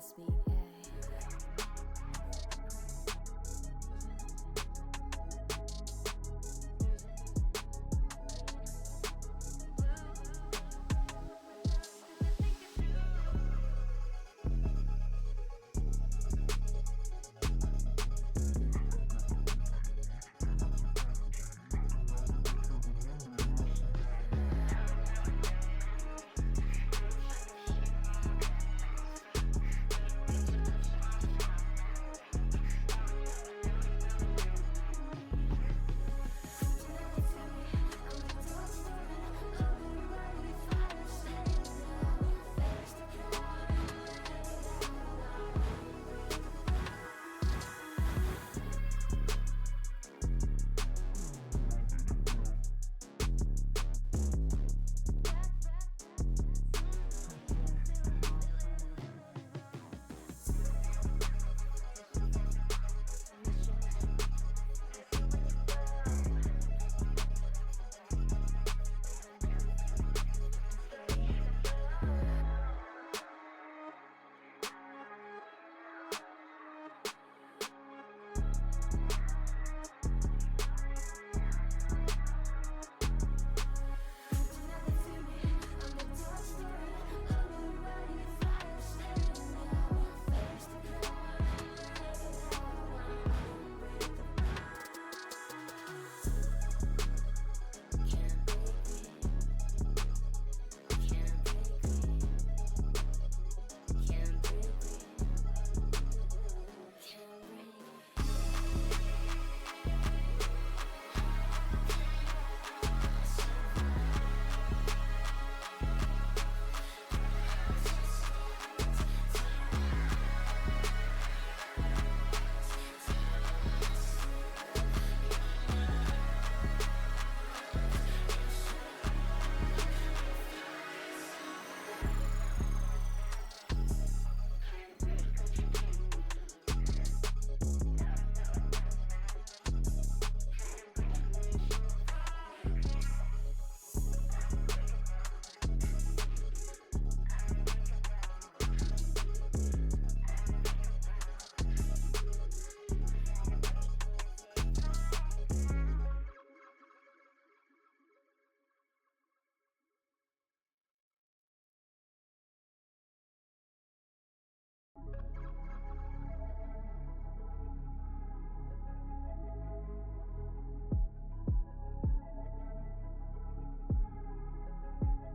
this beat, yeah.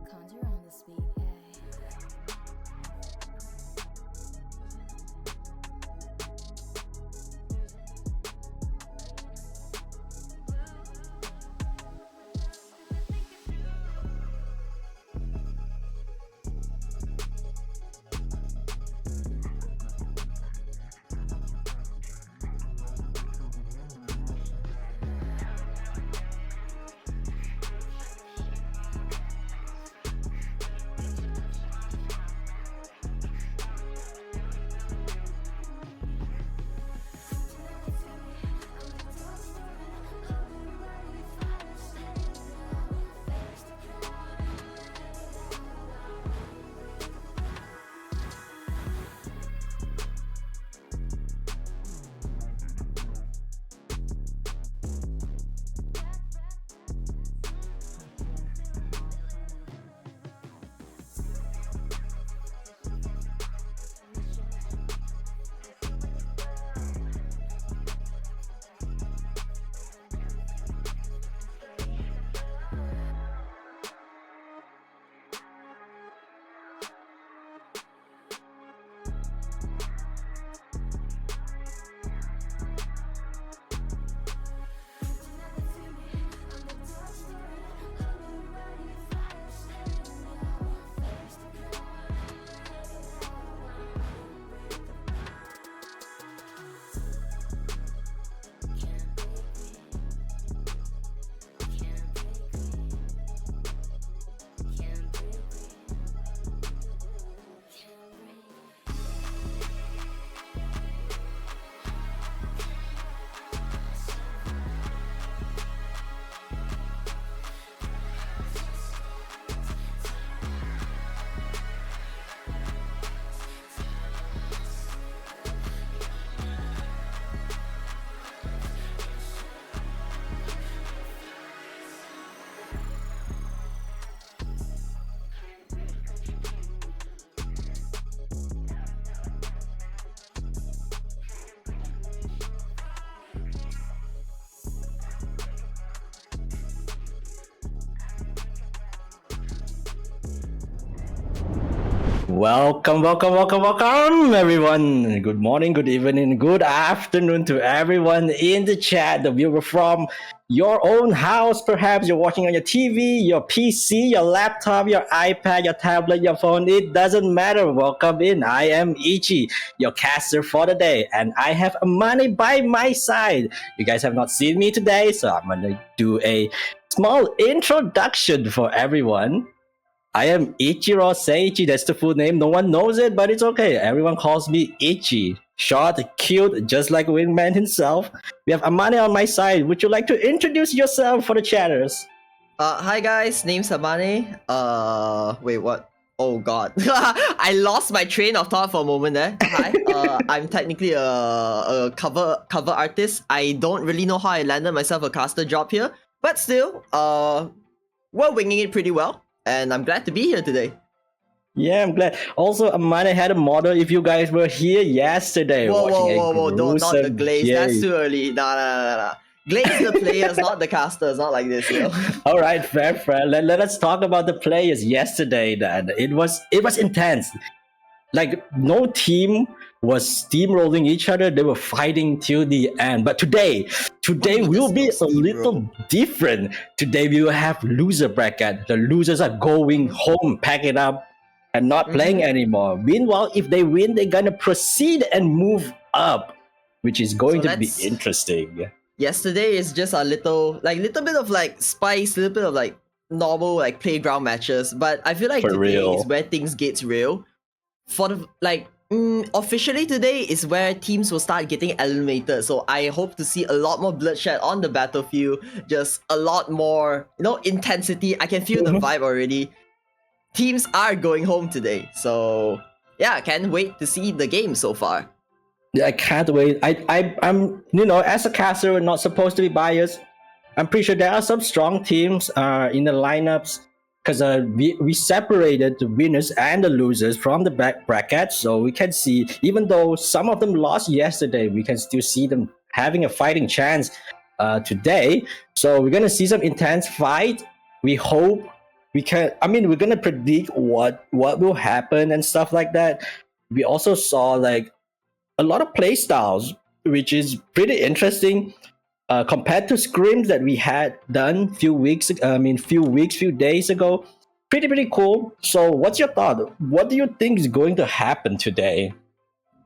Conjure on this beat, yeah. Welcome, everyone. Good morning, good evening, good afternoon to everyone in the chat. The viewer from your own house, perhaps you're watching on your TV, your PC, your laptop, your iPad, your tablet, your phone. It doesn't matter. Welcome in. I am Ichi, your caster for the day, and I have Amani by my side. You guys have not seen me today, so I'm gonna do a small introduction for everyone. I am Ichiro Seiichi. That's the full name. No one knows it, but it's okay. Everyone calls me Ichi. Short, cute, just like Wingman himself. We have Amane on my side. Would you like to introduce yourself for the chatters? Hi guys, name's Amane. Wait, what? Oh god, I lost my train of thought for a moment there. Hi, I'm technically a cover artist. I don't really know how I landed myself a caster job here, but still, we're winging it pretty well, and I'm glad to be here today. Yeah, I'm glad. Also, Amane had a model if you guys were here yesterday watching Whoa, don't, not the glaze. game. That's too early. Nah. Glaze the players, not the casters, not like this, you know. All right, fair. Let us talk about the players yesterday. Then it was intense. Like no team was steamrolling each other. They were fighting till the end. But today will be a little different. Today we will have loser bracket. The losers are going home, pack it up, and not playing anymore. Meanwhile, if they win, they're gonna proceed and move up, which is going to be interesting. Yesterday is just a little bit of like spice, a little bit of like normal like playground matches, but I feel like today is where things gets real. For the officially today is where teams will start getting eliminated, so I hope to see a lot more bloodshed on the battlefield, just a lot more, intensity. I can feel the vibe already. Teams are going home today, so yeah, I can't wait to see the game so far. I can't wait. I'm as a caster, we're not supposed to be biased. I'm pretty sure there are some strong teams in the lineups because we separated the winners and the losers from the back bracket, so we can see, even though some of them lost yesterday, we can still see them having a fighting chance today. So we're gonna see some intense fight. We hope we can. I mean, we're gonna predict what will happen and stuff like that. We also saw like a lot of play styles, which is pretty interesting compared to scrims that we had done few days ago. Pretty cool. So what's your thought? What do you think is going to happen today?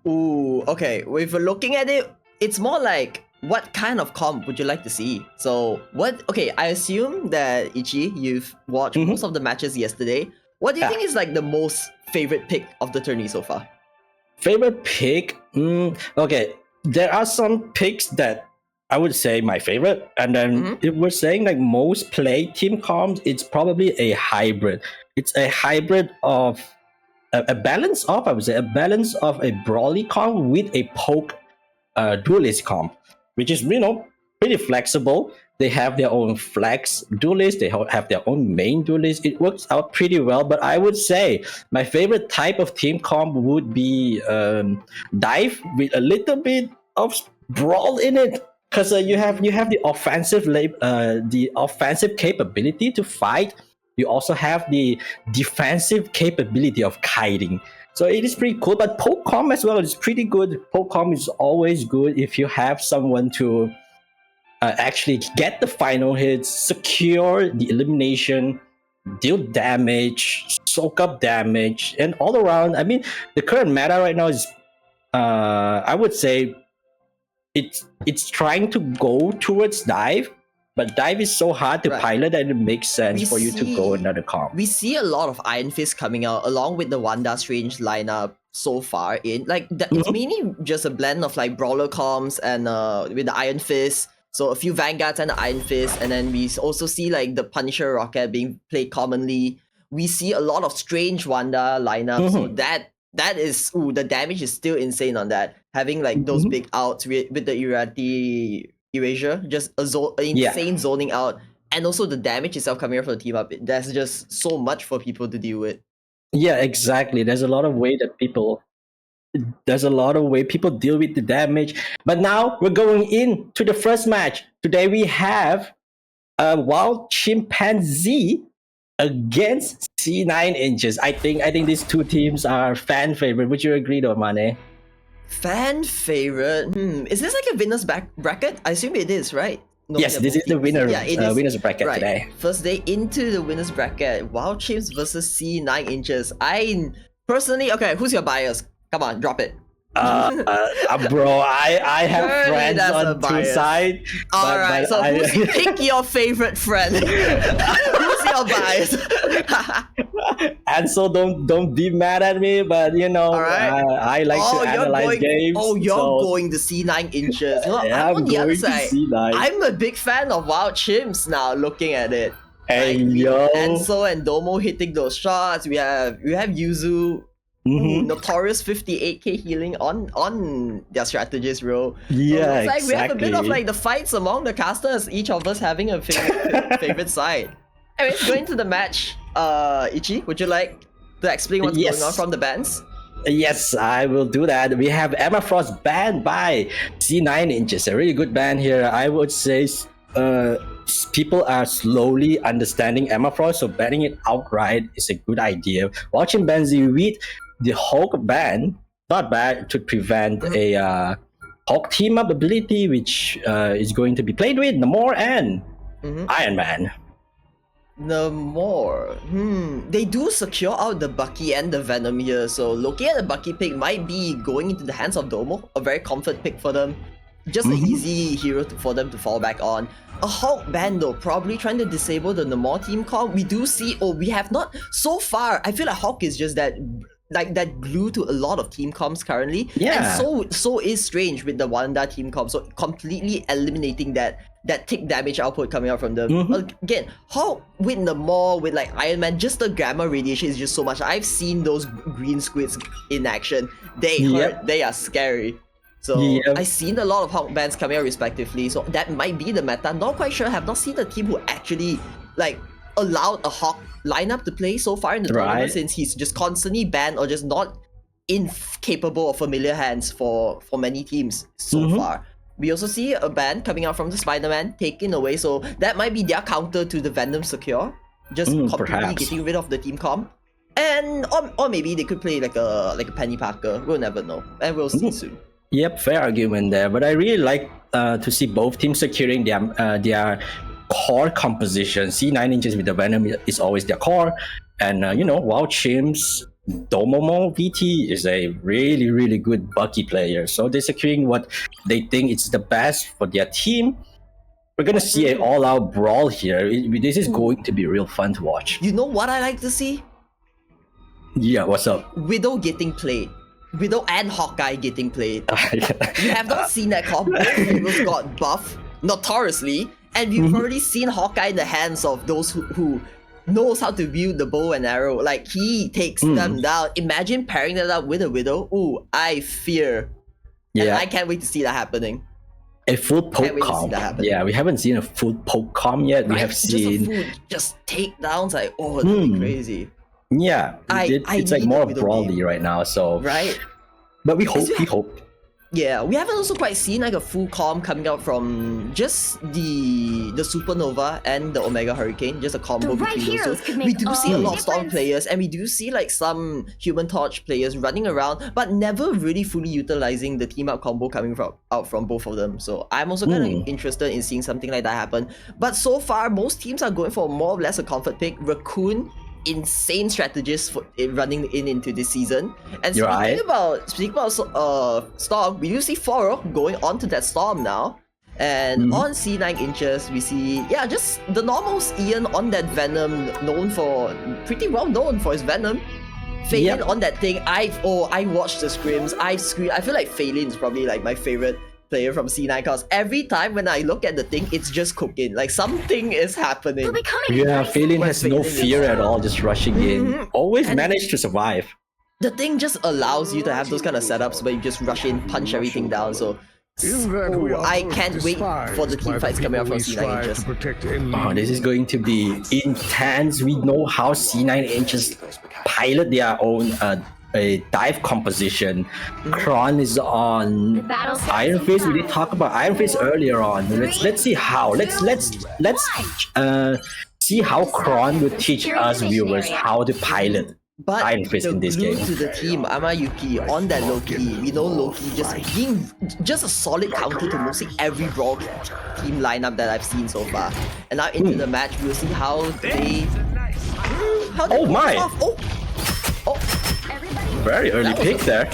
Ooh, okay. If we're looking at it, it's more like what kind of comp would you like to see? So I assume that Ichi, you've watched most of the matches yesterday. What do you think is like the most favorite pick of the tourney so far? Favorite pick? Okay, there are some picks that I would say my favorite, and then if we're saying like most play team comps, it's probably a hybrid. It's a hybrid of a balance of, I would say, a balance of a brawly comp with a poke duelist comp, which is pretty flexible. They have their own flex duelist, they have their own main duelist. It works out pretty well, but I would say my favorite type of team comp would be dive with a little bit of brawl in it, because you have the offensive capability to fight. You also have the defensive capability of kiting. So it is pretty cool, but poke comp as well is pretty good. Poke comp is always good if you have someone to actually get the final hits, secure the elimination, deal damage, soak up damage, and all around. I mean, the current meta right now is, I would say, it's trying to go towards dive, but dive is so hard to pilot that it makes sense for you to go another comp. We see a lot of Iron Fist coming out along with the Wanda Strange lineup so far in it's mainly just a blend of like brawler comps and with the Iron Fist. So a few Vanguards and the Iron Fist, and then we also see like the Punisher Rocket being played commonly. We see a lot of Strange Wanda lineups, so that is the damage is still insane on that. Having like those big outs with the erasure, just insane zoning out, and also the damage itself coming out from the team up. That's just so much for people to deal with. Yeah, exactly. There's a lot of way people deal with the damage. But now we're going into the first match. Today we have a wild chimpanzee against C9 Inches. I think these two teams are fan favorite. Would you agree, though, Mane? Fan favorite? Is this like a winner's bracket? I assume it is, right? Yes, this is the winner. Yeah, it is. Winner's bracket Right. today. First day into the winner's bracket. Wild Chimps versus C9 Inches. I personally, okay, who's your bias? Come on, drop it. Bro, I have Surely friends that's a on two bias. sides. Alright, so pick your favorite friend. Who's your bias? And so don't be mad at me, but you know, Alright. I like to analyze games. You're so, going to C9 Inches. You know, Yeah, I'm on the other going to side. C9. I'm a big fan of Wild Chimps now, looking at it. Hey, Like, yo. Enzo and Domo hitting those shots. We have Yuzu, Mhm. notorious 58k healing on their strategist row. Yeah, It's like we have a bit of exactly. like the fights among the casters, each of us having a favorite side. Anyways, going to the match, Ichi, would you like to explain what's Yes. going on from the bands? Yes, I will do that. We have Emma Frost banned by C9 Inches, a really good ban here. I would say people are slowly understanding Emma Frost, so banning it outright is a good idea. Watching Benzi with the Hulk ban, not bad to prevent a Hulk team up ability, which is going to be played with Namor and Iron Man. The more, they do secure out the Bucky and the Venom here, so looking at the Bucky pick might be going into the hands of Domo, a very comfort pick for them. Just an easy hero for them to fall back on. A Hulk ban though, probably trying to disable the Namor team comp. We do see, we have not, so far, I feel like Hulk is just that, like that glue to a lot of team comps currently. Yeah. And so is Strange with the Wanda team comp, so completely eliminating that tick damage output coming out from them. Again, Hulk with Namor, with like Iron Man, just the gamma radiation is just so much. I've seen those green squids in action. They hurt, they are scary. So I've seen a lot of Hulk bans coming out respectively, so that might be the meta. Not quite sure, have not seen a team who actually like allowed a Hulk lineup to play so far in the tournament, since he's just constantly banned or just not incapable of familiar hands for many teams so far. We also see a ban coming out from the Spider-Man, taken away, so that might be their counter to the Venom secure. Just completely perhaps. getting rid of the team comp. And or maybe they could play like a Penny Parker. We'll never know. And we'll see soon. Yep, fair argument there. But I really like to see both teams securing their core composition. C9 Inches with the Venom is always their core. And, Wild Chimps, Domomo VT is a really, really good Bucky player. So they're securing what they think is the best for their team. We're going to see an all-out brawl here. This is going to be real fun to watch. You know what I like to see? Yeah, what's up? Widow getting played. Widow and Hawkeye getting played. We have not seen that comp. Both heroes got buffed notoriously, and we've already seen Hawkeye in the hands of those who knows how to wield the bow and arrow. Like, he takes them down. Imagine pairing that up with a Widow. Ooh, I fear. And I can't wait to see that happening. A full poke comp. Yeah, we haven't seen a full poke comp yet. We have seen just takedowns. Like, oh, that'd be crazy. Yeah, it's like more brawly right now. So but we hope. Yeah, we haven't also quite seen like a full comp coming out from just the Supernova and the Omega Hurricane, just a combo between those two. We do see a lot of Storm players, and we do see like some Human Torch players running around, but never really fully utilizing the team up combo coming out from both of them. So I'm also kind of interested in seeing something like that happen. But so far, most teams are going for more or less a comfort pick. Raccoon, insane strategist for running into this season. And speaking about Storm, we do see Foro going on to that Storm now. And on C9 Inches, we see just the normal Ian on that Venom, pretty well known for his Venom. Phelan on that thing. I watched the scrims. I screamed. I feel like Phelan is probably like my favorite player from C9 because every time when I look at the thing, it's just cooking. Like, something is happening. Yeah, Phelan has no fear at all, just rushing in. Always managed to survive. The thing just allows you to have those kind of setups where you just rush in, punch everything down. So I can't wait for the team fights coming out from C9 Inches. Oh, this is going to be intense. We know how C9 Inches pilot their own a dive composition. Kron is on Iron Fist. We did talk about Iron Fist earlier on. Let's see how. Let's see how Kron will teach us viewers how to pilot But Iron Fist the in this glue game. to the team, Amayuki, on that Loki, we know Loki just being just a solid counter to mostly every Brawl team lineup that I've seen so far. And now into the match, we'll see how they... How they Oh pull my. this off. Oh! Very early That was pick a- there.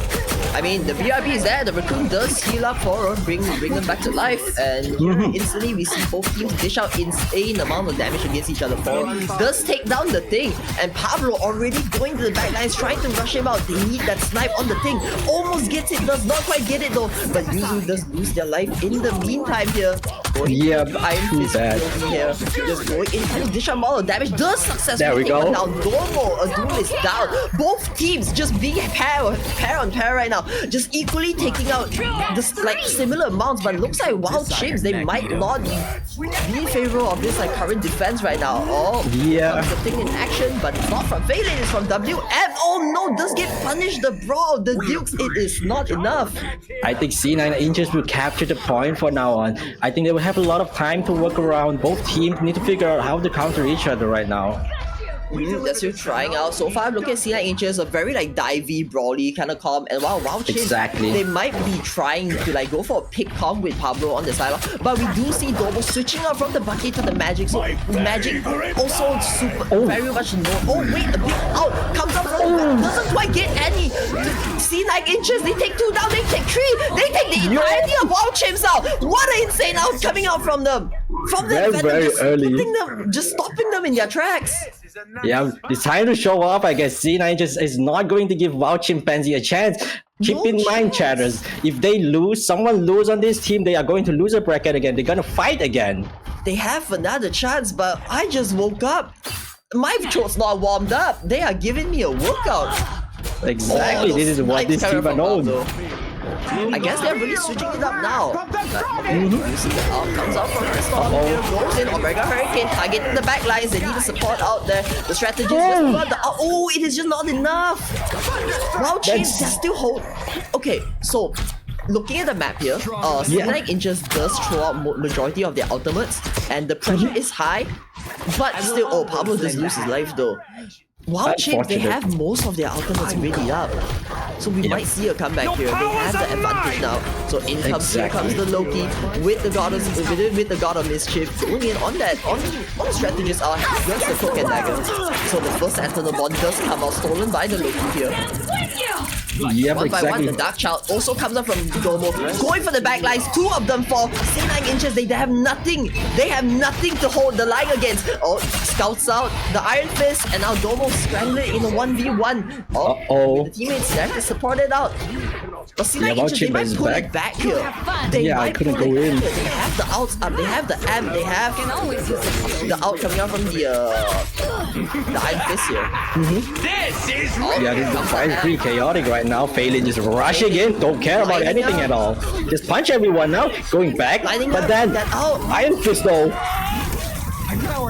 I mean, the VIP is there, the Raccoon does heal up for bring them back to life, and instantly we see both teams dish out insane amount of damage against each other. For does take down the thing, and Pablo already going to the back lines, trying to rush him out. They need that snipe on the thing, almost gets it, does not quite get it though, but Yuzu does lose their life in the meantime here. Going Yeah, into Iron too Fist bad. POV here, just going in, trying to dish out all the damage, does There successfully we take one go. down. Domo, Adul is down. Both teams just being pair on pair right now, just equally taking out this like similar amounts, but looks like Wild Chips, they might not be in favor of this like current defense right now. Oh, Yeah. the thing in action, but it's not from Phelan, it's from WM. Oh no, does get punished the Brawl, the Dukes, it is not enough. I think C9 Inches will capture the point for now on. I think they will have a lot of time to work around. Both teams need to figure out how to counter each other right now. They're still trying out. So far, I'm looking at C9 Inches, a very like divey, brawly kind of comp, and wow, Chips, Exactly. they might be trying to like go for a pick comp with Pablo on the sideline, but we do see Domo switching out from the bucket to the Magic, so Magic also super very much no. Oh wait, a big out comes up from the back, doesn't quite get any. C9 Inches, they take 2 down, they take 3, they take the entirety of Wild Chips out. What an insane out coming out from them. From the Very just early. putting them, just stopping them in their tracks. Yeah, it's time to show off. I guess C9 just is not going to give Wild Chimpanzee a chance. Keep No in mind, chance. chatters, if they lose, someone lose on this team, they are going to lose a bracket again. They're gonna fight again. They have another chance, but I just woke up. My throat's not warmed up. They are giving me a workout. Exactly, Oh, this is what those this team are known. Pablo. I guess they're really switching it up now. You see the out comes out from the storm here, goes in, Omega Hurricane targeting the back lines. They need the support out there. The strategy is just got the oh, it is just not enough. Wow, James, they're still hold. Okay, so looking at the map here, C9 Inches does throw out majority of their ultimates, and the pressure is high, but still, oh, Pablo does lose his life though. Wow, Chips, they Unfortunate. have most of their ultimates ready up. So we might see a comeback here. They have the advantage now. So in comes here comes the Loki with the God of Mischief going in on that on the strategist out against the Cloak and Dagger. So the first Antenna Bond does come out stolen by the Loki here. Yep, One by one, exactly. the Dark Child also comes up from Domo, going for the back lines. 2 of them for C9 Inches. They have nothing. They have nothing to hold the line against. Oh, scouts out the Iron Fist, and now Domo scrambling in a 1v1. Uh-oh. The teammates there to support it out. But C9 Yeah, Inches, they Chimba might is pull back. it back here. They Yeah, I might couldn't pull go it in. back here. They have the outs up. They have the amp. They have the out coming out from the Iron Fist here. Yeah, this is quite pretty chaotic right now. Phelan just rushing in, don't care about Lining anything up. at all. Just punch everyone now, going back, Lining but up, then that out. Iron Fist though,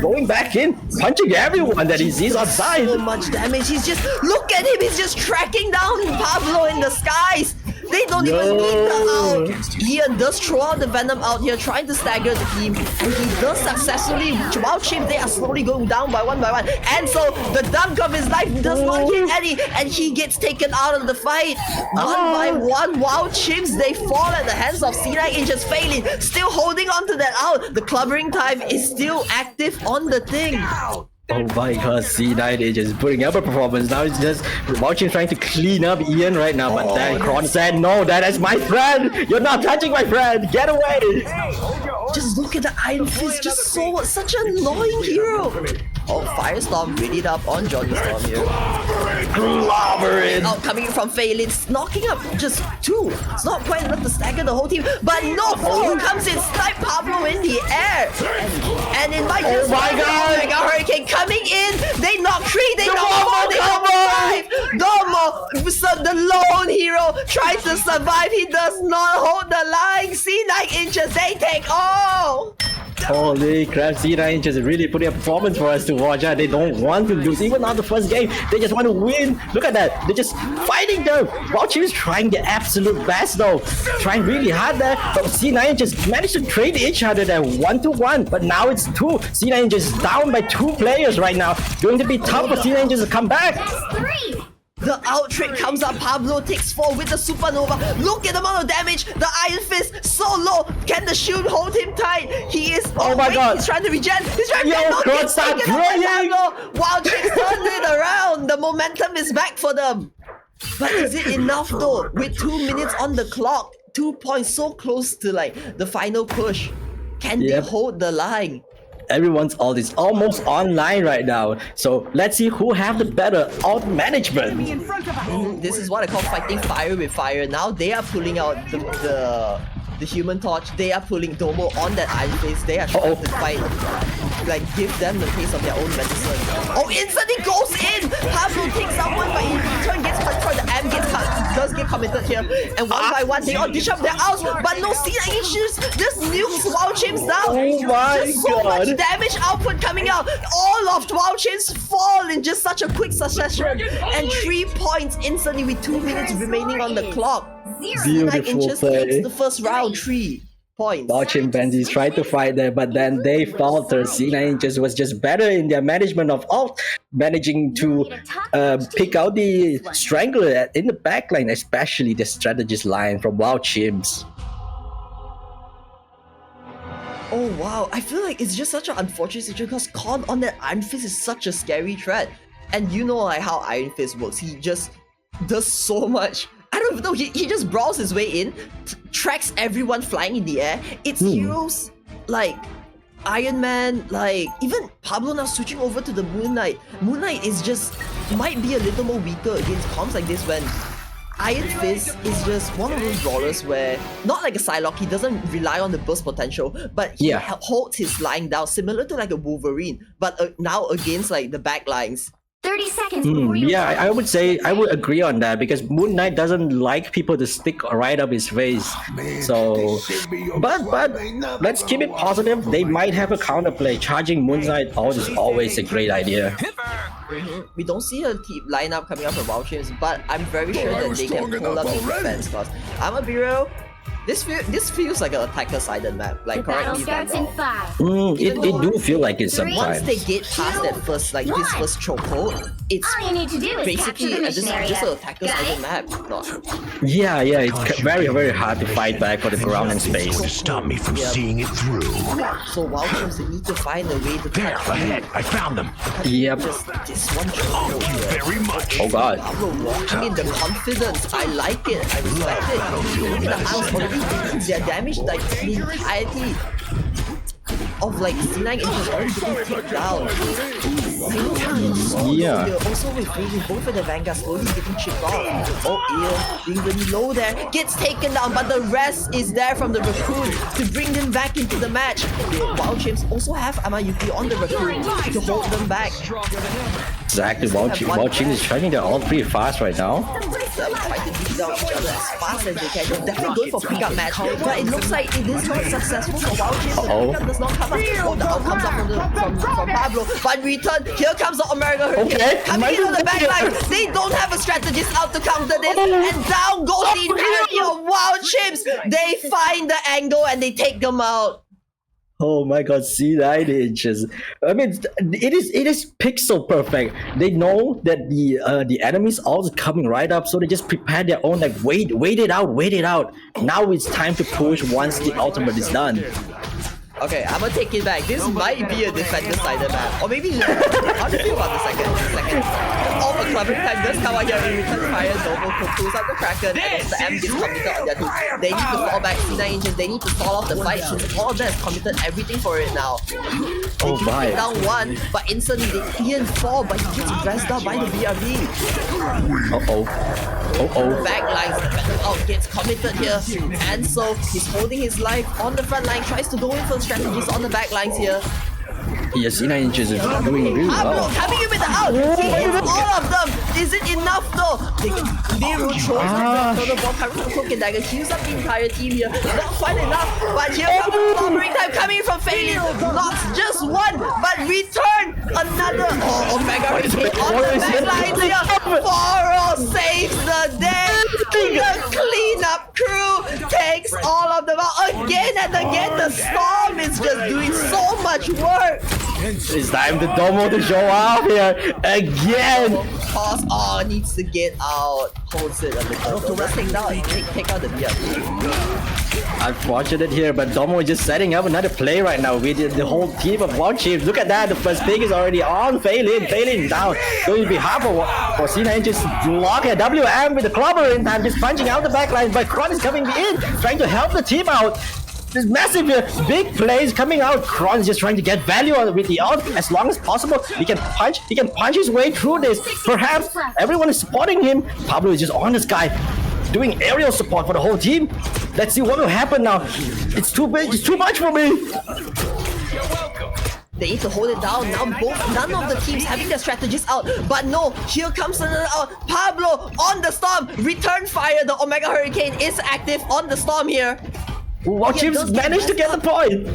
going back in, punching everyone that he sees outside. So much damage. He's just look at him. He's just tracking down Pablo in the skies. They don't even need the out. Ian does throw out the Venom out here, trying to stagger the team, and he does successfully. While Chip, they are slowly going down by one. And so the dunk of his life does not hit Eddie, and he gets taken out of the fight. One by one, Wild Chips, they fall at the hands of C9 Inches. Failing, still holding on to that out. The clubbering time is still active on the thing. Oh my god, C9 is just putting up a performance. Now it's just watching trying to clean up Ian right now, but then Kron said, no, that is my friend! You're not touching my friend! Get away! Just look at the Iron Fist, just such an annoying hero. Oh, Firestorm readied up on Johnny Storm here. Clobbering! Out coming in from Phelan, knocking up just 2. It's not quite enough to stagger the whole team, but no, 4 comes in, snipe Pablo in the air. And it might just my God. Mega Hurricane coming in, they knock 3, they knock 4, they come knock 5. Domo, so the lone hero, tries to survive, he does not hold the line. C9 Inches, they take all. Holy crap, C9 just really put a performance for us to watch. They don't want to lose, even on the first game. They just want to win. Look at that. They're just fighting there. Valkyrie is trying the absolute best though. Trying really hard there. But C9 just managed to trade each other there 1-1. But now it's 2. C9 just down by 2 players right now. Going to be tough for C9 just to come back. The out trade comes up. Pablo takes 4 with the supernova. Look at the amount of damage. The Iron Fist so low. Can the shield hold him tight? He is. Oh my god. He's trying to regen. He's trying to regen. Yo, Cross start brilliant. Wild Chicks turned it around. The momentum is back for them. But is it enough though? With 2 minutes on the clock, 2 points so close to like the final push. Can they hold the line? Everyone's ult is almost online right now. So let's see who have the better ult management. This is what I call fighting fire with fire. Now they are pulling out the human torch. They are pulling Domo on that Iron Fist. They are trying to fight, like give them the taste of their own medicine. Oh, instantly goes in! Pablo takes out one, but in return gets destroyed. The M does get committed here. And one by one, they all dish up their outs. But no C9 issues. Just nukes Wild Chimps down. Oh my just so god. much damage output coming out. All of Wild Chimps fall in just such a quick succession. And 3 points instantly with 2 minutes remaining on the clock. C9 Inches takes the first round, 3 points. Wild Chimpanzees tried to fight there, but then they faltered. C9 Inches was just better in their management of ult, managing to pick out the Strangler in the backline, especially the strategist line from Wild Chimps. Oh wow, I feel like it's just such an unfortunate situation because Con on that Iron Fist is such a scary threat. And you know like how Iron Fist works, he just does so much. I don't even know, he just brawls his way in, tracks everyone flying in the air. It's heroes like Iron Man, like even Pablo now switching over to the Moon Knight. Moon Knight is just, might be a little more weaker against comps like this when Iron Fist is just one of those brawlers where, not like a Psylocke, he doesn't rely on the burst potential, but he holds his line down, similar to like a Wolverine, but now against like the backlines. 30 seconds before you I would say I would agree on that because Moon Knight doesn't like people to stick right up his face. So, but let's keep it positive. They might have a counterplay. Charging Moon Knight out is always a great idea. We don't see a team lineup coming up from Wild Chimps, but I'm very sure that they can pull up the defense. Because I'm a be real, this feels like an attacker-sided map. Like correct me if I'm wrong. It do feel like it sometimes. Once they get past that first, like this first chokehold, it's all you need to do is basically capture the just mission an attacker-sided map. No. Yeah, it's very hard to fight back for the ground and space. To stop me from seeing it through. So Wild Chimps, they need to find a way to There, ahead, I found them. Yep. just this one Thank you chokehold. very much. Oh god. Pablo walking in the confidence. I like it. I respect it. Look at the house already. Their damage, like the entirety of like C9 Inches already getting ticked down. Yeah. Also with both of the Vanguard slowly getting chipped off. Oh, Eel being really low there. Gets taken down, but the rest is there from the Raccoon to bring them back into the match. The Wild Chimps also have Amayuki on the Raccoon to hold them back. Exactly. Wild Chimps is trying their all pretty fast right now. Trying to beat down each other as fast as they can. They're definitely going for pickup match, but it looks like it is not successful for Wild Chimps. The pickup does not come up. Oh, the out comes up from Pablo. But in return, here comes the Omega Hurricane. Coming in on the backline. They don't have a strategist out to counter this. And down goes the entirety of Wild Chimps. They find the angle and they take them out. Oh my god, C9 Inches. I mean, it is pixel perfect. They know that the enemy's all coming right up, so they just prepare their own, like wait it out. Now it's time to push once the ultimate is done. Okay, I'm gonna take it back. This might be a defender-sided map. Or maybe not. How do you feel about the second? All the clubbing time does come out here in return fire. Domo pulls out the Kraken, and the M gets committed on their team. They need to fall back C9 Inches. They need to stall off the fight since all of them has committed everything for it now. They keep it down one, but instantly they Ian fall, but he gets dressed up by the BRB. Backlines, the battle out gets committed here. And so he's holding his life on the front line, tries to go in for strategies on the backlines here. Yes, C9 Inches is doing really Pablo well. coming in with the out. He hits all of them. Is it enough enough though. Miru throws the ball coming from Cloak and Dagger, heals up the entire team here. Not quite enough, but here comes the clobbering time coming from Phelan. Lost just one, but return another. Omega Hurricane on the back line here. Foro saves the day. The cleanup crew takes all of them out again and again. The Storm is just doing so much work. It's time to Domo to show off here again. Pause. Needs to get out. Holds it a little. Let's take out the BRB. Unfortunate here, but Domo is just setting up another play right now with the whole team of Wild Chiefs. Look at that, the first pick is already on. Phelan down. Going to be half for C9 just block a WM with the clobber in time, just punching out the backline, but Kron is coming in, trying to help the team out. This massive big plays coming out. Kron's just trying to get value on with the ult as long as possible. He can punch his way through this. Perhaps everyone is supporting him. Pablo is just on this guy, doing aerial support for the whole team. Let's see what will happen now. It's too big, it's too much for me. They need to hold it down. Now none of the teams having their strategies out. But no, here comes another out. Pablo on the Storm. Return fire. The Omega Hurricane is active on the Storm here. Wild Chiefs managed to get the point.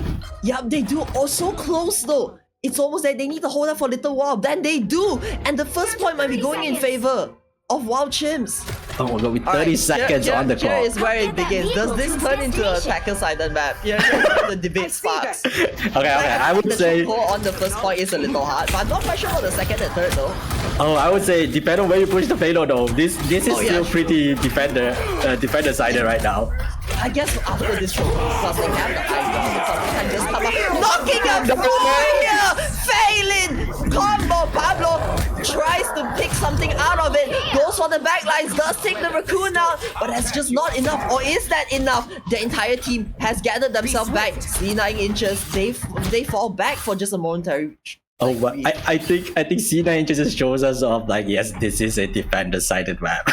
Yeah, they do. Oh, so close though. It's almost like they need to hold up for a little while. Then they do. And the first point might be going in favor of Wild Chimps. Oh my god, with 30 seconds on the clock. Here is where it begins. Does this turn into a attacker-sided map? Here's where the debate sparks. Okay, I would say... The on the first point is a little hard, but I'm not quite sure about the second and third though. Oh, I would say depend on where you push the payload though. This is still pretty defender-sided right now. I guess after this show, because they have the item, something can just come up. Knocking up the fire! Phelan! Combo! Pablo tries to pick something out of it. Goes for the backlines, does take the raccoon out, but that's just not enough. Or is that enough? The entire team has gathered themselves back. C9 inches, they fall back for just a momentary. Oh, but I think C9 just shows us off like, yes, this is a defender-sided map.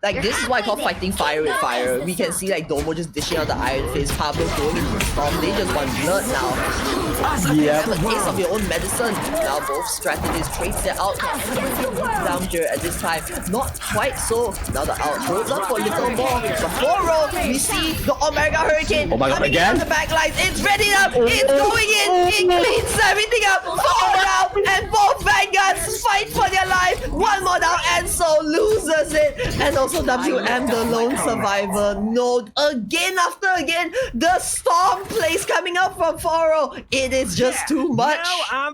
Like, this is why I call fighting fire with fire. We can see like Domo just dishing out the Iron Fist, Pablo going into the Storm. They just want blood now. Yeah. Have a taste of your own medicine. Now both strategies trace their out. Down here at this time. Not quite so. Now the out holds up for a little more. But Foro, we see the Omega Hurricane coming again? The backlines. It's ready up. It's going in. It cleans everything up. 4 out. And both Vanguards fight for their life. One more down. And so loses it. And also WM, the lone survivor. No, again after again, the Storm plays coming up from Foro. It is just too much.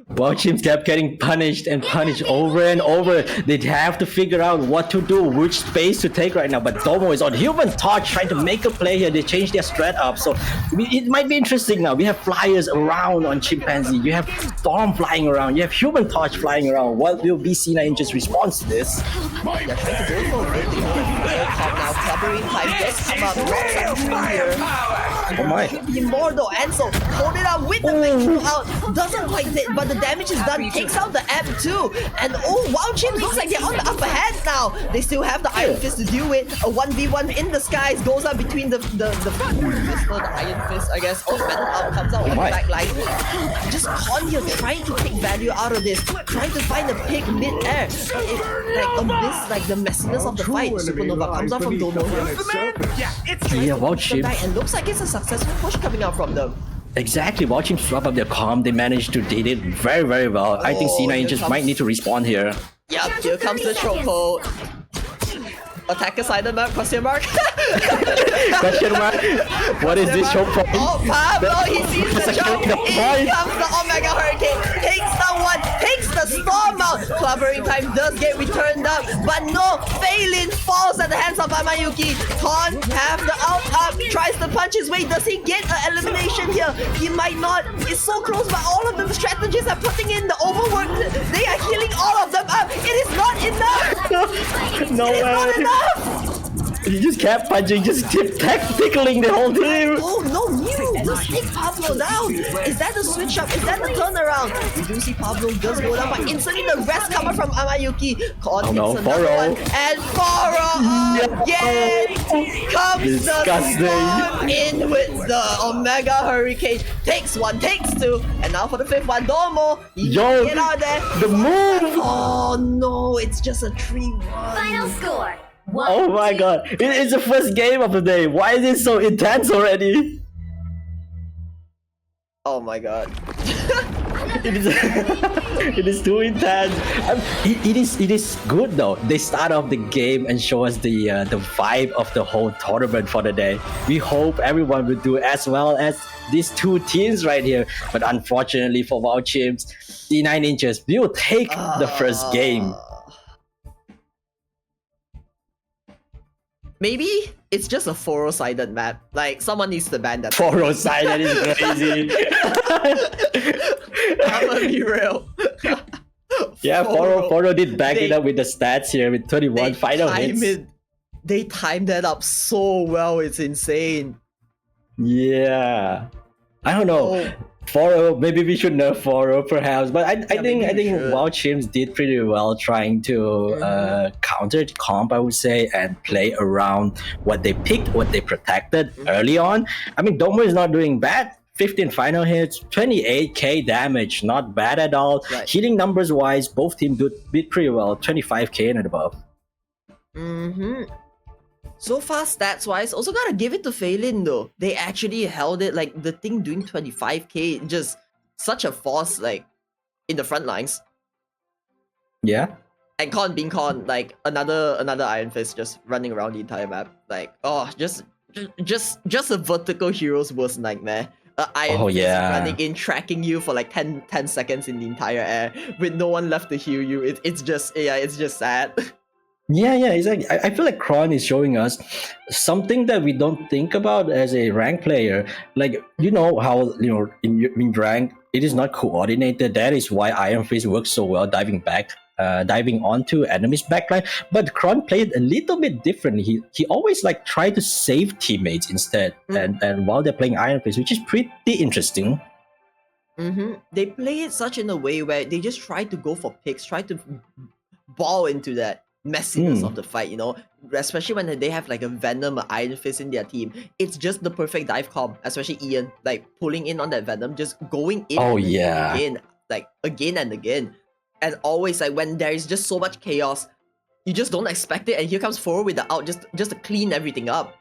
Wild Chimps kept getting punished and punished over and over. They have to figure out what to do, which space to take right now. But Domo is on Human Torch trying to make a play here. They changed their strat up. So it might be interesting now. We have flyers around on Chimpanzee. You have Storm flying around. You have Human Torch flying around. What will BC9 just response to this? They're trying to go for a now. Covering time does come up. Rocks are through here. Oh my. Be more though. Ansel hold it up with the Vector out. Doesn't quite hit, but the damage is done. Takes out the amp too. And Wild Chimps looks like they're on the upper hand now. They still have the Iron Fist to deal with. A 1v1 in the skies goes up between the Iron Fist, I guess. Oh, Metal Out comes out on the back line. Just Con here trying to take value out of this. Trying to find a pick mid-air. Like amidst like the messiness of the fight, Supernova comes out from Domo here. Yeah, Wild Chimps. And looks like it's a successful push coming out from them. Exactly, watching swap up their comm, they managed to did very, very well. I think C9 just might need to respawn here. Yep, here comes the chokehold. Attacker sided map, question mark? Question mark? What is this choke point? Oh, Pablo, he sees the choke. In comes the Omega Hurricane. Takes someone, takes the Storm out. Clobbering time does get returned up, but no, Phelan falls at the hands of Amayuki. Con have the out up, tries to punch his way. Does he get an elimination here? He might not. It's so close, but all of them strategies are putting in the overwork. They are healing all of them up. It is not enough. No way. Not enough. He just kept punching, just tickling the whole team. Oh no, Miru just take Pablo down. Is that the switch up? Is that the turnaround? We do see Pablo does go down, but instantly the rest cover from Amayuki. Oh no, Another one, and Foro again comes Disgusting. the storm in with the Omega Hurricane. Takes one, takes two, and now for the fifth one, Domo. Yo, Get out there. the move! Oh no, it's just a 3-1. Final score. Oh my god, it's the first game of the day. Why is it so intense already? Oh my god. It is, it is too intense. It is good though. They start off the game and show us the vibe of the whole tournament for the day. We hope everyone will do as well as these two teams right here. But unfortunately for WoW Chimps, the 9 inches will take the first game. Maybe it's just a 4-sided map. Like, someone needs to ban that. 4-sided is crazy. I'm gonna be real. Yeah, 4 did back it up with the stats here with 21 final hits. They timed that up so well, it's insane. Yeah. I don't know. 4-0, maybe we should nerf 4-0 perhaps, but I think WoW Chimps did pretty well trying to counter the comp, I would say, and play around what they picked, what they protected early on. I mean, Domo is not doing bad. 15 final hits, 28k damage, not bad at all. Right. Hitting numbers wise, both teams did pretty well, 25k and above. So far, stats wise, also gotta give it to Phelan though. They actually held it, like the thing doing 25k, just such a force, like in the front lines. Yeah. And Con being Con, like another Iron Fist just running around the entire map. Like, oh, just a vertical hero's worst nightmare. Iron Fist running in, tracking you for like 10 seconds in the entire air with no one left to heal you. It's just sad. Yeah, exactly. I feel like Kron is showing us something that we don't think about as a rank player. Like, you know how, in rank, it is not coordinated. That is why Iron Fist works so well diving onto enemies' backline. But Kron played a little bit differently. He always like tried to save teammates instead, and while they're playing Iron Fist, which is pretty interesting. They play it such in a way where they just try to go for picks, try to ball into that messiness of the fight, especially when they have like a Venom or Iron Fist in their team. It's just the perfect dive comp, especially Ian, like pulling in on that Venom, just going in again and again. And always, like, when there is just so much chaos, you just don't expect it, and here comes forward with the out just to clean everything up.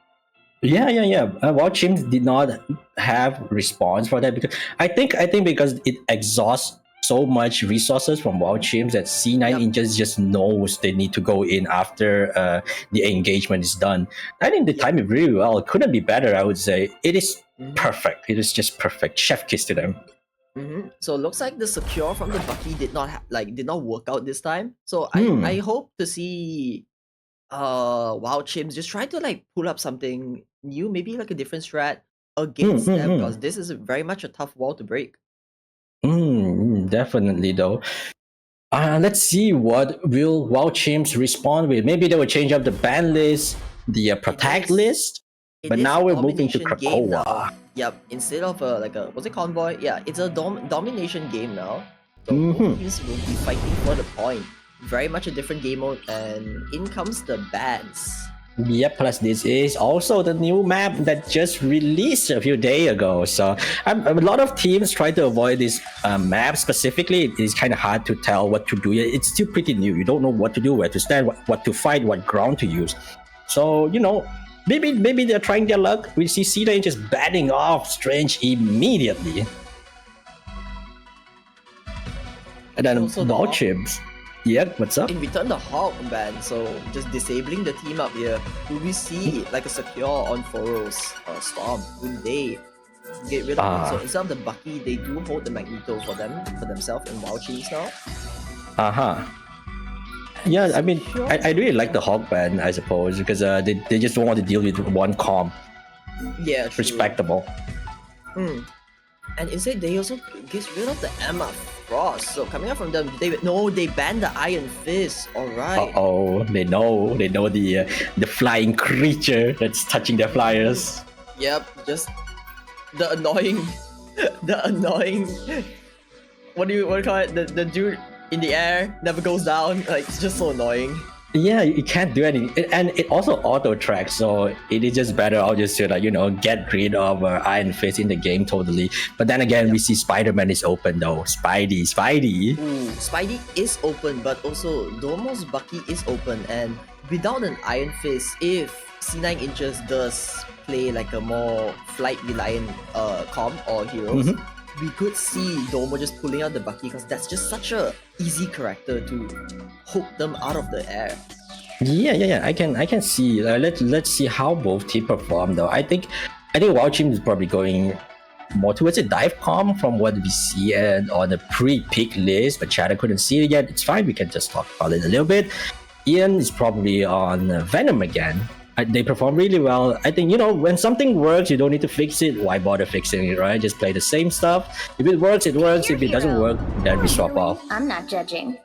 Yeah. WoW Chimps did not have response for that because I think because it exhausts so much resources from WoW Chimps that C9 Inches just knows they need to go in after the engagement is done. I think they timed it really well. It couldn't be better, I would say. It is perfect. It is just perfect. Chef kiss to them. So it looks like the secure from the Bucky did not work out this time. So I hope to see WoW Chimps just try to like pull up something new, maybe like a different strat against them, because this is very much a tough wall to break. Definitely though. Let's see what will WoW Chimps respond with. Maybe they will change up the ban list, the protect list. But now we're moving to Krakoa. Yep, instead of what's it, convoy? Yeah, it's a domination game now. So both teams will be fighting for the point. Very much a different game mode, and in comes the bans. Yep, plus this is also the new map that just released a few days ago. So a lot of teams try to avoid this map specifically. It is kind of hard to tell what to do. It's still pretty new. You don't know what to do, where to stand, what to fight, what ground to use. So, maybe they're trying their luck. We see C9 just batting off Strange immediately. And then WoW Chimps. Yep, what's up? In return, the Hawk ban, so just disabling the team up here. Do we see like a secure on Foro's Storm? Will they get rid of it? So instead of the Bucky, they do hold the Magneto for themselves in WoW Chimps now. Yeah, I mean, I really like the Hawk ban, I suppose, because they just don't want to deal with one comp. Yeah, true. Respectable. And instead, they also get rid of the Emma Frost. So coming up from them, they banned the Iron Fist. All right. They know the flying creature that's touching their flyers. Yep, just the annoying, the annoying. What do you call it? The dude in the air never goes down. Like it's just so annoying. Yeah, you can't do anything, and it also auto tracks, so it is just better. I'll just like get rid of Iron Fist in the game totally. But then again, we see Spider-Man is open though. Spidey. Ooh, Spidey is open, but also Domo's Bucky is open, and without an Iron Fist, if C9 Inches does play like a more flight reliant comp or heroes, we could see Domo just pulling out the Bucky because that's just such a easy character to hook them out of the air. Yeah. I can see. Let's see how both teams perform though. I think WoW team is probably going more towards a dive comp from what we see and on the pre-pick list, but Chatter couldn't see it yet. It's fine. We can just talk about it a little bit. Ian is probably on Venom again. They perform really well. I think, when something works, you don't need to fix it. Why bother fixing it, right? Just play the same stuff. If it works, it works. If it doesn't work, then we swap off. I'm not judging.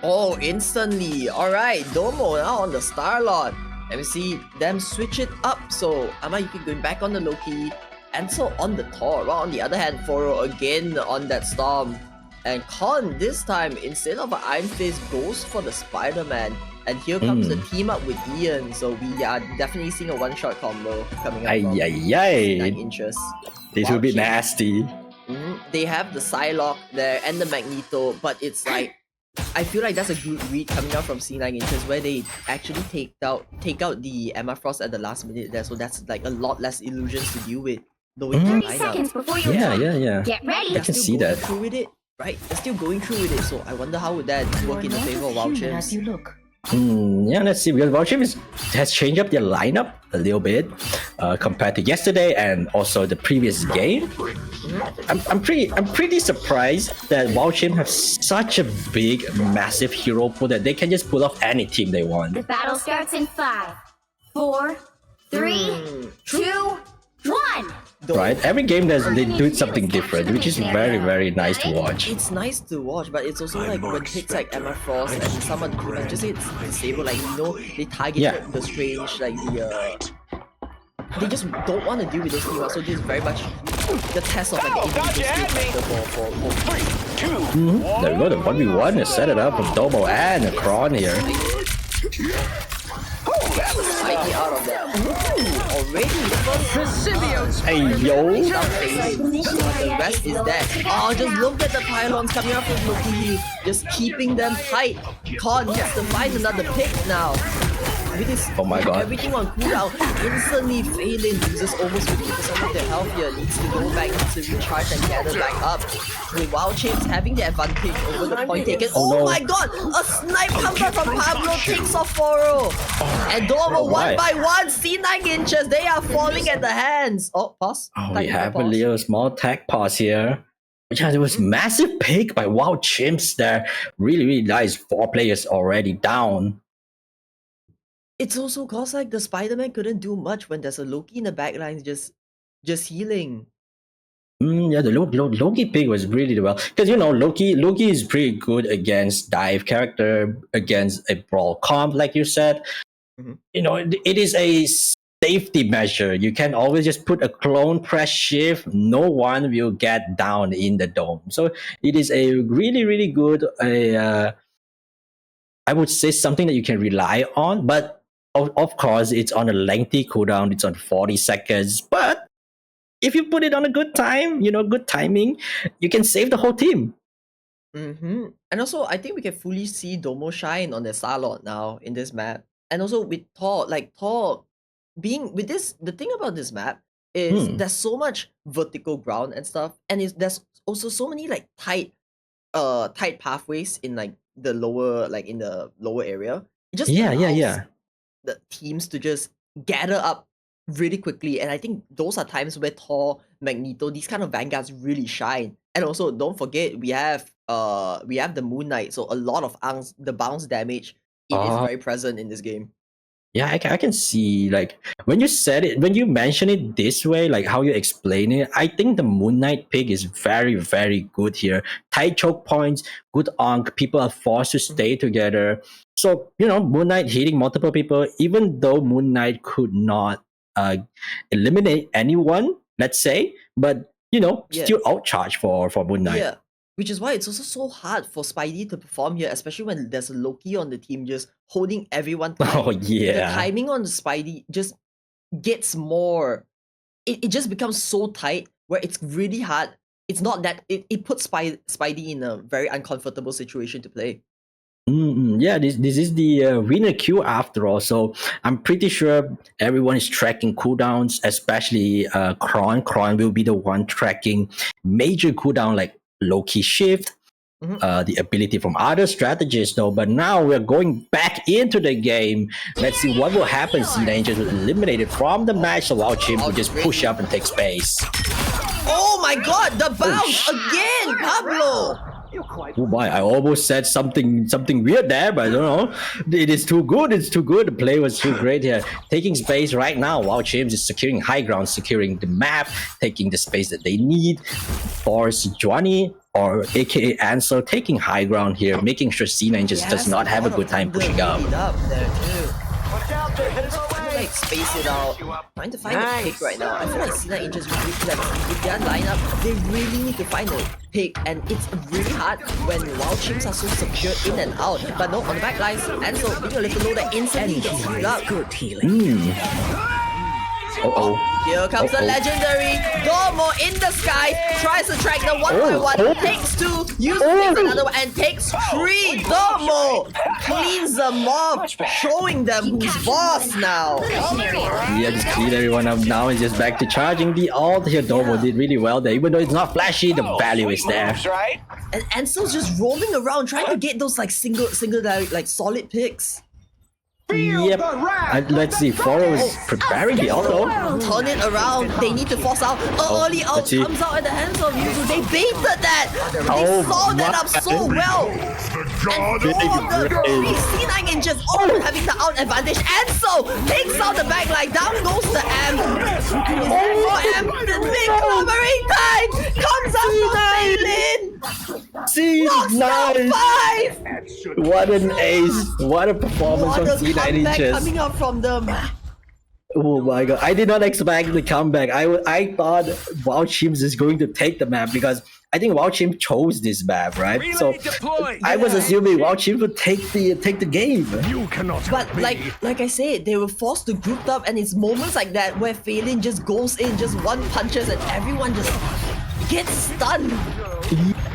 Oh, instantly. Alright, Domo now on the Star-Lord. And we see them switch it up. So, Amayuki going back on the Loki. And so on the Thor. Well, on the other hand, Foro again on that Storm. And Khan this time, instead of an Iron Fist, goes for the Spider-Man. And here comes the team up with Ian. So we are definitely seeing a one-shot combo coming up from 9 Inches. This will be nasty. They have the Psylocke there and the Magneto, but it's like, I feel like that's a good read coming out from C9 Inches where they actually take out the Emma Frost at the last minute there. So that's like a lot less illusions to deal with. 30 seconds before you Yeah. Get ready. I can see that. Through with it. Right, they're still going through with it, so I wonder how would that work in the favor of WoW Chimps. Yeah, let's see, because WoW Chimps has changed up their lineup a little bit compared to yesterday and also the previous game. I'm pretty surprised that WoW Chimps have such a big, massive hero pool that they can just pull off any team they want. The battle starts in 5, 4, 3, 2, 1. Right, every game they do something different, which is very, very nice to watch. It's nice to watch, but it's also like when picks like Emma Frost and some of the humans just say it's disabled, like they targeted the Strange, like they just don't want to deal with those heroes, so this is very much the test of an individual skill for There we go, the 1v1 is set it up with Domo and a Kron here. Slightly out of that. Already the symbiote. Hey yo! The rest is dead. Oh, just look at the pylons coming up from Loki. Just keeping them tight. Khan needs to find another pick now. With his everything on cooldown, instantly Phelan loses almost 50% of their health here. Needs to go back, needs to recharge and gather back up. With WoW Chimps having the advantage over the point taken. Oh my god! A snipe comes out from Pablo, takes off Foro. And Domo one by one, C9 Inches, they are falling at the hands. Oh, pause. We have a little small tech pause here. Yeah, there was massive pick by WoW Chimps there. Really, really nice. 4 players already down. It's also cause like the Spider-Man couldn't do much when there's a Loki in the backline just healing. Yeah, the Loki pick was really well because Loki is pretty good against dive character, against a brawl comp, like you said. It is a safety measure. You can always just put a clone, press shift. No one will get down in the dome. So it is a really, really good. I would say something that you can rely on, but. Of course, it's on a lengthy cooldown. It's on 40 seconds. But if you put it on a good time, good timing, you can save the whole team. And also, I think we can fully see Domo shine on the Star-Lord now in this map. And also with Thor, being with this, the thing about this map is there's so much vertical ground and stuff, and there's also so many tight pathways in the lower in the lower area. It just allows the teams to just gather up really quickly, and I think those are times where Thor, Magneto, these kind of vanguards really shine. And also, don't forget we have the Moon Knight, so a lot of the bounce damage is very present in this game. Yeah, I can see when you mention it this way, how you explain it, I think the Moon Knight pick is very, very good here. Tight choke points, good onk, people are forced to stay together. So, Moon Knight hitting multiple people, even though Moon Knight could not eliminate anyone, let's say, but still outcharge for Moon Knight. Yeah, which is why it's also so hard for Spidey to perform here, especially when there's a Loki on the team just holding everyone tight. Oh The yeah. timing on the Spidey just gets more. It just becomes so tight where it's really hard. It's not that it puts Spidey in a very uncomfortable situation to play. Yeah, this is the winner queue after all. So I'm pretty sure everyone is tracking cooldowns, especially Kron. Kron will be the one tracking major cooldown like Loki shift, the ability from other strategists though. But now we're going back into the game. Let's see what will happen. C9 just eliminated from the match, so Wild Chimp will just push up and take space. Oh my god, the bounce again, Pablo! Oh my, I almost said something weird there, but I don't know. It is too good. It's too good. The play was too great here. Taking space right now while James is securing high ground, securing the map, taking the space that they need. Forrest Johnny, or aka Ansel, taking high ground here, making sure C9 just does not have a good time pushing up. Like space it out, trying to find a pick right now. I feel like C9 just really, like with their lineup, they really need to find a pick, and it's really hard when Wild Chimps are so secure in and out. But no, on the back lines, Ansel being a little low that instantly gets healed up. Good healing. Here comes the legendary Domo in the sky, tries to track the 1v1, takes 2, uses another one, and takes 3. Domo cleans them off, showing them who's boss now. Yeah, just clean everyone up now. It's just back to charging the ult here. Domo did really well there. Even though it's not flashy, the value is there. And Ansel's just roaming around, trying to get those like single like solid picks. Yep. Let's see. Foro is preparing the auto. Turn it around. They need to force out. Early out comes out at the hands of Yuzu. They baited that. They saw that up so well. And C9 in just having the out advantage. And so takes out the backline. Down goes the amp. For amp, the big covering time comes out from Baylin. C9. 5. What an ace. What a performance from C9 inches. Coming up from them. Oh my god. I did not expect the comeback. I thought Wild Chimps is going to take the map because I think Wild Chimp chose this map, right? So I was assuming Wild Chimp would take the game. You cannot. But like I said, they were forced to group up, and it's moments like that where Phelan just goes in, just one punches, and everyone just gets stunned.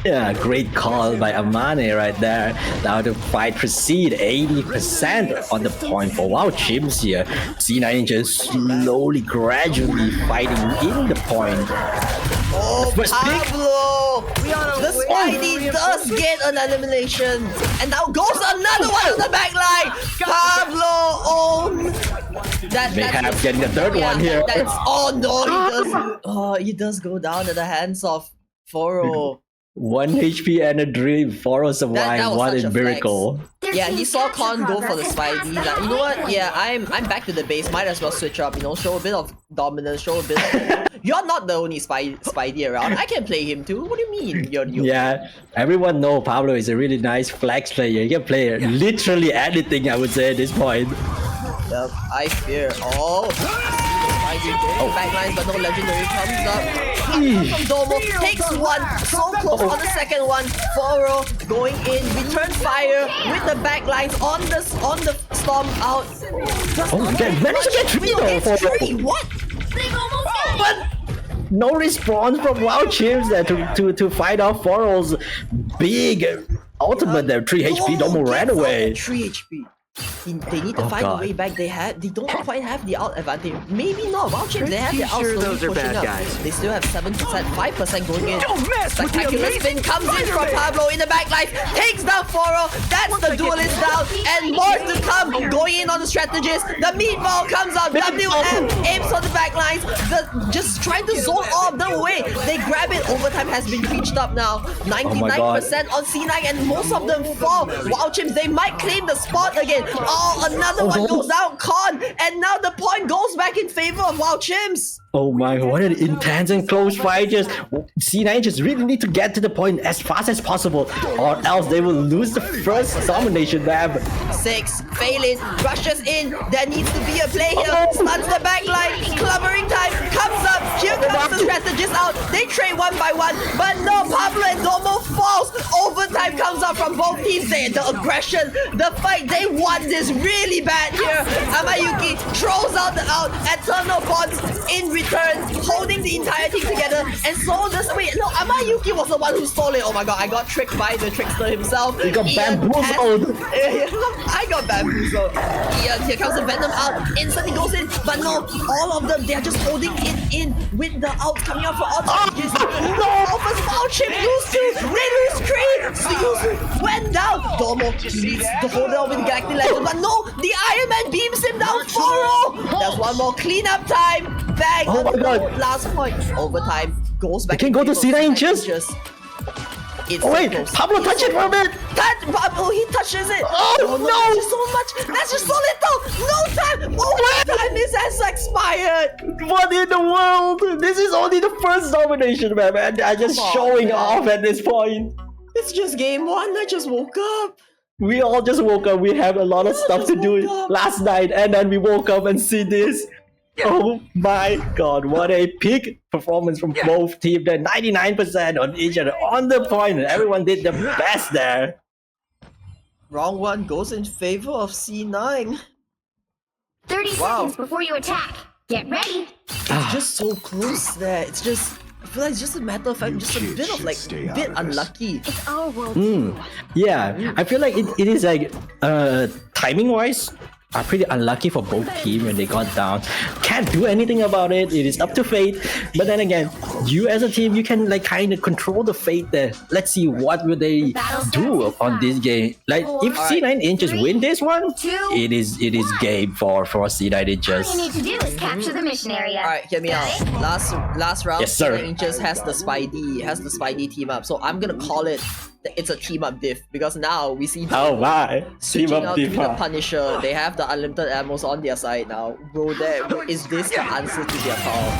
Yeah, great call by Amane right there. Now the fight proceed 80% on the point for Wild Chimps here. C9 just slowly, gradually fighting in the point. Oh, First Pablo! The Spidey does get an elimination. And now goes another one on the back line. Pablo They have getting the third one here. He does go down at the hands of Foro. 1 HP and a dream. Foro survived. What a miracle. Yeah, he saw Con go for the Spidey. Like, you know what? Yeah, I'm back to the base. Might as well switch up, show a bit of dominance, show a bit of... You're not the only Spidey around. I can play him too. What do you mean? You're new. Yeah, everyone know Pablo is a really nice flex player. He can play literally anything, I would say, at this point. Yep, I fear. Backlines, but no legendary comes up. From Domo takes one, so close on the second one. Foro going in, return fire with the backlines on the storm out. Managed to get 3 though. What? But no response from Wild Chimps there to fight off Foro's big ultimate there. 3 HP, Domo ran away. 3 HP. They need to find a way back. They don't quite have the out advantage. Maybe not. Wild Chimps, they have the out slowly pushing up. They still have 7%, 5% going in. Spectacular spin comes in from Pablo in the back line. Takes down Foro. That's the duelist down. And more to come. Going in on the strategist. The meatball comes out. WM aims on the back lines. Just trying to zone all of them away. They grab it. Overtime has been reached up now. 99% on C9, and most of them fall. Wild Chimps, they might claim the spot again. Oh, another one goes down, Con, and now the point goes back in favor of Wild Chimps. Oh my god, what an intense and close fight. Just C9 just really need to get to the point as fast as possible, or else they will lose the first domination map. 6, Phelan rushes in. There needs to be a play here. Stuns the backline. Clubbering time comes up. Here comes the strategist out. They trade one by one, but no, Pablo and Domo falls. Overtime comes up from both teams. The aggression, the fight, they want this really bad here. Amayuki throws out the Eternal Bonds in return, holding the entire team together. And so does Amayuki was the one who stole it. Oh my god, I got tricked by the trickster himself. He got bamboozled. I got bamboozled. Here comes the Venom out. Instantly goes in, but no, all of them, they're just holding it in with the out coming out for all strategies. No, Alpha's foul chip lose 2. They lose 3. Yuzu went down. Domo needs to hold it on with the Galactic Legend, but no, the Iron Man beams him down 4-0. There's one more cleanup time. Bang. Oh my god. Last point. Overtime goes back. They can go to C9 inches. It's Oh wait, so close. Pablo touch it for a bit. Pablo, he touches it. Oh, no. That's just so much. That's just so little. No time. Overtime has expired. What in the world? This is only the first domination map, and they're just Come on, showing man. off at this point. It's just game 1. I just woke up. We all just woke up. We have a lot of stuff to do woke up. last night, and then we woke up and see this. Oh my god, what a peak performance from both teams. They're 99% on each other, on the point, and everyone did the best there. Wrong one goes in favor of C9. 30 Wow. seconds before you attack. Get ready. It's just so close there. It's just, I feel like it's just a matter of fact, just a bit of like, bit unlucky. It's our world. Yeah, I feel like it is like timing wise are pretty unlucky for both teams when they got down. Can't do anything about it. It is up to fate. But then again, you as a team, you can like kind of control the fate there. Let's see what will they do on this game. Like if C9 inches win this one, it is game for C9 inches. All you need to do is capture the mission area. Alright, hear me out. Last round, Yes, sir. C9 just has the Spidey team up. So I'm gonna call it it's a team up diff because now we see Oh my, switching team up out to the diff. Punisher. They have the unlimited ammos on their side now. Bro, is this the answer to their call?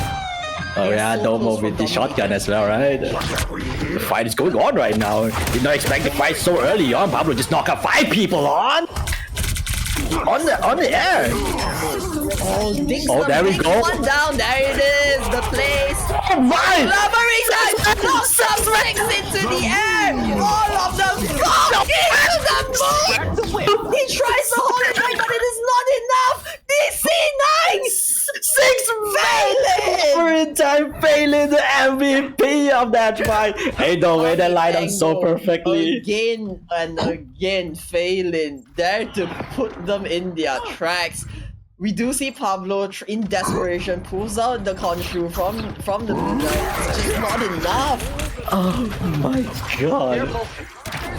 Oh yeah, so Domo close with from the shotgun as well, right? The fight is going on right now. Did not expect the fight so early on. Pablo just knocked out 5 people on the air. Oh, there we go. One down, there it is, the place. Oh my! Lumbering time, knocks up 6 into the air. All of them go into the moon. He tries to hold it back, but it is not enough. DC9, 6 failing. Every time failing the MVP of that fight. Hey, the way that lined up so perfectly. Again and again failing. There to put them in their tracks. We do see Pablo in desperation pulls out the Khonshu from the moonlight. It's just not enough. Oh my god.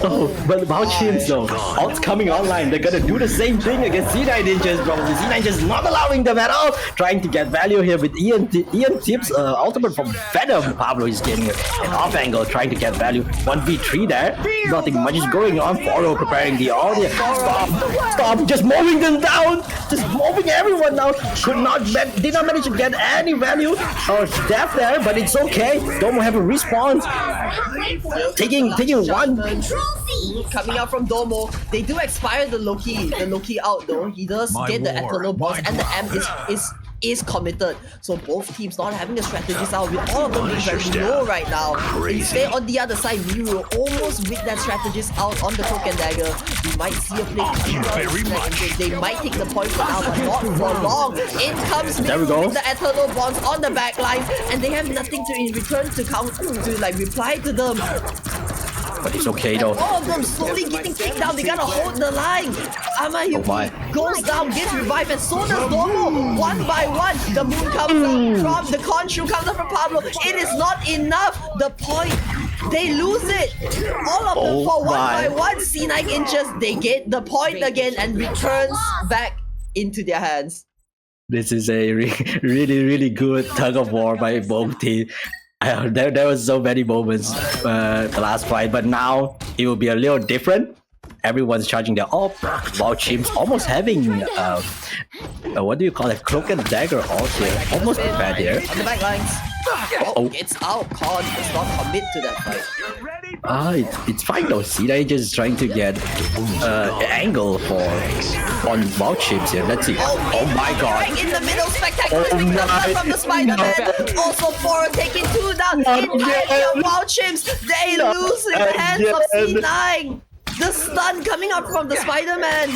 Oh, but about Chimps though, Alt's coming online. They're gonna do the same thing against C9 Ninjas. Probably C9 just not allowing them at all. Trying to get value here with Ian Tips ultimate from Venom. Pablo is getting an off angle, trying to get value. 1v3 there. Nothing much is going on. Foro preparing the audience. Stop! Just mowing them down. Just mowing everyone down. Did not manage to get any value or death there, but it's okay. Don't have a response. Taking one. Coming out from Domo, they do expire the Loki out though. He does get the Eternal Boss, and the M is committed. So both teams not having a strategist out, with all of them being very low right now. Instead, on the other side, we will almost with that strategist out on the Cloak and Dagger. We might see a play coming out. They might take the point for now, but not for long. In comes There we go. the Eternal Bonds on the back line, and they have nothing to in return to like reply to them. But it's okay though. All of them slowly getting kicked down. They gotta hold the line. Amayuki goes down, gets revived, and so does Domo. One by one, the moon comes up from the Khonshu, comes up from Pablo. It is not enough. The point, they lose it. All of them for one by one. C9 inches, they get the point again and returns back into their hands. This is a really good tug of war by both teams. There was so many moments the last fight, but now it will be a little different. everyone's charging their ult. Wow, Chimps almost having what do you call it? Cloak and dagger ult here. Almost bad here. On the back lines. Oh, it's out. Con does not commit to that fight. It's fine though. C9 just trying to get angle on Wow Chimps here. Let's see. Oh my god. Right in the middle, spectacular Oh my from the Spider-Man. Also, Foro taking 2 down. Entirely of Wow Chimps. They lose in the hands of C9. The stun coming up from the Spider-Man.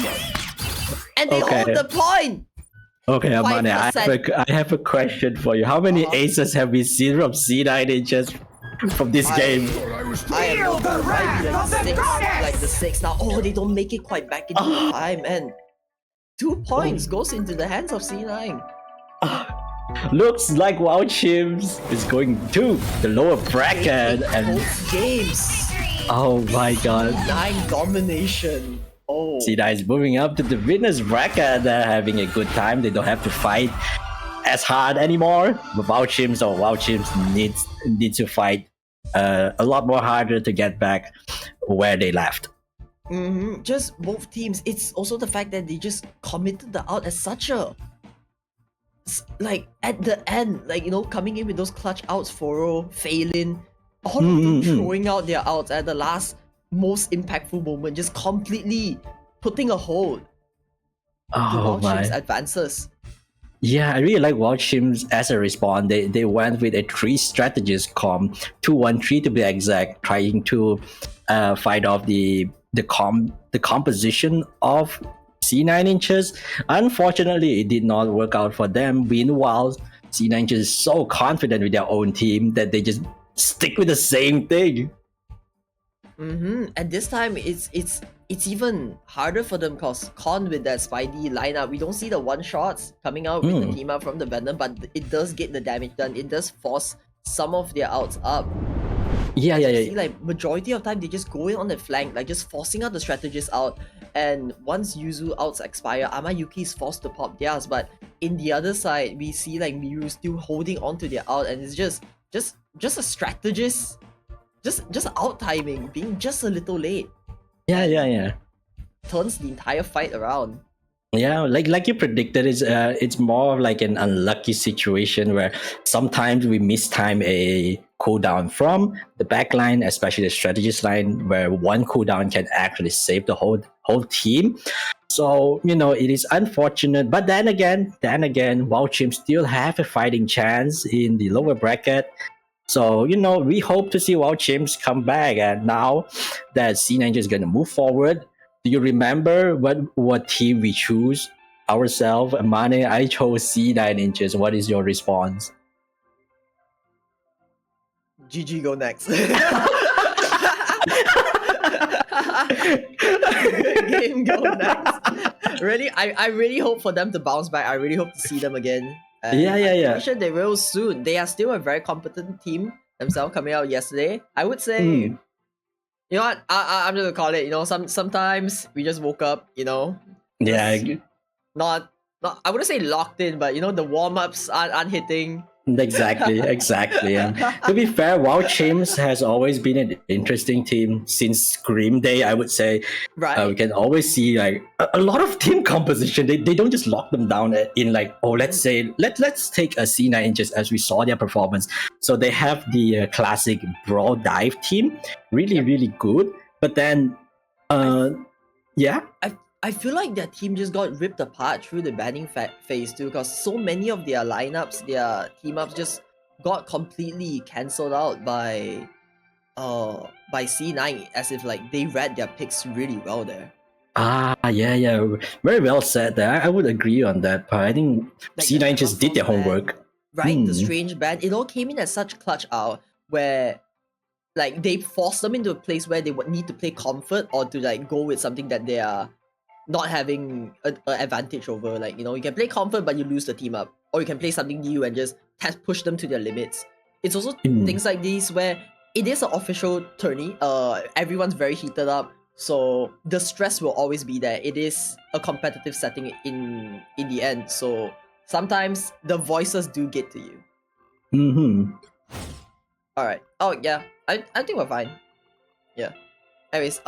And they hold the point. Okay, Amane, 5%. I have a question for you. How many aces have we seen from C9 just from this game? I am like the 6 now. Oh, they don't make it quite back into the time, and 2 points goes into the hands of C9. Looks like Wow Chimps is going to the lower bracket and both games. oh my god. 9 domination. Oh. C9 is moving up to the winners bracket. They're having a good time. They don't have to fight as hard anymore. But Wow Chimps needs to fight a lot more harder to get back where they left. Just both teams. It's also the fact that they just committed the out as such a like at the end, like coming in with those clutch outs, Foro, Phelan, all of them throwing out their outs at the last most impactful moment, just completely putting a hold to Wow Chimps' advances. Yeah, I really like Wow Chimps as a respawn. They went with a 3 strategist comp, 2-1-3 to be exact, trying to fight off the composition of C9 inches. Unfortunately, it did not work out for them. Meanwhile, C9 inches is so confident with their own team that they just stick with the same thing. And this time it's even harder for them because Con with that Spidey lineup, we don't see the one shots coming out with the team up from the Venom, but it does get the damage done. It does force some of their outs up. Yeah. See, like majority of time they just go in on the flank, like just forcing out the strategists out. And once Yuzu outs expire, Amayuki is forced to pop theirs. But in the other side, we see like Miru still holding on to their out, and it's just a strategist. Just out timing, being just a little late. Yeah. Turns the entire fight around. Yeah, like you predicted, it's more of like an unlucky situation where sometimes we mistime a cooldown from the backline, especially the strategist line, where one cooldown can actually save the whole team. So it is unfortunate, but then again, Wow Chimps still have a fighting chance in the lower bracket. So, we hope to see Wow Chimps come back. And now that C9 is going to move forward, do you remember what team we choose ourselves? Amane, I chose C9 inches. What is your response? GG, go next. Game go next. Really, I really hope for them to bounce back. I really hope to see them again. Yeah. I'm pretty sure they will soon. They are still a very competent team themselves coming out yesterday. I would say, you know what? I'm just gonna call it. Sometimes we just woke up. Yeah. Not I wouldn't say locked in, but the warm ups aren't hitting. Exactly. And to be fair, Wow Chimps has always been an interesting team since Scream Day, I would say. Right. We can always see like a lot of team composition. They don't just lock them down in like, let's say let's take a C9 inches as we saw their performance. So they have the classic brawl dive team, really good. But then, yeah. I feel like their team just got ripped apart through the banning phase too, because so many of their lineups, their team ups just got completely cancelled out by C9, as if like they read their picks really well there. Yeah, very well said there. I would agree on that part. I think Like C9 just did their homework. Right, the strange ban. It all came in at such clutch hour where like they forced them into a place where they would need to play comfort or to like go with something that they are not having an advantage over. Like, you can play comfort but you lose the team up, or you can play something new and just push them to their limits. It's also things like these where it is an official tourney. Everyone's very heated up, so the stress will always be there. It is a competitive setting in the end, so sometimes the voices do get to you. All right. Oh yeah, I think we're fine. Yeah. Anyways,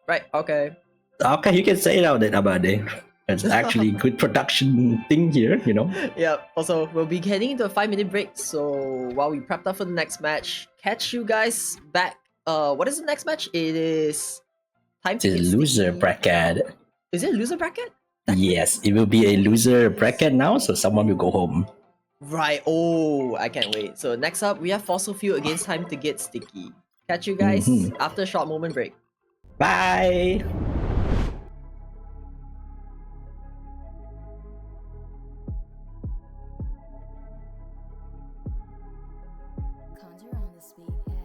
Right, okay. Okay, you can say it out there, Abade. It's actually good production thing here, you know. Yeah, also, we'll be heading into a 5-minute break, so while we prepped up for the next match, catch you guys back. What is the next match? It is time to It's a get loser sticky. bracket. Is it a loser bracket? Yes, it will be a loser bracket now, so someone will go home. Right, oh, I can't wait. So next up, we have Fossil Fuel against Time to Get Sticky. Catch you guys after a short moment break. Bye! Conjure on this beat,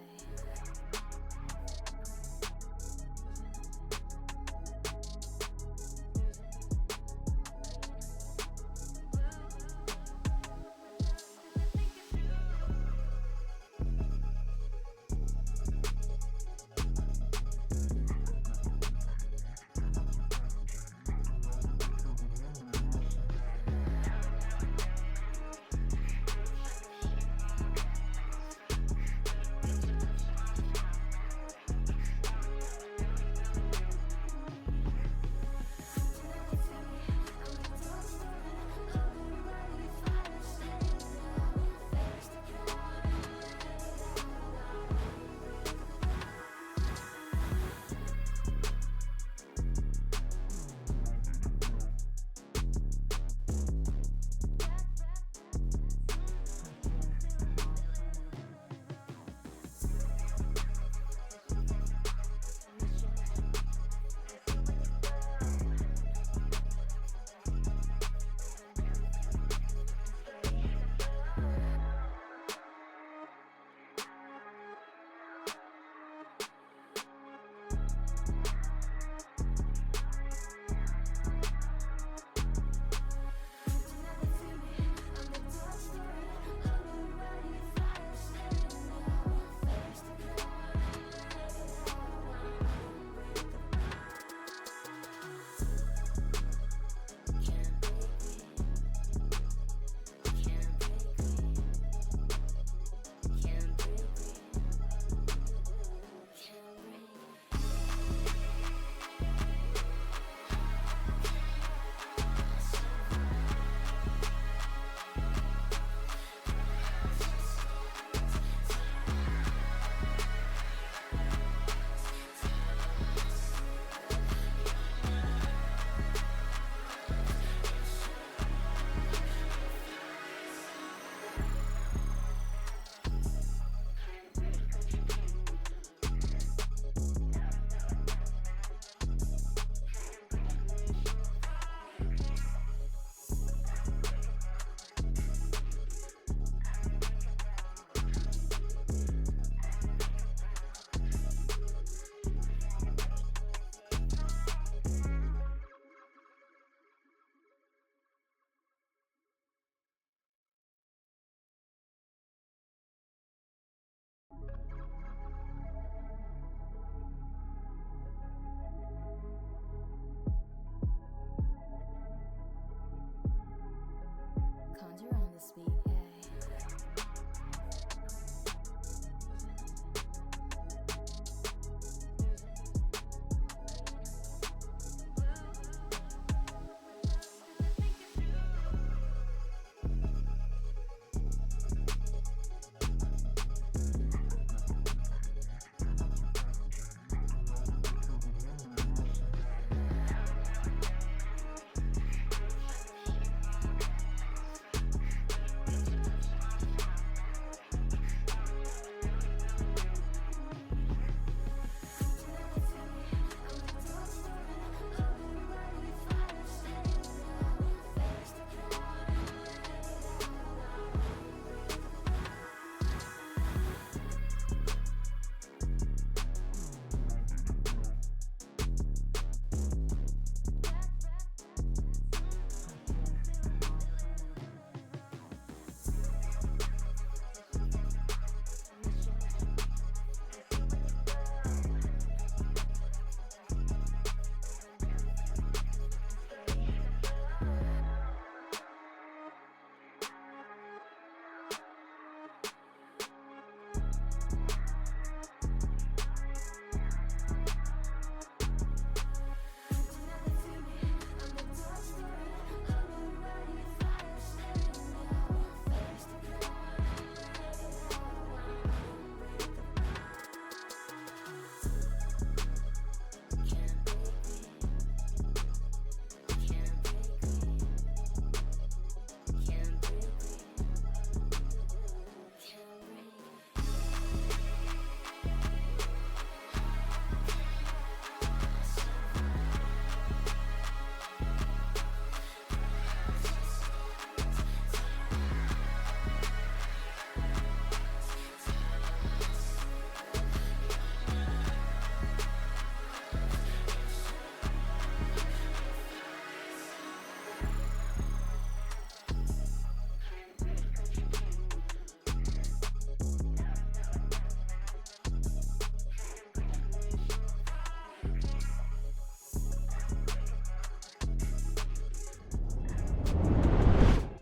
Conjure on this beat,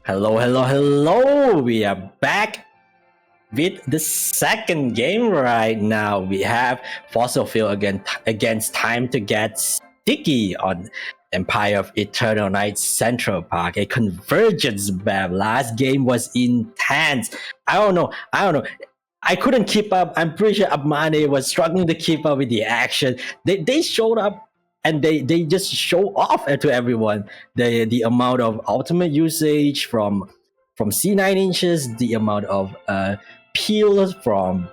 Hello, hello, hello. We are back with the second game right now. We have Fossil Fuel against Time to Get Sticky on Empire of Eternal Night Central Park, a convergence map. Last game was intense. I don't know. I couldn't keep up. I'm pretty sure Abmane was struggling to keep up with the action. They showed up and they just show off to everyone the amount of ultimate usage from C9 inches, the amount of peel from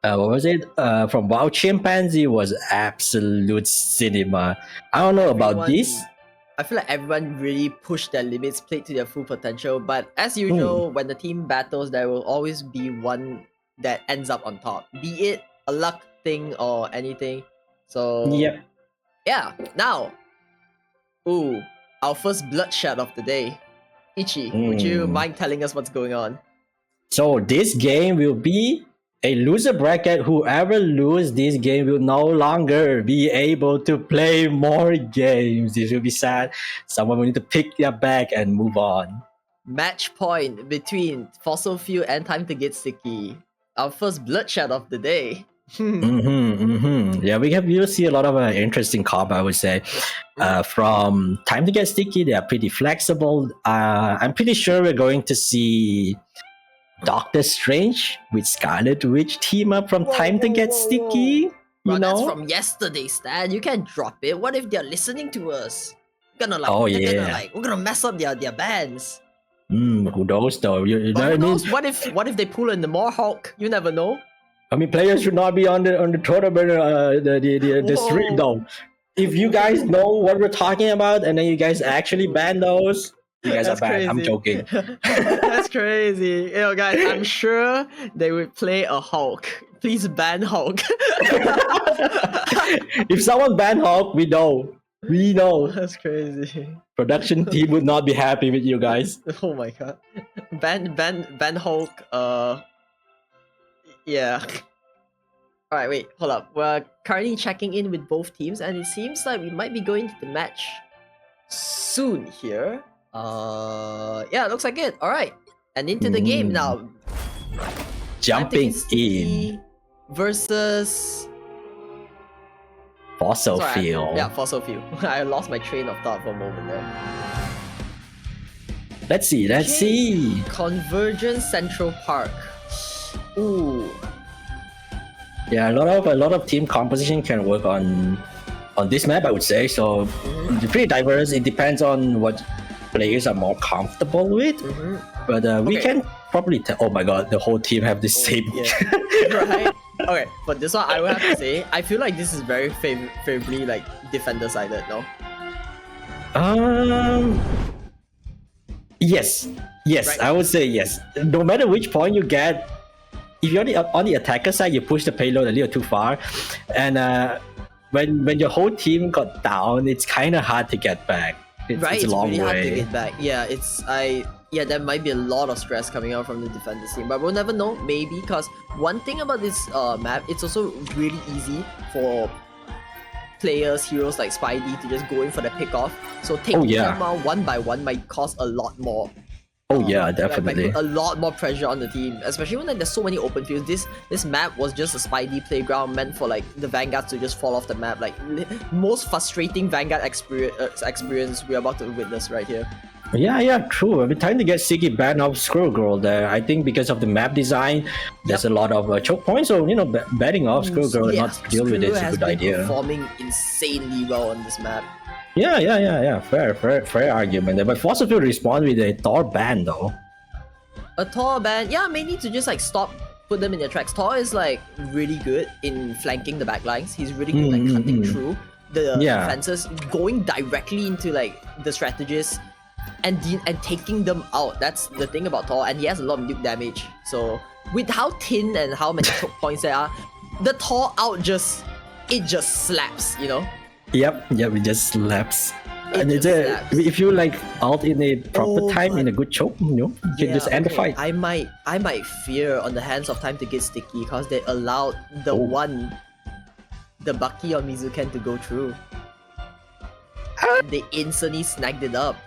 what was it from Wild Chimpanzee was absolute cinema. I don't know about this. I feel like everyone really pushed their limits, played to their full potential. But as usual, when the team battles, there will always be one that ends up on top, be it a luck thing or anything. So Yep. yeah. Now, our first bloodshed of the day. Ichi, would you mind telling us what's going on? So this game will be a loser bracket. Whoever loses this game will no longer be able to play more games. This will be sad. Someone will need to pick their bag and move on. Match point between Fossil Fuel and Time to Get Sticky. Our first bloodshed of the day. Yeah, we will see a lot of interesting combo, I would say. From Time to Get Sticky, they are pretty flexible. I'm pretty sure we're going to see Doctor Strange with Scarlet Witch team up from Time to Get Sticky. Bro, You that's know? from yesterday, Stan. You can't drop it. What if they're listening to us? We're gonna we're gonna mess up their bands. Who knows though? You know But what I who mean? knows? What if they pull in the Mohawk? You never know. I mean, players should not be on the tournament the stream though. If you guys know what we're talking about and then you guys actually ban those, you guys That's are bad. I'm crazy. joking. That's crazy. You know, guys, I'm sure they would play a Hulk. Please ban Hulk. If someone ban Hulk, we know. We know. That's crazy. Production team would not be happy with you guys. Oh my god. Ban Hulk, yeah. Alright, wait, hold up. We're currently checking in with both teams and it seems like we might be going to the match soon here. Yeah, it looks like it. Alright. And into the game now. Jumping Anthony in. Versus Fossil Sorry, Fuel. Yeah, Fossil Fuel. I lost my train of thought for a moment there. Let's see. Convergence Central Park. Ooh. Yeah, a lot of team composition can work on this map, I would say. So it's pretty diverse. It depends on what players are more comfortable with. But we can probably tell. Oh my god, the whole team have the same. Right? Okay, but this one I will have to say, I feel like this is very favorably like defender sided, no? Yes, Right. I would say yes. No matter which point you get, if you're on the attacker side, you push the payload a little too far, and when your whole team got down, it's kind of hard to get back. It's a long really hard to way. get back. Yeah, there might be a lot of stress coming out from the defender team, but we'll never know. Maybe because one thing about this map, it's also really easy for players, heroes like Spidey to just go in for the pick off. So taking them out one by one might cost a lot more. Oh yeah, Like, definitely. put a lot more pressure on the team, especially when like, there's so many open fields. This map was just a Spidey playground meant for like the Vanguards to just fall off the map. Like most frustrating Vanguard experience we're about to witness right here. Yeah, true. I've been trying to get Siggy banned off Squirrel Girl there. I think because of the map design, there's a lot of choke points. So banning off Squirrel Girl and not deal with it is a good idea. Performing insanely well on this map. Yeah. Fair argument there. But Fossil Fuel respond with a Thor ban though. A Thor ban, yeah, mainly to just like put them in their tracks. Thor is like really good in flanking the backlines. He's really good like cutting through the defenses, going directly into like the strategists and taking them out. That's the thing about Thor, and he has a lot of nuke damage. So with how thin and how many choke points there are, the Thor out just slaps, you know? Yep, it just slaps. And just slaps. if you like alt in a proper time in a good choke, you can just end the fight. I might fear on the hands of Time to Get Sticky because they allowed the Bucky on Mizuken to go through. They instantly snagged it up.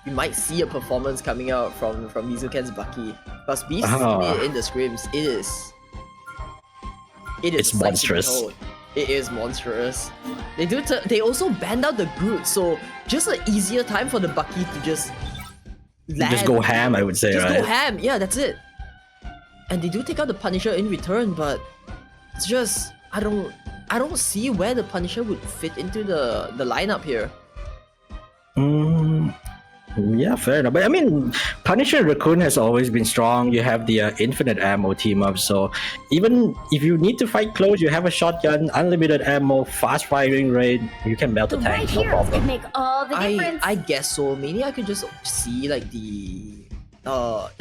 we might see a performance coming out from Mizuken's Bucky. Because we've seen it in the scrims. It's monstrous. It is monstrous. They also banned out the Groot, so just an easier time for the Bucky to just land. Just go ham, I would say, just right? go ham, yeah, that's it. And they do take out the Punisher in return, but it's just I don't see where the Punisher would fit into the lineup here. Yeah, fair enough. But I mean, Punisher and Raccoon has always been strong. You have the infinite ammo team up, so even if you need to fight close, you have a shotgun, unlimited ammo, fast firing rate. You can melt The the right tank, no heroes could problem. make all the difference. I guess so. Maybe I could just see like the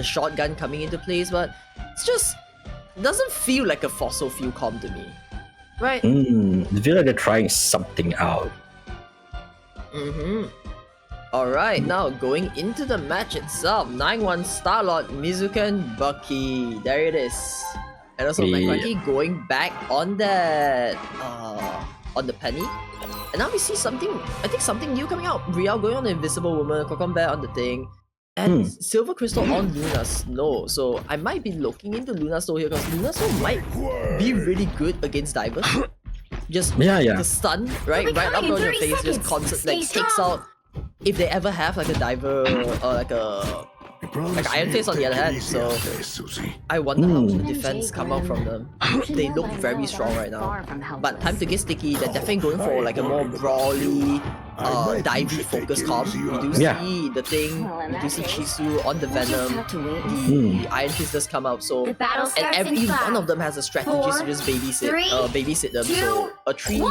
shotgun coming into place, but it's just doesn't feel like a fossil fuel comp to me, right? I feel like they're trying something out. Alright, now going into the match itself. 9-1 Starlord, Mizuken, Bucky. There it is. And also Yeah. Makwaki going back on that on the penny. And now we see something new coming out. Rial going on the Invisible Woman, Kokon Bear on the thing. And Silver Crystal on Luna Snow. So I might be looking into Luna Snow here because Luna Snow might be really good against divers. Just the stun, right up on your face, just constant like takes out. If they ever have like a diver or like Iron Fist on the other hand, so I wonder how the defense come out from them. They look very strong right now. But time to get sticky, they're definitely going for like a more brawly, divey focused comp. We do see the thing, we do see Chisu on the Venom, the Iron Fist does come out, so and every one of them has a strategy to just babysit them. So a tree.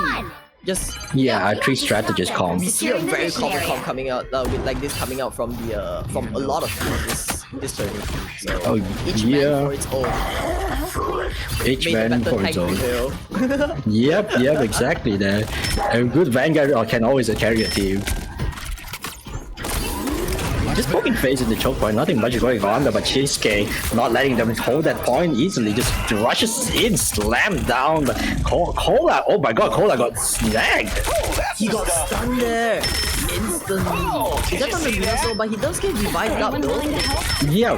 A tree strategist comp. We see a very common comp coming out with like this coming out from the from a lot of teams this tournament. So each man for its own. Each Made man a better for its tank own. prevail. Yep, exactly. There, a good Vanguard can always carry a team. Just poking face in the choke point, nothing much going on there, but Shinsuke not letting them hold that point easily, just rushes in, slammed down, but Cola, oh my god, Cola got snagged! He got stunned there instantly. He got on the Minaso, but he does get revived up though. Yeah,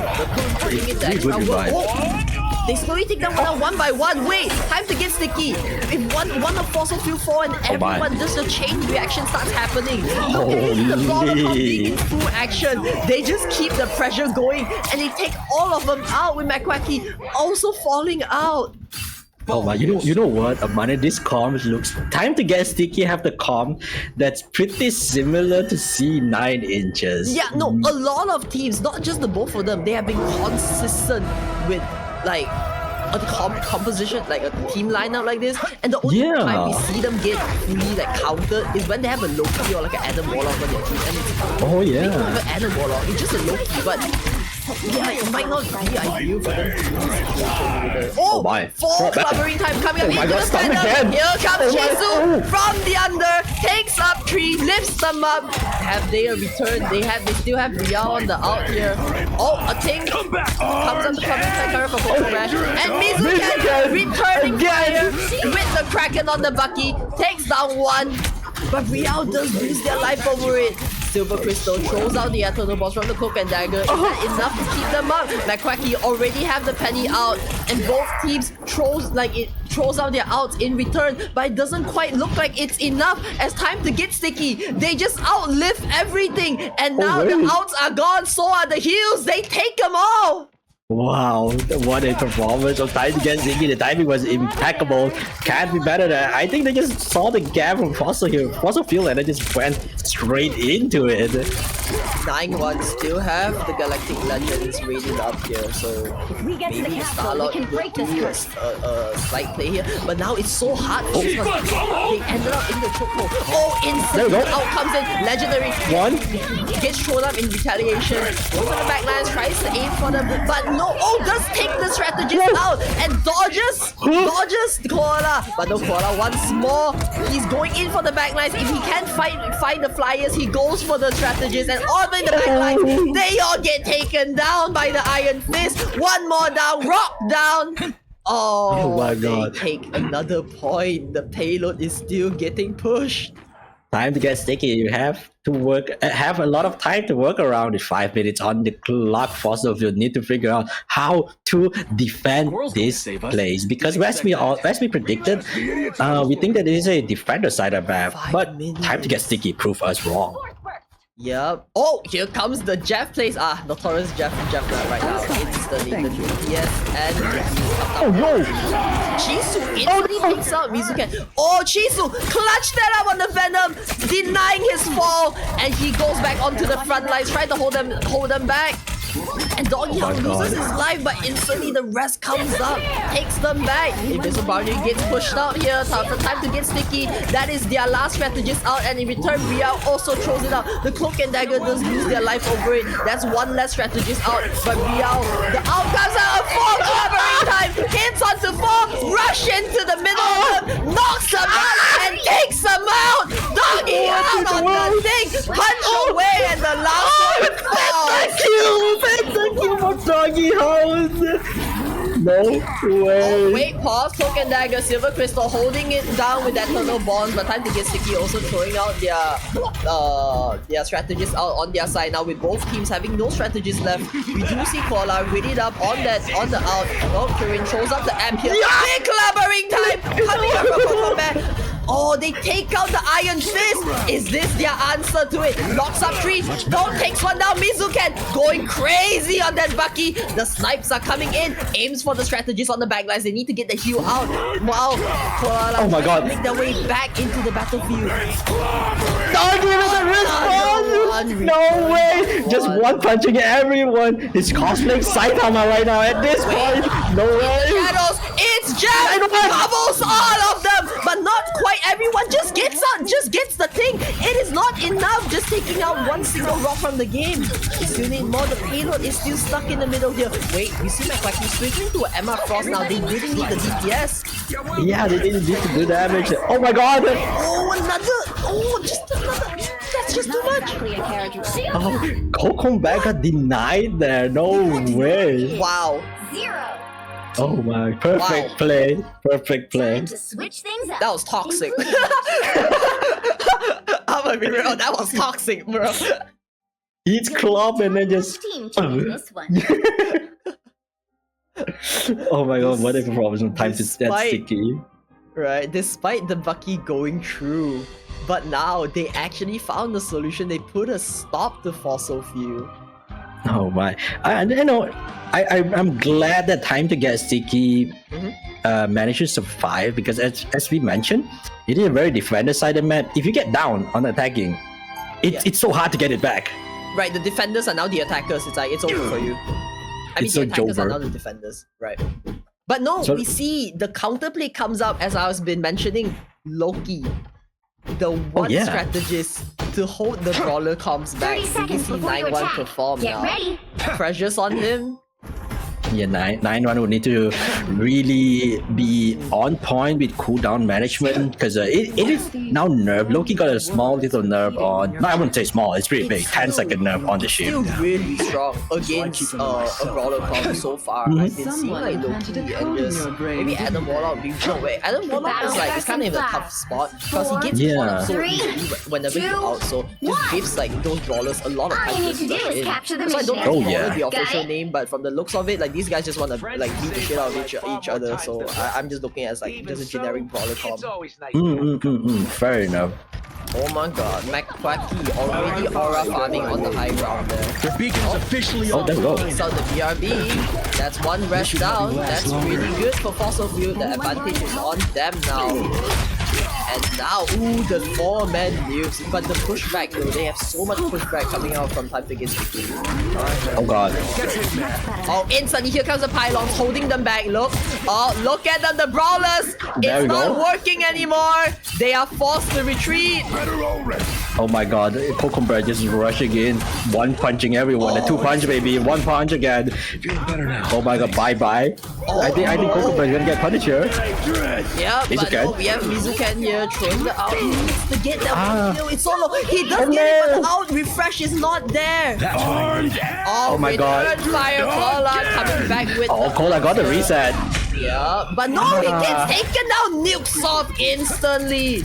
Putting it the really extra good work. revive. They slowly take them one by one. Wait, time to get sticky. If one of Fossil Fuel 4 and everyone, just the chain reaction starts happening. Look at this, the Lord being in full action. They just keep the pressure going and they take all of them out with Makwaki also falling out. Oh my, you know what, Amanda, this comp looks, time to get sticky, have the comp that's pretty similar to C9 inches. Yeah, no, a lot of teams, not just the both of them, they have been consistent with like a composition, like a team lineup like this, and the only time we see them get fully like countered is when they have a Loki or like an Adam Warlock on their team, and it's they don't have an Adam Warlock, it's just a Loki, but yeah, it might not be ideal for them to do this situation with Oh my. Full covering time coming up into the stun center. again. Here comes Chisu from the under, takes up 3, lifts them up. Have they a return? They still have Rial on the out here. Oh, a thing comes up the covering time cover for Coco Rash. And Mizuken returning fire with the Kraken on the Bucky. Takes down one. But Rial does lose their life over it. Silver Crystal throws out the Eternal Boss from the Cloak and Dagger. Is that enough to keep them up? Makwaki already have the penny out, and both teams throws out their outs in return, but it doesn't quite look like it's enough. As time to get sticky, they just outlive everything, and now the outs are gone, so are the heals. They take them all. Wow, what a performance of time to get Ziggy. The timing was impeccable. Can't be better than I think they just saw the gap from Fossil Fuel and they just went straight into it. 9-1 still have the Galactic Legends rated up here, so we get to the maybe castle, we Starlord can break will this do curse. a slight play here, but now it's so hard for this one. They ended up in the chokehold. Oh, instantly out comes in Legendary. One. Gets thrown up in retaliation. Goes to the backlines, tries to aim for them, but no. Oh, does take the strategist out and dodges the Koala. But no, Koala once more. He's going in for the backlines. If he can't find the flyers, he goes for the strategist, and all in the backlines, they all get taken down by the Iron Fist. One more down, rock down. Oh my god. They take another point. The payload is still getting pushed. Time to get sticky. You have to have a lot of time to work around it. 5 minutes on the clock. Fossil, you need to figure out how to defend this place because as we predicted, we think that it is a defender side of map, but time to get sticky prove us wrong. Yep. Oh, here comes the Jeff plays. Notorious Jeff right now. Instantly the DPS and Oh yo! Chisu instantly picks up Mizuken. Oh, Chisu clutched that up on the Venom, denying his fall, and he goes back onto the front lines, trying to hold them back. And Doggy loses his life, but instantly the rest comes up, takes them back. Invisible Boundary gets pushed out here. Time to get sticky. That is their last strategist out, and in return, Riao also throws it out. The Cloak and Dagger does lose their life over it. That's one less strategist out, but Riao, the out comes out. 4 collaborating time, hits onto 4, rush into the middle of them, knocks them out, and takes them out. Doggy out on the thing, punch away, and the last one falls. Thank you for Doggy House! No way! Wait, pause, Cloak and Dagger, Silver Crystal holding it down with that Turtle Bonds, but time to get sticky, also throwing out their strategists out on their side now with both teams having no strategists left. We do see Koala readied up on the out. Oh, Kirin throws up the amp here. Big collaborating time coming up from combat. Oh, they take out the Iron Fist. Is this their answer to it? Locks up 3. Don't takes one down. Mizuken going crazy on that Bucky. The snipes are coming in. Aims for the strategists on the backlines. They need to get the heal out. Wow. Koala oh my god. make their way back into the battlefield. Doggy with a response! No way! Just one punching everyone. He's cosplaying Saitama right now at this point. No way. Shadows. It's Jeff. Covers all of them, but not quite everyone. Just gets the thing. It is not enough just taking out one single rock from the game. You still need more. The payload is still stuck in the middle here. Wait, we see McQuacky switching to an Emma Frost now. They really need the DPS. Yeah, they didn't need to do damage. Oh my god! Oh, just another. That's just too much. Oh, Kokombaga got denied there. No way. Wow. 0. Oh my, perfect play. Perfect play. Time to switch things up. That was toxic. I'm gonna be real. That was toxic, bro. Each club and then just. Team choose this one. Oh my god, what if a problem time to that sticky? Right, despite the Bucky going through, but now they actually found the solution. They put a stop to fossil fuel. Oh my! I'm glad that time to get sticky managed to survive because as we mentioned, it is a very defender-sided map. If you get down on attacking, it's so hard to get it back. Right, the defenders are now the attackers. It's like it's over for you. I mean, the attackers are now the defenders, right? But no, we see the counterplay comes up as I've been mentioning. Loki, the one strategist to hold the brawler comms back. 30 seconds see before you 9-1 attack. perform Get now. ready. Pressures on him. Yeah, 9-1 would need to really be on point with cooldown management because it is now nerf. Loki got a small little nerf on. No, I wouldn't say small. It's pretty big. 10-second nerf on the shield. Still really strong against a brawler comp so far. I've been seeing like Loki and just maybe Adam Warlock. No way. Adam Warlock is like it's kind of in a tough spot because he gets caught up so easily whenever he's out. So just gives like those brawlers a lot of All time you to need to do rush is in. capture the So I don't mission. know the Got official it? name, but from the looks of it, like these guys just want to like beat the shit out of each other. So I'm just looking at like just a generic brawler comp. Fair enough. Oh my god, McQuacky already aura farming on the high ground there. The beacon's officially on. There we go. So the BRB, that's one rest down. That's really good for Fossil Fuel. The advantage is on them now. And now, ooh, the 4-man lives. But the pushback though, they have so much pushback coming out from time to get sticky. Oh god. Oh, instantly here comes the pylons holding them back. Look. Oh, look at them, the brawlers. There It's we not go. working anymore. They are forced to retreat. Oh my god, Kokomba just rushing in, one punching everyone, a 2-punch baby, 1 punch again. Oh my god, bye bye. I think Kokomba is gonna get punished here. Yeah, but Mizuken. no, we have Mizuken here throwing the out. He needs to get that kill. It's so low. He does get it, but the out refresh is not there. Oh my god. return fire Koala coming back with Oh, Kola got the reset. yeah, but no, he gets taken down. Nukes off instantly.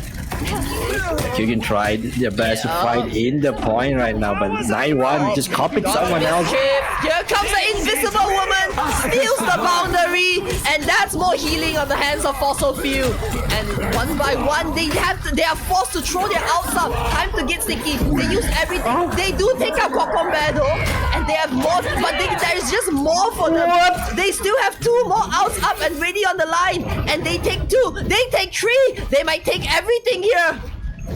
Kyugin tried their best to fight in the point right now, but 9-1 just copied someone else. Here comes the invisible woman, steals the boundary, and that's more healing on the hands of Fossil Fuel. And one by one, they are forced to throw their outs up. Time to get sticky. They use everything. They do take out Kokombe though, and they have more, but there is just more for them. They still have 2 more outs up and ready on the line, and they take 2. They take 3. They might take everything here.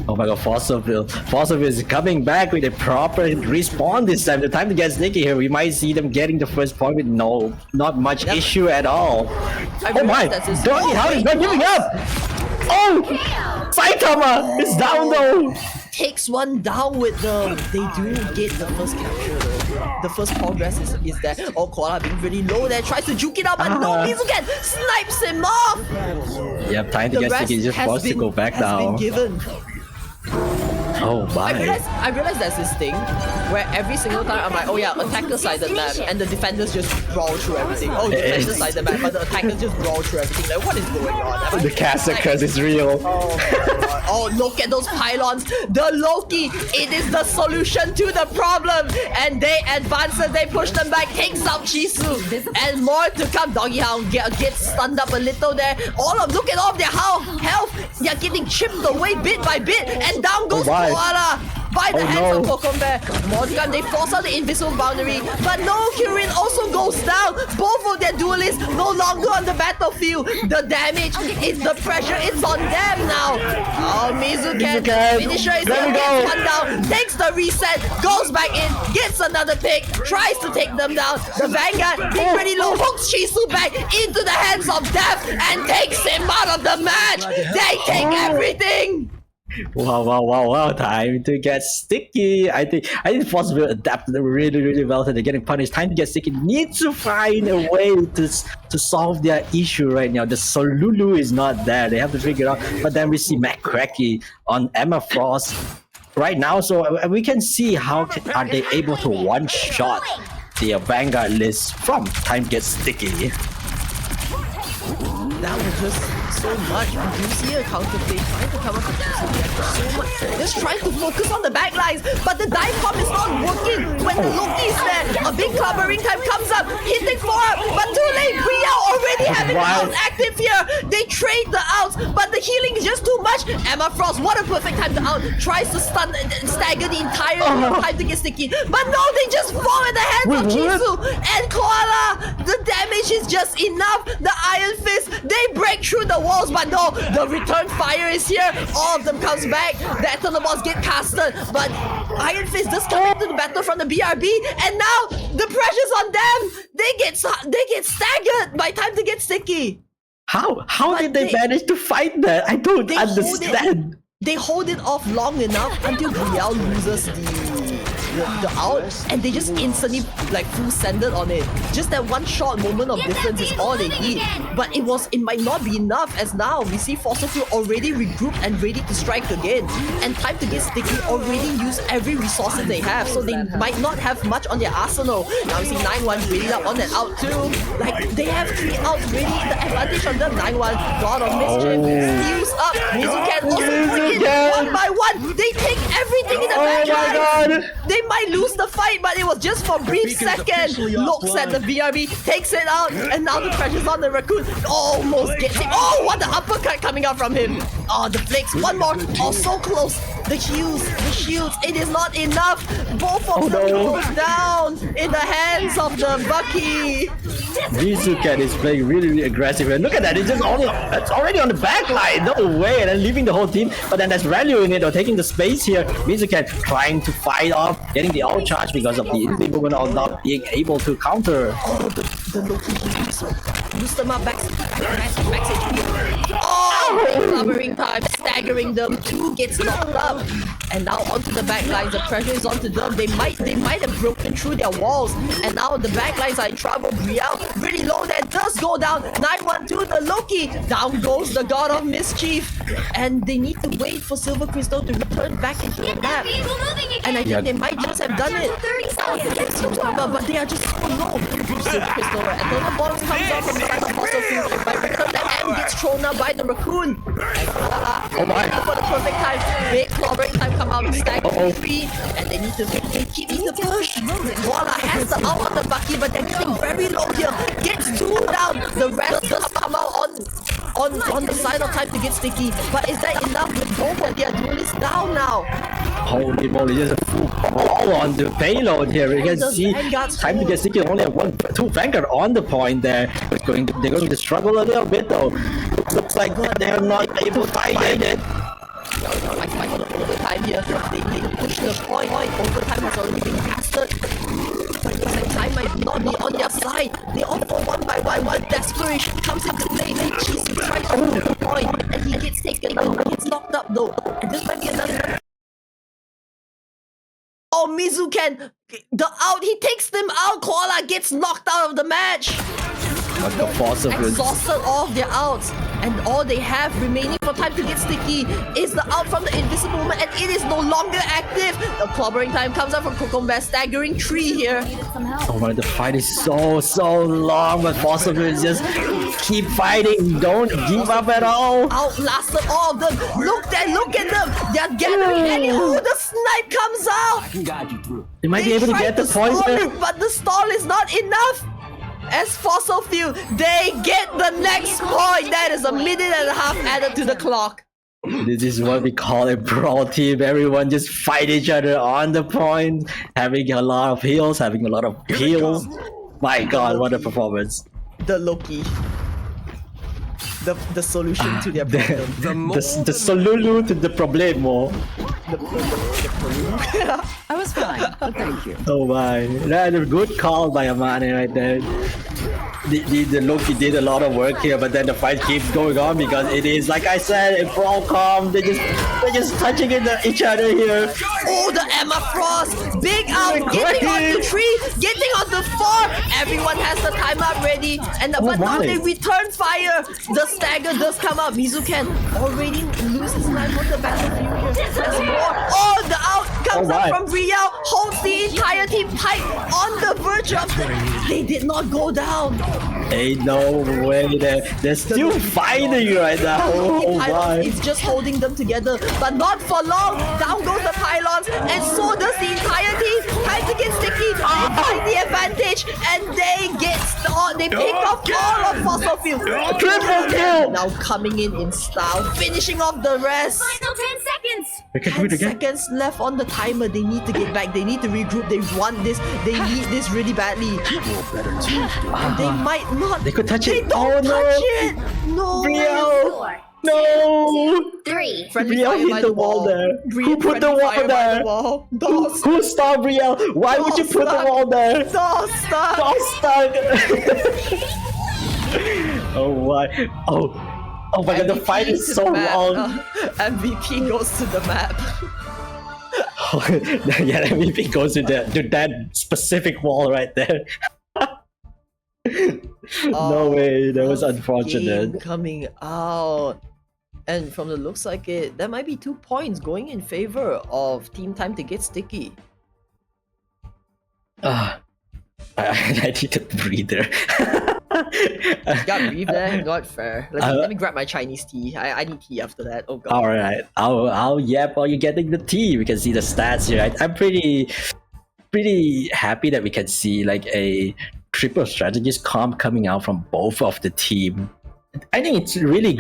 Oh my god, Fossilville is coming back with a proper respawn this time. The time to get sneaky here, we might see them getting the first point with not much issue at all. Oh my, Doggy Hound is not giving up! Oh! Saitama is down though! Takes one down with them. They do get the first capture though. The first progress is there. Oh, Koala being really low there, tries to juke it out, but no, Mizuken snipes him off! Yep, time to get sneaky, he's just forced to go back now. Oh my. I realized there's this thing where every single time I'm like, oh yeah, attacker side the map, and the defenders just brawl through everything. Oh, defenders side the map, but the attackers just brawl through everything. Like, what is going on? The caster curse is real. Oh my god. Oh, look at those pylons. The Loki, it is the solution to the problem. And they advance as they push them back, takes out Chisu. And more to come. Doggy Hound gets stunned up a little there. Look at all of their health. They're getting chipped away bit by bit. And down goes Koala by the hands of Kokombe. More to come, they force out the invisible boundary. But no, Kirin also goes down. Both of their duelists no longer on the battlefield. The damage, the pressure, it's on them now. Oh, Mizuken, finisher is here, gets one down, takes the reset, goes back in, gets another pick, tries to take them down. The Vanguard, being pretty low, hooks Chisu back into the hands of death and takes him out of the match. They take everything. Wow. Time to get sticky. I think Fossil adapted really well to the getting punished. Time to get sticky. Needs to find a way to solve their issue right now. The Solulu is not there. They have to figure it out. But then we see Matt Cracky on Emma Frost right now. So we can see how are they able to one-shot the Vanguard list from Time to get sticky. That was just so much. We do see a counterplay trying to come up with so much. Just trying to focus on the backlines, but the dive bomb is not working when the Loki is there. A big covering time comes up, hitting for up, but too late. Bria already having the outs active here. They trade the outs, but the healing is just too much. Emma Frost, what a perfect time to out. Tries to stagger the entire time to get sticky. But no, they just fall in the hands of Chisu and Koala. The damage is just enough. The Iron Fist, they break through the walls, but no, the return fire is here. All of them comes back. The Eternal Balls get casted, but Iron Fist does come into the battle from the BRB, and now the pressure's on them. They get staggered by time to get sticky. How did they manage to fight that? I don't understand. They hold it off long enough until Brielle loses the out, and they just instantly like full sended on it. Just that one short moment of difference is all they need. But it might not be enough, as now we see Fossil Fuel already regrouped and ready to strike again. And time to get sticky already use every resource that they have, so they might not have much on their arsenal. Now we see 9-1 ready up on that out too. Like they have 3 outs ready, the advantage on them. 9-1, God of Mischief, steals up. Mizuken also pulling in one by one. They take everything in the backline. They might lose the fight, but it was just for a brief second. Looks at the BRB, takes it out, and now the pressure's on the Raccoon. Almost gets him. Oh, what the uppercut coming out from him. Oh, the flicks. One more. Oh, so close. The shields. It is not enough. Both of them goes down in the hands of the Bucky. Mizuken is playing really aggressive, and look at that. It's already on the back line. No way. And then leaving the whole team, but then that's valuing it or taking the space here. Mizuken trying to fight off, getting the out charge because of the invisible woman or not being able to counter. Oh, the Loki use them up back HP. Oh, covering time, staggering them. 2 gets knocked up, and now onto the back lines. The pressure is onto them. They might have broken through their walls, and now the back lines are in trouble. Brielle really low there, does go down. 9-1 to the Loki. Down goes the God of Mischief, and they need to wait for Silver Crystal to return back into the map. And I think they might just have done it. But they are just so low. Silver Crystal, Eternal Balls comes out from the side of Fossil Fuel, but return the bomb gets thrown up by the raccoon. Oh my. For the perfect time, big clobbering time come out, stagger 3, and they need to keep the push. Koala has the out on the Bucky, but they're getting very low here. Gets 2 down. The rest does come out on the side of time to get sticky. But is that enough with both of their duelists down now? Holy moly, there's a full ball on the payload here. You can the see Vanguard's time to get sticky. Only have 2 Vanguard on the point there. They're going to struggle a little bit though. Looks like they're not able to fight it. Fight for the overtime here. They push the point. Overtime has already been casted. Looks like time might not be on their side. They all fall one by one. Desperation comes into play. Cheesy tries to hold the point, and he gets taken down. He gets knocked up though. And this might be another. Oh, Mizuken, he takes them out. Koala gets knocked out of the match. But the force of it. Exhausted all of their outs, and all they have remaining for time to get sticky is the out from the invisible woman, and it is no longer active. The clobbering time comes out from Kokombe, staggering 3 here. Oh my, the fight is so long, but force of it just keep fighting. Don't give up at all. Outlasted all of them. Look at them. They're gathering. And the snipe comes out. I can guide you through. They might be able to tried get the stall points there. it, but the stall is not enough. As Fossil Fuel, they get the next point. That is a minute and a half added to the clock. This is what we call a brawl team. Everyone just fight each other on the point, having a lot of heals, having a lot of kills. My god, what a performance. The Loki. The solution to their problem. The solulu to the problemo. I was fine, but thank you. Oh my, that's a good call by Amane right there. The Loki did a lot of work here, but then the fight keeps going on because it is, like I said, a brawl calm. They're just touching each other here. Oh, the Emma Frost! Big out, getting onto 3, getting onto 4. Everyone has the timeout ready, and but now my. they return fire. The stagger does come out. Mizuken already loses life on the battlefield here. There's more. Oh, the out comes Oh, up my. from Riel, holds the entire team tight on the verge of They did not go down. Ain't no way they're still fighting right now. Oh my. It's just holding them together, but not for long. Down goes the pylons, and so does the entire team. Time to get sticky. They find the advantage, and they pick off all of Fossil Fuel. Triple kill! Now coming in style, finishing off the rest. Final 10 seconds. They can do 10 it again. seconds left on the timer. They need to get back. They need to regroup. They want this. They need this really badly. They might not. They could touch They it. don't Oh, no. touch it. No. Brielle. 4, No! 3. Friendly Brielle fire hit by the wall there. Brielle Who put the friendly wall fire by there? the wall. Dos. Who stopped Brielle? Why would you put the stuck. wall there? Dos stuck. All stuck. Oh my. Oh my god, the fight MVP is to so the map. long. MVP goes to the map. Yeah, MVP goes to that specific wall right there. No way, that was Tough unfortunate. game coming out. And from the looks like it, there might be 2 points going in favor of Team Time to get sticky. I need a breather. You got breathe there, not fair. Let me grab my Chinese tea. I need tea after that. Oh god. All right, I'll yep while you're getting the tea. We can see the stats here. I'm pretty happy that we can see like a triple strategist comp coming out from both of the team. I think it's really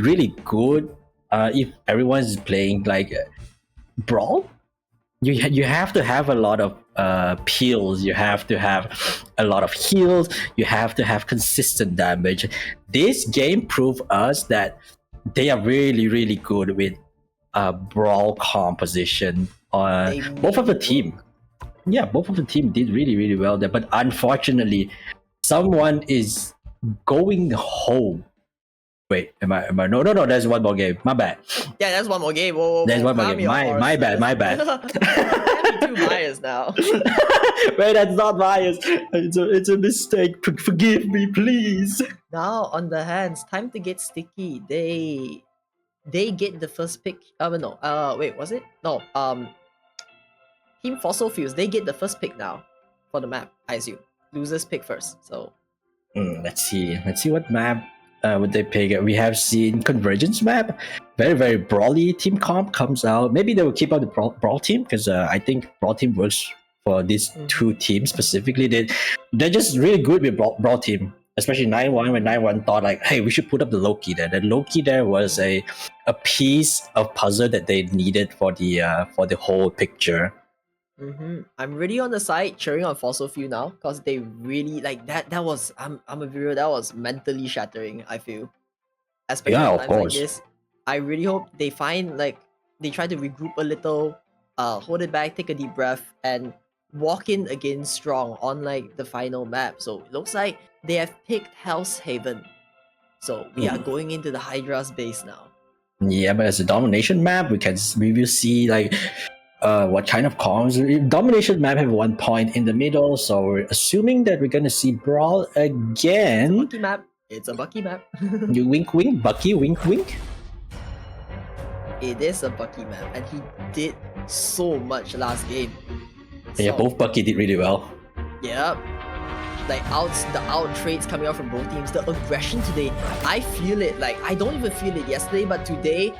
good. If everyone's playing like brawl, you have to have a lot of peels, you have to have a lot of heals, you have to have consistent damage. This game proved us that they are really good with brawl composition. Both of the team, both of the team did really well there, but unfortunately someone is going home. Wait, am I? No, there's one more game. My bad. Yeah, that's one more game. Whoa, There's one more calm game. your My horse. bad. Can't be too biased now. Wait, that's not bias. It's a mistake. Forgive me, please. Now on the hands, time to get sticky. They get the first pick. Wait, was it? No. Team Fossil Fuels, they get the first pick now for the map. I assume losers pick first. So Let's see what map Would they pick? We have seen Convergence map, very brawly team comp comes out. Maybe they will keep out the brawl team because I think brawl team works for these two teams specifically. They're just really good with brawl team, especially 9-1 when 9-1 thought like, hey, we should put up the Loki there. The Loki there was a piece of puzzle that they needed for the whole picture. I'm really on the side cheering on Fossil Fuel now because they really like that. That was I'm a viewer. That was mentally shattering. I feel, especially Yeah, at of times course. like this. I really hope they find like they try to regroup a little, hold it back, take a deep breath, and walk in again strong on like the final map. So it looks like they have picked Hell's Haven. So we are going into the Hydra's base now. Yeah, but as a domination map, we will see like what kind of comms. Domination map have 1 point in the middle, so we're assuming that we're gonna see brawl again. Bucky map. It's a Bucky map. You wink wink, Bucky wink wink. It is a Bucky map, and he did so much last game. Yeah, both Bucky did really well. Yep. Like the out trades coming out from both teams, the aggression today, I feel it. Like I don't even feel it yesterday, but today,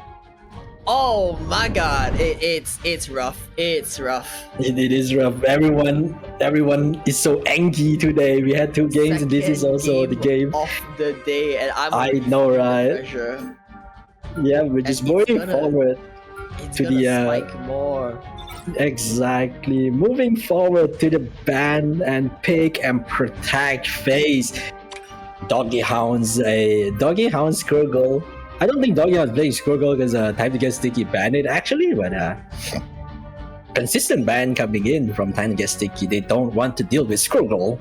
oh my god, it's rough. It's rough. It is rough. Everyone is so angry today. We had 2 games, and this is also the game of the day, and I know, right? Pressure. Yeah, we're just moving forward to the spike more. Exactly. Moving forward to the ban and pick and protect phase. Doggy Hounds, Squirgle. I don't think Doggy Hounds playing Squirgle because Time to Get Sticky banned it actually, but consistent ban coming in from Time to Get Sticky. They don't want to deal with Squirgle.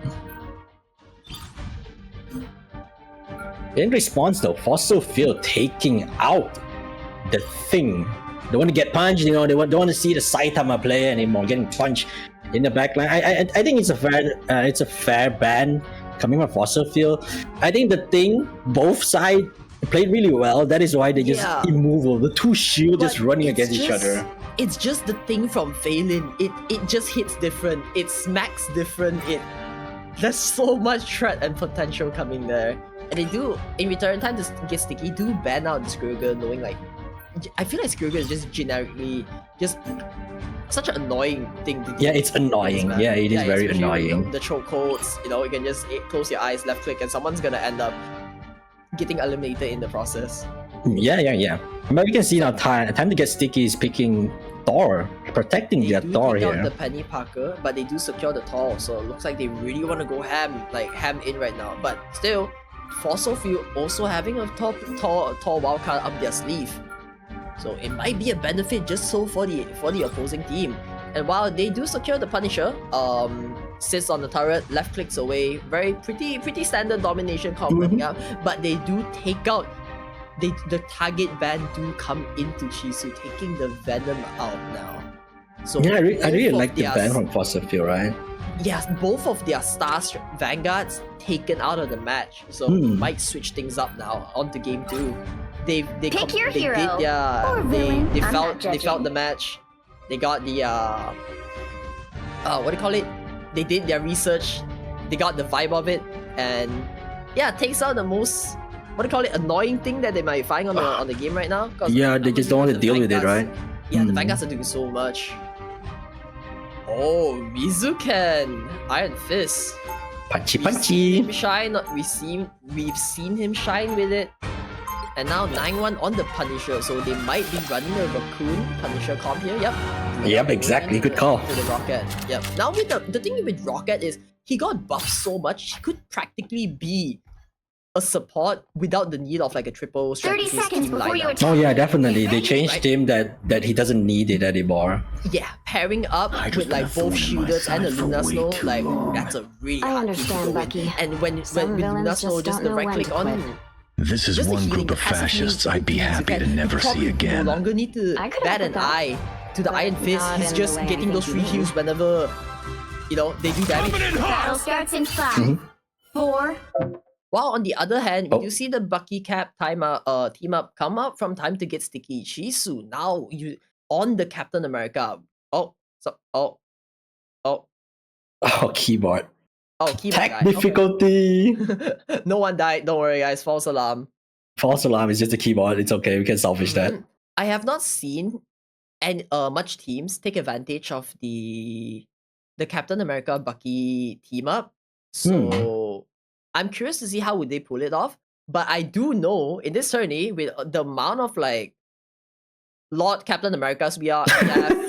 In response though, Fossil Fuel taking out the thing. They want to get punched, they don't want to see the Saitama player anymore getting punched in the backline. I think it's a fair ban coming from Fossil Fuel. I think the thing, both sides played really well. That is why they just immovable. The 2 shield just running against each other. It's just the thing from Phelan. It just hits different. It smacks different. There's so much threat and potential coming there. And they do, in return, Time to Get Sticky do ban out the Squirgle, knowing like, I feel like Squirgle is just generically just such an annoying thing to do. Yeah, it's annoying. Yeah, it is very annoying. The chokeholds, you can just close your eyes, left click, and someone's gonna end up getting eliminated in the process. Yeah. But we can see now Time to Get Sticky is picking Thor, protecting their Thor here. They do take out the Penny Parker, but they do secure the Thor, so it looks like they really want to go ham in right now. But still, Fossil Fuel also having a Thor wildcard up their sleeve. So it might be a benefit just so for the opposing team. And while they do secure the Punisher, sits on the turret, left clicks away, very pretty standard domination comp up, but they do take out the target ban do come into Chisu, taking the Venom out now. So yeah, I really like the ban from Fossil Fuel, right? Yes, both of their star vanguards taken out of the match, so might switch things up now onto game 2. They felt the match. They got the what do you call it? They did their research. They got the vibe of it, and yeah, it takes out the most annoying thing that they might find on the game right now. Yeah, they just don't want to deal with it, right? Yeah, the vanguards are doing so much. Oh, Mizuken, Iron Fist. Punchy. We've seen him shine with it. And now 9-1 on the Punisher, so they might be running a Raccoon Punisher comp here. Yep, exactly. Good call. To the Rocket. Yep. Now with the thing with Rocket is he got buffed so much he could practically be a support without the need of like a triple 30 seconds before you Oh yeah, definitely. They changed him that he doesn't need it anymore. Yeah, pairing up with like both shooters and a Luna Snow, like that's a really hard understand, Bucky. And when with Luna Snow, just the right click on. This is Just one group of fascists I'd be happy to never see again. No longer need to bat an eye to the Iron Fist. He's just getting those free heals whenever they do damage. Battle starts in 5, 4. While on the other hand, you see the Bucky Cap team up come up from Time to Get Sticky. Chisu now you on the Captain Oh, keyboard. Oh, keyboard Tech died. Okay. difficulty. No one died. Don't worry, guys. False alarm. False alarm is just a keyboard. It's okay. We can salvage that. Mhm. I have not seen and much teams take advantage of the Captain America Bucky team up. So I'm curious to see how would they pull it off. But I do know in this tourney with the amount of like Lord Captain Americas we have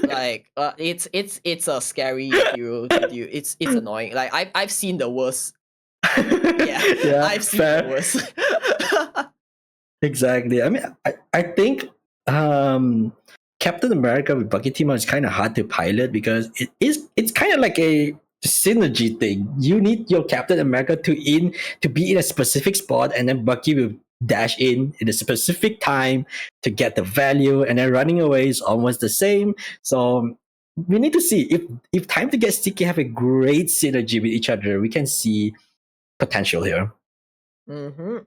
like it's a scary hero to do. It's annoying. Like I've seen the worst. Yeah, I've seen fair. the worst. Exactly. I mean, I think Captain America with Bucky team up is kind of hard to pilot because it's kind of like a synergy thing. You need your Captain America to be in a specific spot, and then Bucky will dash in a specific time to get the value, and then running away is almost the same. So we need to see if Time to Get Sticky have a great synergy with each other. We can see potential here. Mm-hmm.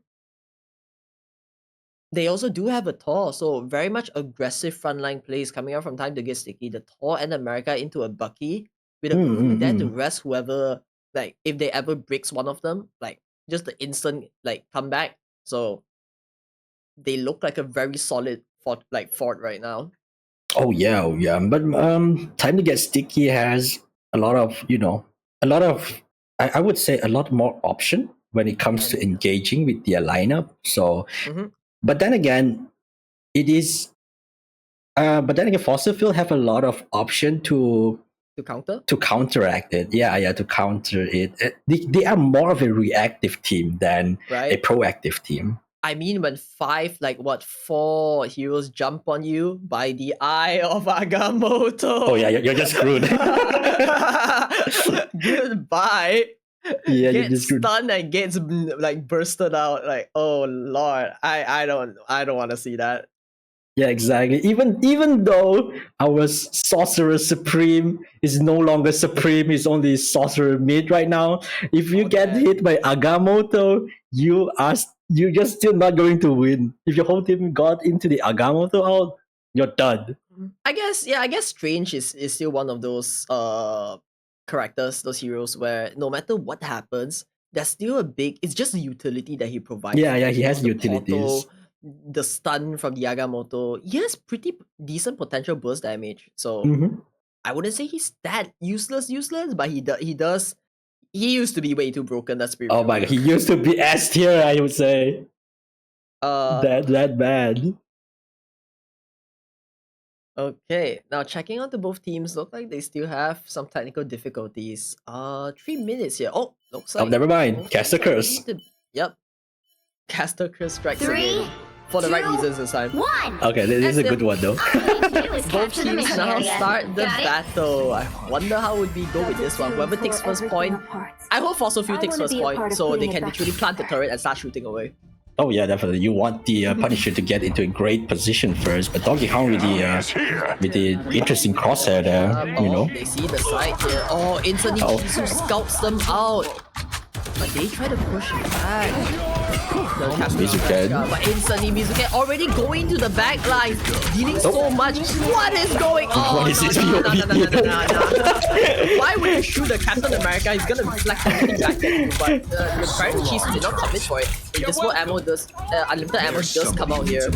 They also do have a Thor, so very much aggressive frontline plays coming out from Time to Get Sticky. The Thor and America into a Bucky with a crew there to rest whoever, like if they ever breaks one of them, like just the instant like comeback. So they look like a very solid fort right now. Oh yeah. But Time to Get Sticky has a lot of I would say a lot more option when it comes to engaging with their lineup. So, but then again, it is. But then again, Fossil Fuel have a lot of option to counteract it. Yeah, to counter it. They are more of a reactive team than a proactive team. I mean, when 4 heroes jump on you by the eye of Agamotto. Oh yeah, you're just screwed. Goodbye. Yeah, gets stunned and gets like bursted out. Like, oh lord, I don't want to see that. Yeah, exactly. Even though our Sorcerer Supreme is no longer Supreme, he's only Sorcerer Mid right now. If you get hit by Agamotto, you're just still not going to win. If your whole team got into the Agamotto out, you're done. I guess Strange is still one of those characters, those heroes where no matter what happens, there's still it's just the utility that he provides. Yeah, he has utilities. Portal, the stun from the Agamotto, he has pretty decent potential burst damage. So I wouldn't say he's that useless, but he does. He used to be way too broken. That's pretty. Oh my god, he used to be S tier. I would say. That bad. Okay, now checking out the both teams, look like they still have some technical difficulties. 3 minutes here. Oh, looks like. Oh, never mind. Caster Curse. Yep. Caster Curse strikes 3, again. For the right reasons this time. 1. Okay, this is a good one though. Both teams now start the battle. I wonder how would we go with this one. Whoever takes first point. I hope Fossil Fuel takes first point so they can literally plant the turret and start shooting away. Oh yeah, definitely. You want the Punisher to get into a great position first, but Donkey Kong with the interesting crosshair there, They see the side here. Oh, instantly Kisu scouts them out. But they try to push it back. Mizuken. But instantly Mizuken already going to the back line, dealing so much. What is going on? What is this? No. Why would you shoot a Captain America? He's gonna reflect everything back at you. But apparently Chisu did not commit for it. Invisible ammo does, unlimited ammo does come out here.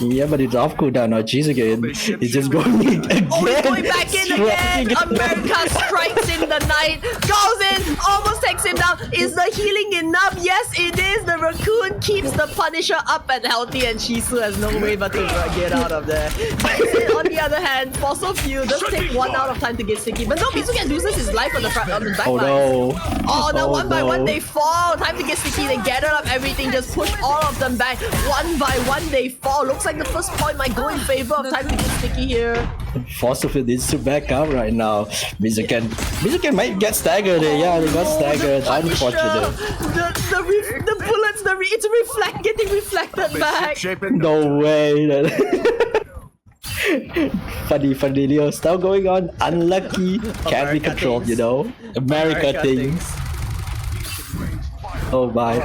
Yeah, but it's off cooldown now. Jizuken is just going again. Oh, he's going back in again! America strikes in the night, goes in, almost takes him down. Is the healing enough? Yes, it is. The raccoon keeps the Punisher up and healthy, and Shisu has no way but to get out of there. On the other hand, Fossil Fuel does take 1 out of Time to Get Sticky, but no, Mizuken loses his life on the back line. Oh no, one by one they fall. Time to Get Sticky, they gather up everything, just push all of them back. One by one they fall. Looks like the first point might go in favor of Time to Get Sticky here. Fossil Fuel needs to back up right now. Mizuken might get staggered. Yeah, they got staggered. Unfortunate. The bullets, it's getting reflected back. No way. funny Leo stuff going on. Unlucky. Can't be controlled, America things. Oh my.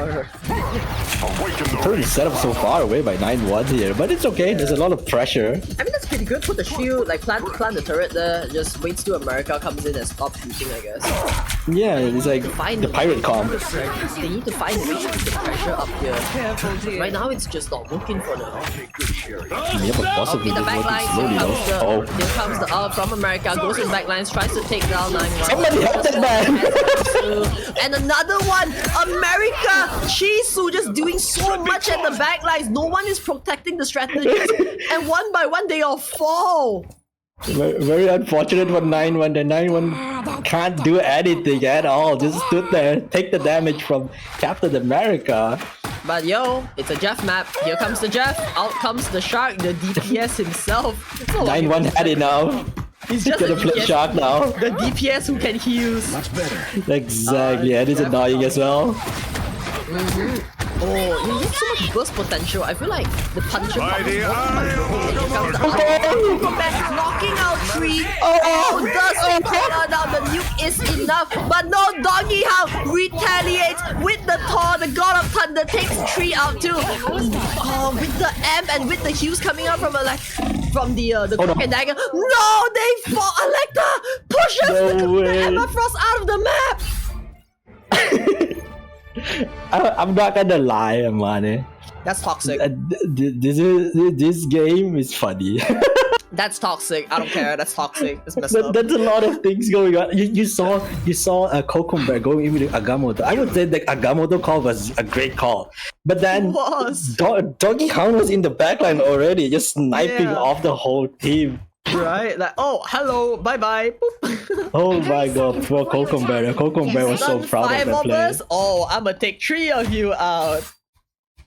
Totally set up so far away by 9-1 here, but it's okay. There's a lot of pressure. I mean, that's pretty good. Put the shield, like plant the turret there. Just waits till America comes in and stops shooting, I guess. Yeah, it's like Find the pirate comp. They need to find a way to keep the pressure up here. Right now, it's just not working for them. Yeah, but possibly In the just working backlines, slowly though. here comes the ult from America. Goes in backlines, tries to take down 9-1. Somebody help that man! And another one, America! Chisu just doing so much at the backlines. No one is protecting the strategies. And one by one, they all fall. Very, very unfortunate for 9-1. The 9-1 can't do anything at all. Just stood there, take the damage from Captain America. But yo, it's a Jeff map. Here comes the Jeff. Out comes the Shark, the DPS himself. 9-1 had it now. He's just Gonna a play DPS, Shark now. the DPS who can heal. Exactly, and it's annoying as well. Oh, he has so much burst potential. I feel like the Punisher knocking out 3. Oh, does Taylor down. The nuke is enough. But no, Doggy Hound retaliates with the Thor. The God of Thunder takes 3 out too. Oh, with the amp and with the heals coming out from the Cloak and Dagger. No, they fall. Electa pushes the Emma Frost out of the map. I'm not gonna lie, man. That's toxic. This game is funny. That's toxic. I don't care. That's toxic. It's messed up. There's a lot of things going on. You saw a Kokomber going in with Agamotto. I would say the Agamotto call was a great call, but then Doggy Hound was in the backline already, just sniping off the whole team. Right? Like, oh, hello, bye bye. Oh my god, poor Kokomber. Kokomber was so proud of that play. Oh, I'ma take 3 of you out.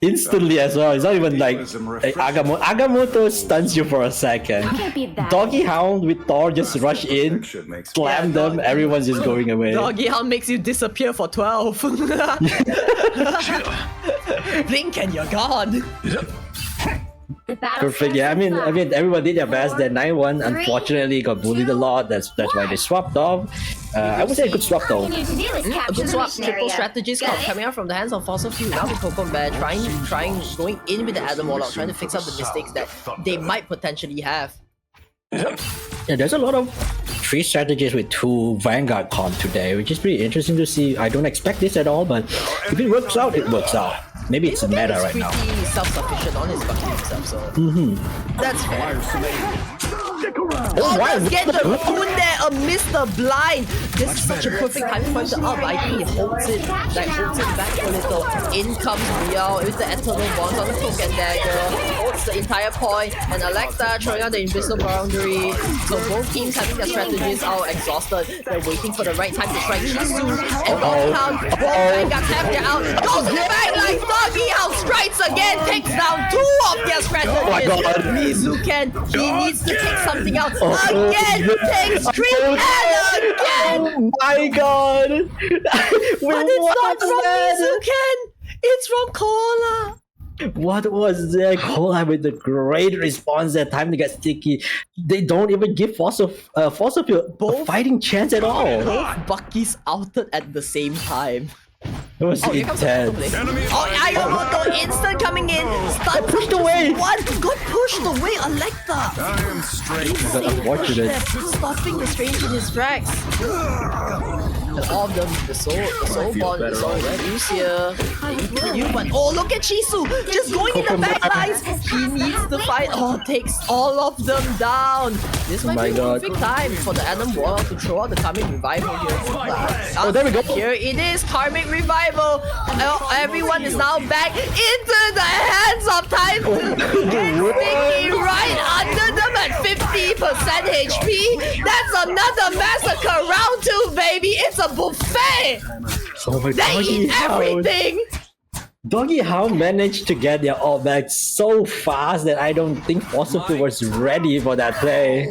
Instantly as well. It's not even like Agamotto stuns you for a second. Doggy Hound with Thor just rush in, slam them, everyone's just going away. Doggy Hound makes you disappear for 12. Blink and you're gone. Perfect. Yeah, I mean, everyone did their best. Then 9-1 unfortunately got bullied a lot. That's why they swapped off. I would say a good swap though. A good swap. Triple strategies coming out from the hands of Fossil Fuel. Now with Kokomber trying going in with the Adam Warlock, trying to fix up the mistakes that they might potentially have. Yeah, there's a lot of 3 strategies with 2 Vanguard comp today, which is pretty interesting to see. I don't expect this at all, but if it works out, it works out. Maybe it's a meta right now. He's pretty self-sufficient on his bucket himself, so that's fair. Oh, let's get the rune there amidst the blind. This is such a perfect time for him to up. I think he holds it back a little. In comes Riel with the eternal bonds on the Cloak and Dagger. Holds the entire point, and Alexa throwing out the invisible boundary. So both teams having their strategies are exhausted. They're waiting for the right time to strike Chisu. And Doggy Hound, both Vanguards have their out. Goes in the back like Doggy Hound strikes again, takes down 2 of their strategies. Oh my god. Mizuken, he needs to take something out. Again, takes 3 and again. Oh my god. But it's not from Mizuken. It's from Kola. What was that? Kola with the great response that time to get sticky. They don't even give Fossil Fuel a fighting chance at all. Both Bucky's outed at the same time. It was intense. Ayamoto instant coming in. Stun Pushed away. What? Got pushed away, Electa. But unfortunate. Stopping the strange in his tracks. And all of them, the soul bond is all red. Lucia, but oh, look at Chisu just going in the back lines. He needs to fight. Oh, takes all of them down. This might be a perfect time for the Adam Warlock to throw out the Karmic Revival here. Oh, there we go. Here it is, Karmic Revival. Everyone is now back into the hands of Typhoon. Sticky right under them at 50% HP. That's another massacre round 2, baby. It's a buffet. Oh my They eat everything. Doggy Hound managed to get their all back so fast that I don't think Fossil Fuel was ready for that play.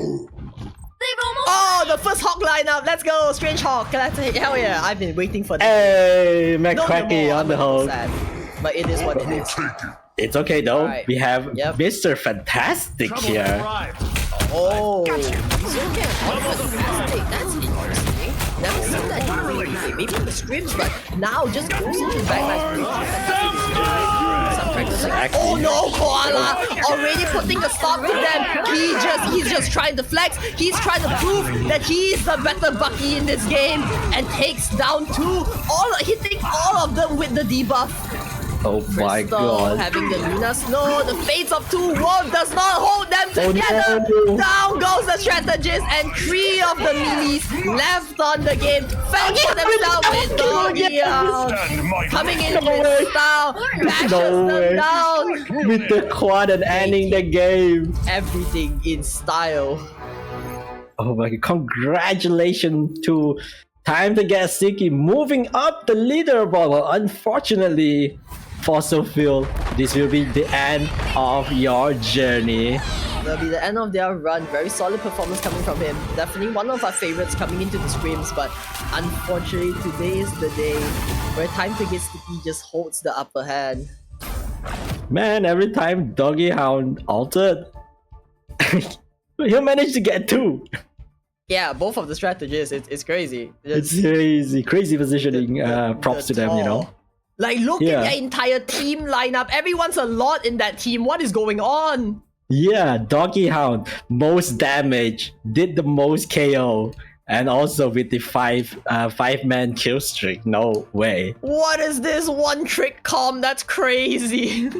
Oh, the first Hawk lineup. Let's go, Strange Hawk. Hell yeah, I've been waiting for this. Hey, McCracky on the Hulk. But it is what it is. It's okay though. Right. We have Mr. Fantastic here. Oh, that's interesting. Never seen that. maybe in the scrims, but now just goes into the backline. Oh no, Koala already putting a stop to them. He's just trying to flex. He's trying to prove that he's the better Bucky in this game and takes down hitting all of them with the debuff. Oh my god. Having the Luna Snow, the fates of two wolves does not hold them together. No. Down goes the strategist, and 3 of the melees left on the game. Fend for themselves with Doggy out. Coming in with style, bashes them down. With the quad and ending the game. Everything in style. Oh my god, congratulations to Time to Get Sticky moving up the leaderboard. Well, unfortunately, Fossil Fuel, this will be the end of your journey. That'll be the end of their run. Very solid performance coming from him. Definitely one of our favorites coming into the scrims, but unfortunately today is the day where Time to Get Sticky just holds the upper hand. Man, every time Doggy Hound altered, he'll manage to get 2. Yeah, both of the strategists, it's crazy. It's crazy. Crazy positioning. Props to them, you know. Like, look at their entire team lineup. Everyone's a lot in that team. What is going on? Yeah, Doggy Hound, most damage, did the most KO, and also with the 5-man kill streak. No way. What is this one trick comp? That's crazy.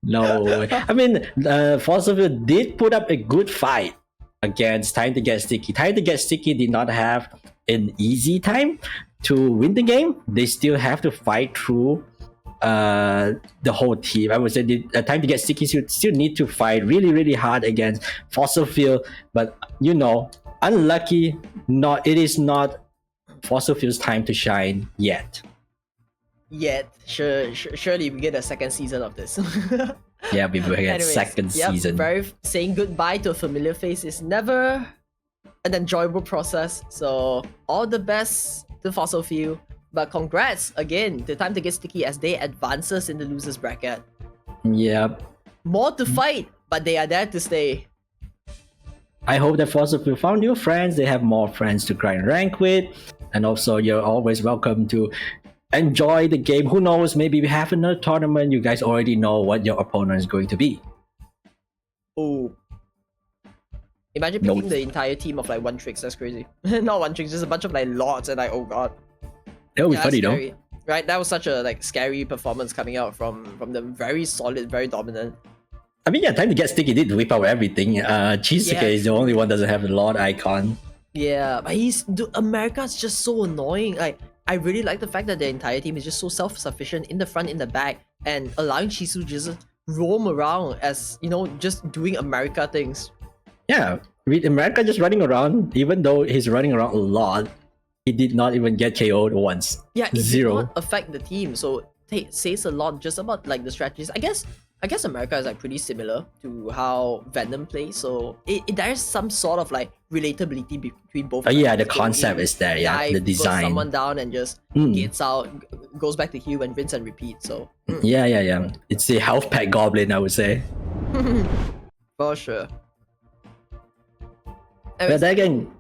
No way. I mean, Fossil Fuel did put up a good fight against Time to Get Sticky. Time to Get Sticky did not have an easy time to win the game. They still have to fight through the whole team. I would say the Time to Get Sticky still need to fight really, really hard against Fossil Fuel. But you know, unlucky, it is not Fossil Fuel's time to shine yet. Surely we get a second season of this. Yeah, we will get second season. Saying goodbye to a familiar face is never an enjoyable process. So all the best to Fossil Fuel. But congrats again to Time to Get Sticky as they advances in the losers bracket. Yep. More to fight, but they are there to stay. I hope that Fossil Fuel found new friends. They have more friends to grind rank with. And also you're always welcome to enjoy the game. Who knows, maybe we have another tournament. You guys already know what your opponent is going to be. Oh. Imagine picking the entire team of like one tricks. That's crazy. Not one tricks, just a bunch of like lords and like, oh god. That would be funny though. Right, that was such a like scary performance coming out from them. Very solid, very dominant. I mean, yeah, Time to Get Sticky did whip out everything. Chisuke is the only one that doesn't have the Lord icon. Yeah, but America's just so annoying. Like, I really like the fact that the entire team is just so self-sufficient in the front, in the back, and allowing Chisu just roam around as, you know, just doing America things. Yeah, with America just running around, even though he's running around a lot, he did not even get KO'd once. Yeah, it Zero. did not affect the team, so it says a lot just about like the strategies. I guess America is like pretty similar to how Venom plays, so there's some sort of like relatability between both. Yeah, the concept is there. Yeah, the design. Puts someone down and just gets out, goes back to heal and rinse and repeat. So yeah. It's the health pack goblin, I would say. For sure. But again,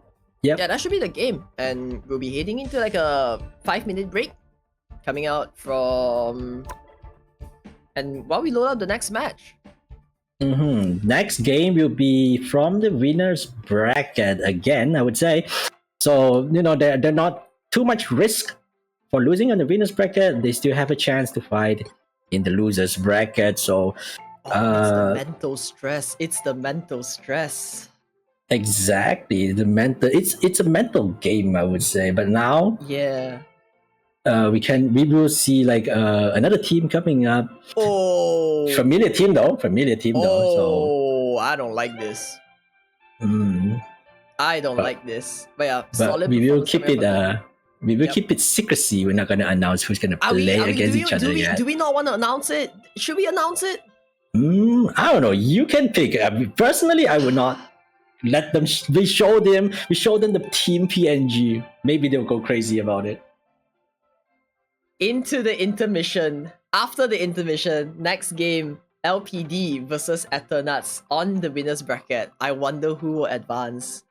yeah, that should be the game, and we'll be heading into like a 5-minute break, coming out from. And while we load up the next match. Next game will be from the winners bracket again, I would say. So, you know, they're not too much risk for losing on the winners bracket. They still have a chance to fight in the losers bracket. So, it's the mental stress. It's the mental stress. Exactly. It's a mental game, I would say. But now, yeah. We will see like another team coming up. Oh, familiar team though. So I don't like this. I don't like this. But yeah, solid. We will keep it. We will keep it secrecy. We're not gonna announce who's gonna play against each other yet. Do we not want to announce it? Should we announce it? I don't know. You can pick. Personally, I would not let them. We show them the team PNG. Maybe they'll go crazy about it. Into the intermission. After the intermission, next game, LPD versus Eternuts on the winners bracket. I wonder who will advance.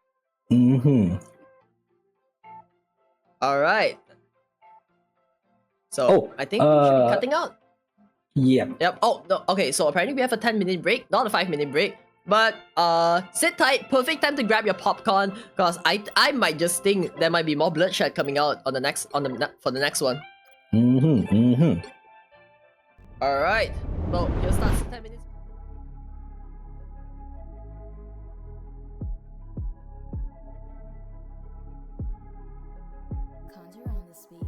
Alright. So I think we should be cutting out. Yeah. Yep. Oh no. Okay. So apparently we have a 10-minute break, not a 5-minute break. But sit tight. Perfect time to grab your popcorn, cause I might just think there might be more bloodshed coming out on the next for the next one. All right. So here starts 10 minutes. Conjure on the speed,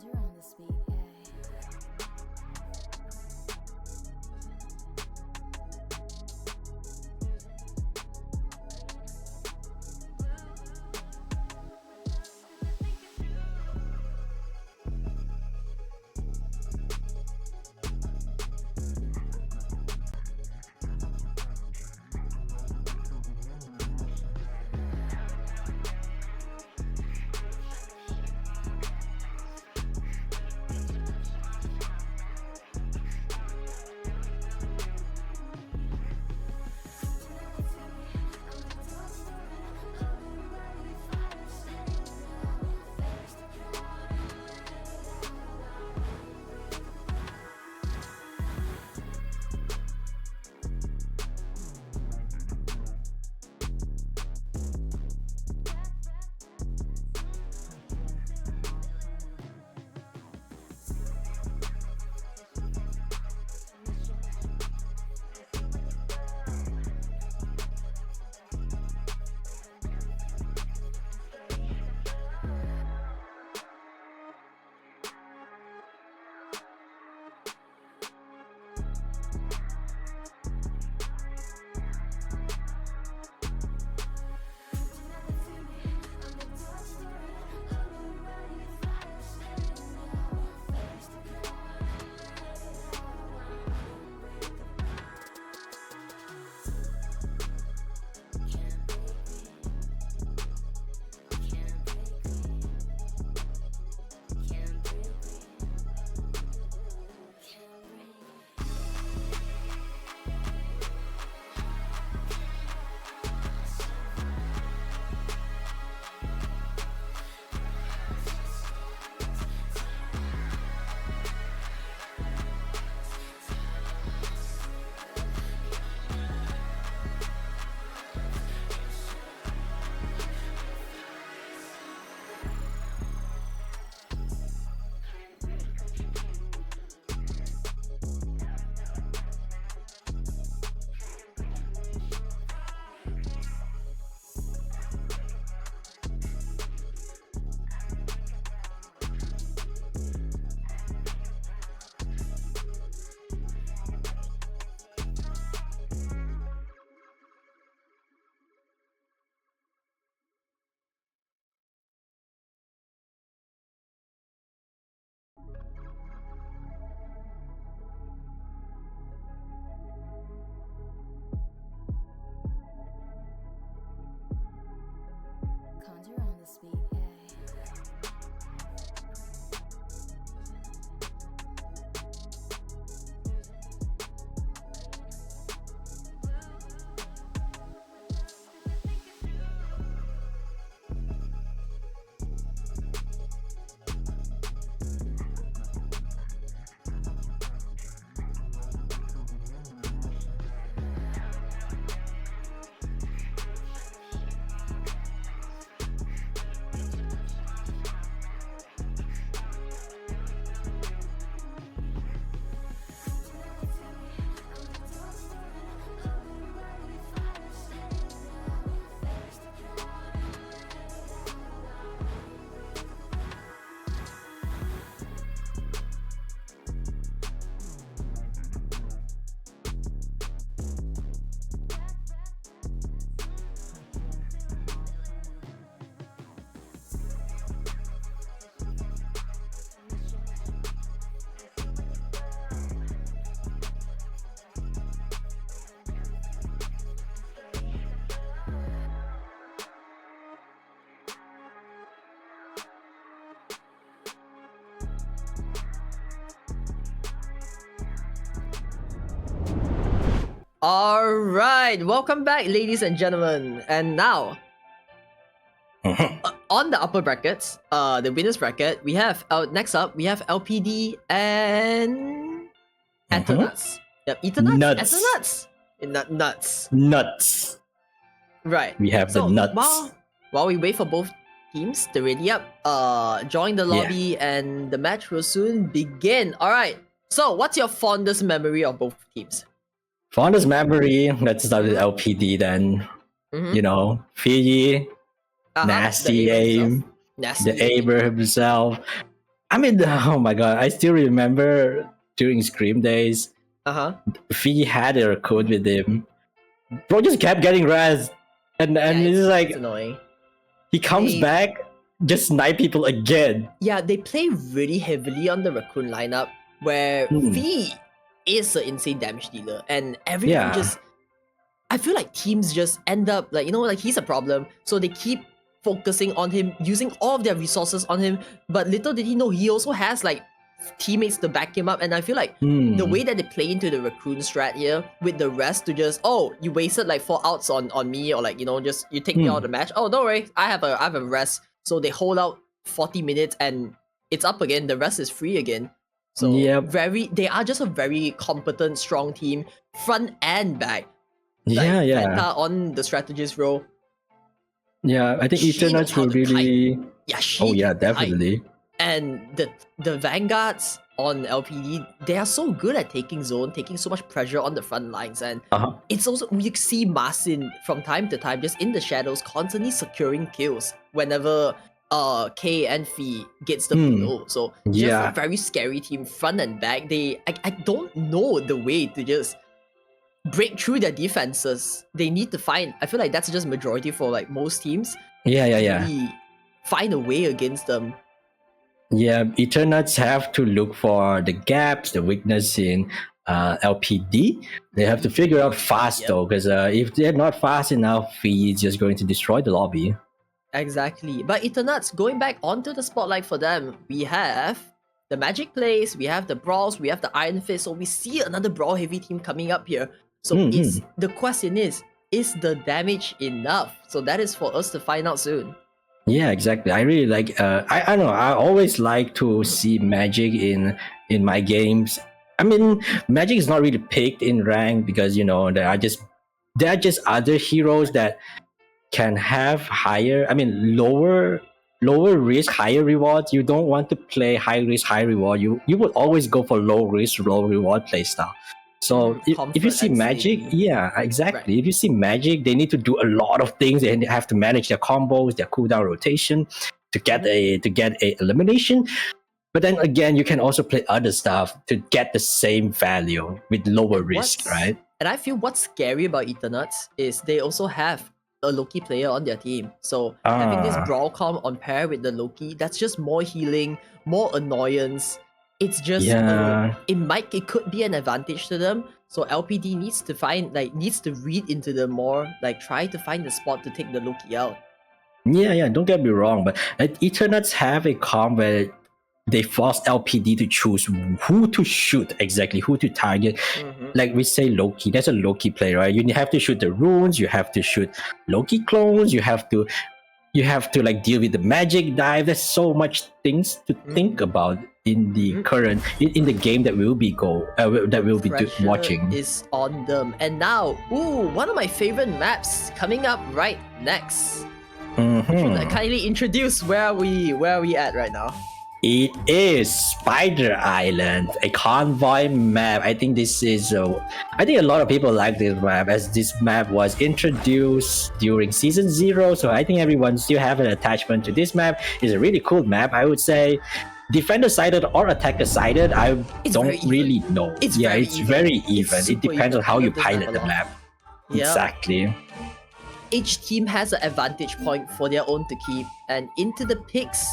Conjure on this beat, yeah. Conjure on this beat, yeah. All right, welcome back, ladies and gentlemen. And now, on the upper brackets, the winners bracket, we have next up we have LPD and Ethernuts. Yep, Ethernuts, Nuts. Ethernuts, nuts. Nuts. Right. We have So the nuts. while we wait for both teams to ready up, join the lobby and the match will soon begin. All right. So, what's your fondest memory of both teams? Fondest memory, let's start with LPD then. Mhm. You know, Fiji, Uh-huh, nasty the Aber aim, himself. Nasty the Aber himself. I mean, oh my god, I still remember during Scream days, Fee had a code with him. Bro just kept getting res. And it's like, it's annoying. he comes back, just snipe people again. Yeah, they play really heavily on the Raccoon lineup, where V is an insane damage dealer, and everyone just... I feel like teams just end up, like, like he's a problem, so they keep focusing on him, using all of their resources on him, but little did he know, he also has, like, teammates to back him up, and I feel like the way that they play into the Raccoon strat here, with the rest to just, oh, you wasted like 4 outs on me, or like, just, you take me out of the match, oh, don't worry, I have a rest, so they hold out 40 minutes, and it's up again, the rest is free again. So, they are just a very competent, strong team, front and back. Like, Fanta on the strategist role. Yeah, I think Eternuts will really... definitely. And the Vanguards on LPD, they are so good at taking zone, taking so much pressure on the front lines, and it's also, we see Masin from time to time just in the shadows constantly securing kills whenever K and Fee gets the blow. So just a very scary team front and back. I don't know the way to just break through their defenses. They need to find, I feel like that's just majority for like most teams. Find a way against them. Yeah, Eternuts have to look for the gaps, the weakness in LPD. They have to figure out fast though, because if they're not fast enough, Fee is just going to destroy the lobby. Exactly. But Eternuts, going back onto the spotlight for them, we have the Magic plays, we have the Brawls, we have the Iron Fist, so we see another Brawl heavy team coming up here. So the question is the damage enough? So that is for us to find out soon. Yeah, exactly. I really like. I don't know. I always like to see Magic in my games. I mean, Magic is not really picked in rank because there are just other heroes that can have higher. I mean, lower risk, higher rewards. You don't want to play high risk, high reward. You would always go for low risk, low reward playstyle. So if you see Magic, exactly. Right. If you see Magic, they need to do a lot of things. They have to manage their combos, their cooldown rotation to get a elimination. But then again, you can also play other stuff to get the same value with lower risk, right? And I feel what's scary about Eternuts is they also have a Loki player on their team. So having this Brawl comp on pair with the Loki, that's just more healing, more annoyance. It's just it could be an advantage to them. So LPD needs to read into them more, like try to find the spot to take the Loki out. Yeah, don't get me wrong, but Eternuts have a comp where they force LPD to choose who to shoot exactly, who to target. Like we say Loki, that's a Loki play, right? You have to shoot the runes, you have to shoot Loki clones, you have to like deal with the magic dive. There's so much things to think about in the current in the game that we'll be watching. Is on them. And now, one of my favorite maps coming up right next. Should I kindly introduce where we at right now? It is Spider Island, a convoy map. I think this is I think a lot of people like this map, as this map was introduced during season 0. So I think everyone still have an attachment to this map. It's a really cool map, I would say. Defender sided or attacker sided, it's don't really know. It's very even. It depends on how you pilot the map. Exactly. Each team has an advantage point for their own to keep, and into the picks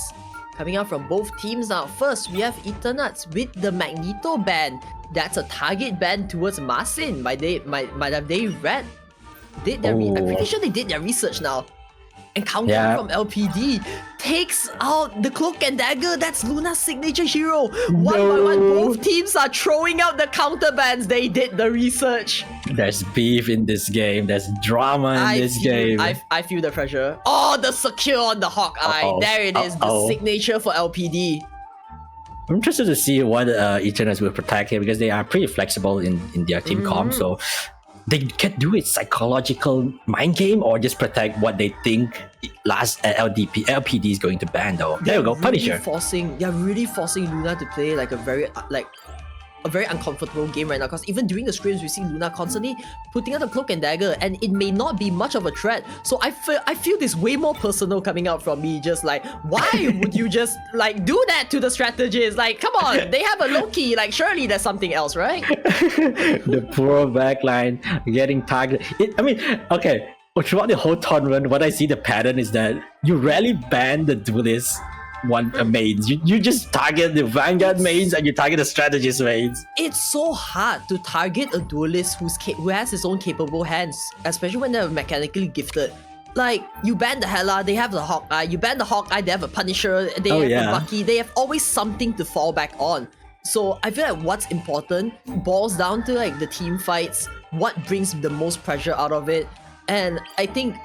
coming out from both teams now. First, we have Eternuts with the Magneto ban. That's a target ban towards Masin. Might have they read? I'm pretty sure they did their research now. And counter from LPD takes out the Cloak and Dagger. That's Luna's signature hero. One by one, both teams are throwing out the counter bans. They did the research. There's beef in this game. There's drama in this game. I feel the pressure. Oh, the secure on the Hawkeye. There it is. The signature for LPD. I'm interested to see what Eternuts will protect here, because they are pretty flexible in their team comp. So they can do it psychological mind game or just protect what they think LPD is going to ban though. There we go, Punisher. They're really forcing Luna to play like a very a very uncomfortable game right now, because even during the scrims we see Luna constantly putting out the cloak and dagger, and it may not be much of a threat. So I feel this way more personal coming out from me, just like, why would you just like do that to the strategist? Like, come on, they have a Loki, like surely there's something else, right? The poor backline getting targeted. I mean, okay, throughout the whole tournament, what I see the pattern is that you rarely ban the duelist mains. You just target the Vanguard mains and you target the strategist mains. It's so hard to target a duelist who has his own capable hands, especially when they're mechanically gifted. Like, you ban the Hela, they have the Hawkeye. You ban the Hawkeye, they have a Punisher. They have the Bucky. They have always something to fall back on. So I feel like what's important boils down to like the team fights, what brings the most pressure out of it. And I think,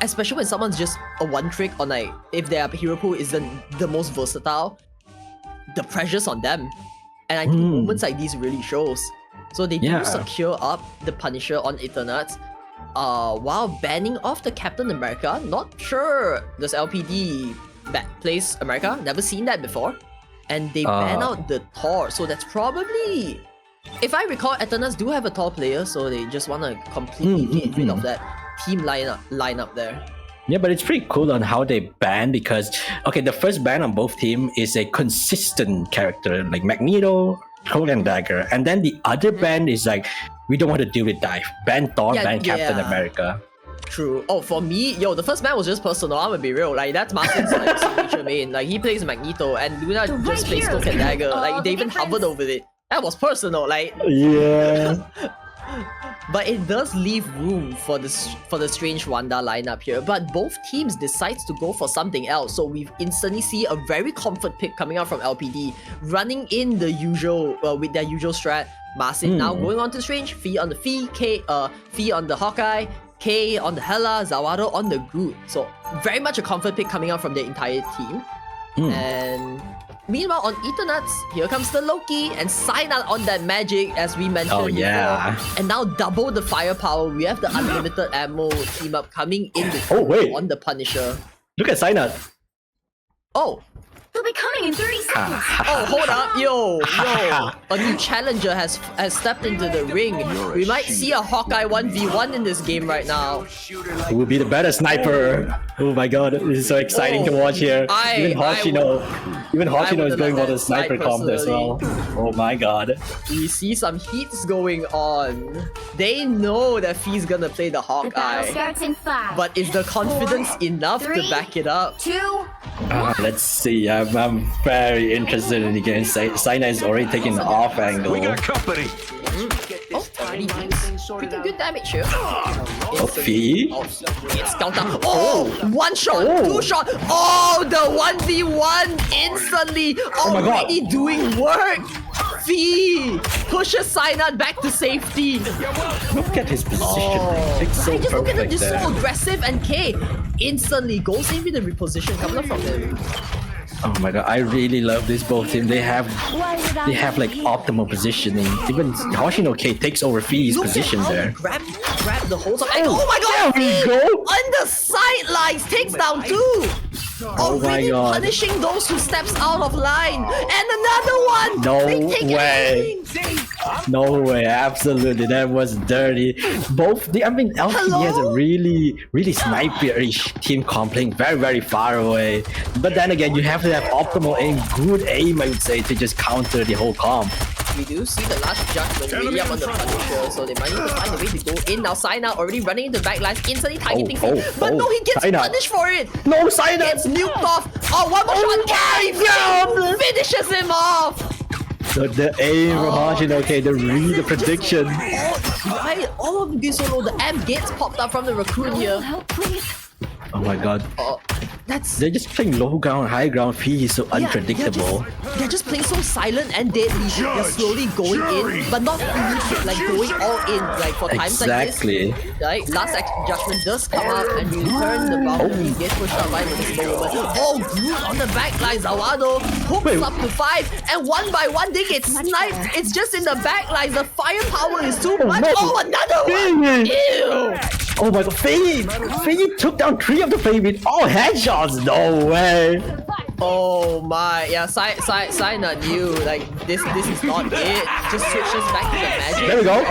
especially when someone's just a one trick, or like if their hero pool isn't the most versatile, the pressure's on them. And I think moments like these really shows. So they do secure up the Punisher on Eternatus, while banning off the Captain America. Not sure does LPD plays America, never seen that before. And they ban out the Thor, so that's probably, if I recall, Eternatus do have a Thor player, so they just want to completely get rid of that team lineup there. Yeah, but it's pretty cool on how they ban, because okay, the first ban on both teams is a consistent character like Magneto, Cloak and Dagger, and then the other ban is like, we don't want to deal with dive. Ban Thor, ban Captain America. True. Oh, for me, the first ban was just personal. I'm gonna be real. Like, that's Martin's like signature main. Like, he plays Magneto, and Luna just plays Cloak and Dagger. Like, they even hovered over it. That was personal. Like, yeah. But it does leave room for the Strange Wanda lineup here. But both teams decides to go for something else. So we instantly see a very comfort pick coming out from LPD, running in the usual with their usual strat. Massive now going on to Strange, Fee on the Fee on the Hawkeye, K on the Hela, Zawado on the Groot. So very much a comfort pick coming out from the entire team. And meanwhile, on Eternatus, here comes the Loki and Cyanide on that magic, as we mentioned before. And now double the firepower. We have the unlimited ammo team up coming in on the Punisher. Look at Cyanide. Oh. He'll be coming in 30 seconds. Oh, hold up. Yo. A new challenger has stepped into the ring. We might see a Hawkeye 1v1 in this game right now. Who will be the better sniper? Oh my god, this is so exciting to watch here. Even Hoshino is going for the sniper comp as well. Oh my god. We see some heats going on. They know that Fee's gonna play the Hawkeye. Starts in 5. But is the confidence enough to back it up? 2. Let's see. I'm very interested in the game. Cyanide is already taking the off angle. We got company. Oh, 30 hits. Pretty good damage here. Fee? It's counter. Oh, one shot, two shot. Oh, the 1v1 instantly already doing work. Fee pushes Cyanide back to safety. Look at his position. It's so just look at him, perfect just there. so aggressive, and K instantly goes in with the reposition coming up from there. Oh my god, I really love this both team. They have like optimal positioning. Even Hoshino K takes over Fee's position there. Grab the whole time. Oh my god! There we go! On the sidelines, takes down 2. Oh my god. Punishing those who steps out of line. And another one! No way! No way, absolutely. That was dirty. LPD has a really sniper-ish team comp playing very far away. But then again, you have to have optimal aim, good aim, I would say, to just counter the whole comp. We do see the last judgment really up on the Punisher, so they might need to find a way to go in. Now Cyanide already running into backlines, instantly targeting Fee. But no, he gets punished for it! No, Cyanide! Gets nuked off! Oh, one more shot! Carry! Finishes him off! So the aim from Hoshino K, the prediction. All of this solo, the amp gates popped up from the Raccoon here. Help, please. Oh my god. They're just playing low ground, high ground. Fee is so unpredictable. They're just playing so silent and deadly. They're slowly going in, but not really like going all in. Like for times like this, right? Last judgment does come out and return the boundary. Gets pushed out by the moment. Oh, Groot on the back line. Zawado hooks up to 5, and one by one they get sniped. It's just in the back line. The firepower is too much. No. Oh, another one! Ew! Oh my god, Fee took down 3 of the Fee with all headshots. No way. Oh my, yeah, Signa knew, like, this is not it. Just switches back to the magic. There we go.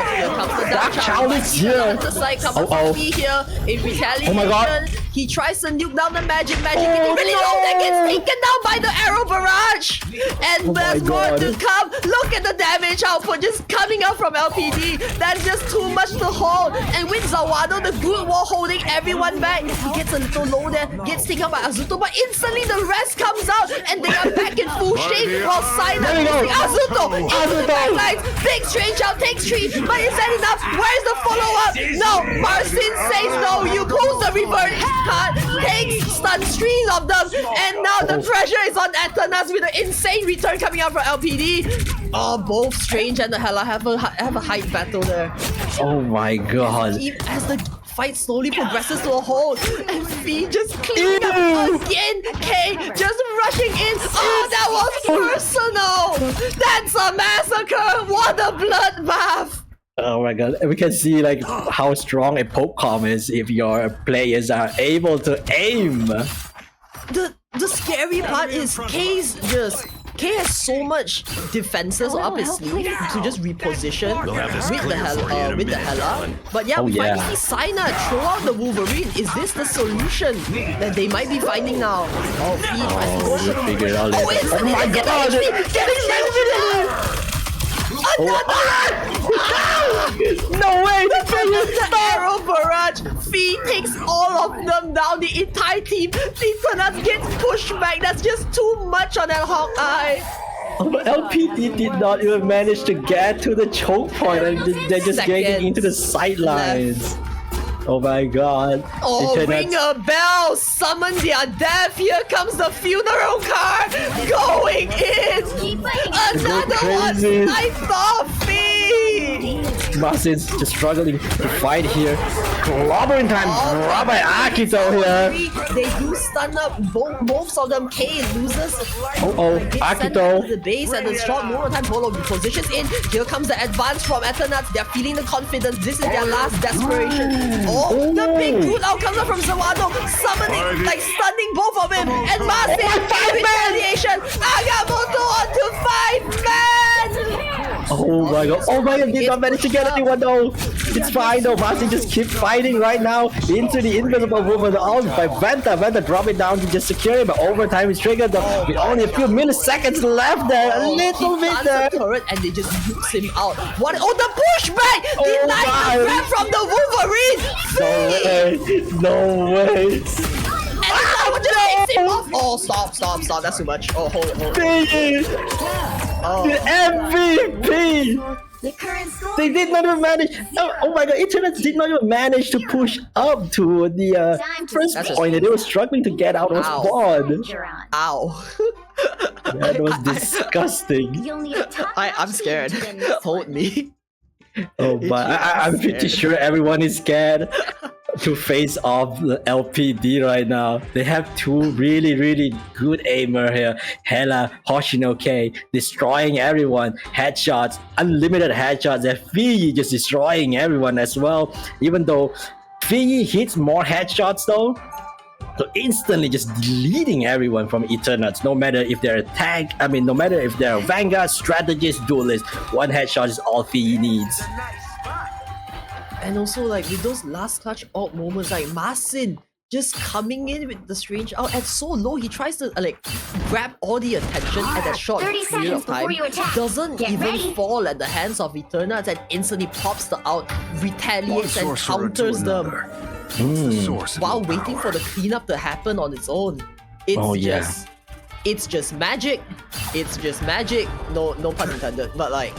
Dark Child is here. The side comes Oh. here. In retaliation, Oh my God. he tries to nuke down the magic. Really long that gets taken down by the arrow barrage. And there's more God. to come. Look at the damage output just coming out from LPD. That's just too much to hold. And with Zawado, the good wall holding everyone back, he gets a little low there, gets taken out by Azuto, but instantly the rest comes out and they are back in full shape while Signa There we go. using Azuto into the Azuto. backlines. Big strange out, takes 3, but is that enough? Where's the follow-up? No, Marcin says no. You pulls the revert card, takes stun 3 of them, and now the pressure is on Atanas with an insane return coming out from LPD. Oh, both Strange and the Hela have a hype battle there. Oh my god. As the fight slowly progresses to a hold, and Fee just cleaning up again. K just rushing in. Oh, that was personal. That's a massacre. What a bloodbath. Oh my god. We can see like how strong a popcom is if your players are able to aim. The scary part is K has so much defenses up his sleeve to just reposition with the Hela. But yeah, we finally see Signa throw out the Wolverine. Is this the solution that they might be finding now? Oh, Fee tries to go We'll figure it out later. it's Oh my god! No way! The arrow barrage. Fee takes all of them down. The entire team. Eternus gets pushed back. That's just too much on that Hawkeye. LPD did not even manage to get to the choke point and they're just getting into the sidelines. Oh my god. Oh, ring a bell! Summon their death! Here comes the funeral car! Going in! Another one sniped off! Fee! Marcin's just struggling to fight here. Clobbering time brought by Akito here. They do stun up both of them. K loses. Akito. The base at the short moment time Polo positions in. Here comes the advance from Eternats. They're feeling the confidence. This is their last desperation. Oh, the big root out comes up from Zawado, summoning, like stunning both of them. And Marcin in retaliation. Agamotto onto 5 men. Oh my god. Oh my god, did not manage to get anyone though. It's fine though. Marcin just keep fighting right now into the invisible movement out by Vanta. Vanta drop it down to just secure it, but overtime is triggered though. With only a few milliseconds left there. A little bit there. Turret and they just nukes him out. What? Oh, the pushback! Denied the grab from the Wolverine! No way. And just takes him off. Oh, stop. That's too much. Oh, hold it. The MVP! The current score. They did not even manage. Oh my god, Eternals did not even manage to push up to the first point. They were struggling to get out of squad. Ow. That was disgusting. You'll need a top I'm scared. Hold me. Oh, but I'm pretty sure everyone is scared to face off the LPD right now. They have two really good aimer here. Hela, Hoshinoke, destroying everyone. Headshots, unlimited headshots. And Fii just destroying everyone as well. Even though Fii hits more headshots though. So instantly just deleting everyone from Eternals, no matter if they're a tank, no matter if they're a Vanguard, strategist, duelist, one headshot is all Fii needs. And also like with those last clutch ult moments, like Marcin just coming in with the strange out at so low, he tries to like grab all the attention at that short 30 period of seconds before time, you attack. doesn't Get even ready. fall at the hands of Eternals and instantly pops the out, retaliates and counters them. While waiting for the cleanup to happen on its own. It's just magic. It's just magic. No pun intended, but like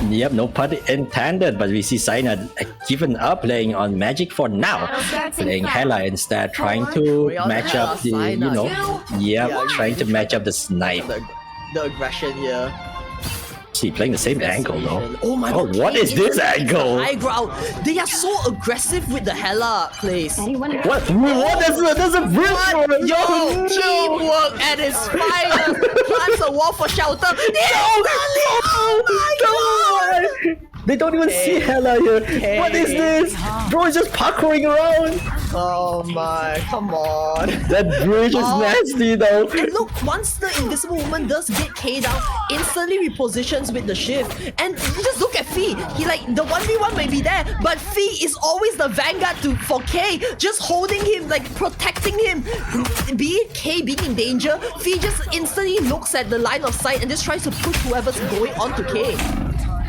Yep, no pun intended, but we see Signa given up playing on Magic for now. Playing Hela instead, trying to match up the, trying to match up the snipe. the aggression here. See, playing the same angle though. Oh my god. What is this angle? High ground. They are so aggressive with the Hela plays. What? There's a bridge! Yo, teamwork at its finest. Plants a wall for shelter. Oh my god! They don't even see Hela here. What is this? Bro is just parkouring around. Oh my, come on. That bridge is nasty though. And look, once the Invisible Woman does get K down, instantly repositions with the shift. And just look at Fee. He like, the 1v1 may be there, but Fee is always the vanguard for K, just holding him, like protecting him. Be it K being in danger, Fee just instantly looks at the line of sight and just tries to push whoever's going on to K.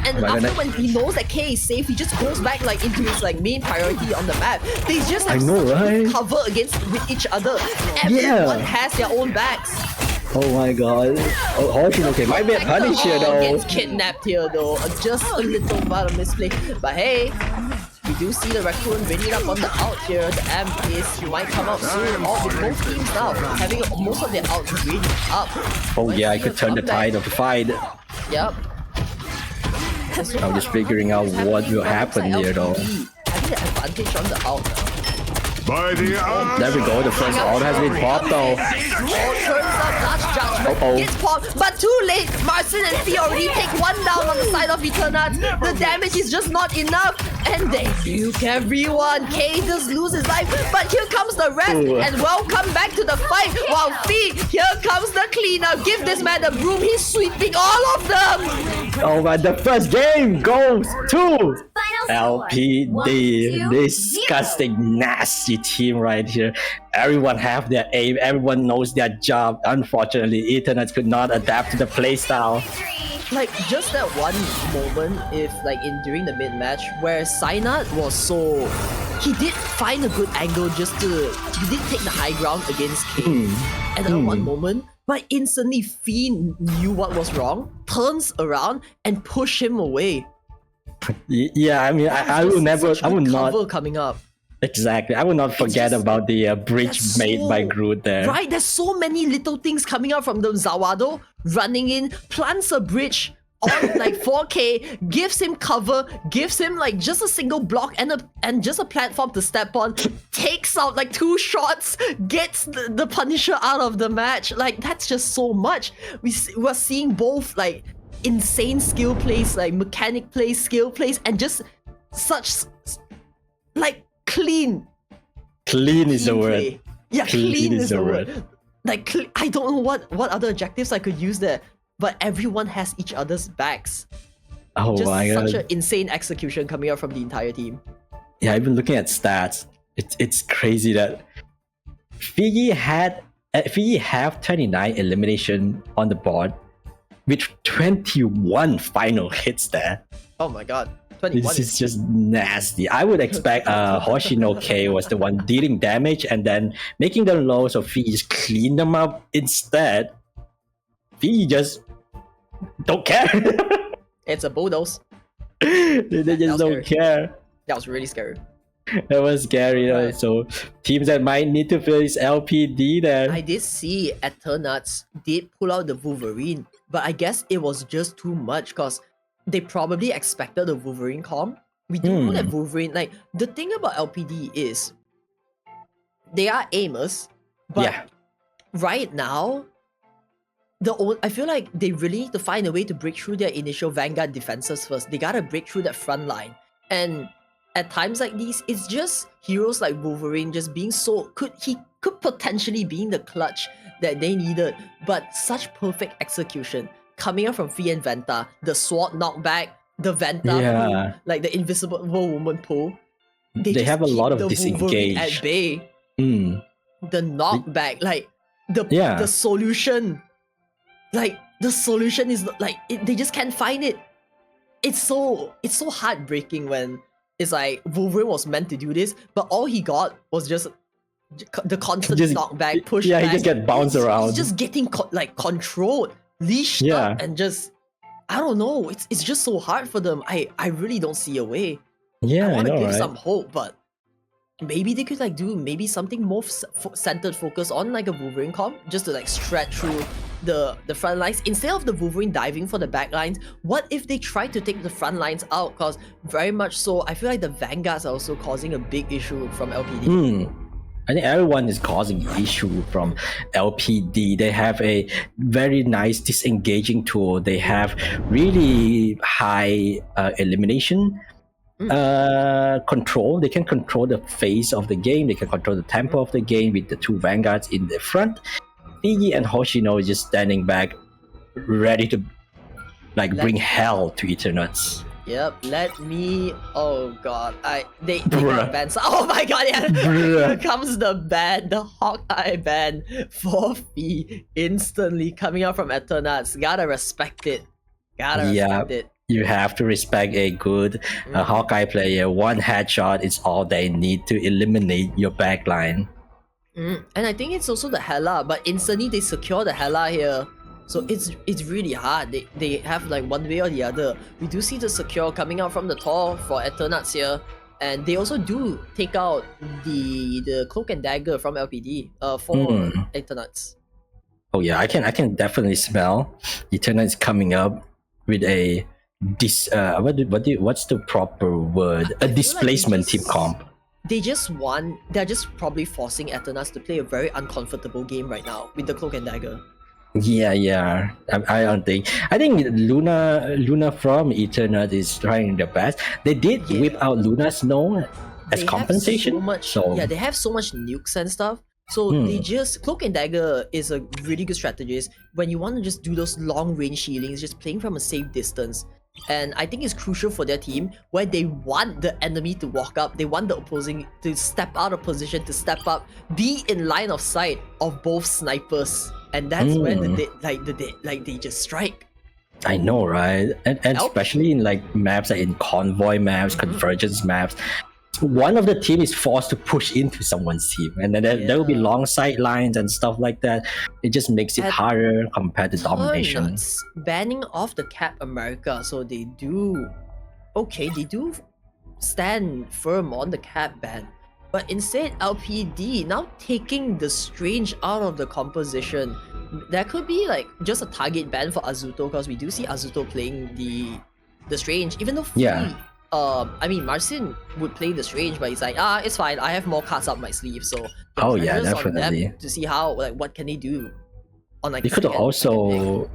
And after when he knows that K is safe, he just goes back like into his like main priority on the map. They just have such cover against with each other. Everyone has their own backs. Oh my god. Oh, Horshin, okay, might be a punish here though. Gets kidnapped here though. Just a little bit of misplay. But hey, we do see the Raccoon ready up on the out here. The amp is might come out soon. All with both teams now having most of their outs ready up. Oh yeah, I could turn the tide of the fight. Yep. I'm just figuring out what will happen here though. Having the advantage on the out now. By the There we go, the first ult has been popped though. Turns out Last Judgment gets popped, but too late. Marcin and Fee already take one down on the side of Eternat. The damage is just not enough, and they nuke everyone. K just loses life, but here comes the rest, and welcome back to the fight. While Fee, here comes the cleanup. Give this man a broom, he's sweeping all of them. Oh man, the first game goes to Final score, 1-2. LPD. Disgusting, nasty team right here. Everyone have their aim, everyone knows their job. Unfortunately, Eternat could not adapt to the playstyle. Like just that one moment, if like during the mid match where Synat was so, he did find a good angle he did take the high ground against K at that one moment, but instantly Fee knew what was wrong, turns around and push him away. Yeah, I mean, I will never, I will not. Cover coming up. Exactly, I will not forget about the bridge made by Groot there. Right, there's so many little things coming out from the Zawado, running in, plants a bridge on like 4K, gives him cover, gives him like just a single block and just a platform to step on, takes out like 2 shots, gets the Punisher out of the match. Like that's just so much. We're seeing both like insane skill plays, like mechanic plays, skill plays, and just such like clean is the word. play. Yeah, clean is the word. Like I don't know what other adjectives I could use there, but everyone has each other's backs. Oh Just my god. such an insane execution coming out from the entire team. Yeah, I've been looking at stats. It's crazy that Fiji have 29 elimination on the board with 21 final hits there. Oh my god. 21 This is just nasty. I would expect Hoshino K was the one dealing damage and then making them low, so Fiji just clean them up instead. Fiji just don't care. It's a bulldoze. They just don't care. That was really scary. That was scary though. Right. So teams that might need to face LPD there. I did see Eternats did pull out the Wolverine, but I guess it was just too much because they probably expected the Wolverine comp. We do know that Wolverine, like, the thing about LPD is they are aimers, but right now, I feel like they really need to find a way to break through their initial Vanguard defenses first. They gotta break through that front line. And at times like these, it's just heroes like Wolverine just being he could potentially be in the clutch that they needed, but such perfect execution. Coming out from Fee and Venta, the sword knockback, the Venta pull, like the invisible woman pull. They have a lot of disengage at bay. The knockback, like the solution. Like the solution is like they just can't find it. It's so heartbreaking when it's like Wolverine was meant to do this, but all he got was just the constant knockback, push. Yeah, he just get bounced around. He's just getting controlled, leashed up, and just I don't know. It's just so hard for them. I really don't see a way. Yeah, I want to know, give right? some hope, but maybe they could like do maybe something more centered focus on like a Wolverine comp, just to like stretch through the front lines instead of the Wolverine diving for the back lines. What if they try to take the front lines out? Because very much so, I feel like the Vanguards are also causing a big issue from LPD. I think everyone is causing issue from LPD. They have a very nice disengaging tool. They have really high elimination control. They can control the phase of the game. They can control the tempo of the game with the two vanguards in the front. Figgy and Hoshino is just standing back, ready to bring hell to Eternuts. Yep, let me. Oh god, they got banned. Oh my god, yeah. Here comes the ban, the Hawkeye ban for Fee instantly coming out from Eternuts. Gotta respect it. Respect it. You have to respect a good Hawkeye player. One headshot is all they need to eliminate your backline. And I think it's also the Hela, but instantly they secure the Hela here. So it's really hard. They have like one way or the other. We do see the secure coming out from the Tor for Eternuts here. And they also do take out the Cloak and Dagger from LPD for Eternuts. Oh yeah, I can definitely smell Eternuts coming up with a what's the proper word? A displacement team comp. They're just probably forcing Eternuts to play a very uncomfortable game right now with the Cloak and Dagger. Yeah. I don't think. I think Luna from Eternal is trying their best. They did whip out Luna's Snow as compensation. They have so much nukes and stuff. So they just Cloak and Dagger is a really good strategist when you want to just do those long range healings, just playing from a safe distance. And I think it's crucial for their team where they want the enemy to walk up, they want the opposing to step out of position, to step up, be in line of sight of both snipers. And that's when they just strike. I know, right? And especially in like maps like in convoy maps, convergence maps, one of the team is forced to push into someone's team, and then there will be long sight lines and stuff like that. It just makes it harder compared to domination. Banning off the Cap America, so they do stand firm on the Cap ban. But instead, LPD now taking the Strange out of the composition. There could be like just a target ban for Azuto, because we do see Azuto playing the Strange, even though Marcin would play the Strange, but he's like, it's fine, I have more cards up my sleeve, so definitely to see how what can they do on like it could also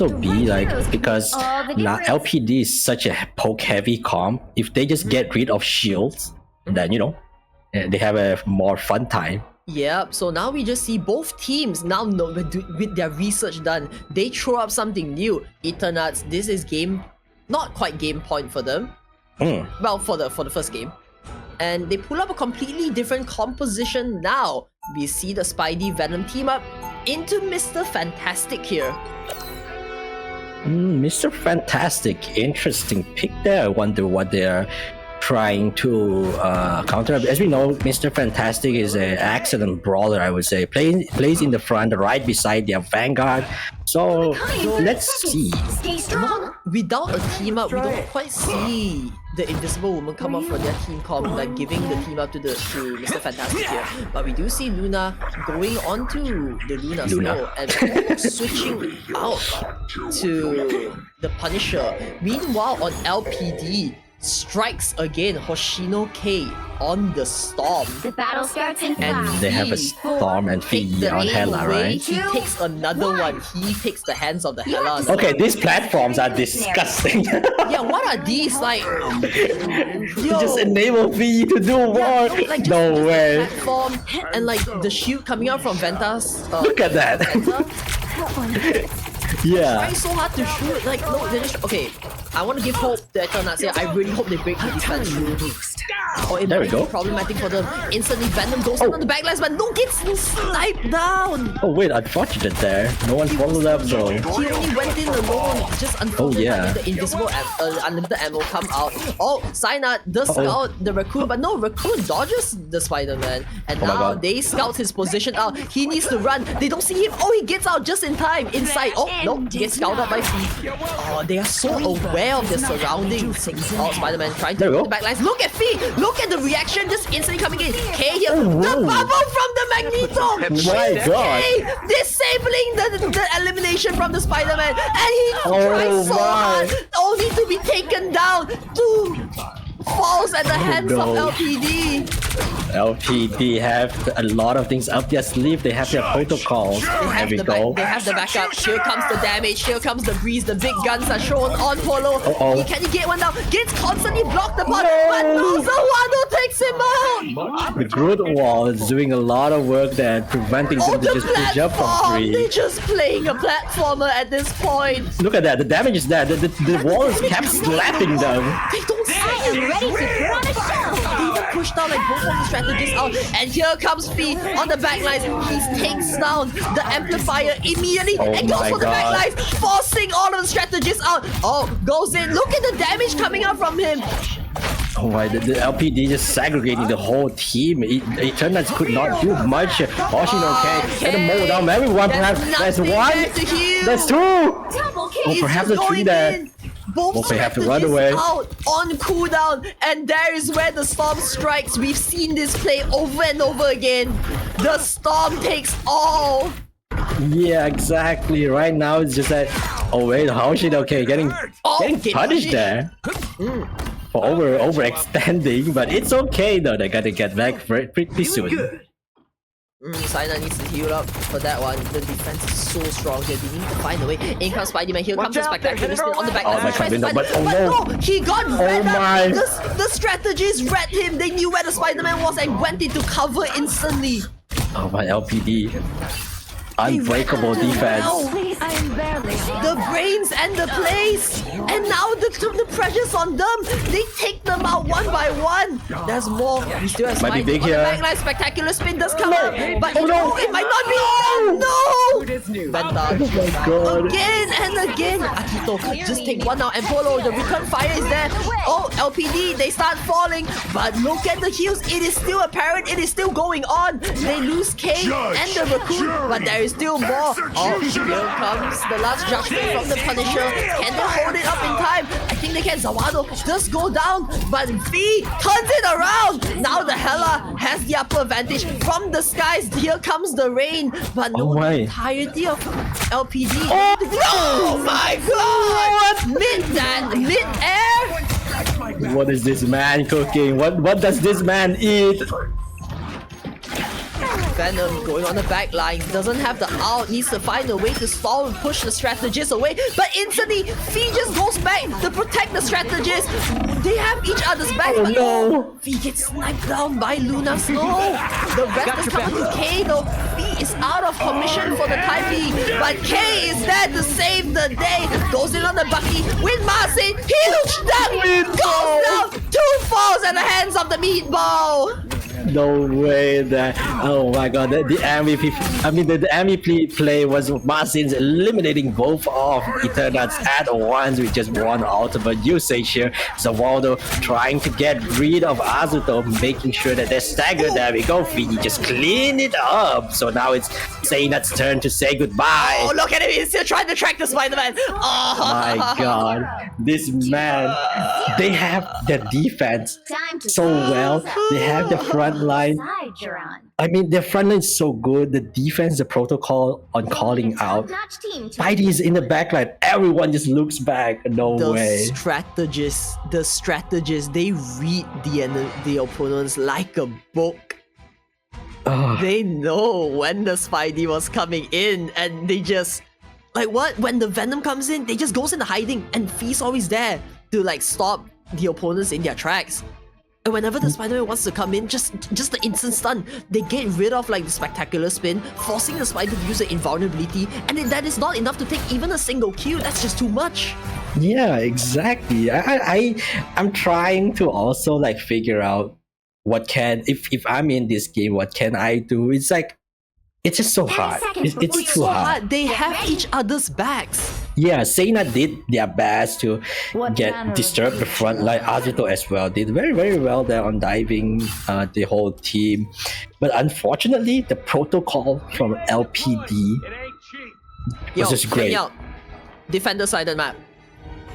be like, because now LPD is such a poke heavy comp. If they just get rid of shields, then they have a more fun time. Yep, so now we just see both teams now know with their research done, they throw up something new. Eternuts, this is not quite game point for them. Well, for the first game. And they pull up a completely different composition now. We see the Spidey Venom team up into Mr. Fantastic here. Mr. Fantastic, interesting pick there. I wonder what they're trying to counter. As we know, Mr. Fantastic is an excellent brawler, I would say. Plays in the front, right beside their Vanguard. So let's see. Stay strong. Without a team up, we don't quite see the Invisible Woman come up for their team comp, like giving the team up to Mr. Fantastic here. But we do see Luna going on to the Luna Snow and almost switching out to the Punisher. Meanwhile, on LPD, strikes again Hoshino K on the Storm. The battle starts in and they have a Storm and Figgy on Hela, right? He takes another one. He takes the hands of the Hela. Okay, these platforms are disgusting. Yeah, what are these? Like, just enable Figgy to do more. Like, no way. Platform and like the shield coming out from Ventas. Look at that. Yeah. Trying so hard to shoot. Like, no, they're just okay. I want to give hope to Eternuts here. I really hope they break the defense. Or it might be problematic for them. Instantly Venom goes on the backlines, but no gets sniped down. Oh wait, unfortunate there. No one followed up, so he only went in alone. Just unfortunate the invisible unlimited ammo come out. Oh, Cyanide does scout the Raccoon, but no, Raccoon dodges the Spider-Man. And now they scout his position out. He needs to run. They don't see him. Oh, he gets out just in time. Inside. Oh, no, he gets scouted by Fee. Oh, they are so aware of their surroundings. Oh, Spider-Man trying to hit the backlines. Look at Fee! Look at the reaction just instantly coming in. K here. The bubble from the Magneto! My God! Disabling the elimination from the Spider-Man. And he tries so hard, only to be taken down. 2 falls at the hands of LPD. LPD have a lot of things up their sleeve. They have their protocols. There we go. They have the backup. Here comes the damage. Here comes the breeze. The big guns are shown on Polo. Can he get one now? Gets constantly blocked the bot, but no, Zawado takes him out. The Groot wall is doing a lot of work there, preventing them to just push up from They're three. just playing a platformer at this point. Look at that. The damage is there. The wall is kept slapping them. They don't see I am ready to put on a show. They even pushed out like both of the strategists out, and here comes Fee on the backlines. He takes down the amplifier immediately and goes my for the God. backlines, forcing all of the strategists out. Oh, goes in. Look at the damage coming out from him. Oh my, the LPD just segregating the whole team. Eternals could not do much. Hoshino okay. Let them mow down everyone. Perhaps there's nothing one. there to heal. There's two. Double kill. Oh, perhaps the three Going there. in. Both Well, they have to strategists run away. out on cooldown, and there is where the storm strikes. We've seen this play over and over again. The storm takes all. Yeah, exactly. Right now it's just like, oh wait, Hoshino okay, getting punished punished. there. For overextending, but it's okay though. They gotta get back pretty soon. Saina needs to heal up for that one. The defense is so strong here. They need to find a way. In comes Spider-Man. Here comes the spectacular spin on the back. Oh my Tries to God, find- but oh no. He got read my. up. The strategists read him. They knew where the Spider-Man was and went into cover instantly. Oh my LPD. Unbreakable defense. I am barely. The brains and the plays, and now the pressure's on them. They take them out one by one. There's more. We still have Might be Spidey big on the here. backline. Spectacular spin does come out, but Oh, no. it might not be. No. Venta. God. Again and again. Akito could just take one out, and Polo, the return fire is there. Oh, LPD, they start falling, but look at the heals. It is still apparent. It is still going on. They lose Kane and the Raccoon, but there is still more. Oh, here comes the last judgment from the Punisher. Can they hold it up in time? I think they can. Zawado does go down, but V turns it around. Now the Hela has the upper advantage from the skies. Here comes the rain, but no, Oh my. the entirety of LPD. Oh my God! Mid-air. What is this man cooking? What does this man eat? Venom going on the back line, doesn't have the out, needs to find a way to stall and push the strategist away, but instantly Fee just goes back to protect the strategist. They have each other's back, Oh but no. Fee gets sniped down by Luna Snow. The rest is coming to K though. Fee is out of commission for the time being, but K is there to save the day. Goes in on the Bucky with Marcy. Huge dunk goes down. 2 falls at the hands of the meatball. No way that. Oh my God, the MVP. I mean, the MVP play was Marcin's eliminating both of Eternals at once with just one ultimate usage here. Zawaldo trying to get rid of Azuto, making sure that they're staggered. There we go. Fiji just clean it up. So now it's Zaynat's turn to say goodbye. Oh, look at him. He's still trying to track the Spider-Man. Oh. My God, this man. They have their defense Time to so well. They have the front line. side you're on. I mean, their front line is so good. The defense, the protocol on calling out. Top-notch team to Spidey is in the back line. Everyone just looks back. No The way. strategists, they read the opponents like a book. Ugh. They know when the Spidey was coming in, and they just like what? When the Venom comes in, they just goes into hiding, and Fee's always there to like stop the opponents in their tracks. And whenever the Spider-Man wants to come in, just the instant stun, they get rid of like the spectacular spin, forcing the Spider to use the invulnerability, and then that is not enough to take even a single kill. That's just too much. Yeah, exactly. I'm trying to also like figure out what can if I'm in this game, what can I do? It's like it's just so hard. It's too hard. They have each other's backs. Yeah, Sena did their best to What get manner of disturb the front line. Azuto as well did very, very well there on diving the whole team. But unfortunately, the protocol from LPD was just great. Yo, defender side of the map.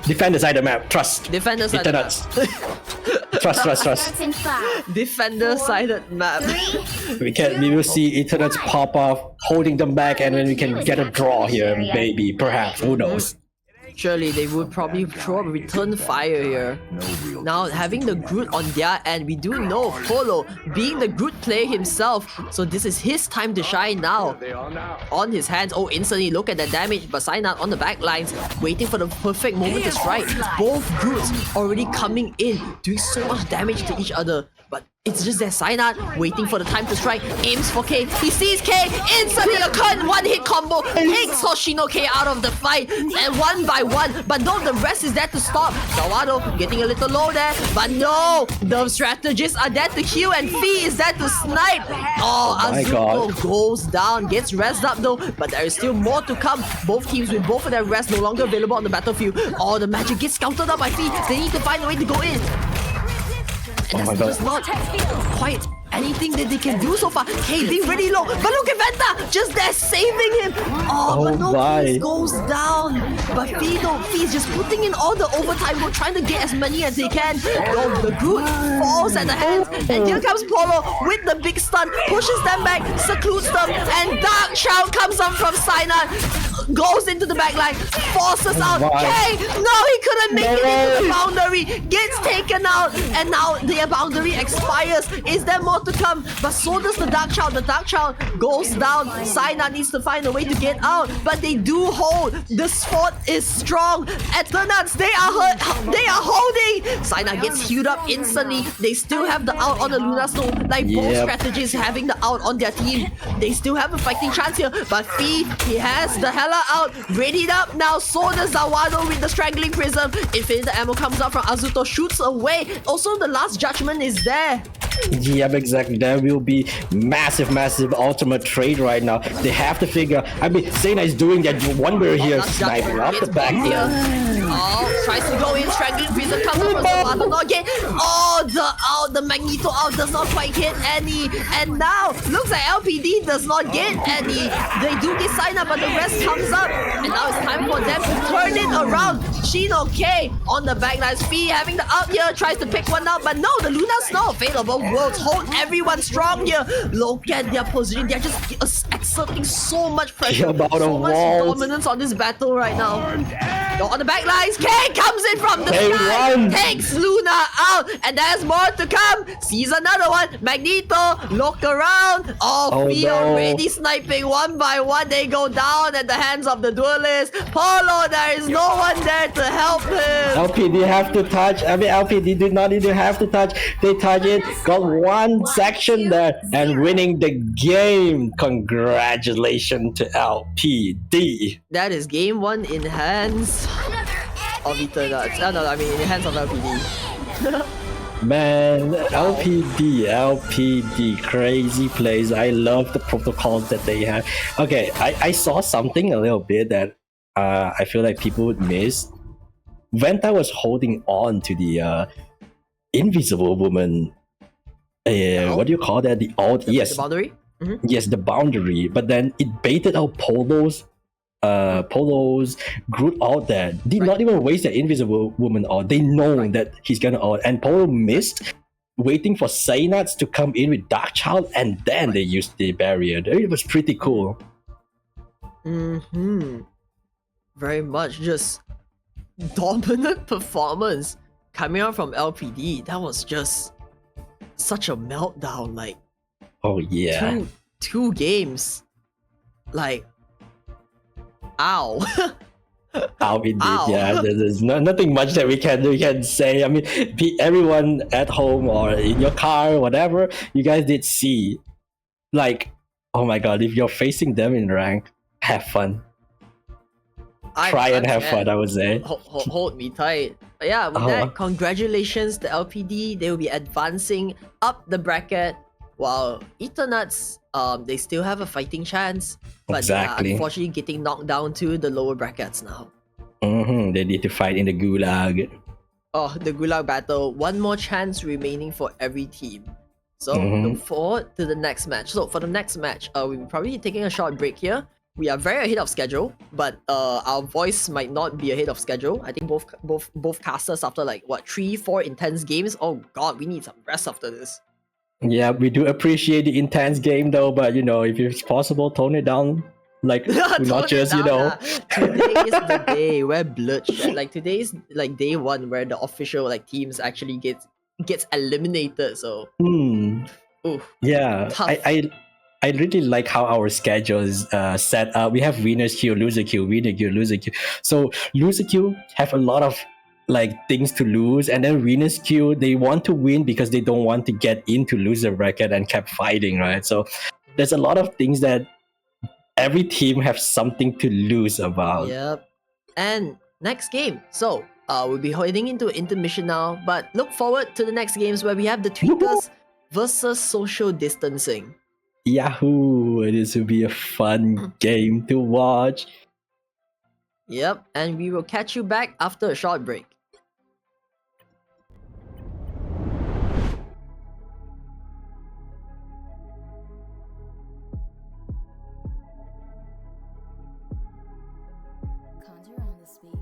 Defend the side of the map. Trust. Defender side of the map. Eternals. Trust. That's in 5, Defender sided map. 3, We will see Eternals pop off, holding them back, and then we can get a draw here, maybe, perhaps. Who knows? Surely they would probably throw a return fire here. Now having the Groot on their end, we do know Polo being the Groot player himself, so this is his time to shine now. On his hands, oh, instantly look at the damage, but Cyanide on the back lines, waiting for the perfect moment to strike. Both Groots already coming in, doing so much damage to each other. But it's just that Cyanide waiting for the time to strike, aims for K, he sees K, instantly a one-hit combo, takes Hoshino K out of the fight, and one by one, but no, the rest is there to stop. Sawado getting a little low there, but no, the strategists are there to heal, and Fee is there to snipe. Oh, my Azuko God. goes down, gets rezzed up though, but there is still more to come. Both teams with both of their rests no longer available on the battlefield. Oh, the magic gets countered up by Fee, they need to find a way to go in. And Oh my that's God. just not quite anything that they can do so far. K being really low, but look at Venta just there saving him. Oh, but no, my. Fee goes down. But Fee though, Fee's just putting in all the overtime work, trying to get as many as they can. Oh, the Groot falls at the hands, and here comes Polo with the big stun, pushes them back, secludes them, and Dark Shout comes up from Cyanide, goes into the backline, forces out my. K. No, he couldn't make it into the No. boundary, gets taken out, and now the boundary expires. Is there more to come? But so does the Dark Child. The Dark Child goes down. Cyanide needs to find a way to get out, but they do hold. The fort is strong. Eternats, they are holding. Cyanide gets healed up instantly. They still have the out on the Luna Snow. Like both Yep. strategists having the out on their team. They still have a fighting chance here, but Fee, he has the Hela out, readied up now. So does Zawado with the Strangling Prism. Infinite ammo comes out from Azuto, shoots away. Also, the Last Judgment is there. Yep, exactly. There will be massive ultimate trade right now. They have to figure. I mean, Sena is doing that wonder here, Last sniping Judgment off the gets back blocked here. Oh, tries to go in, Strangling Prism comes up from Zawado now again. Oh, the Magneto out does not quite hit any. And now, looks like LPD does not get any. They do get signed up, but the rest comes up. And now it's time for them to turn it around. Shino K on the backlines. Fee having the up here, tries to pick one up, but no, the Luna Snow, Fate of Both Worlds, hold everyone strong here. Look at their position. They're just exerting so much pressure, About so the much walls. dominance on this battle right now. On the backlines, K comes in from the K sky, runs. takes Luna out, and there's more to come. Sees another one. Magneto, look around. Oh, Fee no. already sniping one by one. They go down at the hands of the duelist. Polo, there is no one there to help him. LPD have to touch. I mean, LPD did not even have to touch. They touch it. Got one section there and winning the game. Congratulations to LPD. That is game one in hands of Eternals. No, I mean in the hands of LPD. Man, LPD, crazy plays. I love the protocols that they have. Okay, I saw something a little bit that I feel like people would miss. Venta was holding on to the Invisible Woman. What do you call that? The alt? Yes, The boundary? yes, the boundary. But then it baited out Polo's Groot out there. Did not even waste the Invisible Woman out. They know that he's gonna out, and Polo missed, waiting for Cyanide to come in with Dark Child, and then they used the barrier. It was pretty cool. Very much just dominant performance coming out from LPD. That was just such a meltdown. Like Oh yeah. two games. Like ow. Ow, indeed. Ow. Yeah, there's nothing much that we can say. I mean, everyone at home or in your car, whatever, you guys did see. Like, oh my god, if you're facing them in rank, have fun. Try and have fun, I would say. Hold me tight. But yeah, with that, congratulations to LPD. They will be advancing up the bracket, while Eternats, they still have a fighting chance, but Exactly. they are unfortunately getting knocked down to the lower brackets now. They need to fight in the gulag. Oh, the Gulag battle. One more chance remaining for every team. So look forward to the next match. So for the next match, we'll probably be taking a short break here. We are very ahead of schedule, but our voice might not be ahead of schedule. I think both casters, after like 3-4 intense games. Oh god, we need some rest after this. Yeah, we do appreciate the intense game though, but you know, if it's possible, tone it down Like not just Today is the day where bloodshed. Like today's like day one where the official like teams actually gets eliminated. So ooh, Yeah, tough. I really like how our schedule is set up. We have winners queue, loser queue, winner queue, loser queue. So loser queue have a lot of like things to lose, and then winners queue they want to win because they don't want to get into loser bracket and kept fighting, right? So there's a lot of things that every team have something to lose about. Yep. And next game. So we'll be heading into intermission now, but look forward to the next games where we have the Tweakers versus social distancing. Yahoo! This will be a fun game to watch. Yep, and we will catch you back after a short break. Conjure on the speed,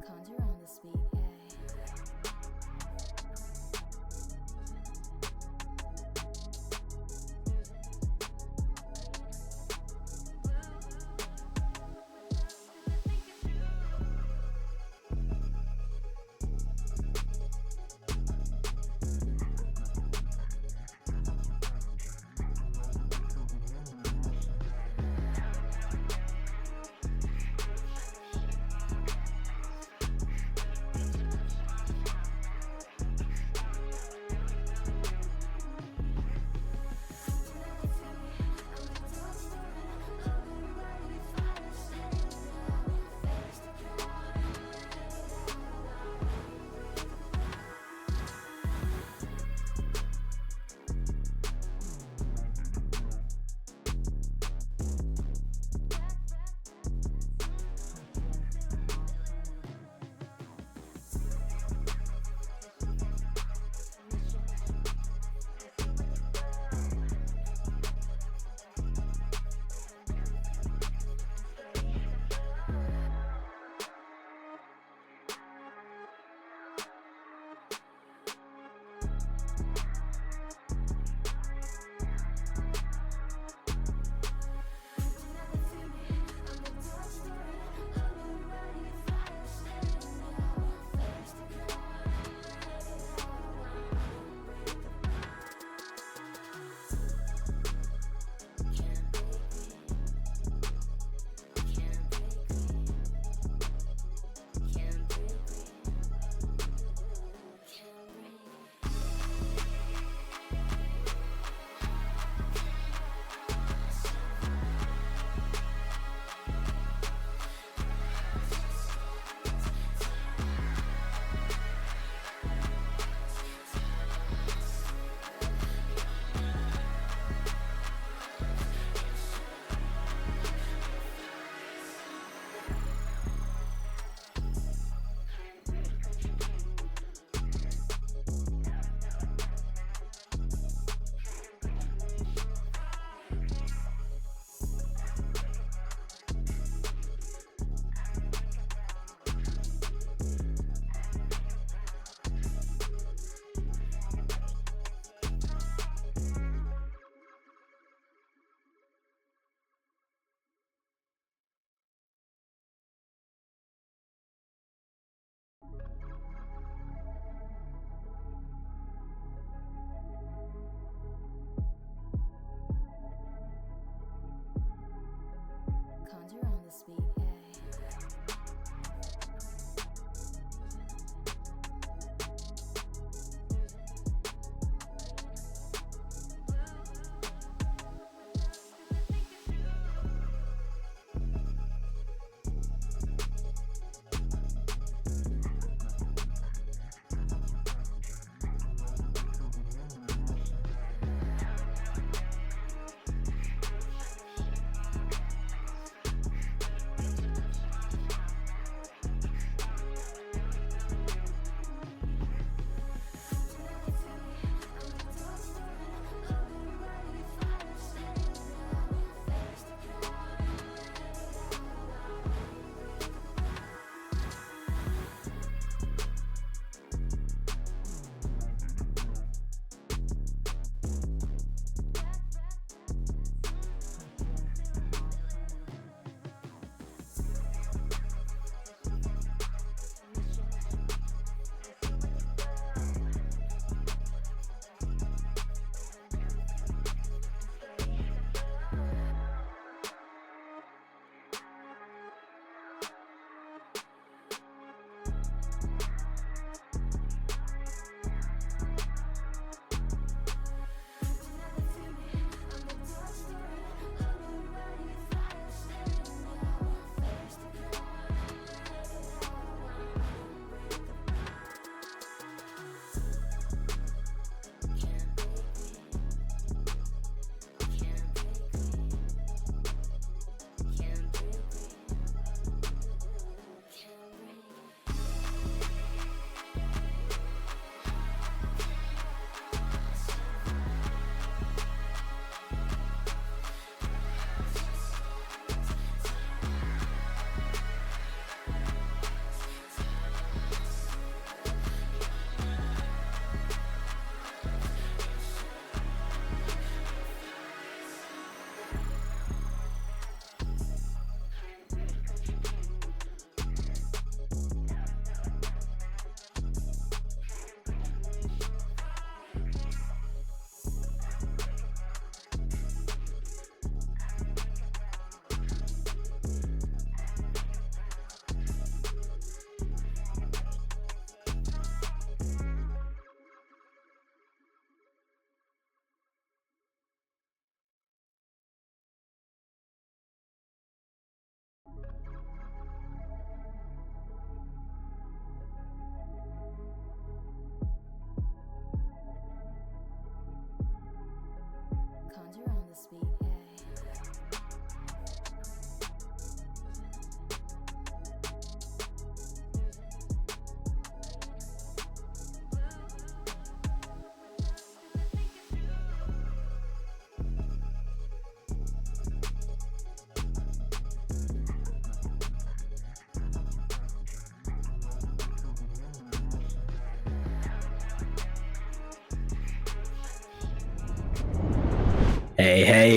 Conjure on the speed, hey. Conjure on the speed, hey.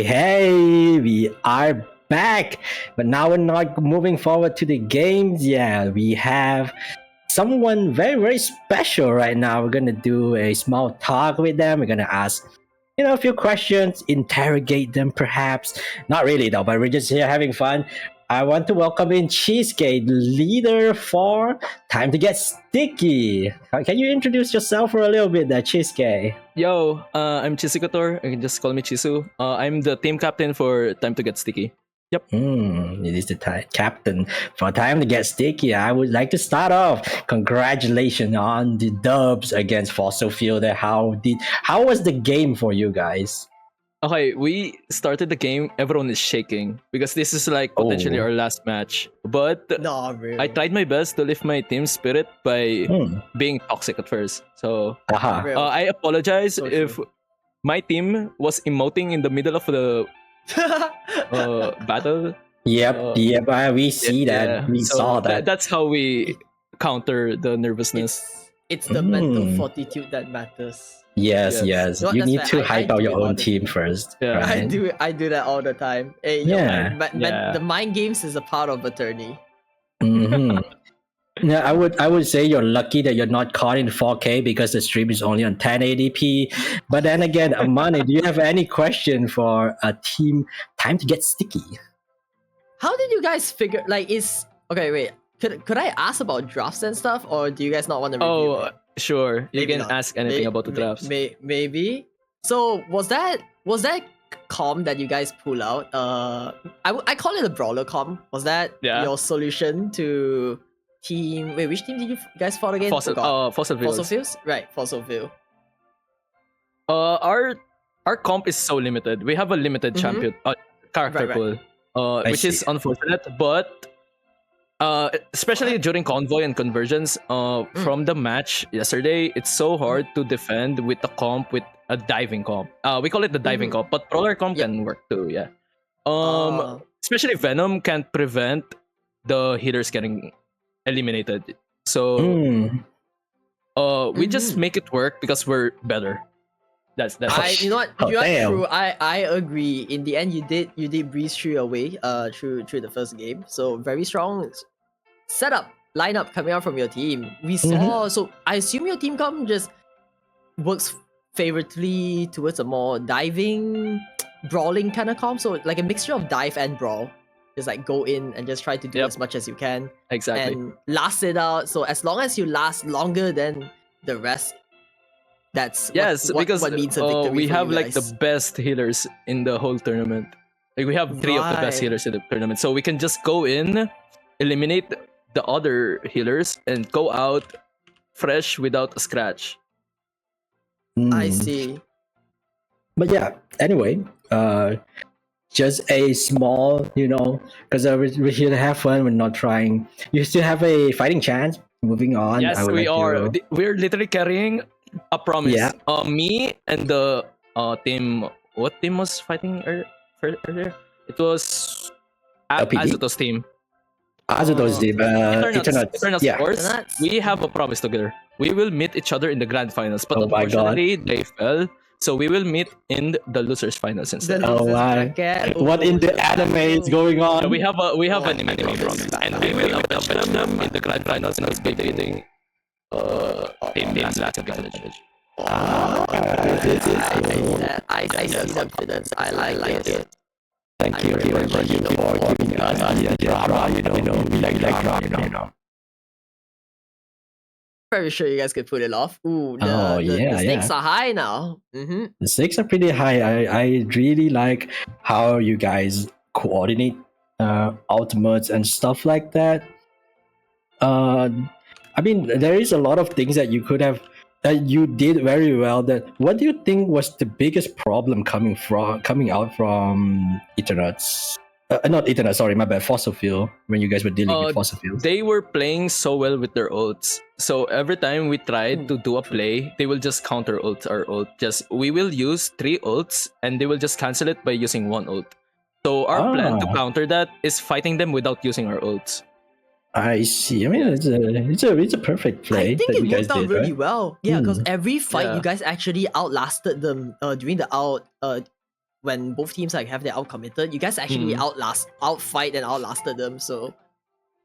Hey, we are back. But now we're not moving forward to the games. Yeah, we have someone very special right now. We're gonna do a small talk with them. We're gonna ask, a few questions, interrogate them perhaps. Not really though, but we're just here having fun. I want to welcome in Cheesecake, leader for Time to Get Sticky. Can you introduce yourself for a little bit there, Cheesecake? Yo, I'm Chisikotor. You can just call me Chisu. I'm the team captain for Time to Get Sticky. Yep. It is the captain for Time to Get Sticky. I would like to start off. Congratulations on the dubs against Fossil Fuel. How was the game for you guys? Okay, we started the game. Everyone is shaking because this is like potentially our last match. But No, really. I tried my best to lift my team spirit by being toxic at first. So I apologize if my team was emoting in the middle of the battle. Yep, we see that. We saw that. That's how we counter the nervousness. It's the mental fortitude that matters. Yes. No, You that's need fine. to hype out your own all the team first. Yeah. Right? I do that all the time. Hey, the mind games is a part of attorney. Yeah, I would say you're lucky that you're not caught in 4K because the stream is only on 1080p. But then again, Amani, do you have any question for a team Time to Get Sticky? How did you guys figure? Okay, wait. Could I ask about drafts and stuff, or do you guys not want to review it? Sure. You Maybe can not. ask anything about the drafts. Maybe. So was that com that you guys pull out? I call it a brawler com. Was that your solution to team? Wait, which team did you guys fought again? Fossil Fuels. Right, Fossil Fuel. Our comp is so limited. We have a limited champion character pool, which is unfortunate, but especially during convoy and conversions, from the match yesterday, it's so hard to defend with the comp with a diving comp. We call it the diving comp, but brawler comp can work too. Yeah. Especially Venom can't prevent the healers getting eliminated. So we just make it work because we're better. That's you know what? You are true. I agree. In the end, you did breeze through your way through the first game. So very strong setup lineup coming out from your team. We saw. So I assume your team comp just works favorably towards a more diving, brawling kind of comp. So like a mixture of dive and brawl. Just like go in and just try to do as much as you can. Exactly. And last it out. So as long as you last longer than the rest, that's what means a victory. We for have you like guys. the best healers in the whole tournament. Like we have 3 of the best healers in the tournament, so we can just go in, eliminate the other healers, and go out fresh without a scratch. I see. But yeah, anyway, just a small, because we're here to have fun. We're not trying. You still have a fighting chance. Moving on. Yes, we are. We're literally carrying a promise. Yeah. Me and the team. What team was fighting earlier? It was Azuto's team. Azuto's team. Eternals, yeah. of course. We have a promise together. We will meet each other in the grand finals, but unfortunately they fell. So we will meet in the losers finals instead. Oh my! What in the anime is going on? So we have an anime promise, and we will defeat them in the grand finals and be beating team last advantage. I see the confidence. I like it. Thank you for giving us the drama. We like drama. Very sure you guys could pull it off. Ooh, the stakes are high now. The stakes are pretty high. I really like how you guys coordinate ultimates and stuff like that. I mean, there is a lot of things that you could have You did very well. That what do you think was the biggest problem coming out from Eternauts? Not Eternauts, sorry, my bad. Fossil Fuel, when you guys were dealing with Fossil Fuels. They were playing so well with their ults. So every time we tried to do a play, they will just counter ult our ult. We will use 3 ults and they will just cancel it by using 1 ult. So our plan to counter that is fighting them without using our ults. I see. I mean, it's a perfect play. I think it worked out really right? well. Yeah, because every fight you guys actually outlasted them during the when both teams like have their out committed. You guys actually outfight and outlasted them. So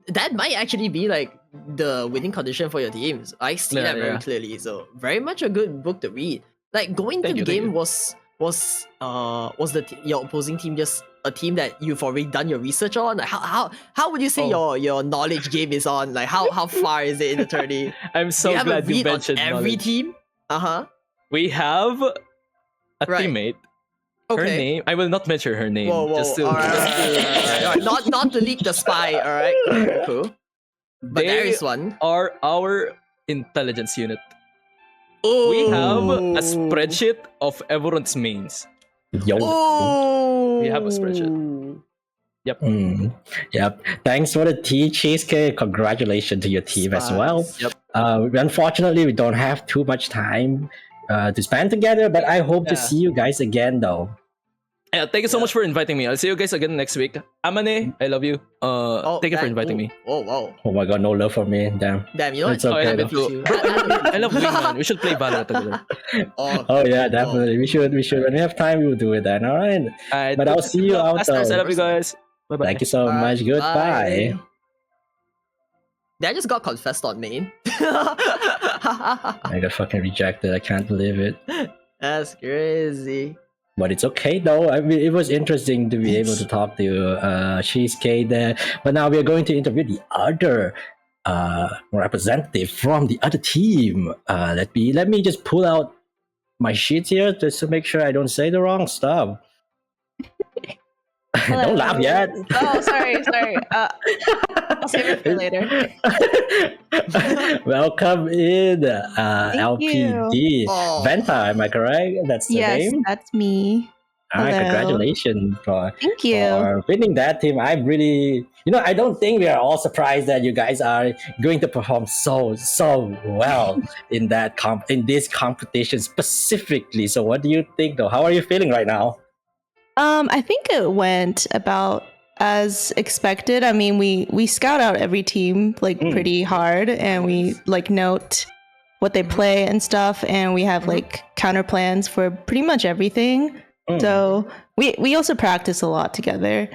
that might actually be like the winning condition for your teams. I see that very clearly. So very much a good book to read. Like going to the game was your opposing team just a team that you've already done your research on? Like how would you say your knowledge game is on? Like how far is it in the tourney? I'm so glad you mentioned every knowledge. team. We have a teammate. Okay. Her name, I will not mention her name. Whoa. Just to, Alright. Not to leak the spy. All right. Cool. But there is one. Are our intelligence unit. Ooh. We have a spreadsheet of everyone's mains. Yo. We have a spreadsheet. Yep. Yep. Thanks for the tea, Cheesecake. Congratulations to your team as well. Yep. Unfortunately, we don't have too much time to spend together, but I hope to see you guys again, though. Yeah, thank you so much for inviting me. I'll see you guys again next week. Amane, I love you. Thank you for inviting me. Oh wow. Oh my god, no love for me. Damn. You know It's what? okay. I love you. I love Wingman. We should play Valorant together. Oh yeah, definitely. We should. When we have time, we will do it then. All right. But I'll see you out. I love you guys. Bye bye. Thank you so much. Goodbye. I just got confessed on main. I got fucking rejected. I can't believe it. That's crazy. But it's okay though. I mean, it was interesting to be able to talk to Cheesecake there. But now we are going to interview the other representative from the other team. Let me just pull out my sheets here just to make sure I don't say the wrong stuff. Don't laugh yet. Oh, sorry. I'll save it for later. Welcome in, LPD. Venta, am I correct? That's the name? Yes, that's me. Congratulations for winning that team. I'm really, I don't think we are all surprised that you guys are going to perform so well in that in this competition specifically. So what do you think though? How are you feeling right now? I think it went about as expected. I mean, we scout out every team like pretty hard, and we like note what they play and stuff, and we have like counter plans for pretty much everything. So we also practice a lot together.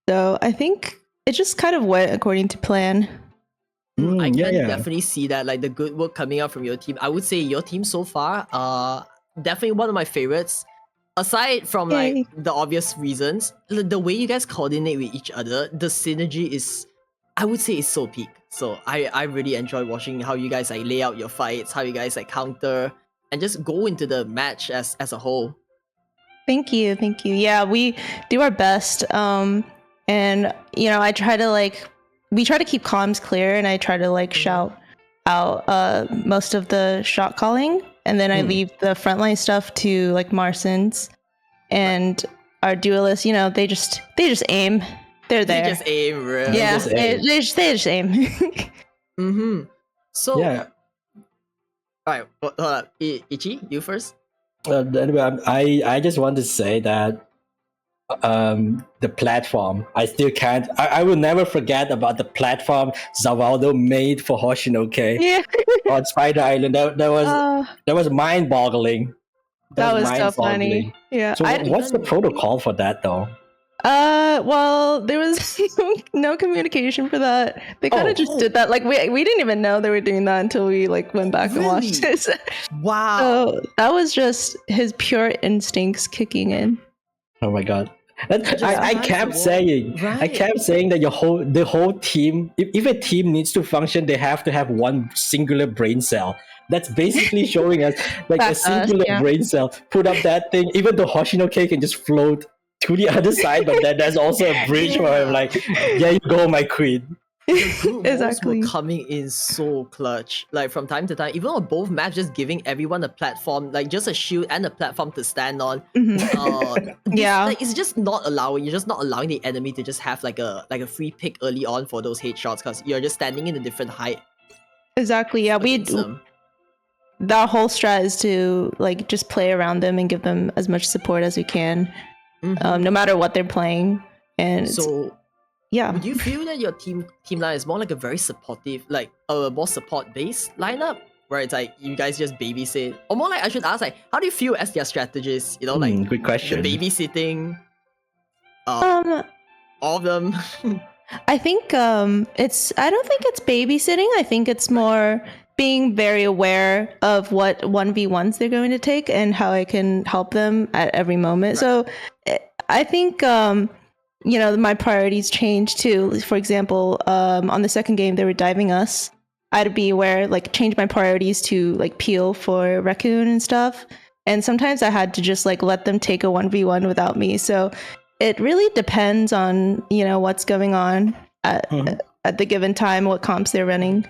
So I think it just kind of went according to plan. I can definitely see that, like the good work coming out from your team. I would say your team so far, definitely one of my favorites. Aside from like the obvious reasons, the way you guys coordinate with each other, the synergy is, I would say, is so peak. So I really enjoy watching how you guys like lay out your fights, how you guys like counter, and just go into the match as a whole. Thank you. Yeah, we do our best. And I try to we try to keep comms clear, and I try to shout out most of the shot calling. And then I leave the frontline stuff to Marsons and our duelists. They just aim. They're there. They just aim, really. Yeah, they just aim. So, all right. Hold up, Ichi, you first. Anyway, I just want to say that the platform, I still can't. I will never forget about the platform Zavaldo made for Hoshinoke on Spider Island. That was mind-boggling. That was so funny. Yeah. So what's the protocol for that, though? Well, there was no communication for that. They kind of just did that. We didn't even know they were doing that until we went back and watched it. Wow. So that was just his pure instincts kicking in. Oh my god. I kept saying that the whole team, if a team needs to function, they have to have one singular brain cell. That's basically showing us a singular brain cell. Put up that thing, even though Hoshinoke can just float to the other side, but then there's also a bridge for him. There you go, my queen. The group Exactly. were coming in so clutch. Like from time to time, even on both maps, just giving everyone a platform, like just a shield and a platform to stand on. Yeah. Like, it's just not allowing. You're just not allowing the enemy to just have like a free pick early on for those headshots because you're just standing in a different height. Exactly. Yeah. against them. That whole strat is to like just play around them and give them as much support as we can, no matter what they're playing. And So yeah. would you feel that your team line is more like a very supportive, like a more support based lineup, where it's like you guys just babysit, or more like I should ask, like how do you feel as their strategist? You know, like Good question. the babysitting, Um, all of them. I think I don't think it's babysitting. I think it's more being very aware of what 1v1s they're going to take and how I can help them at every moment. So I think my priorities change too. For example, on the second game they were diving us. I had to be aware, like change my priorities to like peel for Raccoon and stuff. And sometimes I had to just like let them take a 1v1 without me. So it really depends on, what's going on at the given time, what comps they're running.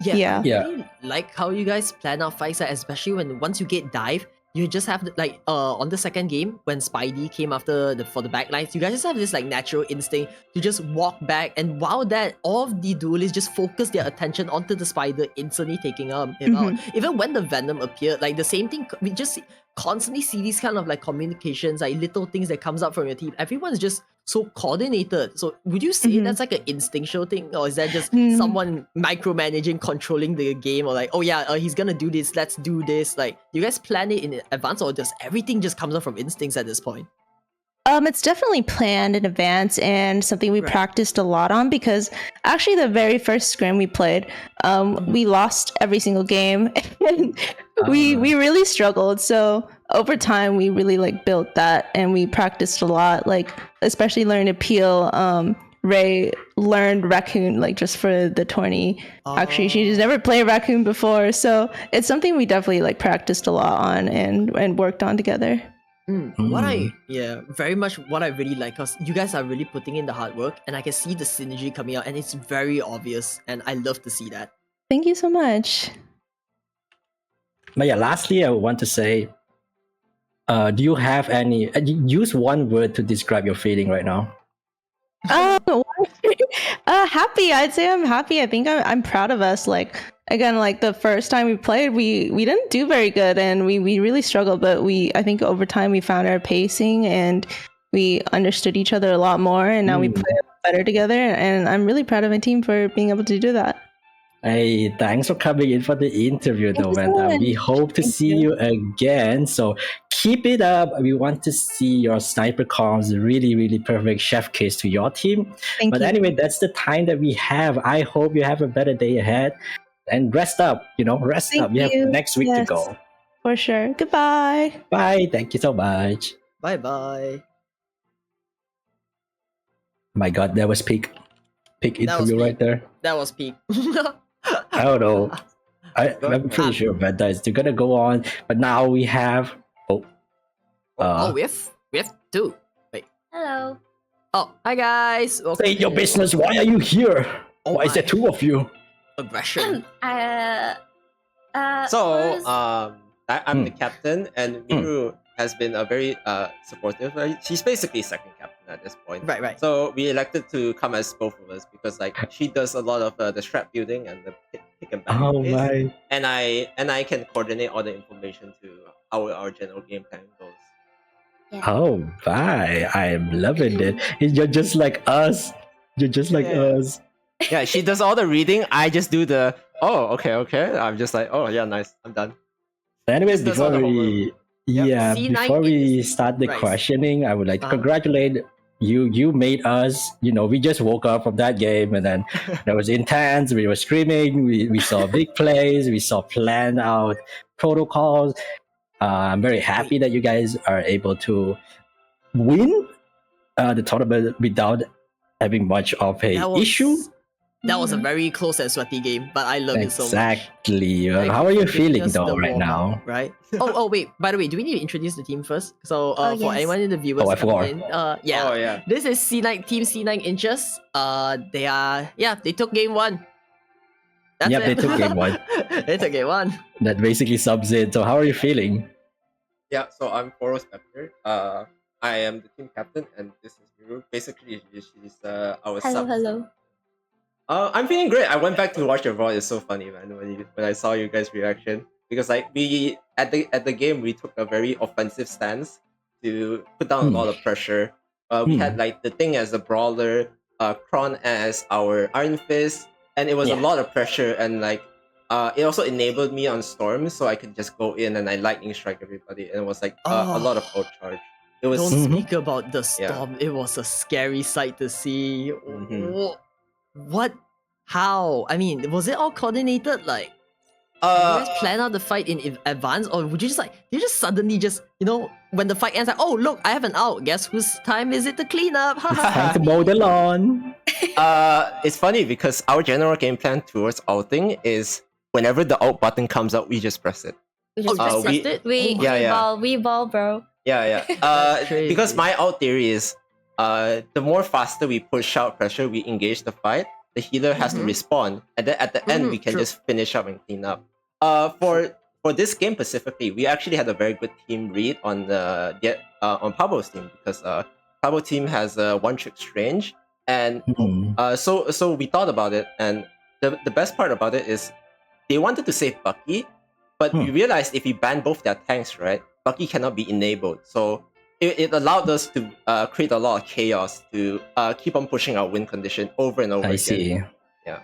I really like how you guys plan out fights, especially when once you get dive, you just have on the second game when Spidey came after for the backlines, you guys just have this like natural instinct to just walk back, and while that all of the duelists just focus their attention onto the spider, instantly taking him out. Even when the Venom appeared, like the same thing, we just constantly see these kind of like communications, like little things that comes up from your team. Everyone's just so coordinated. So would you say that's like an instinctual thing, or is that just someone micromanaging, controlling the game, or like, oh yeah, he's gonna do this, let's do this? Like, you guys plan it in advance, or does everything just comes up from instincts at this point? It's definitely planned in advance and something we practiced a lot on, because actually the very first scrim we played, we lost every single game and we really struggled. So over time we really like built that and we practiced a lot, like especially learning to peel. Ray learned Raccoon like just for the tourney. Actually, she's never played Raccoon before, so it's something we definitely like practiced a lot on and worked on together. Very much what I really like, because you guys are really putting in the hard work and I can see the synergy coming out and it's very obvious and I love to see that. Thank you so much. But yeah, lastly, I want to say, do you have any, use one word to describe your feeling right now? Happy. I'd say I'm happy. I think I'm proud of us. Like, again, like the first time we played, we didn't do very good and we really struggled, but I think over time we found our pacing and we understood each other a lot more, and now we play better together, and I'm really proud of my team for being able to do that. Hey, thanks for coming in for the interview, though, Vanta. We hope to see you again. So keep it up. We want to see your sniper comms, really, really perfect chef kiss to your team. Thank you. Anyway, that's the time that we have. I hope you have a better day ahead. And rest up, rest up. We have next week to go. For sure. Goodbye. Bye. Thank you so much. Bye-bye. My God, that was peak interview right there. That was peak. I don't know. I'm pretty sure Vanta is still gonna go on, but now we have. We have two. Wait. Hello. Oh, hi guys. Say your business. Why are you here? Why is there two of you? Aggression. I'm the captain, and Miru has been a very supportive. She's basically second captain at this point. Right. So we elected to come as both of us because she does a lot of the strat building and the pick and ban. Oh my! And I can coordinate all the information to how our general game plan goes. Yeah. Oh bye! I am loving it. You're just like us. You're just like us. Yeah, she does all the reading. I just do the okay. I'm just like, oh yeah, nice. I'm done. Anyways, before we start the questioning, I would like to congratulate you. You made us. We just woke up from that game, and then that was intense. We were screaming. We saw big plays. We saw planned out protocols. I'm very happy that you guys are able to win the tournament without having much of a issue. That was a very close and sweaty game, but I love it so much. Exactly. Thank How you are you for giving feeling us though the right warm-up, now? Right? Oh, wait. By the way, do we need to introduce the team first? So, Oh, for yes. anyone in the viewers, I coming forgot. in, yeah, Oh yeah. this is C9 Team C9 Inches. They took game one. That's Yep, it. they took game one. They took game one. That basically subs it. So how are you feeling? Yeah, so I'm Foros Pepper. I am the team captain, and this is Miru. Basically, she's our Hello, sub. hello. I'm feeling great. I went back to watch your VOD. It's so funny, man. When I saw you guys' reaction, because like we at the game we took a very offensive stance to put down a lot of pressure. We had like the thing as a brawler, Kron as our Iron Fist, and it was a lot of pressure. And like it also enabled me on Storm, so I could just go in and I lightning strike everybody, and it was like a lot of outcharge. It was Don't speak about the storm. Yeah. It was a scary sight to see. Mhm. What? How? I mean, was it all coordinated? Like, did you guys plan out the fight in advance, or would you just suddenly when the fight ends, like, oh look, I have an out. Guess whose time is it to clean up? It's time to mow the lawn. It's funny because our general game plan towards outing is whenever the out button comes up, we just press it. We just Oh, pressed you it. pressed it? We Oh, yeah. we ball, bro. Yeah. Because crazy. my out theory is, the more faster we push out pressure, we engage the fight. The healer has to respawn, and then at the end we can True. just finish up and clean up. For this game specifically, we actually had a very good team read on on Pablo's team, because Pablo's team has one trick strange, and so we thought about it, and the best part about it is they wanted to save Bucky, but we realized if we ban both their tanks, right, Bucky cannot be enabled. So it allowed us to create a lot of chaos to keep on pushing our win condition over and over I again. see. Yeah.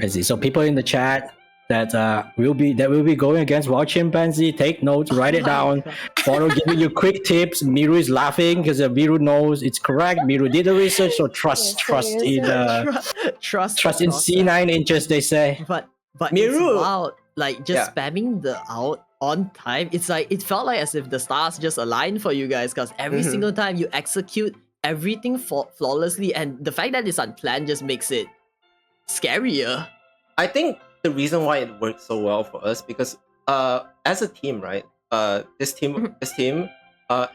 I see. So people in the chat that will be going against Wild Chimpanzee, take notes, write it down. Follow giving you quick tips. Miru is laughing because Miru knows it's correct. Miru did the research, so trust in Trust in C9 Inches, they say. But Miru- it's wild. Like just spamming the out on time. It's like it felt like as if the stars just aligned for you guys, because every single time you execute everything flawlessly, and the fact that it's unplanned just makes it scarier. I think the reason why it worked so well for us, because as a team, right? This team,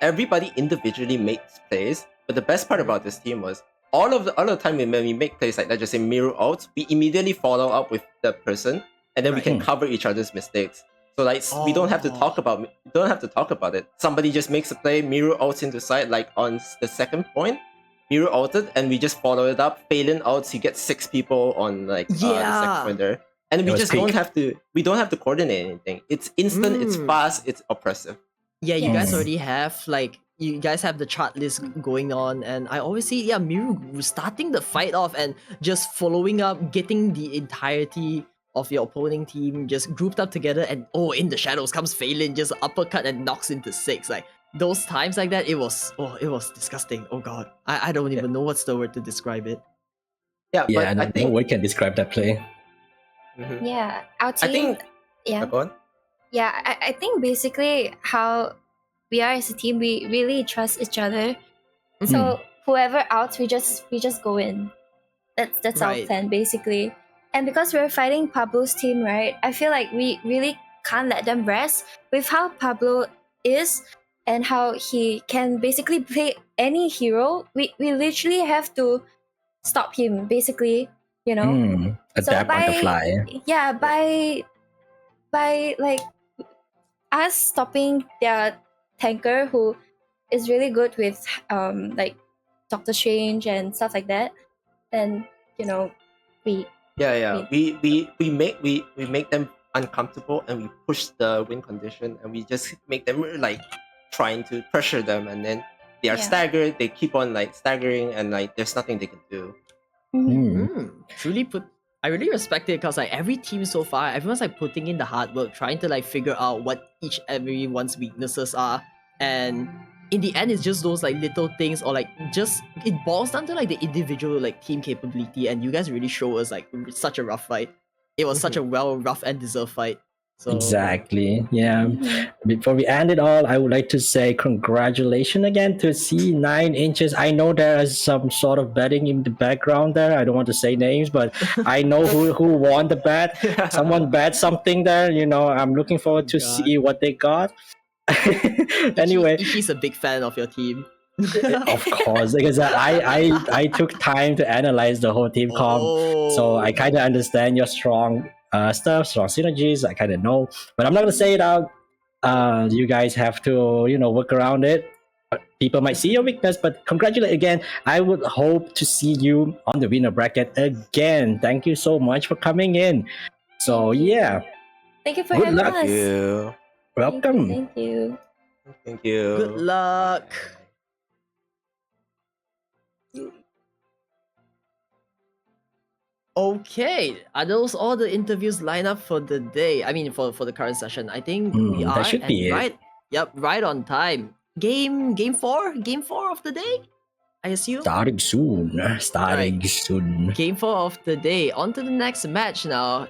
everybody individually makes plays, but the best part about this team was all of the time when we make plays like that, just say mirror out, we immediately follow up with the person, and then we can cover each other's mistakes. So like we don't have to talk about it. Somebody just makes a play, mirror outs into side, like on the second point, mirror outed, and we just follow it up. Phelan outs, you get 6 people on like the second pointer, and we just don't have to coordinate anything. It's instant, it's fast, it's oppressive. Yeah, you guys already have you guys have the chart list going on, and I always see Miru starting the fight off and just following up, getting the entirety of your opposing team just grouped up together, and in the shadows comes Phelan, just uppercut and knocks into 6. Like those times like that, it was disgusting. Oh god, I don't even know what's the word to describe it. Yeah, but I think no word can describe that play. Yeah, our team. I think go on. Yeah, I think basically how we are as a team, we really trust each other. So whoever outs, we just go in. That's our plan basically. And because we're fighting Pablo's team, right? I feel like we really can't let them rest with how Pablo is and how he can basically play any hero. We literally have to stop him, basically. Adapt on the fly. Yeah, by like us stopping their tanker, who is really good with like Doctor Strange and stuff like that, then we make them uncomfortable, and we push the win condition, and we just make them like trying to pressure them, and then they are staggered. They keep on like staggering, and like there's nothing they can do. Truly I really respect it, because like every team so far, everyone's like putting in the hard work, trying to like figure out what everyone's weaknesses are, and in the end, it's just those like little things, or like just it boils down to like the individual like team capability, and you guys really show us like such a rough fight. It was such a rough and deserved fight. So Exactly. Yeah. Before we end it all, I would like to say congratulations again to C9 inches. I know there is some sort of betting in the background there. I don't want to say names, but I know who won the bet. Someone bet something there. I'm looking forward to see what they got. Anyway, Ichi's a big fan of your team. of course, because I took time to analyze the whole team comp, so I kind of understand your strong stuff, strong synergies. I kind of know, but I'm not gonna say it out. You guys have to work around it. People might see your weakness, but congratulate again. I would hope to see you on the winner bracket again. Thank you so much for coming in. So yeah, Thank you for Good having luck. us. Thank you. welcome. Thank you. Thank you. Good luck. Okay, are those all the interviews lined up for the day? I mean, for the current session, I think we that are should and be it. right. Yep, right on time. Game four of the day, I assume. Starting soon. Game 4 of the day. On to the next match now.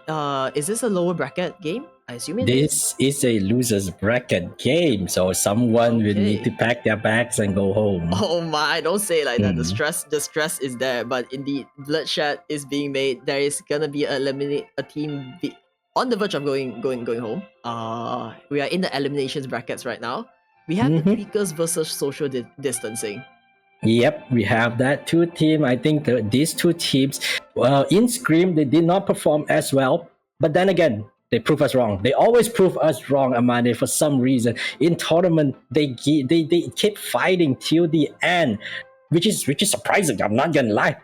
Is this a lower bracket game? I assume it is. This is a loser's bracket game, so someone will need to Okay. pack their bags and go home. Oh my! Don't say it like that. Mm. The stress is there, but indeed, bloodshed is being made. There is gonna be a team on the verge of going home. We are in the eliminations brackets right now. We have the Tweakers versus social distancing. Yep, we have that two team. I think these two teams, in Scream, they did not perform as well. But then again, they prove us wrong. They always prove us wrong, Amande, for some reason. In tournament, they keep fighting till the end, which is surprising. I'm not gonna lie.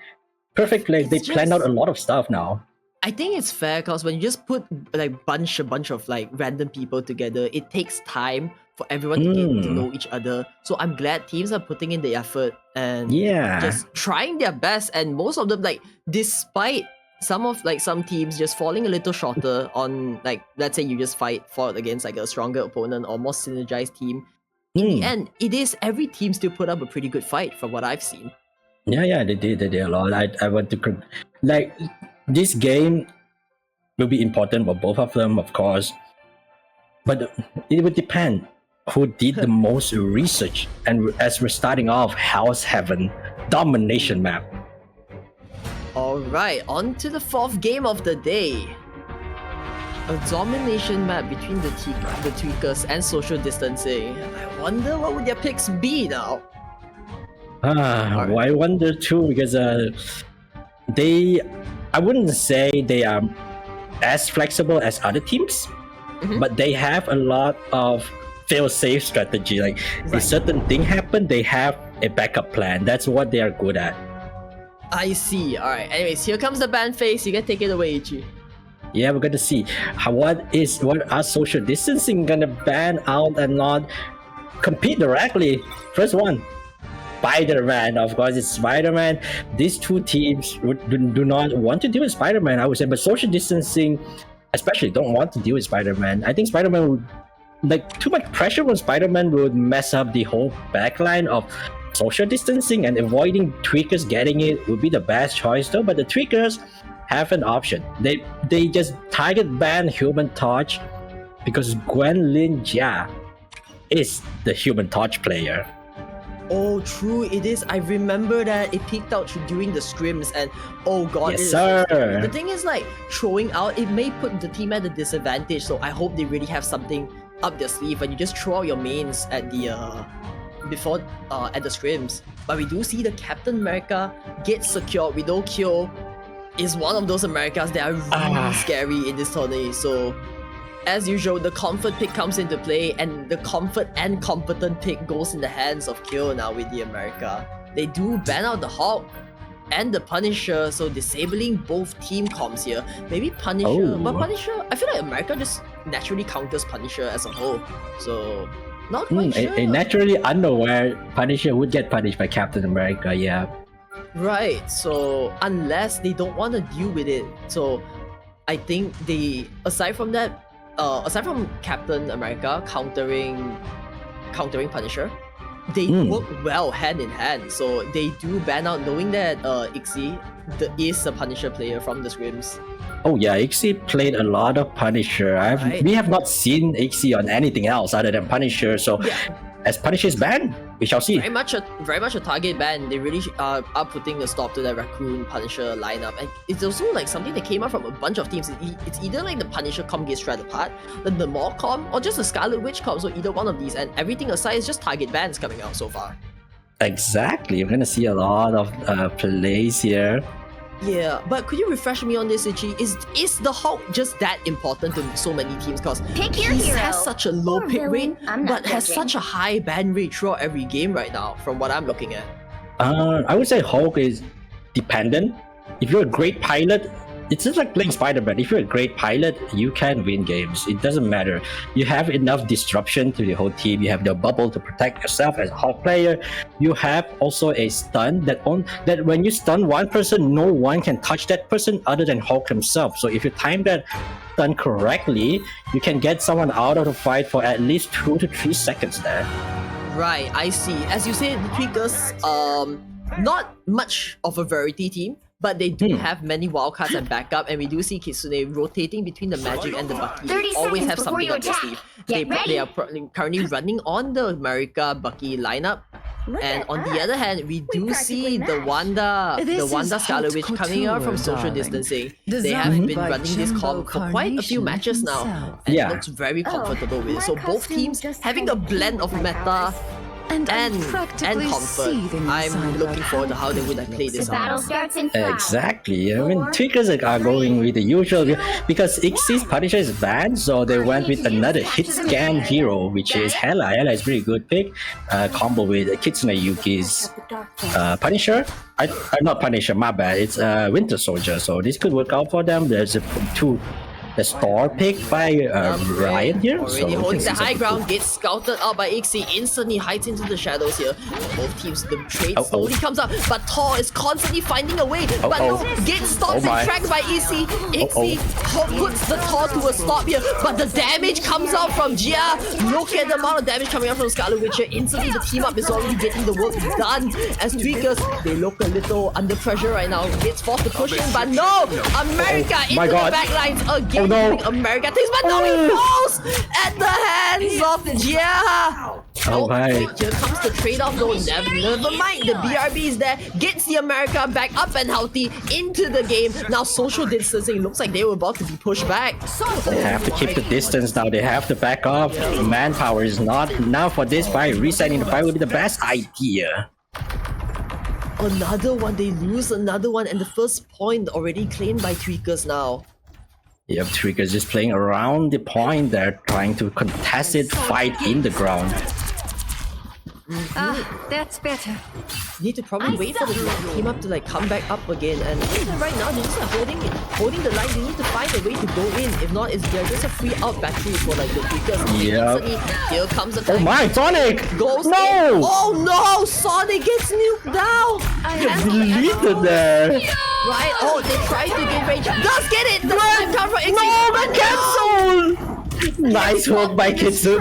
Perfect play. They planned out a lot of stuff now. I think it's fair because when you just put like a bunch of like random people together, it takes time for everyone to get to know each other. So I'm glad teams are putting in the effort and just trying their best. And most of them, like, despite some teams just falling a little shorter on, like, let's say you just fought against like a stronger opponent or more synergized team. In the end, it is every team still put up a pretty good fight from what I've seen. Yeah, they did a lot. I want to like this game will be important for both of them, of course, but it would depend who did the most research. And as we're starting off, House Heaven domination map. All right, on to the fourth game of the day. A domination map between the Tweakers and social distancing. I wonder what would their picks be now. I wonder too, because I wouldn't say they are as flexible as other teams, but they have a lot of fail-safe strategy. Like if certain thing happen, they have a backup plan. That's what they are good at. I see. All right. Anyways, here comes the ban phase. You can take it away, Ichi. Yeah, we're gonna see what are social distancing gonna ban out and not compete directly. First one, Spider-Man. Of course, it's Spider-Man. These two teams do not want to deal with Spider-Man, I would say, but social distancing especially don't want to deal with Spider-Man. I think Spider-Man would, like, too much pressure on Spider-Man would mess up the whole backline of social distancing, and avoiding Tweakers getting it would be the best choice though. But the Tweakers have an option. They just target ban Human Torch because Gwen Lin Jia is the Human Torch player. Oh, true, it is. I remember that it peaked out during the scrims, and oh god, Yes, sir. The thing is, like, throwing out, it may put the team at a disadvantage, so I hope they really have something up their sleeve and you just throw out your mains at the at the scrims. But we do see the Captain America get secured. Widow Kyo is one of those Americas that are really scary in this tournament. So as usual, the comfort pick comes into play, and the comfort and competent pick goes in the hands of Kyo now with the America. They do ban out the Hulk and the Punisher, so disabling both team comps here. Maybe Punisher, but Punisher, I feel like America just naturally counters Punisher as a whole. So not quite sure. A naturally unaware Punisher would get punished by Captain America, yeah. Right, so unless they don't want to deal with it. So I think they, aside from that, aside from Captain America countering Punisher, they work well hand in hand. So they do ban out, knowing that Ixie is a Punisher player from the scrims. Oh yeah, Ixie played a lot of Punisher. We have not seen Ixie on anything else other than Punisher. So as Punisher is banned, we shall see. Very much a target ban. They really are putting a stop to that Raccoon Punisher lineup, and it's also like something that came out from a bunch of teams. It's either like the Punisher comp gets shredded apart, then the Maw comp, or just the Scarlet Witch comp. So either one of these, and everything aside is just target bans coming out so far. Exactly, you're gonna see a lot of plays here. Yeah, but could you refresh me on this, Ichi? Is the Hulk just that important to so many teams? Because he has such a low pick rate, but has such a high ban rate throughout every game right now, from what I'm looking at. I would say Hulk is dependent. If you're a great pilot, it's just like playing Spider-Man. If you're a great pilot, you can win games. It doesn't matter. You have enough disruption to the whole team. You have the bubble to protect yourself as a Hulk player. You have also a stun that when you stun one person, no one can touch that person other than Hulk himself. So if you time that stun correctly, you can get someone out of the fight for at least 2 to 3 seconds there. Right, I see. As you said, the Tweakers, not much of a variety team, but they do have many wildcards and backup, and we do see Kitsune rotating between the Magic and the Bucky. They always have something up their sleeve. They are currently running on the America Bucky lineup. And on the other hand, we do see the Wanda Scarlet Witch coming out from social distancing. They have been running this comp for quite a few matches now, and it looks very comfortable with it. So both teams having a blend of meta and comfort. I'm looking forward to how they would play this out. Exactly. I mean, Tweakers are going with the usual because Ixie's Punisher is banned, so they went with another hit scan hero, which is Hela. Hela is a very good pick. Combo with Kitsune Yuki's Punisher. Not Punisher, my bad. It's Winter Soldier. So this could work out for them. There's the store pick by Ryan here. Already holding the high ground, gets scouted out by Ixie, instantly hides into the shadows here. Both teams, the trade slowly comes up, but Thor is constantly finding a way, but no, gets stopped and tracked by Ixie. Ixie puts the Thor to a stop here, but the damage comes out from Jia. Look at the amount of damage coming out from Scarlet Witch here. Instantly the team up is already getting the work done. As Tweakers, they look a little under pressure right now. Gets forced to push in, but no! America into the backlines again. America things, but no, he falls at the hands of Jia. Here comes the trade-off though. Never mind, the BRB is there, gets the America back up and healthy into the game. Now social distancing, looks like they were about to be pushed back. They have to keep the distance now. They have to back off. Manpower is not enough for this fight. Resetting the fight would be the best idea. Another one, they lose another one, and the first point already claimed by Tweakers now. Yep, Tweakers just playing around the point there, trying to contest it, fight in the ground. That's better. Need to probably wait for the team up to come back up again, and right now they're just holding the line. They need to find a way to go in. If not, they're just a free out battery for the Tweakers. Yep. Here comes the Sonic! Goes in. Oh no! Sonic gets nuked down! Deleted there! Right? Oh, they tried to get range. Does get it! The time count for Ixie. No, cancel! Nice work by Kitsune.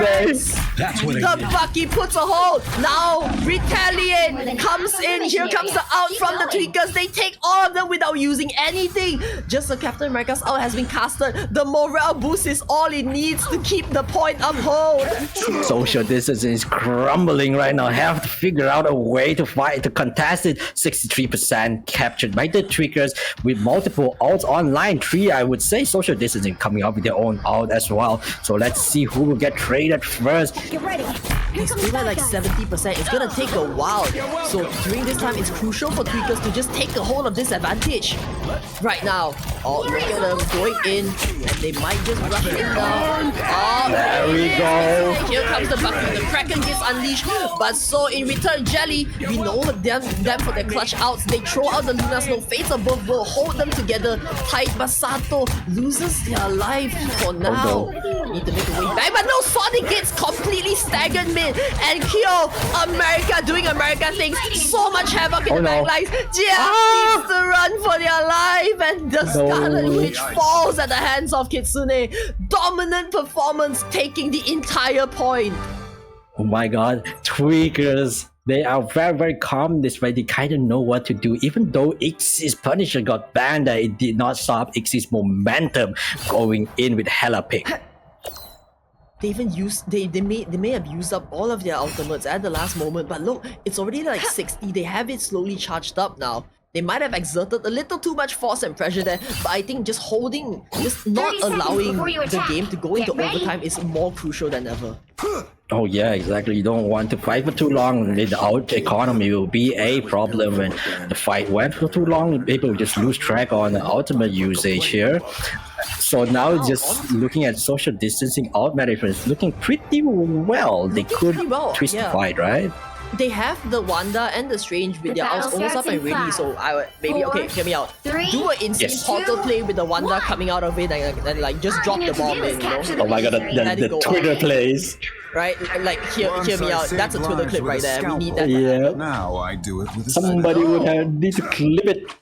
That's what the Bucky puts a hold. Now Retaliate comes in. Here comes the out from the Tweakers. They take all of them without using anything. Just the Captain America's out has been casted. The morale boost is all it needs to keep the point uphold. Social distance is crumbling right now. Have to figure out a way to fight, to contest it. 63% captured by the Tweakers with multiple ults online. 3, I would say. Social distancing coming up with their own ult as well. So let's see who will get traded first. Get ready. He's still at 70%. It's gonna take a while. So during this time, it's crucial for Tweakers to just take a hold of this advantage. Right now, look at them going in, and they might just rush it down. There we go. Here comes the Bucky. The Kraken gets unleashed, but so in return, Jelly, we know them for their clutch outs. They throw out the Luna Snow. Fates above will hold them together. Tight Basato loses their life for now. Need to make a way back, but no, Sonic gets completely staggered mid, and Kyo, America doing America things. So much havoc in the backlines. Jia needs to run for their life, and the Scarlet Witch falls at the hands of Kitsune. Dominant performance, taking the entire point. Oh my god, Tweakers They are very, very calm this way. They kind of know what to do. Even though Ix's Punisher got banned, it did not stop Ix's momentum going in with hella pick. They even they may have used up all of their ultimates at the last moment, but look, it's already like 60. They have it slowly charged up now. They might have exerted a little too much force and pressure there, but I think just not allowing the game to go into overtime is more crucial than ever. Oh yeah, exactly. You don't want to fight for too long. The out economy will be a problem when the fight went for too long. People will just lose track on the ultimate usage here. So now just looking at social distancing out management is looking pretty well. They could twist the fight, right? They have the Wanda and the Strange with their outs almost up and ready, so I would maybe okay, hear me out. Do an insane portal play with the Wanda coming out of it and like just drop the bomb in, you know? Oh my god, the Twitter plays. Right? Like hear me out. That's a Twitter clip right there. We need that. Yeah. Now I do it with Somebody would have need to clip it.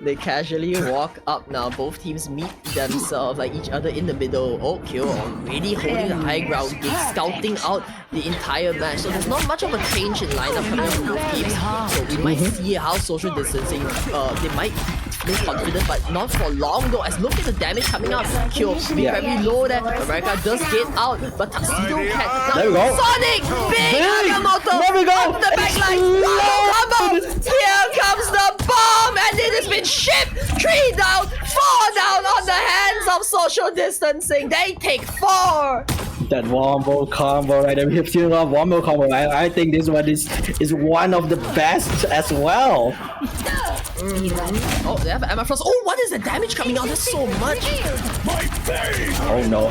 They casually walk up now. Both teams meet themselves, like each other in the middle. Oh, Kill already holding the high ground, scouting out the entire match. So there's not much of a change in lineup coming from both teams. So we might see how social distancing, they might feel confident, but not for long though. As look at the damage coming out. Kill very low there. America does get out, but Tuxedo Cat. There we go. Sonic! Big Agamotto! There we go! Up the backline! Combo! Here comes the bomb! And it has been shipped! 3 down! 4 down on the hands of social distancing! They take 4! That wombo combo right there. We've seen a lot of wombo combo. I think this one is one of the best as well. Oh, they have Emma Frost. Oh, what is the damage coming out? That's so much. Oh no.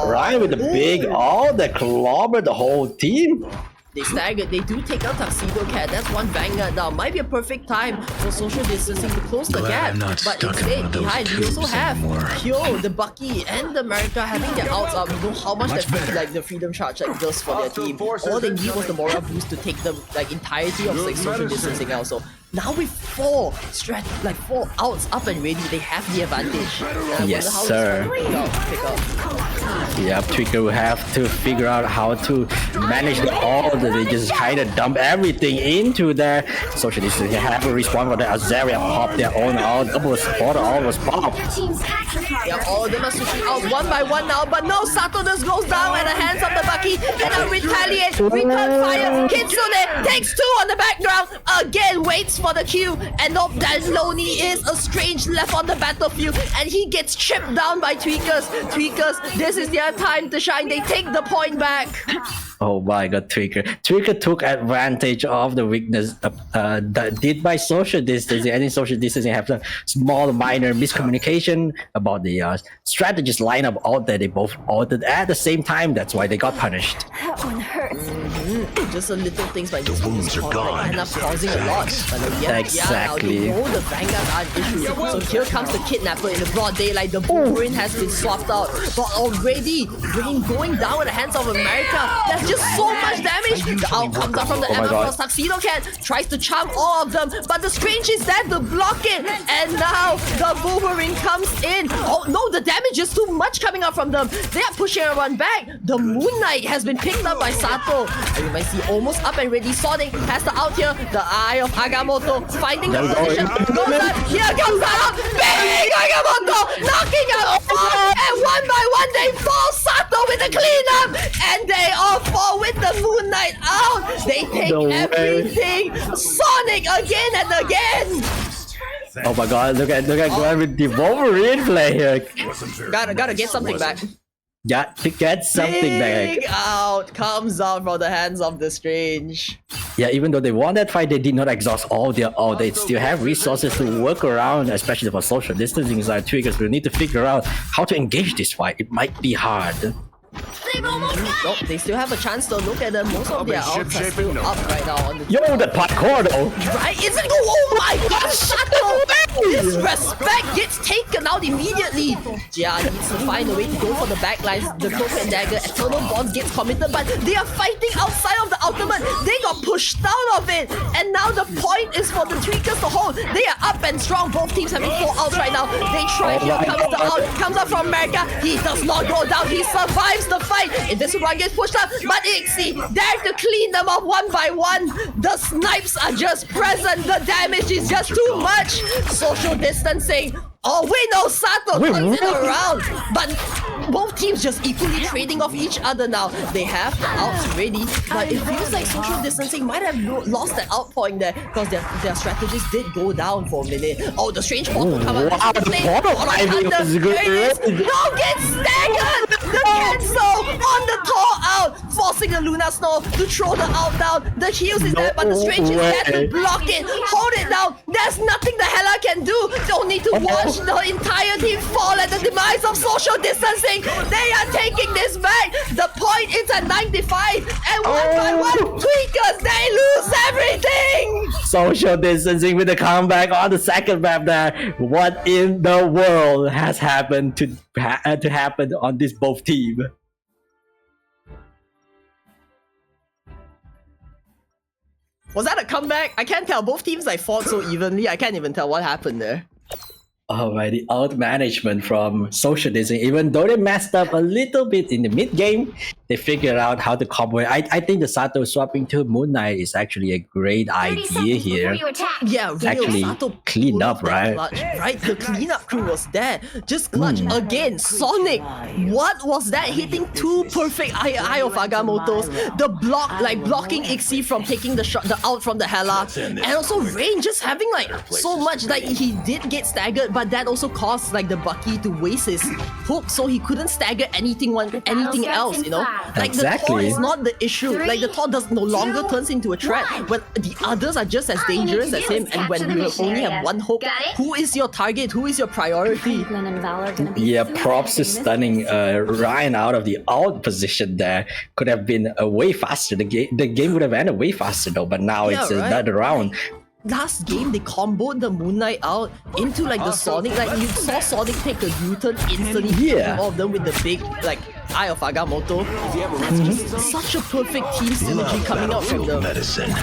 Ryan with the big that clobbered the whole team. They staggered. They do take out Tuxedo Cat. That's one Vanguard down. Might be a perfect time for social distancing to close the gap. But instead, behind, we also have Kyo, the Bucky, and the America having their outs up. You know how much the Freedom Charge does for their team. All they need was the moral boost to take the entirety of social distancing out. So now with 4 outs up and ready, they have the advantage. Yes, sir. Pick up. Yep, Tweaker will have to figure out how to manage the ult. They just kind of dump everything into their social distancing. They have to respond for the Azaria pop their own ult. Double supporter ult was popped. Yeah, all of them are switching out one by one now, but no, Sato just goes down at the hands of the Bucky and a retaliate, return fire. Kitsune takes 2 on the background, again waits for the Q, and nope, that Loney is a Strange left on the battlefield, and he gets chipped down by Tweakers. Tweakers, this is their time to shine. They take the point back. Oh my god, Tweaker. Tweaker took advantage of the weakness that did by social distancing. Any social distancing have a small minor miscommunication about the strategist lineup out there. They both altered at the same time. That's why they got punished. That one hurts. Just a little things like The wounds are gone. end up causing a lot. But Exactly. now the Vanguard are an issue. So here comes the Kidnapper in the broad daylight. The Boomerang has been swapped out. But already, Rain going down at the hands of America. That's just so much damage. The out comes out from the Emma Frost. Tuxedo Cat tries to charm all of them, but the Strange is there to block it. And now the Boomerang comes in. Oh no, the damage is too much coming out from them. They are pushing everyone back. The Moon Knight has been picked up by Sato. And you might see almost up and ready. Sonic has the out here. The Eye of Agamotto finding the position. Here comes the out. Big Agamotto knocking out all. And one by one they fall. Sato with the cleanup. And they all fall with the Moon Knight out. They take everything. Sonic again and again. Oh my god, look at Glenn with the Wolverine play here. Gotta get something back. Got to get something Big back. out comes out from the hands of the Strange. Yeah, even though they won that fight, they did not exhaust all their ult. They still have resources to work around, especially for social distancing side. Tweakers will need to figure out how to engage this fight. It might be hard. Nope, they still have a chance to look at them. Most of their outs are still up right now on the Yo, the parkour though. right? Is it? Oh my god, Sato! disrespect gets taken out immediately. Jia needs to find a way to go for the backlines. The Cloak and Dagger, Eternal Bonds gets committed, but they are fighting outside of the ultimate. They got pushed out of it, and now the point is for the Tweakers to hold. They are up and strong. Both teams having 4 outs right now. They try. Here comes the out. Comes up from America. He does not go down. He survives the fight. Invisible Run gets pushed up, but Ixie there to clean them off one by one. The snipes are just present. The damage is just too much. Social distancing. Oh wait, no, Sato turns it around. But both teams just equally trading off each other now. They have the outs ready, but it feels like social distancing might have lost that out point there because their strategies did go down for a minute. Oh, the strange portal come up. Wow, the portal timing was good. No, gets staggered! The cancel on the Tor out, forcing the Luna Snow to throw the out down. The heals is there, but the strange is there to block it. Hold it down. There's nothing the Hela can do. Don't need to watch the entire team fall at the demise of social distancing. They are taking this back. The point is at 95, and one by one, Tweakers, they lose everything. Social distancing with the comeback on the second map there. What in the world has happened to happen on this both team? Was that a comeback? I can't tell. Both teams like fought so evenly. I can't even tell what happened there. Oh my, the out management from social distancing. Even though they messed up a little bit in the mid game, they figured out how to combo it. I think the Sato swapping to Moon Knight is actually a great idea here. Yeah, actually Sato clean up, right? Clutch, right? The cleanup crew was there. Just clutch again. Sonic, what was that? Hitting 2 perfect Eye of Agamottos. The block, like blocking Ixie from taking the shot, the out from the Hela, and also Rain just having like so much. Like he did get staggered, but that also caused like the Bucky to waste his hook, so he couldn't stagger anything else. You know. Like exactly. The Tor is not the issue. Like the Tor no longer turns into a threat, but the others are just as dangerous as him. And when you only have one hook, who is your target? Who is your priority? Yeah, props to stunning Ryan out of the out position there. Could have been way faster. The game would have ended way faster though, but now it's another round. Last game, they comboed the Moon Knight out into like the Sonic. Like you saw Sonic take a U-turn instantly. Yeah. All of them with the big like Eye of Agamotto. That's just such a perfect team synergy coming out from them. Medicine.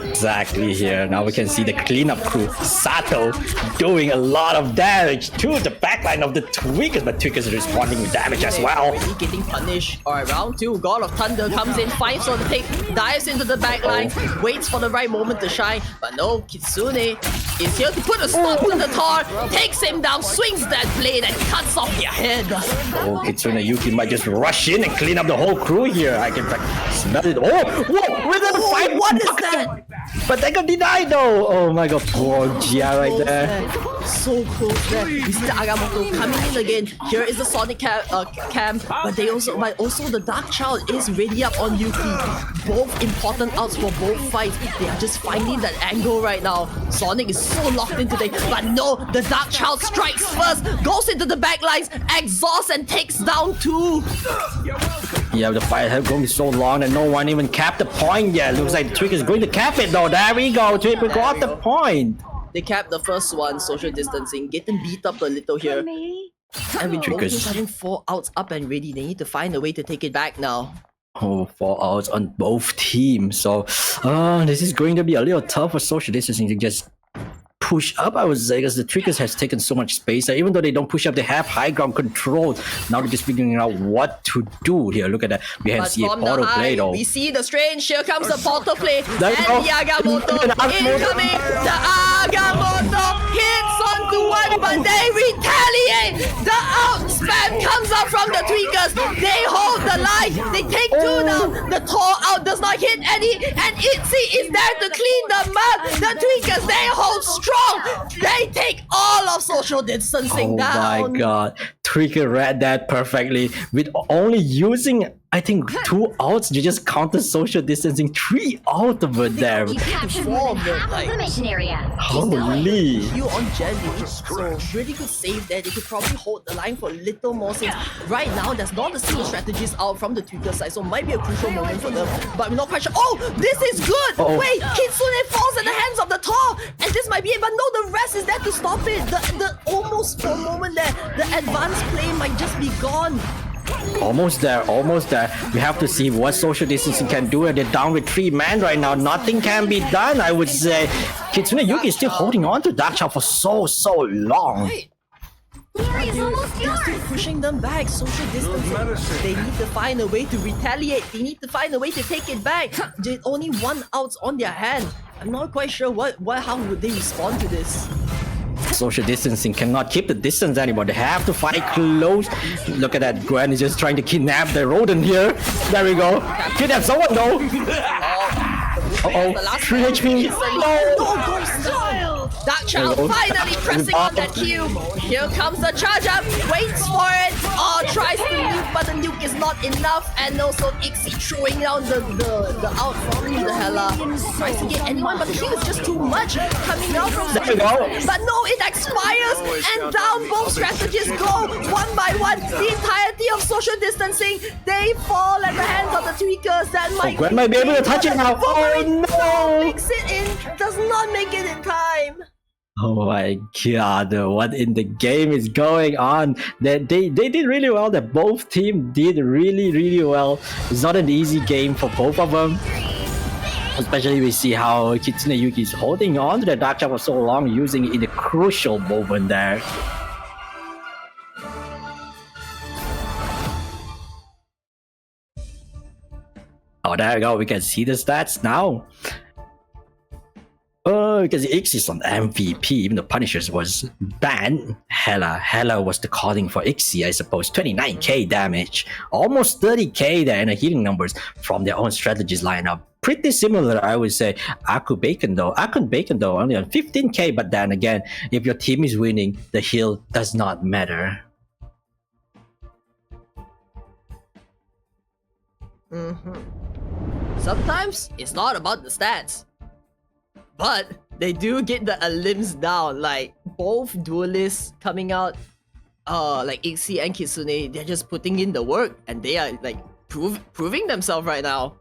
Exactly here. Now we can see the cleanup crew. Sato doing a lot of damage to the backline of the Tweakers, but Tweakers are responding with damage as well. Already getting punished. Alright, round 2. God of Thunder comes in, finds on the take, dives into the backline, waits for the right moment to shine. But no, Kitsune is here to put a stop to the Tor, takes him down, swings that blade, and cuts off your head. Oh, Kitsune Yuki might just rush in and clean up the whole crew here. I can smell it. Oh, whoa, we're gonna fight. What is that? But they got denied though. Oh my god, poor Gia right there. So close there. We see the Agamotto coming in again. Here is the Sonic camp, but also the Dark Child is ready up on Yuki. Both important outs for both fights. They are just finding that angle right now. Sonic is so locked into them, but no, the Dark Child strikes first, goes into the backlines, exhausts and takes down 2. Yeah, the fight has going to be so long that no one even capped the point yet. Looks like the Trick is going to cap it though. There we go. Trick got the point. They capped the first one, social distancing, getting beat up a little here. And with both teams having 4 outs up and ready, they need to find a way to take it back now. Oh, 4 outs on both teams. So, this is going to be a little tough for social distancing to just push up, I would say, because the Trickers has taken so much space. Even though they don't push up, they have high ground control. Now they're just figuring out what to do here. Look at that. We have see a portal play though. We see the strange. Here comes the portal play. There And you go. the Agamotto incoming. The Agamotto hits onto one, but they retaliate. The out spam comes up from the Tweakers. They hold the line. They take 2 now. The Tor out does not hit any, and Itzy is there to clean them up. The Tweakers, they hold strong. They take all of social distancing down. Oh my god. Tweaker read that perfectly with only using I think 2 outs, you just counter social distancing 3 out over there. You captured more than half of the mission area. Holy. Q on Jelly, so really good save there. They could probably hold the line for a little more since right now there's not a single strategist out from the Tweaker side, so might be a crucial moment for them. But we're not quite sure. Oh, this is good! Wait, Kitsune falls at the hands of the Tor, and this might be it, but no, the rest is there to stop it. The almost for a moment there, the advanced play might just be gone. Almost there. We have to see what social distancing can do. They're down with 3 men right now. Nothing can be done, I would say. Kitsune Yuki is still holding on to Dark Child for so long. They're still pushing them back. Social distancing. They need to find a way to retaliate. They need to find a way to take it back. There's only 1 out on their hand. I'm not quite sure how would they respond to this. Social distancing cannot keep the distance anymore. They have to fight close. Look at that. Gwen is just trying to kidnap the rodent here. There we go. Kidnap someone though. Uh-oh. 3 HP. No. Dark Child finally pressing on that cube. Here comes the charge up. Waits for it. Tries to nuke, but the nuke is not enough. And also Ixie throwing down the out from the Hela. Tries to get anyone, but the heal is just too much coming out from the But no, it expires, and down both strategists go one by one. The entirety of social distancing, they fall at the hands of the Tweakers. That Gwen might be able to touch it now. Oh no! Makes it in, does not make it in time. Oh my god, what in the game is going on? They did really well. That both teams did really well. It's not an easy game for both of them. Especially we see how Kitsune Yuki is holding on to the Dark Child for so long, using it in a crucial moment there. Oh, there we go. We can see the stats now. Oh, because Ixie is on MVP, even the Punishers was banned. Hela was the calling for Ixie, I suppose. 29k damage, almost 30k there in the healing numbers from their own strategies lineup. Pretty similar, I would say. Akun Bacon though, only on 15k, but then again, if your team is winning, the heal does not matter. Sometimes it's not about the stats. But they do get the elims down, like both duelists coming out, like Ixie and Kitsune, they're just putting in the work, and they are like proving themselves right now.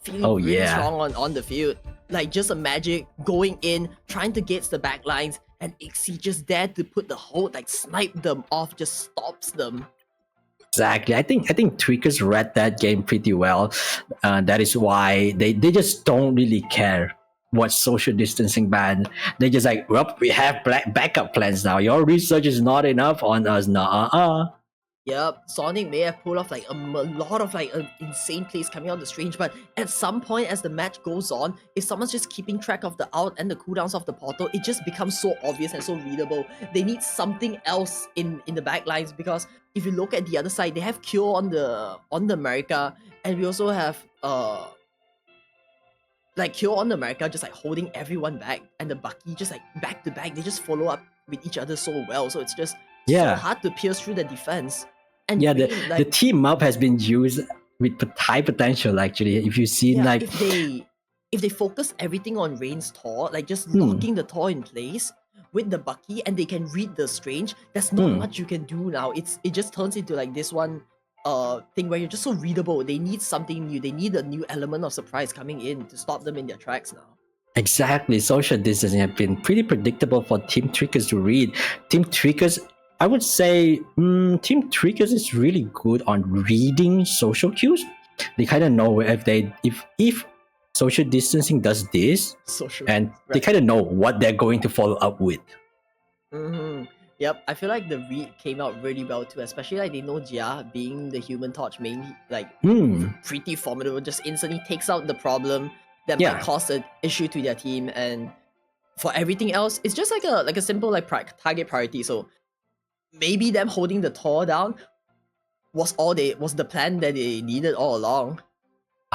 Feeling really strong on the field. Like just a magic going in, trying to get the back lines, and Ixie just there to put the hold, like snipe them off, just stops them. Exactly. I think Tweakers read that game pretty well. That is why they just don't really care what social distancing ban. They just like, well, we have backup plans now. Your research is not enough on us now. Yep, Sonic may have pulled off like a lot of like insane plays coming out of the Strange, but at some point as the match goes on, if someone's just keeping track of the out and the cooldowns of the portal, it just becomes so obvious and so readable. They need something else in the back lines, because if you look at the other side, they have Cure on the America, and we also have like Cure on America just like holding everyone back, and the Bucky just like back to back, they just follow up with each other so well, so it's just so hard to pierce through the defense. And really, the team up has been used with high potential actually. If you see like if they focus everything on Rain's Tor, like just locking the Tor in place with the Bucky, and they can read the Strange, there's not much you can do now. It just turns into like this one thing where you're just so readable. They need something new. They need a new element of surprise coming in to stop them in their tracks now. Exactly. Social distancing have been pretty predictable for Team Tweakers to read. Team Tweakers, I would say Team Tweakers is really good on reading social cues. They kind of know if social distancing does this, they kind of know what they're going to follow up with. Yep, I feel like the read came out really well too, especially like they know Jia being the Human Torch main, like pretty formidable, just instantly takes out the problem that might cause an issue to their team, and for everything else, it's just like a simple like target priority. So maybe them holding the Tor down was the plan that they needed all along.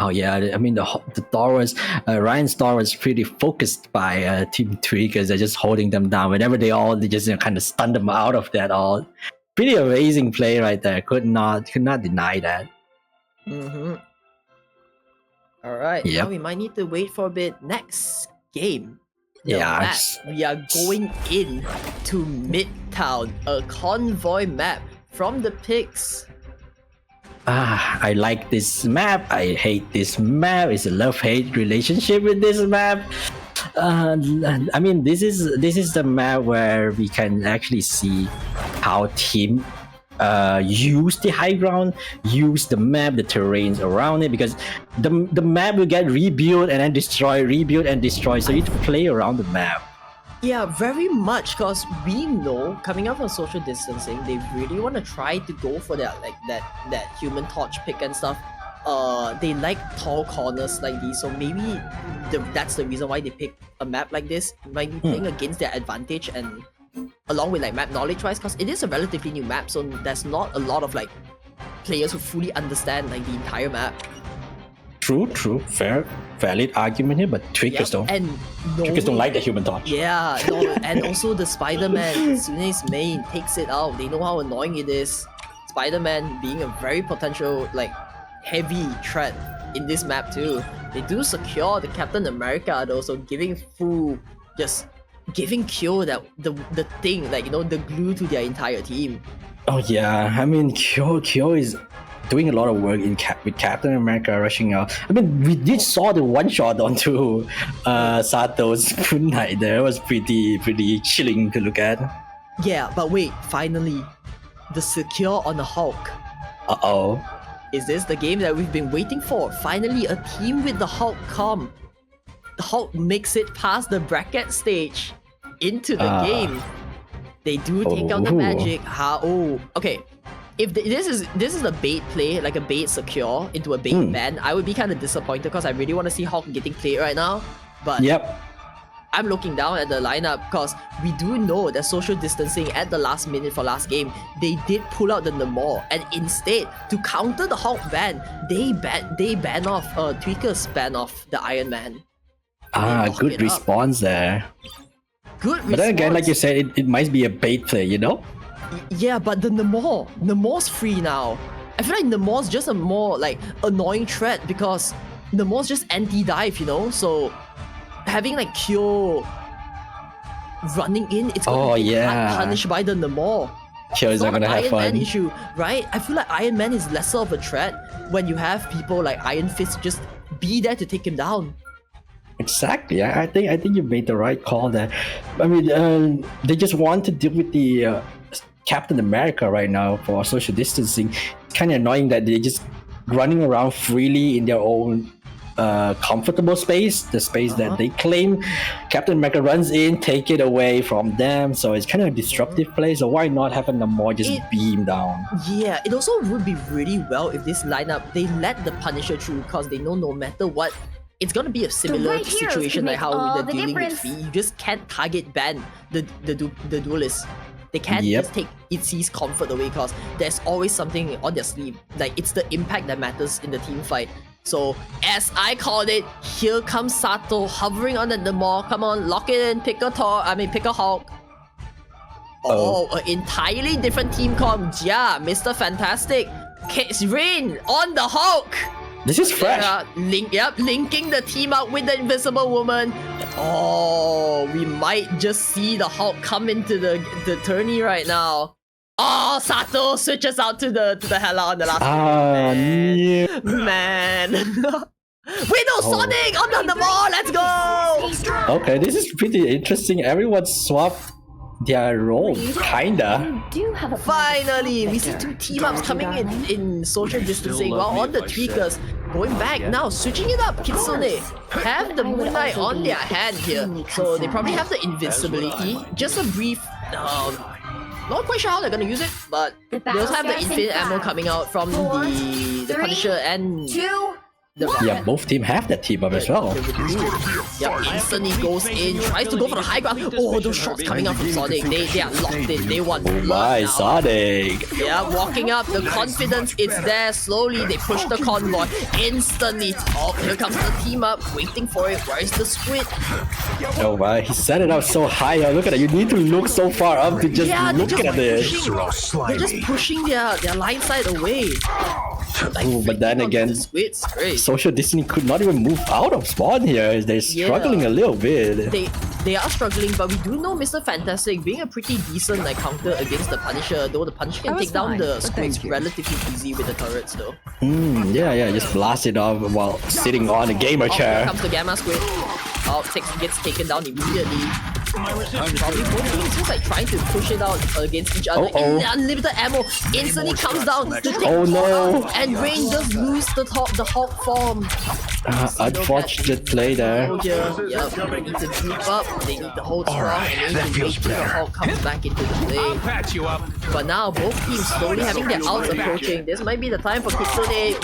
Oh yeah, I mean the Thor was Ryan's Thor was pretty focused by Team Tweakers. They're just holding them down. Whenever they just kind of stun them out of that all. Pretty amazing play right there. Could not deny that. Mm-hmm. All right. Yep. Now we might need to wait for a bit. Next game. Yeah, Map. We are going in to Midtown, a convoy map from the pics. I like this map. I hate this map. It's a love-hate relationship with this map. I mean, this is the map where we can actually see how team use the high ground, use the map, the terrains around it, because the map will get rebuilt and then destroy, rebuilt and destroy. So you need to play around the map. Yeah, very much, because we know coming out from social distancing, they really want to try to go for that that human torch pick and stuff. They like tall corners like these, so maybe that's the reason why they pick a map like this. Might be playing against their advantage, and along with like map knowledge wise, because it is a relatively new map, so there's not a lot of like players who fully understand like the entire map. True, valid argument here, but Tweakers don't. And Tweakers don't like the human torch. Yeah, no, and also the Spider-Man, as soon as his main takes it out, they know how annoying it is. Spider-Man being a very potential, like, heavy threat in this map too. They do secure the Captain America though, so giving Fu, just giving Kyo that the thing, like, you know, the glue to their entire team. Oh yeah, I mean, Kyo is doing a lot of work with Captain America rushing out. I mean, we did saw the one shot onto Sato's Moon Knight there. It was pretty chilling to look at. Yeah, but wait, finally, the secure on the Hulk. Uh-oh. Is this the game that we've been waiting for? Finally, a team with the Hulk come. The Hulk makes it past the bracket stage into the game. They do take out the magic. Okay. If this is a bait play, like a bait secure into a bait ban, I would be kind of disappointed because I really want to see Hulk getting played right now. But I'm looking down at the lineup because we do know that social distancing at the last minute for last game, they did pull out the Namor, and instead, to counter the Hulk ban, they ban off Tweakers ban off the Iron Man. Good response there. Good response. But then again, like you said, it might be a bait play, you know? Yeah, but the Namor's free now. I feel like Namor's just a more like annoying threat because Namor's just anti-dive, you know? So having like Kyo running in, it's gonna be punished by the Namor. Kyo is not gonna have fun. Iron Man issue, right? I feel like Iron Man is lesser of a threat when you have people like Iron Fist just be there to take him down. Exactly. I think you made the right call there. I mean, they just want to deal with the Captain America right now for social distancing. It's kind of annoying that they're just running around freely in their own comfortable space, the space that they claim. Captain America runs in, take it away from them, so it's kind of a disruptive play. So why not have a Namor just beam down? Yeah, it also would be really well if this lineup, they let the Punisher through because they know no matter what, it's gonna be a similar situation like how they're dealing with Fee. You just can't target ban the duelists. They can't just take Itzy's comfort away because there's always something on their sleeve. Like, it's the impact that matters in the team fight. So, as I called it, here comes Sato hovering on the Namor. Come on, lock it in, pick a Hulk. An entirely different team comp. Yeah, Mr. Fantastic. Rain on the Hulk. This is fresh. Linking the team up with the Invisible Woman. We might just see the Hulk come into the tourney right now. Sato switches out to the Hela on the last man. Widow Sonic on the ball. Let's go. Okay, this is pretty interesting. Everyone swapped their role, kinda. Finally, we see two team ups coming in social distancing while on the Tweakers going back now, switching it up. Kitsune have the Moon Knight on their hand here, so they probably have the invincibility. Just a brief. Not quite sure how they're gonna use it, but they also have the infinite ammo coming out from the Punisher and both teams have that team up as well. Instantly goes in, tries to go for the high ground. Those shots coming out from Sonic, they are locked in. They want blood now. Sonic. Yeah, walking up, the confidence is there. Slowly, they push the convoy. Instantly, here comes the team up, waiting for it. Where's the squid? Oh my, he set it up so high. Look at that. You need to look so far up to just look at it. They're just pushing their line side away. Ooh, but then again, It's great. Social Distancing could not even move out of spawn here. They're struggling a little bit. They are struggling, but we do know Mr. Fantastic being a pretty decent like counter against the Punisher, though the Punisher can take down the squids relatively easy with the turrets though. Yeah, just blast it off while sitting on a gamer chair. Here comes the Gamma Squid. Gets taken down immediately. Probably both teams just like trying to push it out against each other. Unlimited ammo instantly comes down to take out, and Rain does lose the Hulk form. Unfortunate play there. Yep, they need to group up, they need to hold strong, and they need to wait till the Hulk comes back into the play. But now both teams slowly having their outs approaching. This might be the time for Kitsune.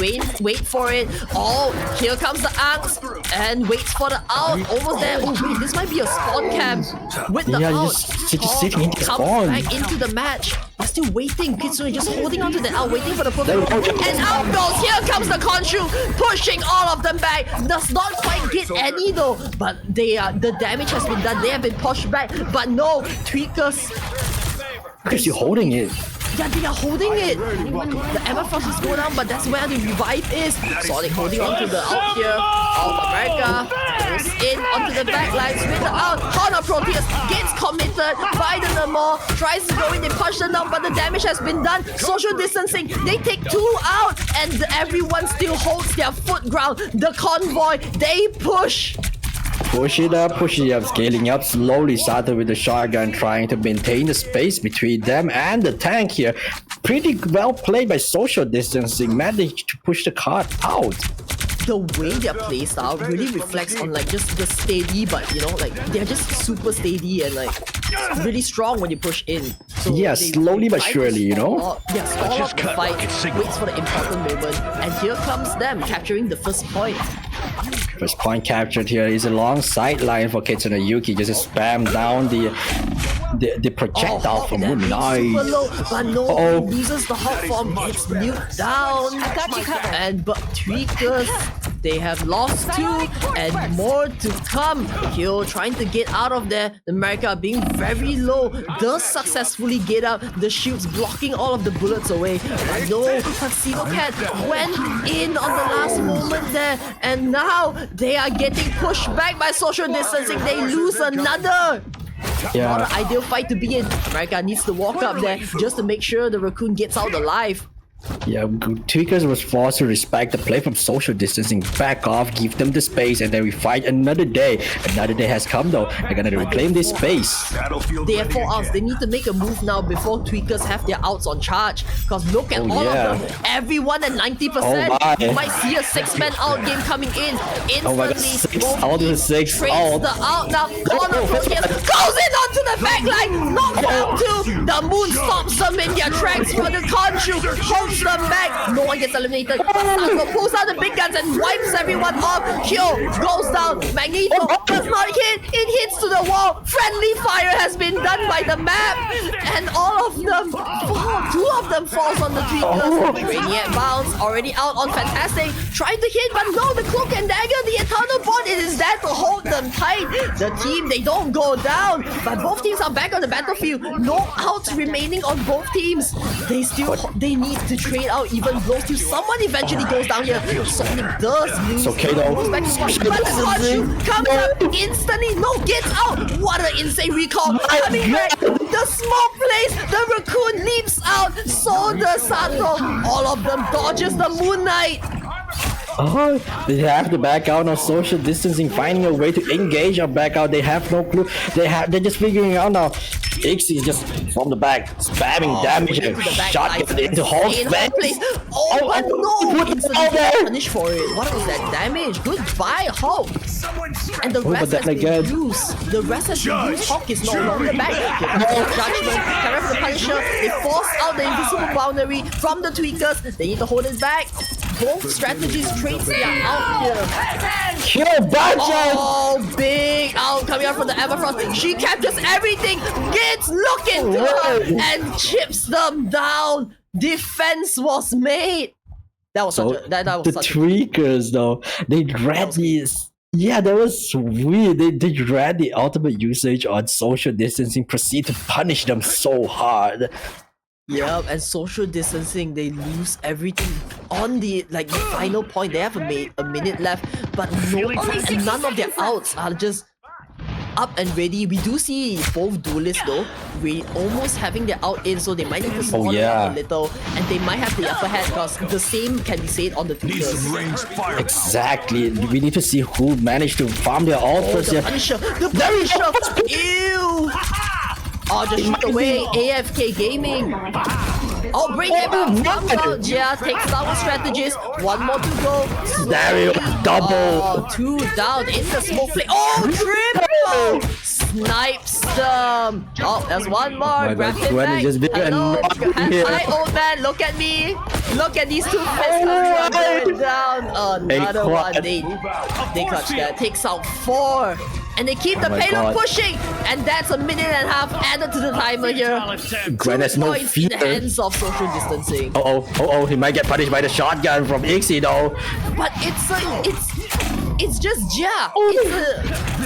Wait for it. Oh, here comes the axe and waits for the out. Almost there. Oh wait, this might be a spawn camp with the out. Just sitting in the spawn. Back into the match. They're still waiting. Kitsune just holding onto the out, waiting for the Pokemon. And out goes. Here comes the Khonshu, pushing all of them back. Does not quite get any though, but the damage has been done. They have been pushed back, but no, Tweakers. Because you're holding it. Yeah, they are holding it. The Everfrost is going down, but that's where the revive is. Sonic holding onto the out here. Out America goes in onto the backlines with the out. Honor Proteus gets committed by the Namor. Tries to go in, they push them down, but the damage has been done. Social distancing. They take 2 out, and everyone still holds their foot ground. The convoy, they push. Push it up, scaling up slowly. Started with the shotgun, trying to maintain the space between them and the tank here. Pretty well played by Social Distancing, managed to push the card out. The way their playstyle really reflects on like just the steady, but you know, like they're just super steady and like really strong when you push in. So yeah, slowly but surely, you know? Yeah, stall up the fight, waits for the important moment, and here comes them capturing the first point. First point captured here is a long sideline for Kitsune Yuki. Just spam down the projectile from Moon. Nice. But no, he loses the hot form, gets nuked down. I got you covered. And but Tweakers, they have lost 2 and more to come. Kyo trying to get out of there. The America being very low does successfully get out. The shields blocking all of the bullets away. But no, Tuxedo Cat went in on the last moment there, and now they are getting pushed back by social distancing. They lose another. Yeah. Not an ideal fight to be in. America needs to walk up there just to make sure the raccoon gets out alive. Yeah, Tweakers was forced to respect the play from Social Distancing, back off, give them the space, and then we fight another day. Another day has come though. They're gonna reclaim this space. They have 4 outs. They need to make a move now before Tweakers have their outs on charge. Because look at all of them. Everyone at 90%. You might see a 6-man out game coming in. Instantly, out of 6 out. The out now. Corner Proteus goes in onto the backline. Not down to the moon stops them in their tracks for the Khonshu. Holds them back. No one gets eliminated. Sako pulls out the big guns and wipes everyone off. Kyo goes down. Magneto does not hit. It hits to the wall. Friendly fire has been done by the map. And all of them fall. 2 of them falls on the Tweakers. Brainiac bounce. Already out on Fantastic. Trying to hit, but no, the Cloak and Dagger, the Eternal Bond, it is there to hold them tight. The team, they don't go down. But both teams are back on the battlefield. No outs remaining on both teams. They need to trade out even blows till someone eventually goes down here. Sonic does lose. It's okay though. But the Khonshu comes up instantly. No, gets out. What an insane recall. Coming back. The small place. The raccoon leaps out. So does Sato. All of them dodges the Moon Knight. Oh, they have to back out on social distancing, finding a way to engage or back out. They have no clue. They're just figuring out now. X is just from the back, spamming damage and shot into Hulk's back. But no! Instantly punished for it. What was that damage? Goodbye, Hulk! And the rest has been used. The rest has been used. Hulk is no longer back. Judgment, carry for the Punisher. They force out the invisible boundary from the Tweakers. They need to hold it back. Both strategies traits they are out here. Kill Budget! Oh, big out coming out from the Everfrost. She captures everything, gets looking to her, and chips them down. Defense was made. That was such a the Tweakers though. They read these. Yeah, that was weird. They read the ultimate usage on social distancing, proceed to punish them so hard. Yep, and social distancing, they lose everything on the final point. They have a minute left, but none of their outs are just up and ready. We do see both duelists though, we almost having their out in, so they might need to slow down a little, and they might have the upper hand because the same can be said on the Tweakers. Exactly. We need to see who managed to farm their ult first. The Punisher! The Punisher! Ew! Oh, just shoot away, AFK Gaming. Oh, break it out. Yeah, takes down strategist. One more to go. There double. Oh, 2 down in the smoke play. Oh, triple! Snipes them. Oh, there's one more. Grab him back. Hello, hi, old man. Look at me. Look at these two fists going down. Another one. They clutch that. Takes out 4. And they keep the payload pushing, and that's a minute and a half added to the timer here. Gwen has no fear. In the hands of social distancing. Oh, he might get punished by the shotgun from Ixie though. But it's just Jia.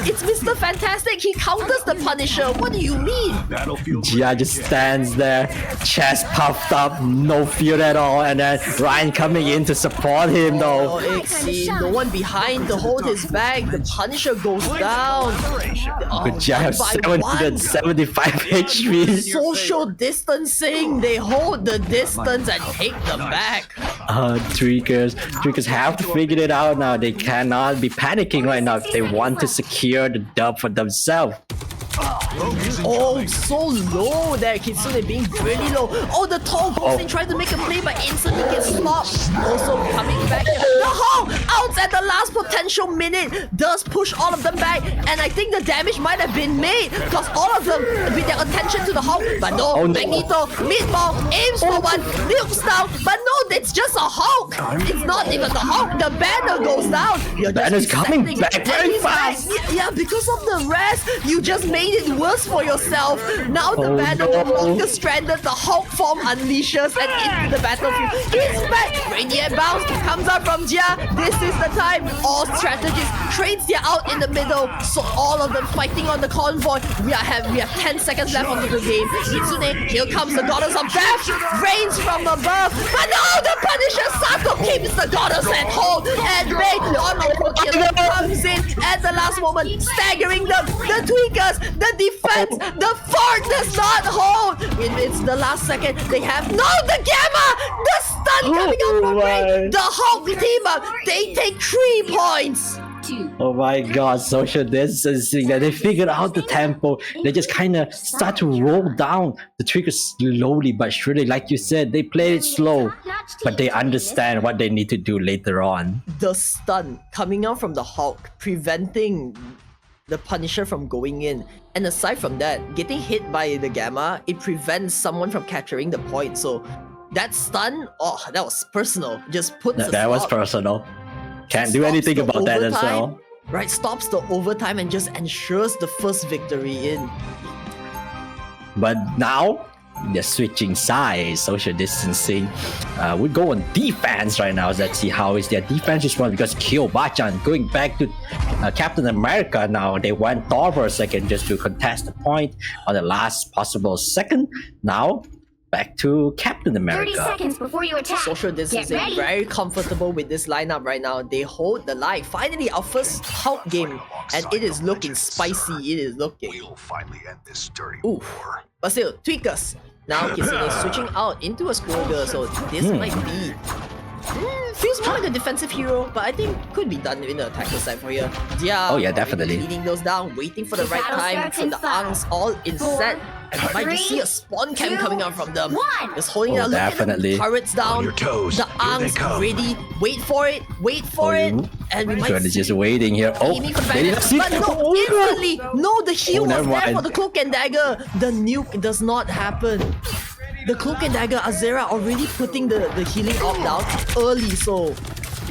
It's Mr. Fantastic. He counters the Punisher. What do you mean? Jia just stands there, chest puffed up, no fear at all, and then Ryan coming in to support him though. Oh, Ixie, no one behind to hold his back. The Punisher goes down. But Jia has 775 HP. Social distancing. They hold the distance and take them back. Tweakers have to figure it out now. They cannot be panicking right now if they want to secure the dub for themselves. Oh, so low there. Kitsune being really low. Oh, the tall goes in trying to make a play, but instantly gets stopped. Also coming back. The Hulk out at the last potential minute does push all of them back, and I think the damage might have been made because all of them with their attention to the Hulk. But no, Magneto, meatball, aims for one, nukes down. But no, it's just a Hulk. It's not even the Hulk. The banner goes down. The banner's coming back very fast. Yeah, because of the rest, you just made it worse for yourself. Now the banner no longer stranded. The Hulk form unleashes and into the battlefield. He's back. Radiant bounce comes out from Jia. This is the time. All strategists trades their out in the middle. So all of them fighting on the convoy. We have 10 seconds left on the game. Kitsune, here comes the goddess of death. Rains from above. But no, the Punisher Sato keeps the goddess at home. And May comes in at the last moment, staggering them. The Tweakers, the defense, the fort does not hold. It's the last second. They have the Gamma, the stun coming out from Ray. The Hulk team up. They take 3 points. Oh my god, social distancing. They figured out the tempo. They just kind of start to roll down the triggers slowly but surely. Like you said, they play it slow, but they understand what they need to do later on. The stun coming out from the Hulk, preventing the Punisher from going in. And aside from that, getting hit by the Gamma, it prevents someone from capturing the point. So that stun, that was personal. Just puts that was personal. Can't do anything about that as well. Right, stops the overtime and just ensures the first victory in. But now, they're switching sides, social distancing. We go on defense right now. Let's see how is their defense response, because Kyo-Bachan going back to Captain America now. They went Thor for a second just to contest the point on the last possible second. Now, back to Captain America. 30 seconds before you attack. Social distancing, very comfortable with this lineup right now. They hold the line. Finally, our first Hulk game, and it is looking spicy. It is looking. We'll finally end this dirty war. But still, Tweakers. Now Kitsune is switching out into a Squirrel Girl, so this might be... feels more like a defensive hero, but I think could be done in the attacker side for here. Yeah, definitely. Leading those down, waiting for the right time. So the Angs all in set. And we might just see a spawn cam coming out from them. Just holding it out, definitely. Turrets down. The Angs ready. Wait for it. Wait for it. And we might see just waiting here. but no, instantly. No, the heal was there for the Cloak and Dagger. The nuke does not happen. The Cloak and Dagger, Azera already putting the healing up down early, so...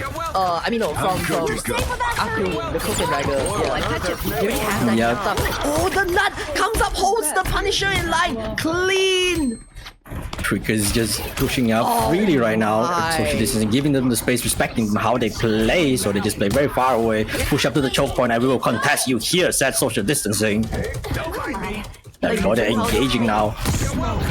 I mean, no, from Aku, the Cloak and Dagger. Yeah, they already have that stuff. Oh, the Nut comes up, holds the Punisher in line. Clean! Tweakers is just pushing up freely right now. Social distancing, giving them the space, respecting how they play, so they just play very far away. Push up to the choke point, and we will contest you here, said social distancing. Oh, they're engaging now.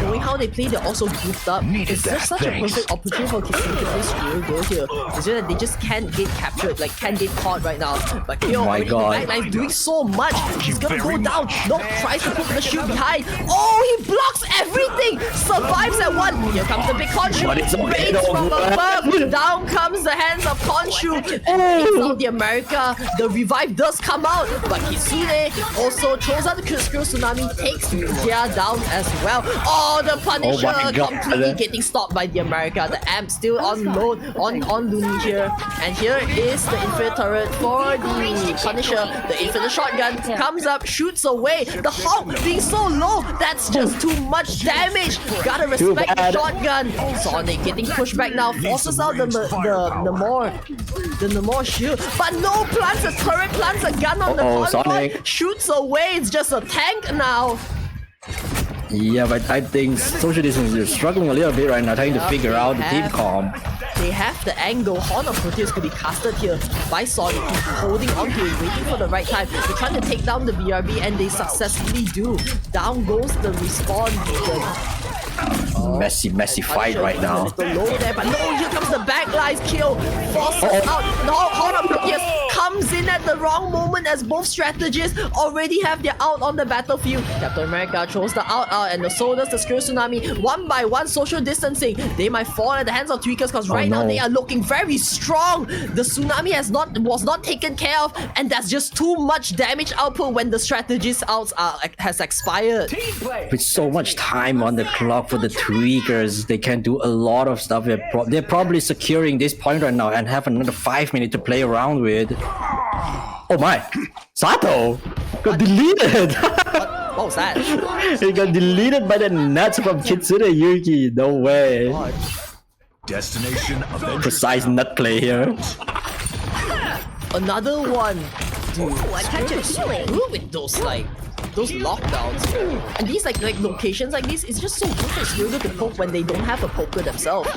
Knowing how they play, they're also grouped up. It's just such a perfect opportunity for Kitsune to play Squirrel Girl here. It's just that they just can't get captured, like can't get caught right now. But Kyo already in the backline doing so much. He's gonna go down. No, tries to put the shield behind. Oh, he blocks everything. Survives at one. Here comes the big Khonshu. Rains from above. Down comes the hands of Khonshu. Takes out the America. The revive does come out, but Kitsune also throws out the Screw Tsunami, takes Jia down as well. Oh, the Punisher completely getting stopped by the America. The amp still on load on Looney here. And here is the infinite turret for the Punisher. The infinite shotgun comes up, shoots away. The Hulk being so low, that's just too much damage. Gotta respect the shotgun. Sonic getting pushed back now, forces out the more shield. But no plants a turret, plants a gun on the convoy, shoots away. It's just a tank now. Yeah, but I think social distancing is struggling a little bit right now, trying to figure out the team comp. They have the angle. Horn of Proteus could be casted here by Sonic, holding on to it, waiting for the right time. They're trying to take down the BRB, and they successfully do. Down goes the respawn beacon. Messy fight right now. Low there, but no, here comes the backlines kill. Forces out. No, Horn of Proteus comes in at the wrong moment as both strategists already have their out on the battlefield. Captain America throws the out, and so does the Screw Tsunami. One by one, social distancing. They might fall at the hands of Tweakers because right now they are looking very strong. The Tsunami was not taken care of, and that's just too much damage output when the strategist outs has expired. With so much time on the clock for the Tweakers, they can do a lot of stuff. They're probably securing this point right now and have another 5 minutes to play around with. Oh my! Sato got deleted! What was that? He got deleted by the nuts from Kitsune Yuki. No way. Destination Avengers. Precise nut play here. Another one. Dude, I catch it with those lockdowns. And these like locations like this, it's just so good for Squirrel to poke when they don't have a poker themselves.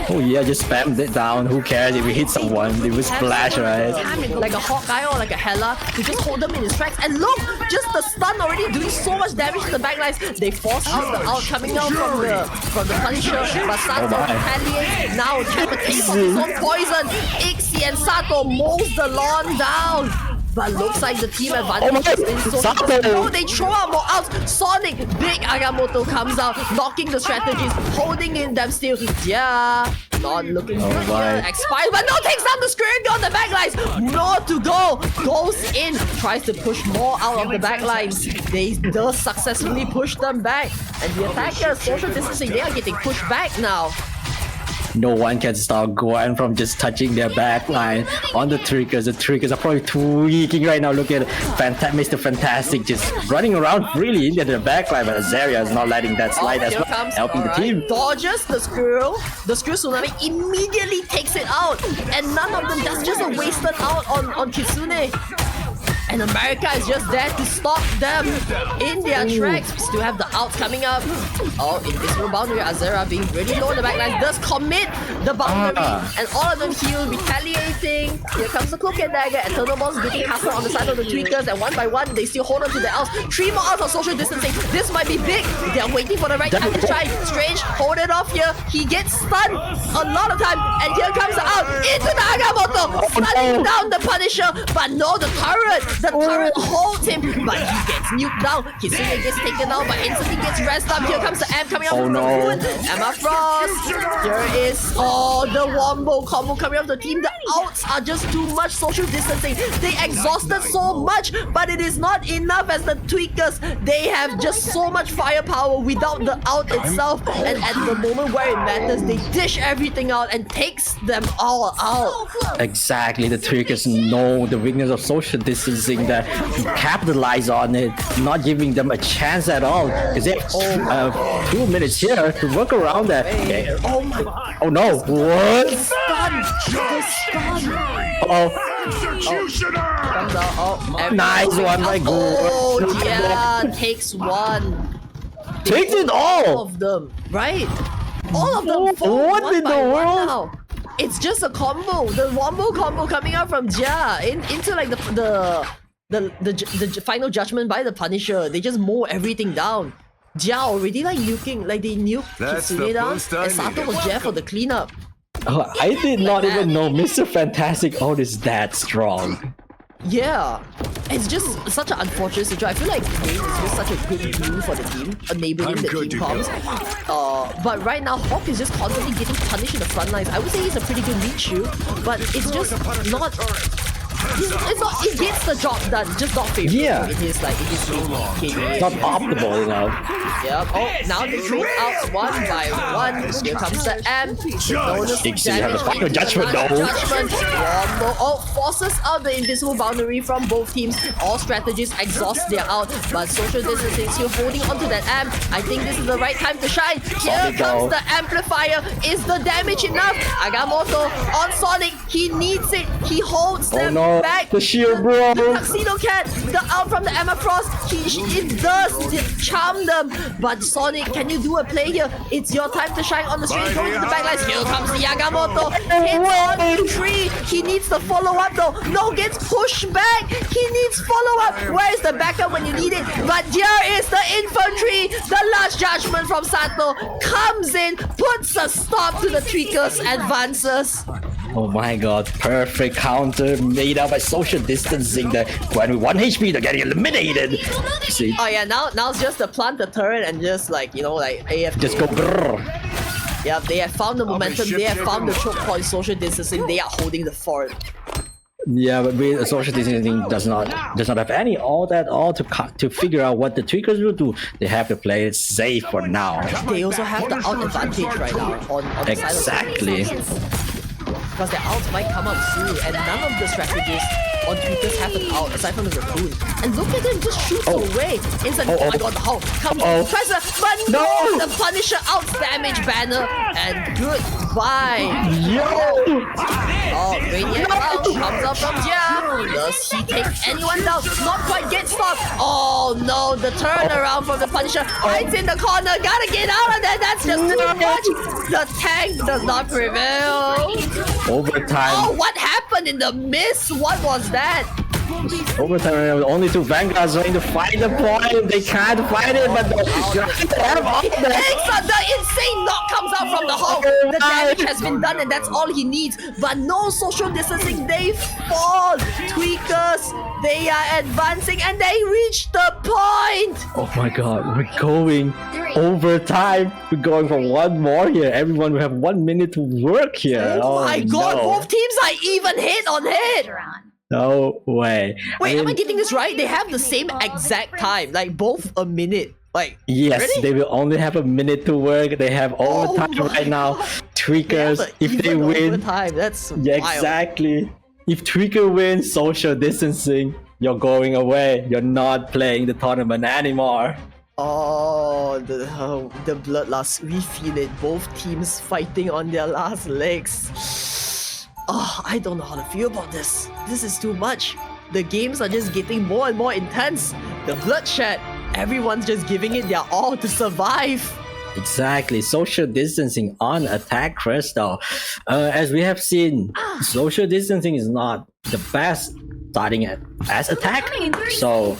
Oh yeah, just spammed it down. Who cares if we hit someone? It was splash, right? Like a Hawkeye or like a Hela to just hold them in his tracks. And look, just the stun already doing so much damage to the backlines. They force out the out coming out from the Punisher, but Sato retaliates. Now Chopper takes on his own poison. Ixie and Sato mows the lawn down. But looks like the team advantage is so no, they throw out more outs. Sonic, big Agamotto comes out, knocking the strategies, holding in them still. Yeah, not looking good here. Expires, but no, takes down the screen on the backlines. More to go. Goes in, tries to push more out of the backlines. They does successfully push them back. And the attackers, social distancing, they are getting pushed back now. No one can stop Guan from just touching their backline on the Triggers. The Triggers are probably tweaking right now. Look at Mr. Fantastic just running around freely into the backline, but Azaria is not letting that slide as well, helping the team. Dodges the Squirrel. The Squirrel Tsunami immediately takes it out, and none of them, that's just a wasted out on Kitsune. And America is just there to stop them in their tracks. We still have the outs coming up. Oh, invisible boundary. Azera being really low in the backline does commit the boundary. And all of them heal, retaliating. Here comes the Cloak and Dagger. Eternal Balls getting casted on the side of the Tweakers. And one by one, they still hold on to the outs. 3 more outs of social distancing. This might be big. They're waiting for the right time to try. Strange, hold it off here. He gets stunned a lot of time. And here comes the out into the Agamotto. Stunning down the Punisher. But no, the turret. The turret holds him, but he gets nuked down. Kitsune gets taken down, but instantly gets rest up. Here comes the amp coming out from the moon. Emma Frost. Here is the wombo combo coming out of the team. The outs are just too much social distancing. They exhausted so much, but it is not enough as the Tweakers. They have just so much firepower without the out itself. And at the moment where it matters, they dish everything out and takes them all out. Exactly, the Tweakers know the weakness of social distancing, that capitalize on it, not giving them a chance at all. Because they have 2 minutes here to work around that. Okay. Oh my god. Oh no, what? Nice one, my god. Oh yeah, takes one. Takes it all of them, right? All of them fall what one in by the one world? now. It's just a combo, the wombo combo coming out from Jia into like the the final judgment by the Punisher. They just mow everything down. Jia already like nuking, like they nuked That's the Kitsune down, first I and Sato need. was there for the cleanup. Oh, I did not even know Mr. Fantastic Art is that strong. Yeah, it's just such an unfortunate situation. I feel like Rain is just such a good glue for the team, enabling I'm the good team to go. comms. But right now, Hawk is just constantly getting punished in the front lines. I would say he's a pretty good lead shoe, but it's just not. It's not. It gets the job done, just not favorable. Yeah. It is like it is KD. It's not optimal, you know. Yep. Oh, now they trade out one by one. Here comes the M. Bonus Dixie have a damage final into the judgment, last though. judgment. One more. Oh, forces out the invisible boundary from both teams. All strategies exhaust their out, but social distancing still holding onto that M. I think this is the right time to shine. Here Sonic comes though. the amplifier. Is the damage enough? Agamotto on Sonic. He needs it. He holds Oh them no, back. the shield, bro. The Tuxedo Cat, the out from the Emma Frost, it does charm them. But Sonic, can you do a play here? It's your time to shine on the street. Going to the backlines. Here comes the Yagamoto. Hits on 3. He needs the follow up though. No, gets pushed back. He needs follow up. Where's the backup when you need it? But here is the infantry. The last judgment from Sato comes in, puts a stop to the Tweakers' advances. Oh my god, perfect counter made up by social distancing. That when with 1 HP they're getting eliminated. See, Oh yeah, now it's just to plant the turret and just like, you know, like AFK. just go brrr. Yeah, they have found the momentum, they have found the choke point, social distancing, they are holding the fort. Yeah, but with social distancing does not have any all to figure out what the tweakers will do. They have to play it safe for now. They also have the out advantage right now on the Exactly. side of the because their outs might come up soon, and none of the strategies on Tweakers have an out aside from the raccoon. And look at him just shoot away. Instant, oh my god, the Hulk comes, tries to, but no, the Punisher outs damage banner, and goodbye. Yo! Oh, Rainier Cloud comes up from Jia. Does he take anyone down? Not quite get stopped. Oh no, the turnaround from the Punisher. Hides in the corner. Gotta get out of there. That's just too much. The tank does not prevail. Overtime. Oh, what happened in the miss? What was that? Overtime. Only 2 Vanguards trying to find the point. They can't find it, but The insane knock comes out from the Hulk. The damage has been done, and that's all he needs. But no social distancing. They fall. Tweakers. They are advancing, and they reach the point. oh my god, we're going overtime. We're going for one more here. Everyone will have 1 minute to work here. Oh my god, no. both teams are even hit on hit. No way. Wait, am I mean, getting this right? They have the same exact time, like both a minute. Like, yes, really? they will only have a minute to work. They have overtime my right now. Tweakers, but if they even win, overtime, that's yeah, wild. exactly. If Tweaker wins social distancing, you're going away. You're not playing the tournament anymore. Oh, the bloodlust. We feel it. Both teams fighting on their last legs. Oh, I don't know how to feel about this. This is too much. The games are just getting more and more intense. The bloodshed. Everyone's just giving it their all to survive. Exactly. Social distancing on attack Crystal. As we have seen, social distancing is not the best starting as attack. So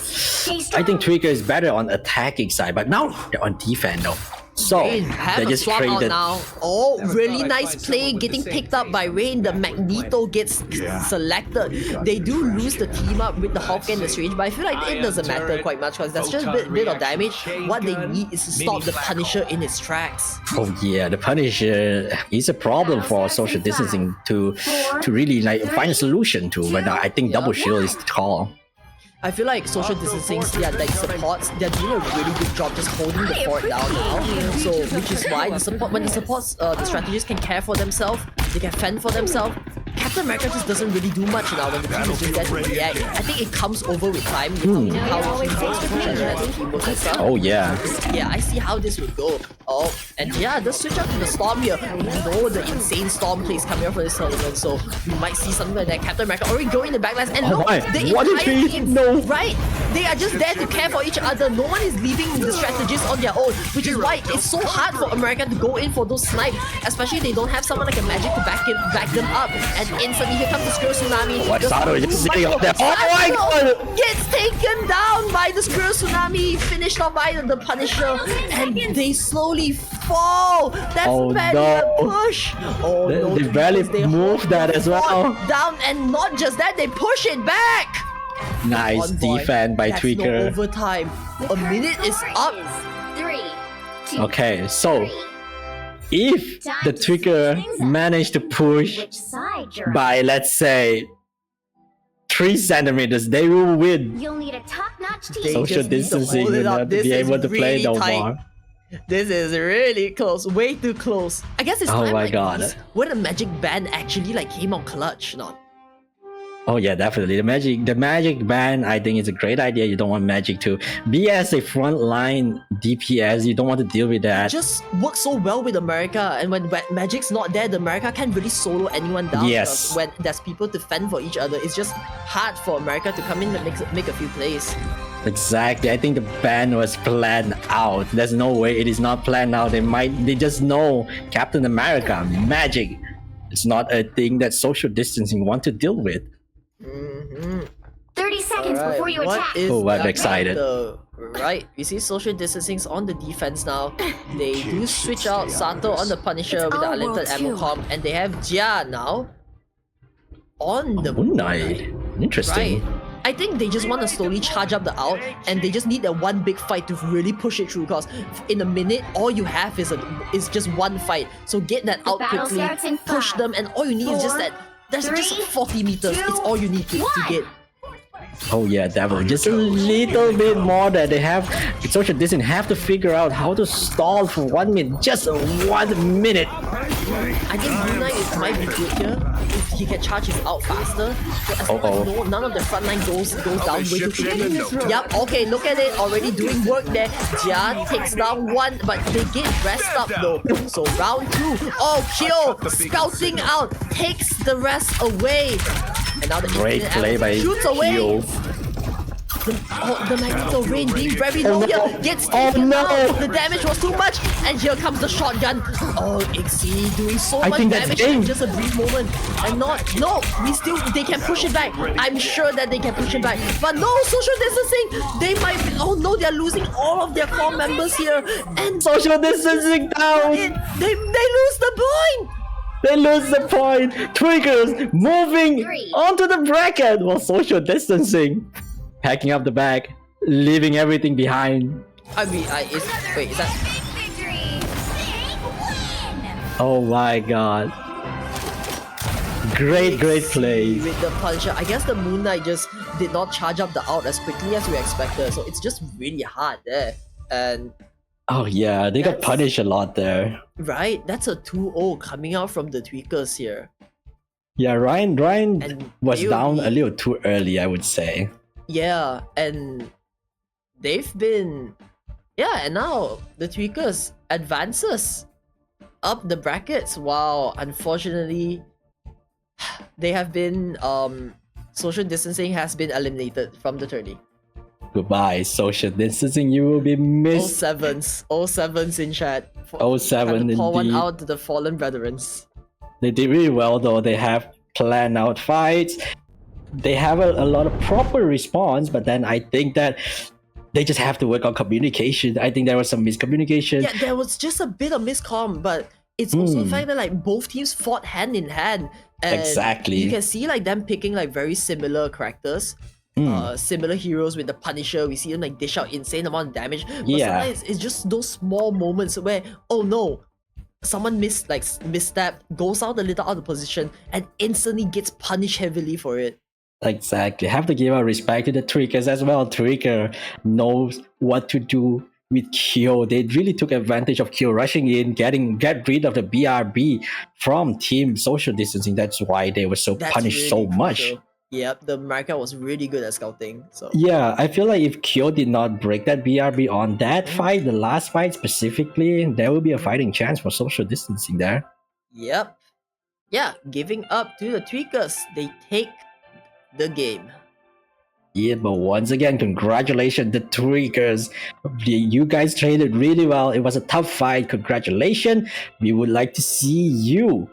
I think Tweaker is better on attacking side, but now they're on defense though. So Rain have they a just swap out traded. now. Oh, really nice play getting picked up by Rain. The Magneto gets selected. They do lose the team up with the Hawk and the Strange, but I feel like it doesn't matter quite much because that's just a bit of damage. What they need is to stop the Punisher in its tracks. Oh yeah, the Punisher is a problem for social distancing to really like find a solution to. But I think double shield is the call. I feel like social distancing, like supports, they're doing a really good job just holding the fort down now. So, which is why the support, when the supports, the strategists can care for themselves, they can fend for themselves. Captain America just doesn't really do much now when the team is just there to react. I think it comes over with time. With how he works with each other as a teamwork and stuff. Oh yeah. Yeah, I see how this would go. Oh, and yeah, the switch up to the Storm here. We know the insane Storm plays coming up for this tournament, so we might see something like that. Captain America already going in the backlash, and Oh look, my, the what entire if he- team, no. right? They are just there to care for each other. No one is leaving the strategists on their own, which is why it's so hard for America to go in for those snipes, especially they don't have someone like a Magic to back them up. And instantly. Here comes the Squirrel Tsunami. What The Sato is just sitting up there. Oh my Sato god! gets taken down by the Squirrel Tsunami, finished off by the Punisher, and they slowly fall. That's Oh, barely no. a push. Oh They- no, they the barely Tweakers, they moved hold that the as well. fort down, and not just that, they push it back. Nice Envoy, defense by that's no Tweaker. overtime. A minute is up. 3, 2, Okay, so 3. if the Tweaker managed to push Which side you're on? by, let's say, 3 centimeters, they will win. You'll need a top-notch team. They Social just need to distancing hold it will up. not This be is able to play really no tight. more. This is really close, way too close. I guess it's Oh time my like God. this where the Magic Band actually like came out clutch, not. Oh yeah, definitely. The magic ban, I think is a great idea. You don't want magic to be as a frontline DPS. You don't want to deal with that. Just works so well with America, and when Magic's not there, the America can't really solo anyone down. Yes. Because when there's people to fend for each other, it's just hard for America to come in and make a few plays. Exactly. I think the ban was planned out. There's no way it is not planned out. They just know Captain America, magic. It's not a thing that social distancing want to deal with. 30 seconds Alright, before you what attack. is Oh, I'm the- excited. Right, you see social distancing's on the defense now. They do switch out Sato on the Punisher with the our unlimited world ammo too. comp, and they have Jia now on the Moon Knight. Interesting. Right. I think they just want to slowly charge up the out, and they just need that one big fight to really push it through. Because in a minute, all you have is just one fight. So get that out battle quickly, starts in push 5, them, and all you need is just 4, that. There's just 3, 40 meters. 2, It's all you need to 1. get. Oh yeah, definitely. Just a little bit more that they have social distancing have to figure out how to stall for 1 minute. Just 1 minute. I think Moon Knight might be good here if he can charge his out faster. But as long as none of the front line goes down way too quickly. Yep, okay, look at it, already doing work there. Jia takes down one, but they get rest up though. So round 2, oh, Kyo scouting out, takes the rest away. And now the Great infinite play arrow by shoots away. Kyo. The Magneto Rain being very low Oh, no. here gets Oh, taken no. out. The damage was too much, and here comes the shotgun. Oh, Ixie doing so I much think that's damage game. in just a brief moment. And they can push it back. I'm sure that they can push it back. But no, social distancing, they might be, oh no, they're losing all of their core members here. And Social distancing down. they lose the point. They lose the point. Tweakers moving 3. onto the bracket while social distancing. Packing up the bag, leaving everything behind. I mean, wait, is that... Victory. Big win. Oh my god. Great play. With the Punisher, I guess the Moon Knight just did not charge up the out as quickly as we expected, so it's just really hard there. And Oh yeah, they got That's- punished a lot there. right, that's a 2-0 coming out from the Tweakers here. Yeah, Ryan And was they'll down be- a little too early, I would say. Yeah, and they've been... Yeah, and now the Tweakers advances up the brackets. Wow, unfortunately, they have been... social distancing has been eliminated from the tourney. Goodbye, social distancing. You will be missed. 07s in chat. 07 Time to pour one indeed. out to the fallen veterans. They did really well though. They have planned out fights. They have a lot of proper response, but then I think that they just have to work on communication. I think there was some miscommunication. Yeah, there was just a bit of miscomm, but it's also the fact that like both teams fought hand in hand. And Exactly. You can see like them picking like very similar characters. Similar heroes with the Punisher. We see them like dish out insane amount of damage. But Yeah. sometimes it's just those small moments where, oh no, someone misstep, goes out a little out of position, and instantly gets punished heavily for it. Exactly. Have to give our respect to the Tweakers as well. Tweaker knows what to do with Kyo. They really took advantage of Kyo rushing in, get rid of the BRB from team social distancing. That's why they were so That's punished really so much. crucial. Yep, the America was really good at scouting. So Yeah, I feel like if Kyo did not break that BRB on that fight, the last fight specifically, there will be a fighting chance for social distancing there. yep. Yeah, giving up to the Tweakers. They take the game. Yeah, but once again, congratulations, the Tweakers. You guys traded really well. It was a tough fight. Congratulations. We would like to see you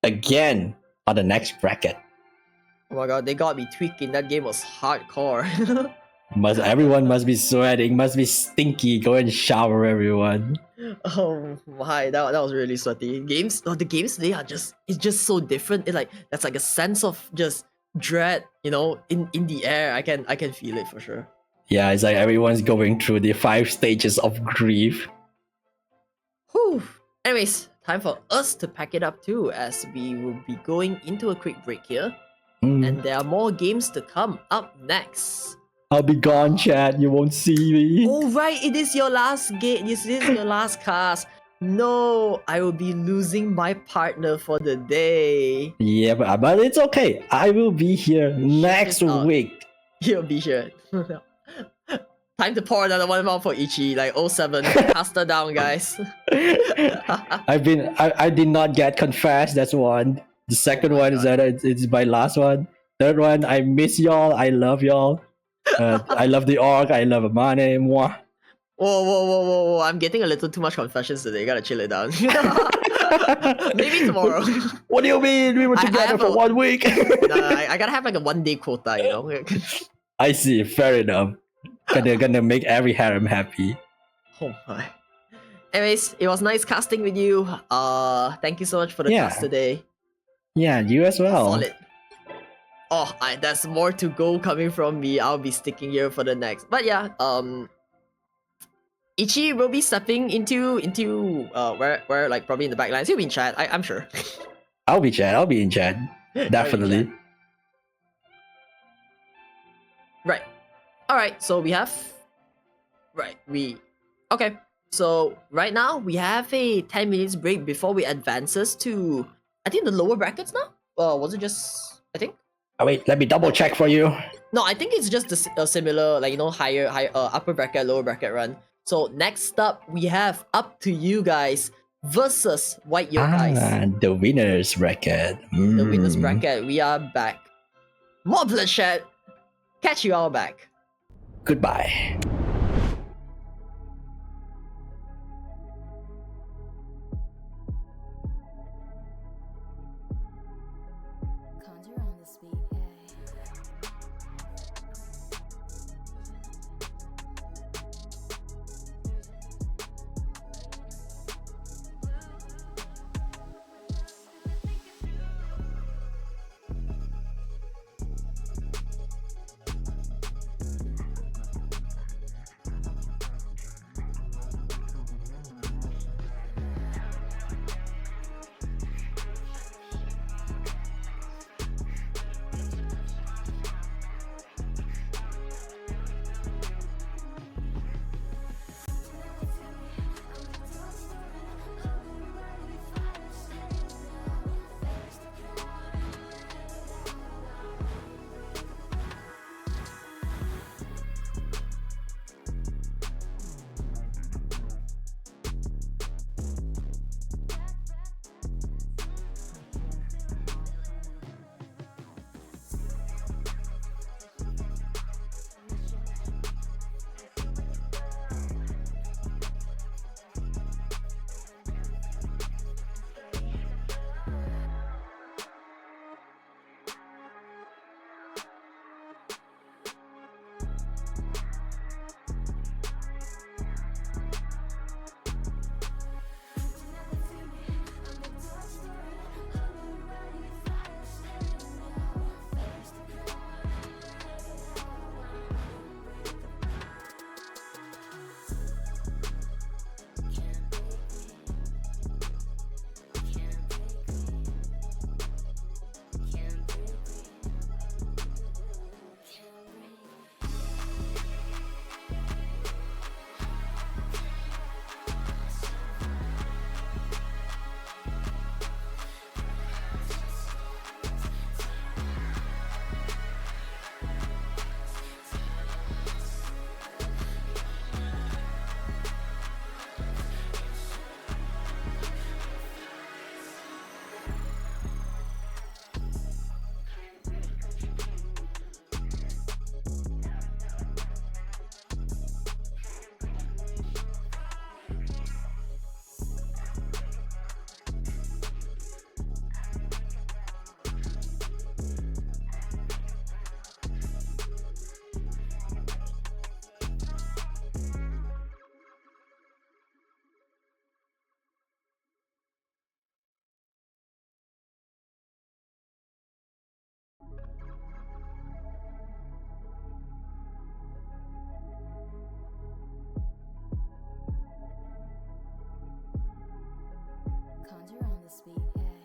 again on the next bracket. Oh my god, they got me tweaking. That game was hardcore. Everyone must be sweating, must be stinky. Go and shower, everyone. Oh my, that was really sweaty. The games today it's just so different. That's like a sense of just dread, in the air. I can feel it for sure. Yeah, it's like everyone's going through the 5 stages of grief. Whew. Anyways, time for us to pack it up too, as we will be going into a quick break here. And there are more games to come up next. I'll be gone, Chad. You won't see me. Oh right, it is your last game. This is your last cast. No, I will be losing my partner for the day. Yeah, but it's okay. I will be here next week. He'll be here. Time to pour another one out for Ichi. Like 07. Cast her down, guys. I did not get confessed. That's one. The second one is that it's my last one. Third one, I miss y'all. I love y'all. I love the orc. I love Amane. Mwah. Whoa. I'm getting a little too much confessions today. Gotta chill it down. Maybe tomorrow. What do you mean? We were together for 1 week. I gotta have like a 1 day quota, I see. Fair enough. Gonna make every harem happy. Oh my. Anyways, it was nice casting with you. Thank you so much for the cast today. Yeah, you as well. Solid. Oh, that's more to go coming from me. I'll be sticking here for the next. But yeah, Ichi will be stepping into where like probably in the back lines. He'll be in chat, I'm sure. I'll be in chat. Definitely. Right. Alright, so we have okay. So right now we have a 10 minutes break before we advances to I think the lower brackets now? Was it just I think? Oh wait, let me double check for you. No, I think it's just a similar, higher, upper bracket, lower bracket run. So next up, we have Up to You Guys versus White Yokais. The winners bracket. The winners bracket. We are back. More bloodshed. Catch you all back. Goodbye. this beat, ayy.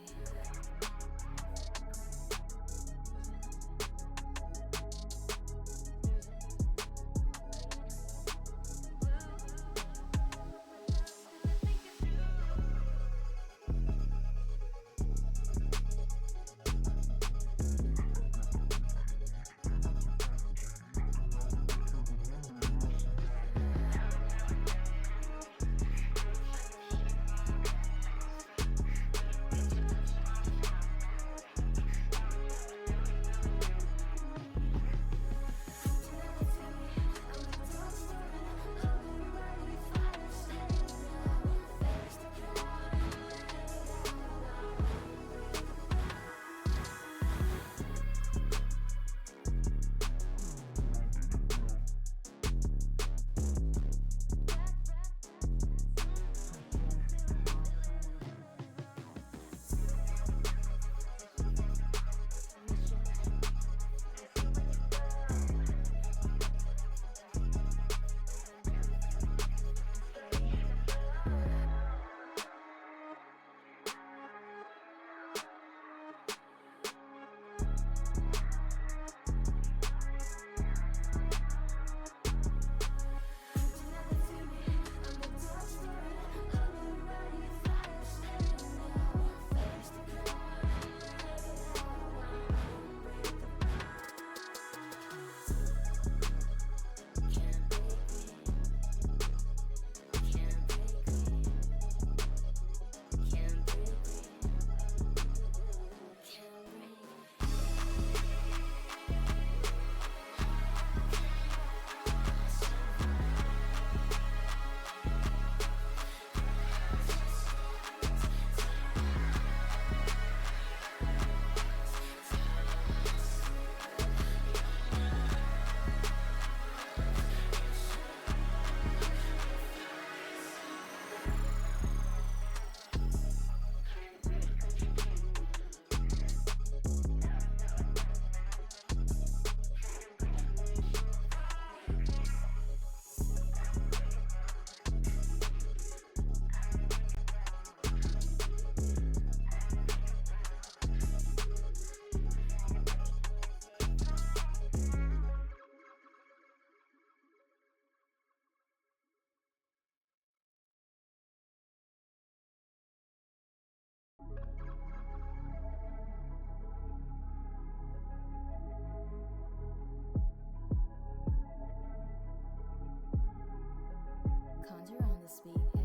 Conjure on this beat, ayy.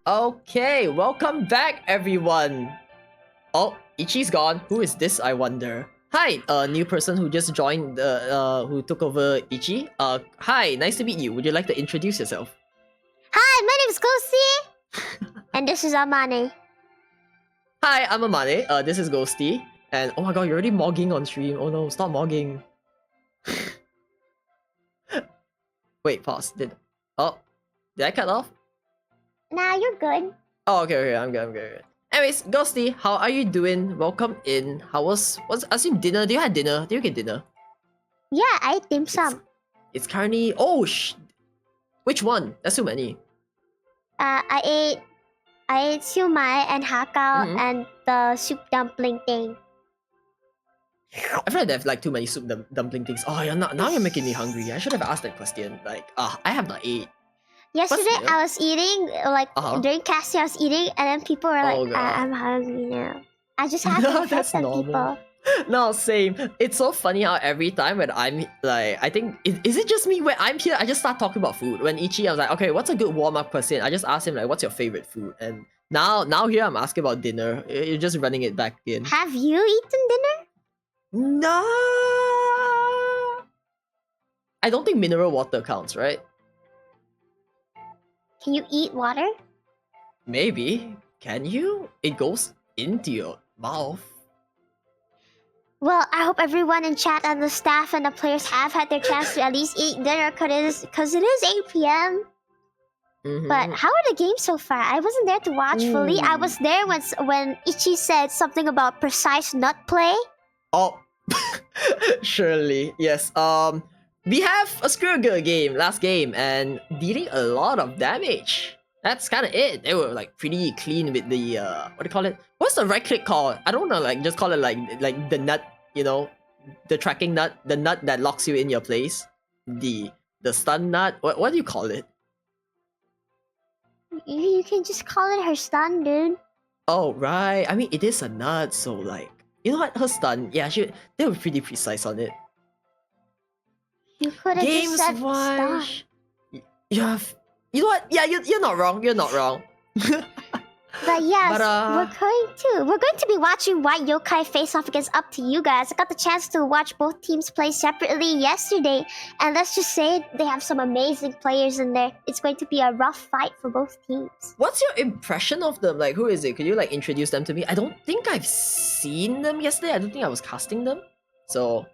Okay, welcome back, everyone. Oh, Ichi's gone. Who is this, I wonder? Hi, new person who just joined, who took over Ichi. Hi, nice to meet you. Would you like to introduce yourself? Hi, my name is Ghosty. And this is Amane. Hi, I'm Amane. This is Ghosty. And oh my god, you're already mogging on stream. Oh no, stop mogging. Wait, pause. Did I cut off? Nah, you're good. Oh, okay, I'm good. Anyways, Ghosty, how are you doing? Welcome in. How was assume dinner? Do you have dinner? Do you get dinner? Yeah, I ate dim sum. It's currently which one? That's too many. I ate siumai and hakao and the soup dumpling thing. I feel like they have like too many soup dumpling things. Oh, now you're making me hungry. I should have asked that question. Like, I have not ate. Yesterday I was eating, during casting I was eating, and then people were like, I'm hungry now. I just had to That's them normal. people. No, same. It's so funny how every time when I'm like, I think, is it just me? When I'm here, I just start talking about food. When Ichi, I was like, okay, what's a good warm-up question? I just asked him like, what's your favorite food? And now here I'm asking about dinner. You're just running it back in. Have you eaten dinner? No. I don't think mineral water counts, right? Can you eat water? Maybe. Can you? It goes into your mouth. Well, I hope everyone in chat and the staff and the players have had their chance to at least eat dinner because it is 8 p.m. But how are the games so far? I wasn't there to watch fully. I was there when Ichi said something about precise nut play. Oh, surely. Yes. We have a Screwgirl game, last game, and dealing a lot of damage. That's kind of it. They were like pretty clean with the what do you call it? What's the right click called? I don't know. Like just call it like the nut. You know, the tracking nut, the nut that locks you in your place. The stun nut. What do you call it? You can just call it her stun, dude. Oh right. I mean, it is a nut, so like you know what? Her stun. Yeah, they were pretty precise on it. You could have just said stun. You have. You know what? Yeah, you're not wrong. You're not wrong. But yes, we're going to be watching White Yokai face off against Up to You guys. I got the chance to watch both teams play separately yesterday, and let's just say they have some amazing players in there. It's going to be a rough fight for both teams. What's your impression of them? Like, who is it? Could you like introduce them to me? I don't think I've seen them yesterday. I don't think I was casting them. So.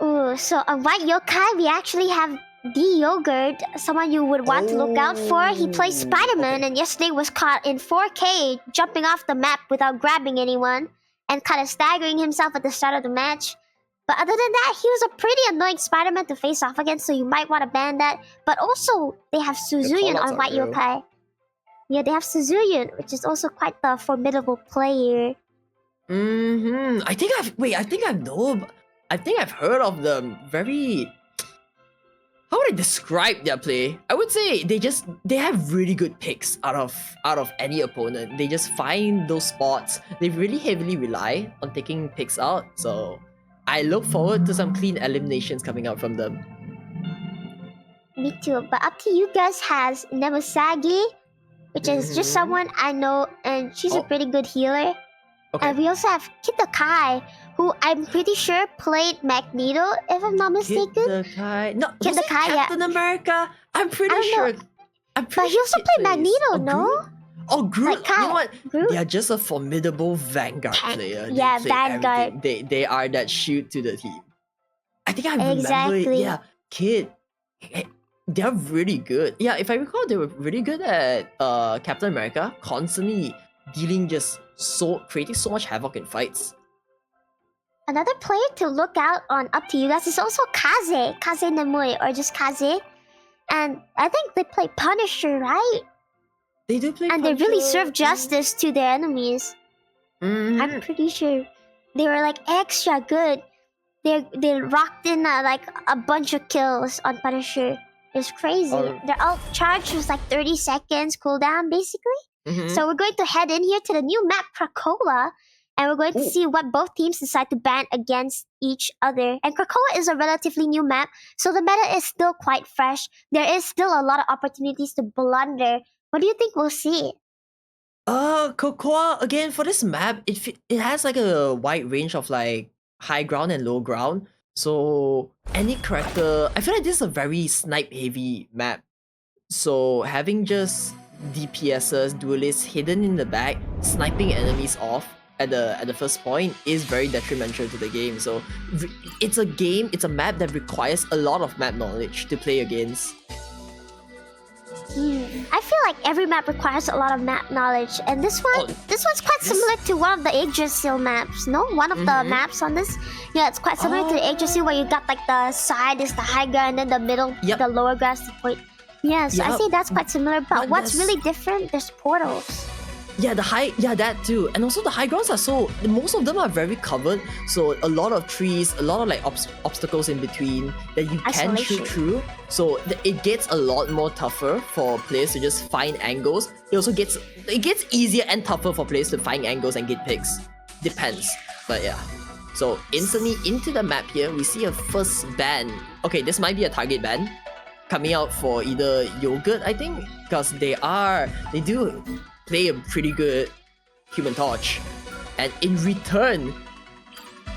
Ooh, so on White Yokai, we actually have D Yogurt, someone you would want to look out for. He plays Spider-Man and yesterday was caught in 4K jumping off the map without grabbing anyone and kind of staggering himself at the start of the match. But other than that, he was a pretty annoying Spider-Man to face off against, so you might want to ban that. But also, they have Suzuyan on White Yokai. Yeah, they have Suzuyan, which is also quite the formidable player. I think I've heard of them. Very. How would I describe their play? I would say they have really good picks out of any opponent. They just find those spots. They really heavily rely on taking picks out. So I look forward to some clean eliminations coming out from them. Me too. But Up to You guys has Nemusagi, which is just someone I know, and she's a pretty good healer. Okay. And we also have Kitakai, who I'm pretty sure played Magneto, if I'm not mistaken. Kitakai. No, was it Kitakai, Captain America? I'm pretty sure. But he also played Magneto, no? Groot. Like you know what? Groot? They are just a formidable Vanguard player. They Yeah, play Vanguard. everything. They are that shoot to the team. I think I remember Exactly. it. Yeah, Kid. They're really good. Yeah, if I recall, they were really good at Captain America, constantly dealing creating so much havoc in fights. Another player to look out on Up to You guys is also Kaze Nemui, or just Kaze. And I think they play Punisher, right? They do play and Punisher. they really serve justice to their enemies. I'm pretty sure they were like extra good. They rocked in like a bunch of kills on Punisher. It's crazy. Their ult charge was like 30 seconds cooldown, basically. So we're going to head in here to the new map, Krakoa, and we're going to see what both teams decide to ban against each other. And Krakoa is a relatively new map, so the meta is still quite fresh. There is still a lot of opportunities to blunder What do you think we'll see? Cocoa again for this map. It has like a wide range of like high ground and low ground. So any character, I feel like this is a very snipe heavy map. So having just DPSs, duelists hidden in the back, sniping enemies off at the first point is very detrimental to the game. So it's a map that requires a lot of map knowledge to play against. I feel like every map requires a lot of map knowledge, and this one's quite similar to one of the Yggdrasil maps. No, one of the maps on this. Yeah, it's quite similar to the Yggdrasil, where you got like the side is the high ground, and then the middle, the lower ground is the point. Yeah, so I say that's quite similar. But what's really different? There's portals. Yeah, that too. And also the high grounds are most of them are very covered. So a lot of trees, a lot of like obstacles in between that you can shoot through. So it gets a lot more tougher for players to just find angles. It gets easier and tougher for players to find angles and get picks. Depends. But yeah. So instantly into the map here, we see a first ban. Okay, this might be a target ban coming out for either Yogurt, I think, because they do play a pretty good Human Torch. And in return,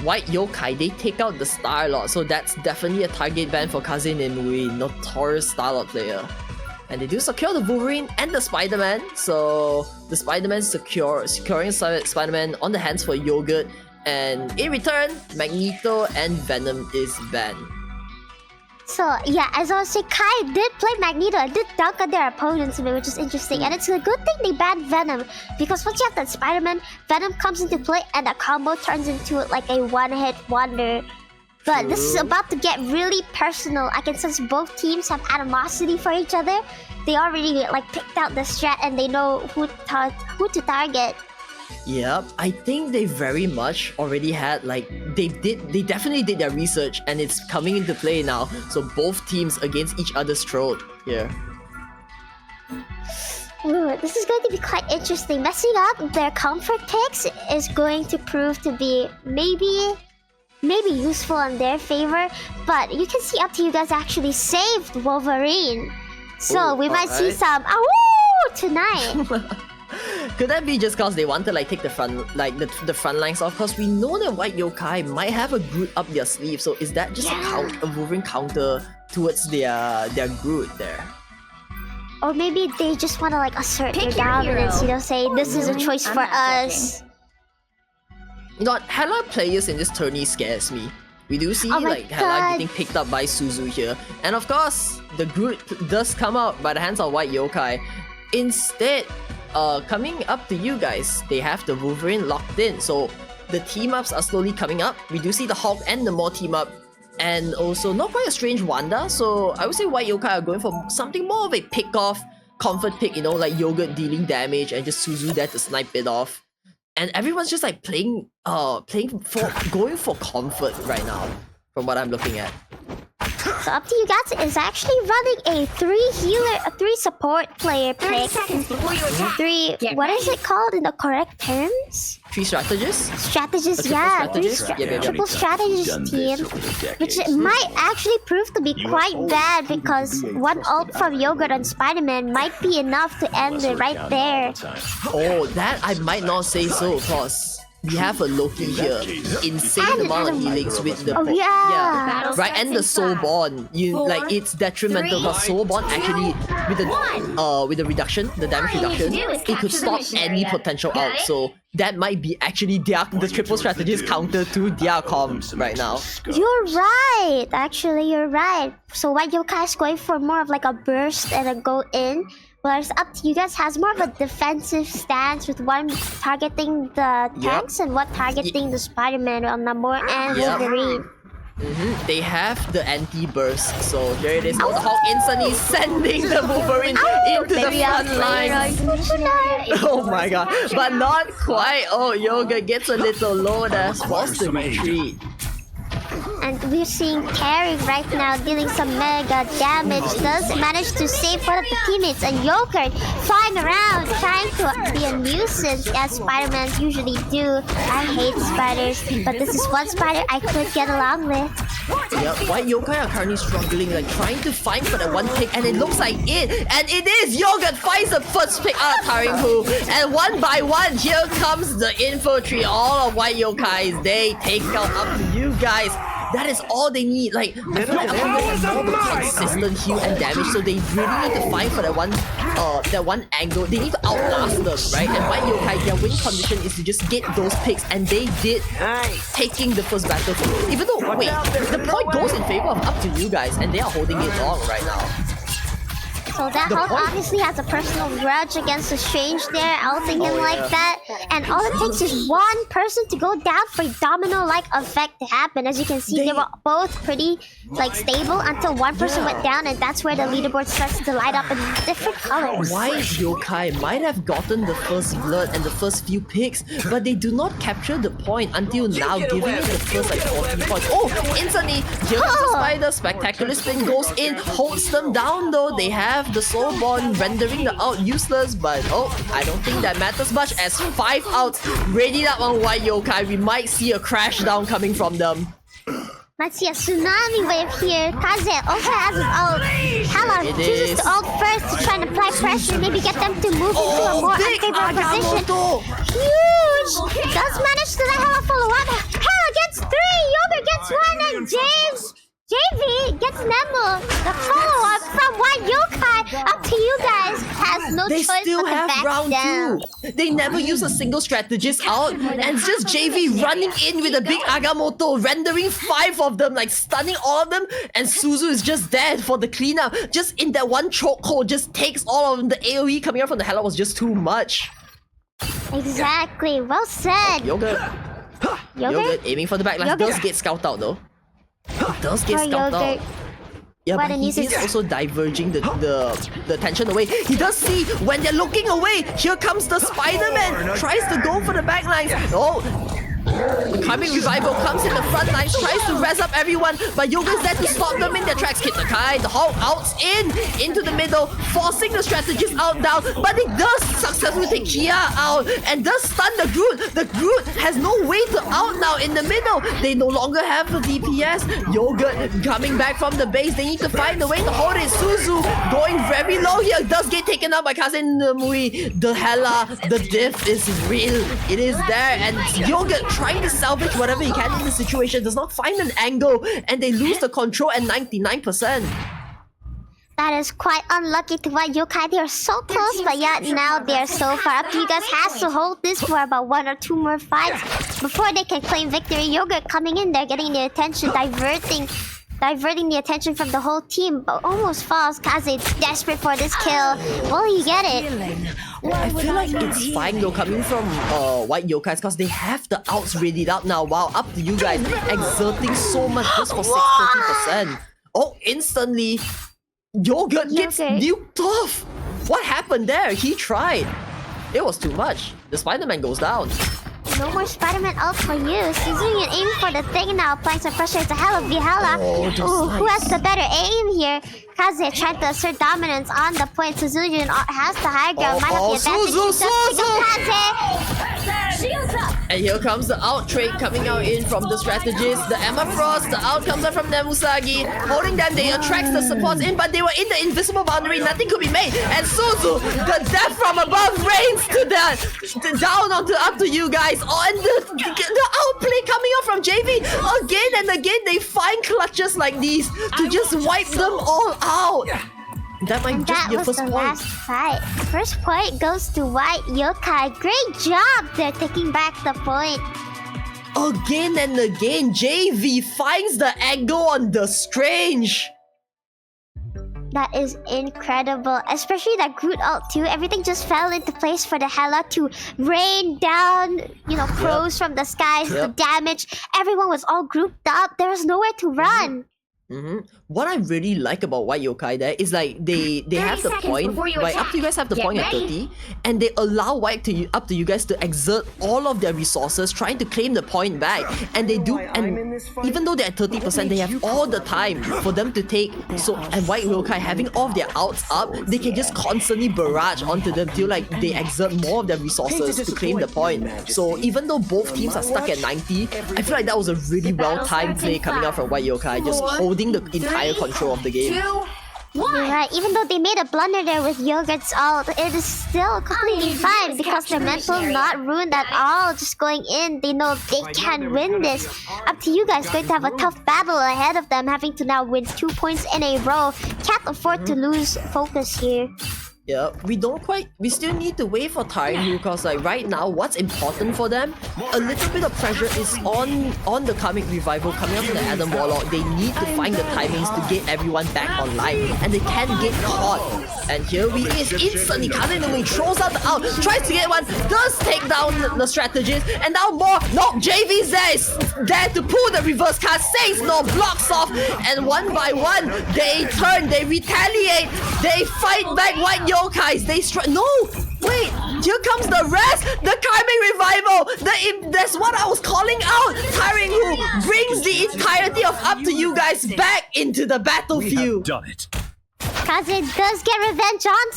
White Yokai, they take out the Starlord, so that's definitely a target ban for Kazin Imui, notorious Starlord player. And they do secure the Wolverine and the Spider-Man, so the Spider-Man securing Spider-Man on the hands for Yogurt, and in return, Magneto and Venom is banned. So yeah, as I was saying, Kai did play Magneto and did dunk on their opponents a bit, which is interesting. And it's a good thing they banned Venom, because once you have that Spider-Man, Venom comes into play and that combo turns into like a one-hit wonder. But this is about to get really personal. I can sense both teams have animosity for each other. They already like picked out the strat and they know who to target. Yep, I think they very much already had they definitely did their research, and it's coming into play now. So both teams against each other's throat here. Ooh, this is going to be quite interesting. Messing up their comfort picks is going to prove to be maybe useful in their favor, but you can see up to you guys actually saved Wolverine. So we might see some tonight. Could that be just cause they want to take the front the front lines off? Cause we know that White Yokai might have a Groot up their sleeve. So is that just a Wolverine counter towards their Groot there? Or maybe they just want to assert their dominance, say this is a choice for us. You know what, Hela players in this tourney scares me. We do see Hela getting picked up by Suzu here. And of course, the Groot does come out by the hands of White Yokai. Instead, coming up to you guys, they have the Wolverine locked in. So the team-ups are slowly coming up. We do see the Hulk and the Maw team-up. And also not quite a strange Wanda. So I would say White Yokai are going for something more of a pick-off, comfort pick, like Yogurt dealing damage and just Suzu there to snipe it off. And everyone's just going for comfort right now, from what I'm looking at. So up to you guys is actually running a 3 support player pick. What is it called in the correct terms? 3 strategists? Strategists, yeah. Triple strategist team, which might actually prove to be quite bad, because one ult from Yogurt on Spider-Man might be enough to end it right there. Oh, that I might not say so, cause we have a Loki here, insane amount of healings with the right, and the Soul Bond. It's detrimental because Soul Bond actually with the reduction, the damage reduction, it could stop any potential out. So that might be actually the triple strategist counter to their comms right now. You're right. Actually, you're right. So White Yokai is going for more of a burst and a go in. Whereas up to you guys has more of a defensive stance, with one targeting the tanks and one targeting the Spider-Man on Namor and Wolverine. They have the anti-burst, so there it is. The Hulk instantly sending the Wolverine into the front line. Oh my god, but not quite. Oh, Yoga gets a little low there, forced to retreat. And we're seeing Carrie right now dealing some mega damage. Does manage to save one of the teammates, and Yogurt flying around trying to be a nuisance as Spider-Man usually do. I hate spiders, but this is one spider I could get along with. Yeah, White Yokai are currently struggling, like trying to find for that one pick, and it looks like it, and it is! Yogurt finds the first pick out of Taringhu, and one by one, here comes the infantry, all of White Yokais. They take out up to you guys. That is all they need. Like, I feel like Yogurt has more of a consistent heal and damage, so they really need to find for that one angle. They need to outlast them, right? And White Yokai, their win condition is to just get those picks, and they did, taking the first battlefield. Even though, wait, the point goes in favor of up to you guys, and they are holding it long right now. So that Hulk obviously has a personal grudge against the Strange there, outing him like that. And all it takes is one person to go down for a domino-like effect to happen. As you can see, they were both pretty stable until one person went down, and that's where the leaderboard starts to light up in different colors. White Yokai might have gotten the first blood and the first few picks, but they do not capture the point until now, giving it the first 14 points. Oh, instantly, here comes the spider, spectacular spin goes in, holds them down though. They have the soul bond rendering the out useless, but I don't think that matters much as 5 outs readied up on White Yokai. We might see a crash down coming from them. Let's see a tsunami wave here. Kaze also has his ult. Hala chooses to ult first to try and apply pressure, maybe get them to move into a more unfavorable position. Huge! Does manage to let Hala follow up. Hala gets 3, Yogurt gets 1, and JV gets Nemo. The follow-up from White Yokai up to you guys has no they choice still but to have back round down. 2. They never use a single strategist out, and it's just JV running in with a big Agamotto, rendering 5 of them, like stunning all of them, and Suzu is just there for the cleanup. Just in that one chokehold, just takes all of them. The AoE coming out from the Hela was just too much. Exactly, well said. Yogurt aiming for the backline. Does get scout out though. Does get scout out. Yeah, but he is also diverging the tension away. He does see when they're looking away. Here comes the Spider-Man. Tries to go for the backlines. Oh, the coming revival comes in the front lines, tries to res up everyone, but Yoga's there to stop them in their tracks. Kid Nakai, the Hulk outs into the middle, forcing the strategist out down, but it does successfully take Kia out and does stun the Groot. The Groot has no way to out now in the middle. They no longer have the DPS. Yogurt coming back from the base. They need to find a way to hold it. Suzu going very low here. Does get taken out by Kazin Mui. The Hela, the diff is real. It is there, and Yogurt trying to salvage whatever he can in the situation, does not find an angle, and they lose the control at 99%. That is quite unlucky to White Yokai. They are so close, but yet now they are so far up. You guys has to hold this for about 1 or 2 more fights before they can claim victory. Yogurt coming in there, getting the attention, diverting the attention from the whole team, but almost falls. Kaze desperate for this kill. Will he get it? I feel like it's fine though coming from White Yokais because they have the outs readied up now. Wow, up to you guys, exerting so much just for 630%. Oh, instantly, Yogurt gets nuked off. What happened there? He tried. It was too much. The Spider-Man goes down. No more Spider-Man ult for you. Suzuki aiming for the thing now, applying some pressure to Hela. Who has the better aim here? Kaze trying to assert dominance on the point. Suzuki has the high ground. Might have the advantage. And here comes the out trade coming out in from the strategist. The Emma Frost, the out comes out from Nemusagi. Holding them, they attract the supports in, but they were in the invisible boundary. Nothing could be made. And Suzu, the death from above rains to down onto up to you guys. Oh, and the outplay coming out from JV. Again and again, they find clutches like these to just wipe them all out. That might just be your first point. Last fight. First point goes to White Yokai. Great job! They're taking back the point. Again and again, JV finds the angle on the Strange. That is incredible. Especially that Groot ult too. Everything just fell into place for the Hela to rain down, crows from the skies, the damage. Everyone was all grouped up. There was nowhere to run. What I really like about White Yokai there is like they have the point, right? Up to you guys have the point at 30, and they allow up to you guys to exert all of their resources trying to claim the point back, and they do. And even though they're at 30%, they have all the time for them to take. So and White Yokai having all of their outs up, they can just constantly barrage onto them till like they exert more of their resources to claim the point. So even though both teams are stuck at 90, I feel like that was a really well-timed play coming out from White Yokai, just holding the entire control of the game. You're right. Even though they made a blunder there with Yogurt's ult, it is still completely fine because their mental not ruined at all. Just going in, they know they can win this. Up to you guys, going to have a tough battle ahead of them, having to now win 2 points in a row. Can't afford to lose focus here. Yeah, we still need to wait for Tyre because like right now, what's important for them, a little bit of pressure is on the Karmic Revival coming out from the Adam Warlock. They need to find the timings to get everyone back online, and they can't get caught. And here we is, instantly coming in, he throws out the out, tries to get one, does take down the strategist, and now more, no, JV's there, is there to pull the reverse card, says no, blocks off, and one by one, they turn, they retaliate, they fight back White Yokais, they no! Wait, here comes the rest! The Karmic Revival! That's what I was calling out! Tyring who brings the entirety of Up to You guys back into the battlefield! Done it. Kaze does get revenge on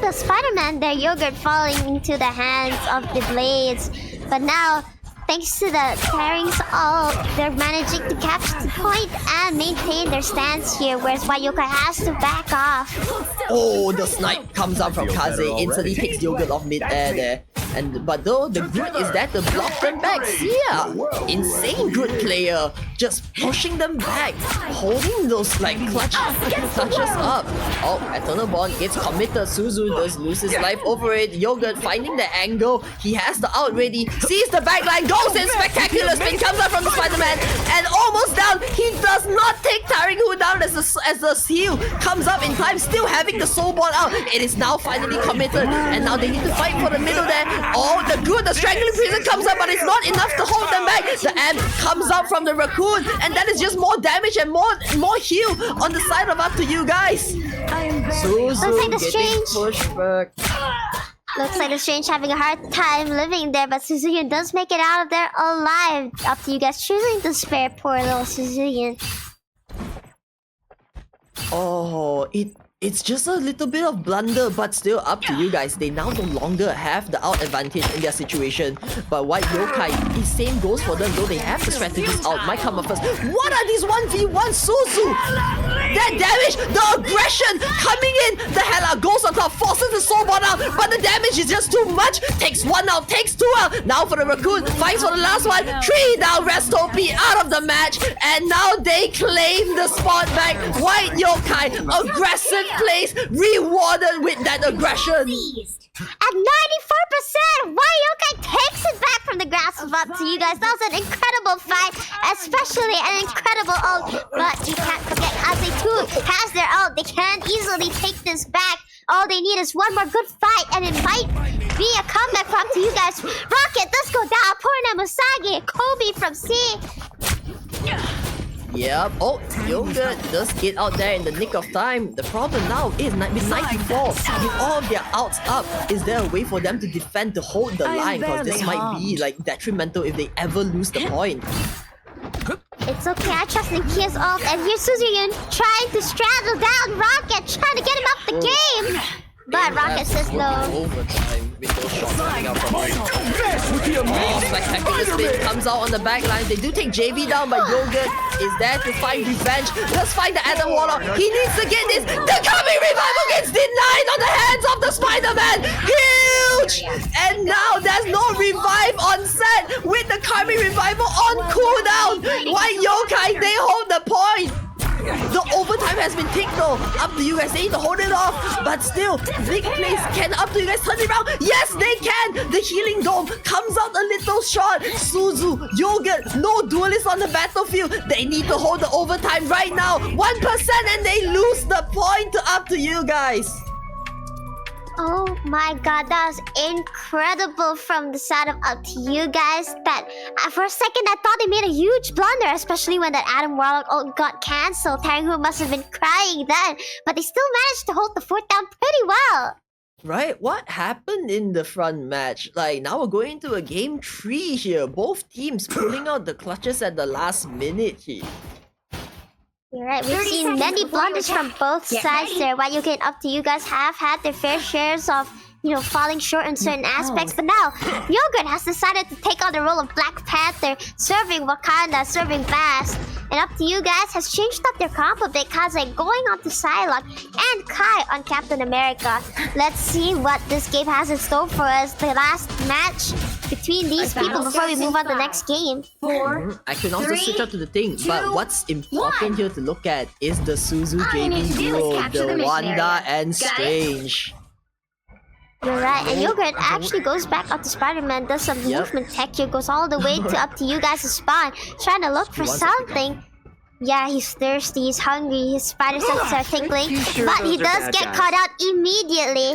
the Spider-Man there, Yogurt falling into the hands of the Blades. But now, thanks to the pairings all, they're managing to capture the point and maintain their stance here, whereas White Yokai has to back off. Oh, the snipe comes out from Kaze, instantly takes Yogurt off mid-air there. But though, the good is that to block them back. Yeah, insane good player, just pushing them back, holding those like clutches up. Oh, Eternal Bond gets committed. Suzu does lose his life over it. Yogurt finding the angle, he has the out ready, sees the backline, goes in, spectacular spin comes out from the Spider-Man, and almost down. He does not take Taringu down as the seal comes up in time, still having the soul ball out. It is now finally committed, and now they need to fight for the middle there. Oh, the strangling prison comes up, but it's not enough to hold them back. The amp comes up from the raccoon, and that is just more damage and more heal on the side of Up to You guys. Suzu getting pushed back. Looks like the Strange having a hard time living there, but Suzuki does make it out of there alive. Up to You guys choosing to spare poor little Suzuki. Oh, it's just a little bit of blunder, but still Up to You guys. They now no longer have the out advantage in their situation. But White Yokai, the same goes for them, though they have the strategies out. Might come up first. What are these 1v1 Suzu? That damage, the aggression coming in. The Hela goes on top, forces the soul ball out, but the damage is just too much. Takes one out, takes two out. Now for the raccoon, fights for the last one. 3 down, Restopi out of the match, and now they claim the spot back. White Yokai, aggressive plays, rewarded with that aggression. At 94%, White Yokai takes it back from the grasp of Up to You guys. That was an incredible fight, especially an incredible ult. But you can't forget, Kaze too has their ult. They can easily take this back. All they need is one more good fight, and it might be a comeback from Up to You guys. Rocket does go down. Purna Musagi, Kobe from C. Yep. Oh, Yogurt does get out there in the nick of time. The problem now is with 94, with all of their outs up, is there a way for them to defend, to hold the line? Because this might be like detrimental if they ever lose the point. It's okay, I trust in Kia's ult, and here's Suzuki trying to straddle down Rocket, trying to get him off the game. But Rocket says no. Overtime with those shots coming out from him. Oh, spectacular spin comes out on the back line. They do take JV down, but Yogurt is there to find revenge. Let's find the Adam Warlock. He needs to get this. The Karmic Revival gets denied on the hands of the Spider-Man. Huge! And now there's no revive on set with the Karmic Revival on cooldown. White Yokai, they hold the point. The overtime has been ticked though. Up to You guys, they need to hold it off. But still, big plays. Can Up to You guys turn it around? Yes, they can. The healing dome comes out a little short. Suzu, Yogurt, no duelists on the battlefield. They need to hold the overtime right now. 1% and they lose the point to Up to You guys. Oh my god, that was incredible from the side of Up to You guys. That for a second I thought they made a huge blunder, especially when that Adam Warlock ult got cancelled. Taringhu must have been crying then, but they still managed to hold the fort down pretty well. Right, what happened in the front match? Like, now we're going into a game 3 here. Both teams pulling out the clutches at the last minute here. You're right, we've seen many blunders from both sides there. While you get Up to You guys have had their fair shares of, you know, falling short in certain aspects, but now Yogurt has decided to take on the role of Black Panther, serving Wakanda, serving Fast. And Up to You guys has changed up their comp a bit, Kaze going on to Psylocke and Kai on Captain America. Let's see what this game has in store for us. The last match between these people before we move on to the next game. I can also switch up to the thing, but what's important here to look at is the Suzu JB duo, the Wanda and Strange. You're right, and Yogurt actually goes back up to Spider-Man, does some movement tech here, goes all the way to Up to You guys' spawn, trying to look for something. Yeah, he's thirsty, he's hungry, his spider senses are tingling, but he does get caught out immediately.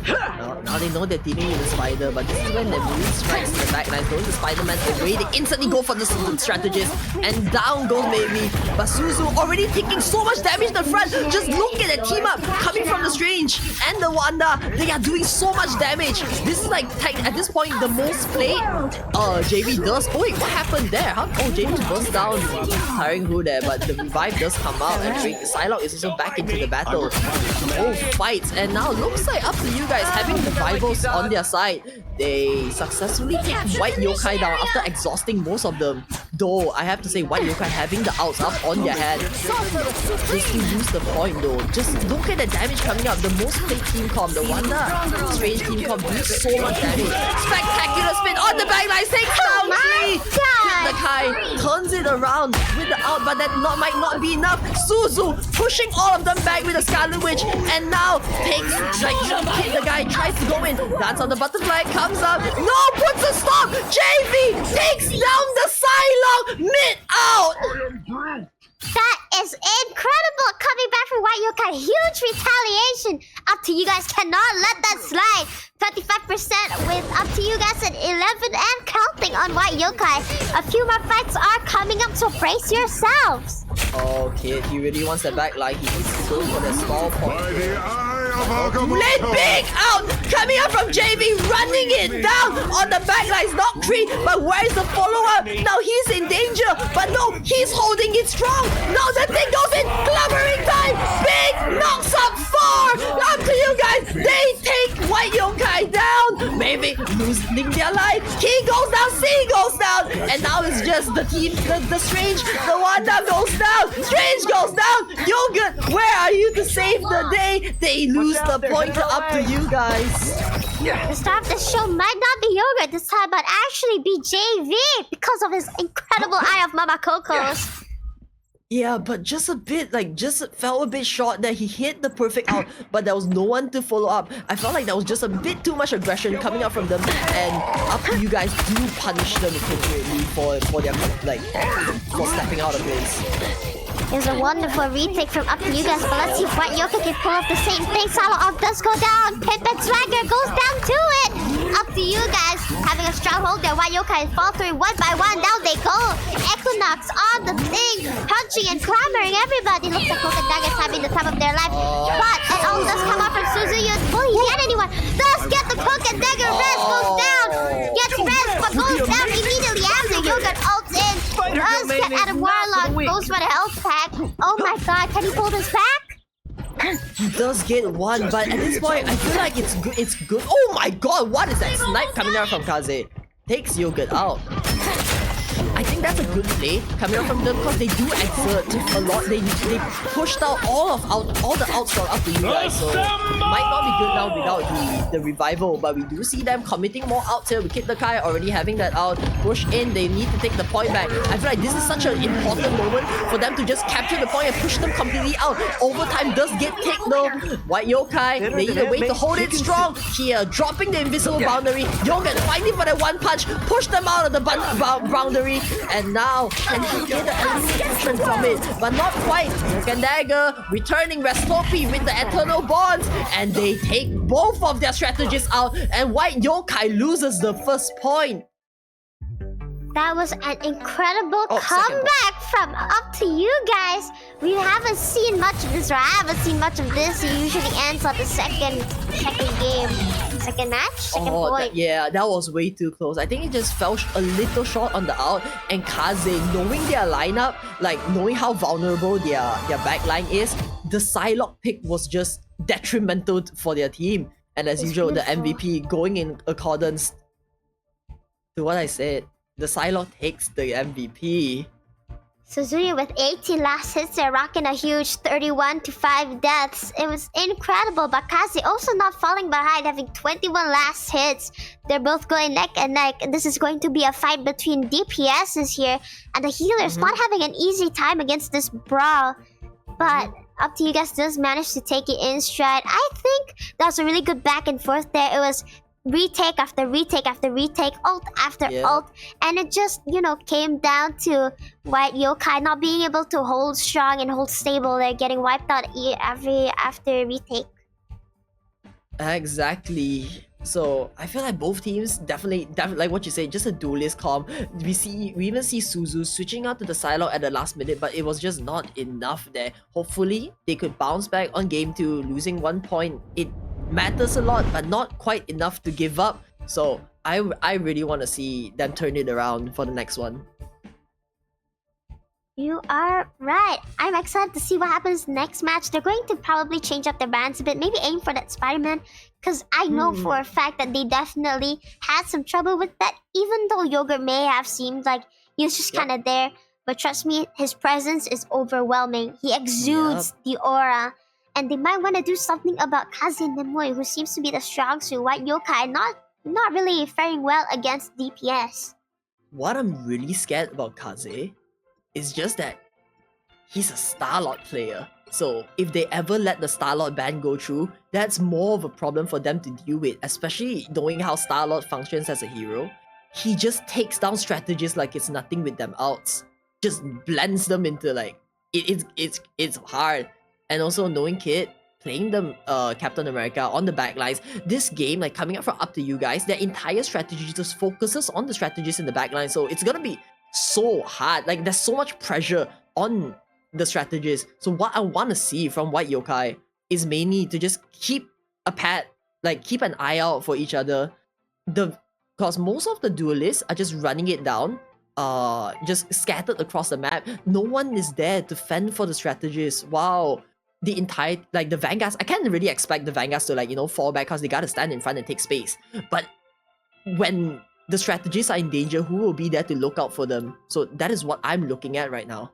Now they know they're dealing with the spider, but this is when the Marine strikes in the backline, throwing the Spider-Man away. They instantly go for the strategist, and down goes Maybe. But Suzu already taking so much damage in the front. Just look at the team up coming from the Strange and the Wanda. They are doing so much damage. This is like, at this point, the most played JV does. Oh wait, what happened there? Oh, JV burst down, Taringhu there, but the revive does come out, and Psylocke is also back into the battle. Oh, fights, and now looks like Up to You guys having the rivals on their side. They successfully take White Yokai down after exhausting most of them. Though, I have to say, White Yokai having the outs up on their head. Just to use the point though. Just look at the damage coming up. The most played team comp, the Wanda Strange team comp, do so much damage. Spectacular spin on the backline, takes down Tree. The Kai turns it around with the out, but that might not be enough. Suzu pushing all of them back with the Scarlet Witch, and now takes, like, the guy tries to go in. Dance on the butterfly, comes up. No, puts a stop. JV takes down the Psylocke mid-out. That is incredible! Coming back from White Yokai, huge retaliation! Up to You guys cannot let that slide! 25% with Up to You guys at 11 and counting on White Yokai. A few more fights are coming up, so brace yourselves! Oh, kid, he really wants the back line. He needs to go for the stall point. Late big out! Coming up from JV, running it down on the back line. It's not Tree, but where's the follow-up? Now he's in danger, but no, he's holding it strong. Now the thing goes in, clubbering time. Big knocks up 4. Up to You guys. They take White Yokai down. Maybe losing their life. He goes down, C goes down, and now it's just the team, the Strange, the Wanda goes down. Strange goes down. Yogurt, where are you to save the day? They lose the point to Up to You guys. The star of the show might not be Yogurt this time, but actually be JV because of his incredible Eye of Mama Coco's. Yeah, but just a bit, just fell a bit short there. He hit the perfect out, but there was no one to follow up. I felt like that was just a bit too much aggression coming out from them, and Up to You guys do punish them appropriately for their, for stepping out of place. There's a wonderful retake from Up to You guys, but let's see if White Yokai can pull off the same thing. Solo off does go down. Pip and Swagger goes down to it. Up to You guys having a stronghold there. White Yokai faltering one by one. Down they go. Equinox on the thing, punching and clamoring everybody. Looks like Cloak and Dagger's having the time of their life. But it all does come up from Suzuyu. Will he get anyone? Does get the Cloak and Dagger. Res goes down. Gets Res, but goes down immediately after Yogurt ults in. Does get Adam Warlock. Goes for the health pack. Oh my god, can he pull this back? He does get one, but at this point, I feel like it's good. It's good. Oh my god, what is that snipe coming out from Kaze? Takes Yogurt out. I think that's a good play coming out from them because they do exert a lot. They pushed out all the outs from Up to You guys, so it might not be good now without the revival. But we do see them committing more outs here. We keep the Kai already having that out. Push in. They need to take the point back. I feel like this is such an important moment for them to just capture the point and push them completely out. Overtime does get taken though. White Yokai, they need a way to hold it strong here, dropping the invisible boundary. Yogurt fighting for that one punch, push them out of the boundary. and now can he get the elimination from it? But not quite. Cloak and Dagger returning Restopi with the Eternal Bonds, and they take both of their strategists out, and White Yokai loses the first point. That was an incredible Oh, second comeback from Up to You guys. We haven't seen much of this, or I haven't seen much of this. It usually ends on the second game, second match, second point. That was way too close. I think it just fell a little short on the out, and Kaze, knowing their lineup, like knowing how vulnerable their backline is, the Psylocke pick was just detrimental for their team. And as usual, beautiful. the MVP going in accordance to what I said. The Psylocke takes the MVP. Suzuki with 18 last hits, they're rocking a huge 31-5 deaths. It was incredible, but Kazi also not falling behind, having 21 last hits. They're both going neck and neck, and this is going to be a fight between DPSs here, and the healers not having an easy time against this brawl. But Up to You guys does manage to take it in stride. I think that was a really good back and forth there. It was retake after retake after retake, ult after ult, and it just, came down to White Yokai not being able to hold strong and hold stable. They're getting wiped out after retake. Exactly. So I feel like both teams definitely like what you say, just a duelist comp. We even see Suzu switching out to the Psylocke at the last minute, but it was just not enough there. Hopefully they could bounce back on game 2, losing 1 point. It matters a lot, but not quite enough to give up. So I really want to see them turn it around for the next one. You are right. I'm excited to see what happens next match. They're going to probably change up their bans a bit, maybe aim for that Spider-Man, because I know for a fact that they definitely had some trouble with that, even though Yogurt may have seemed like he was just kind of there. But trust me, his presence is overwhelming. He exudes the aura. And they might want to do something about Kaze Nemoi, who seems to be the strong suit. White Yokai not really faring well against DPS. What I'm really scared about Kaze is just that he's a Starlord player. So if they ever let the Starlord ban go through, that's more of a problem for them to deal with, especially knowing how Starlord functions as a hero. He just takes down strategists like it's nothing with them outs. Just blends them into like it's hard. And also knowing Kid playing the Captain America on the backlines, this game, like coming up from Up to You guys, their entire strategy just focuses on the strategists in the backline. So it's gonna be so hard. Like there's so much pressure on the strategists. So what I want to see from White Yokai is mainly to just keep an eye out for each other. Because most of the duelists are just running it down, just scattered across the map. No one is there to fend for the strategists. Wow. The entire, like the Vanguards, I can't really expect the Vanguards to fall back because they gotta stand in front and take space. But when the strategists are in danger, who will be there to look out for them? So that is what I'm looking at right now.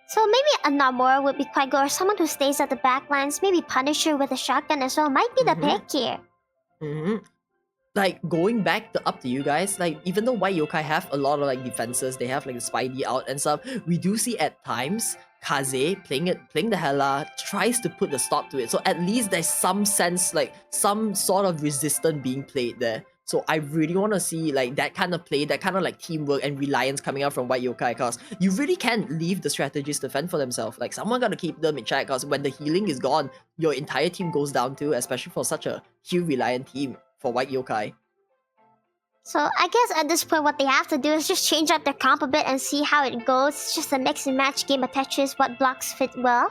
So maybe a Namora would be quite good, or someone who stays at the back lines. Maybe Punisher with a shotgun as well might be the pick here. Like going back to Up to You guys, like even though White Yokai have a lot of like defenses, they have like the Spidey out and stuff, we do see at times Kaze playing the Hela tries to put the stop to it. So at least there's some sense, like some sort of resistance being played there. So I really want to see like that kind of play, that kind of like teamwork and reliance coming out from White Yokai, because you really can't leave the strategists to fend for themselves. Like someone got to keep them in check, because when the healing is gone, your entire team goes down too, especially for such a heal reliant team for White Yokai. So I guess at this point what they have to do is just change up their comp a bit and see how it goes. It's just a mix and match game of Tetris, what blocks fit well.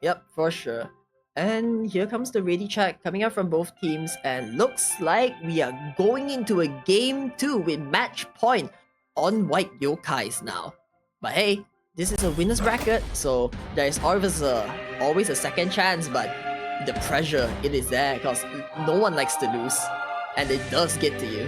Yep, for sure. And here comes the ready check coming out from both teams, and looks like we are going into a game 2 with match point on White Yokais now. But hey, this is a winner's bracket, so there is always a second chance, but the pressure, it is there because no one likes to lose, and it does get to you.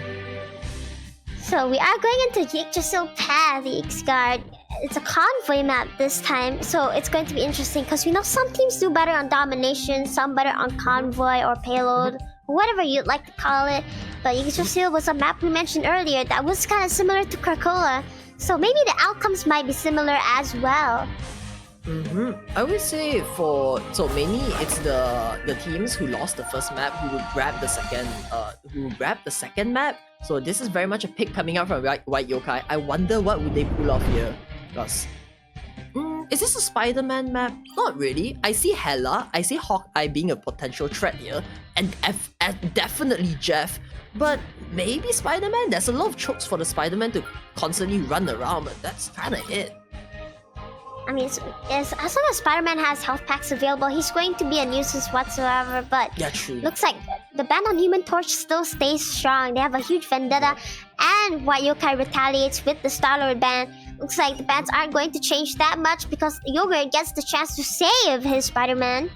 So we are going into Yggdrasil Path, the Ixgard. It's a convoy map this time, so it's going to be interesting because we know some teams do better on domination, some better on convoy or payload, whatever you'd like to call it. But Yggdrasil was a map we mentioned earlier that was kind of similar to Krakoa, so maybe the outcomes might be similar as well. I would say mainly it's the teams who lost the first map who would grab the second map. So this is very much a pick coming out from White Yokai. I wonder what would they pull off here. Because is this a Spider-Man map? Not really. I see Hela, I see Hawkeye being a potential threat here, and definitely Jeff. But maybe Spider-Man? There's a lot of chokes for the Spider-Man to constantly run around, but that's kind of it. I mean, as long as Spider-Man has health packs available, he's going to be a nuisance whatsoever. But yeah, true. Looks like the ban on Human Torch still stays strong. They have a huge vendetta, and White Yokai retaliates with the Star-Lord ban. Looks like the bans aren't going to change that much because Yogurt gets the chance to save his Spider-Man.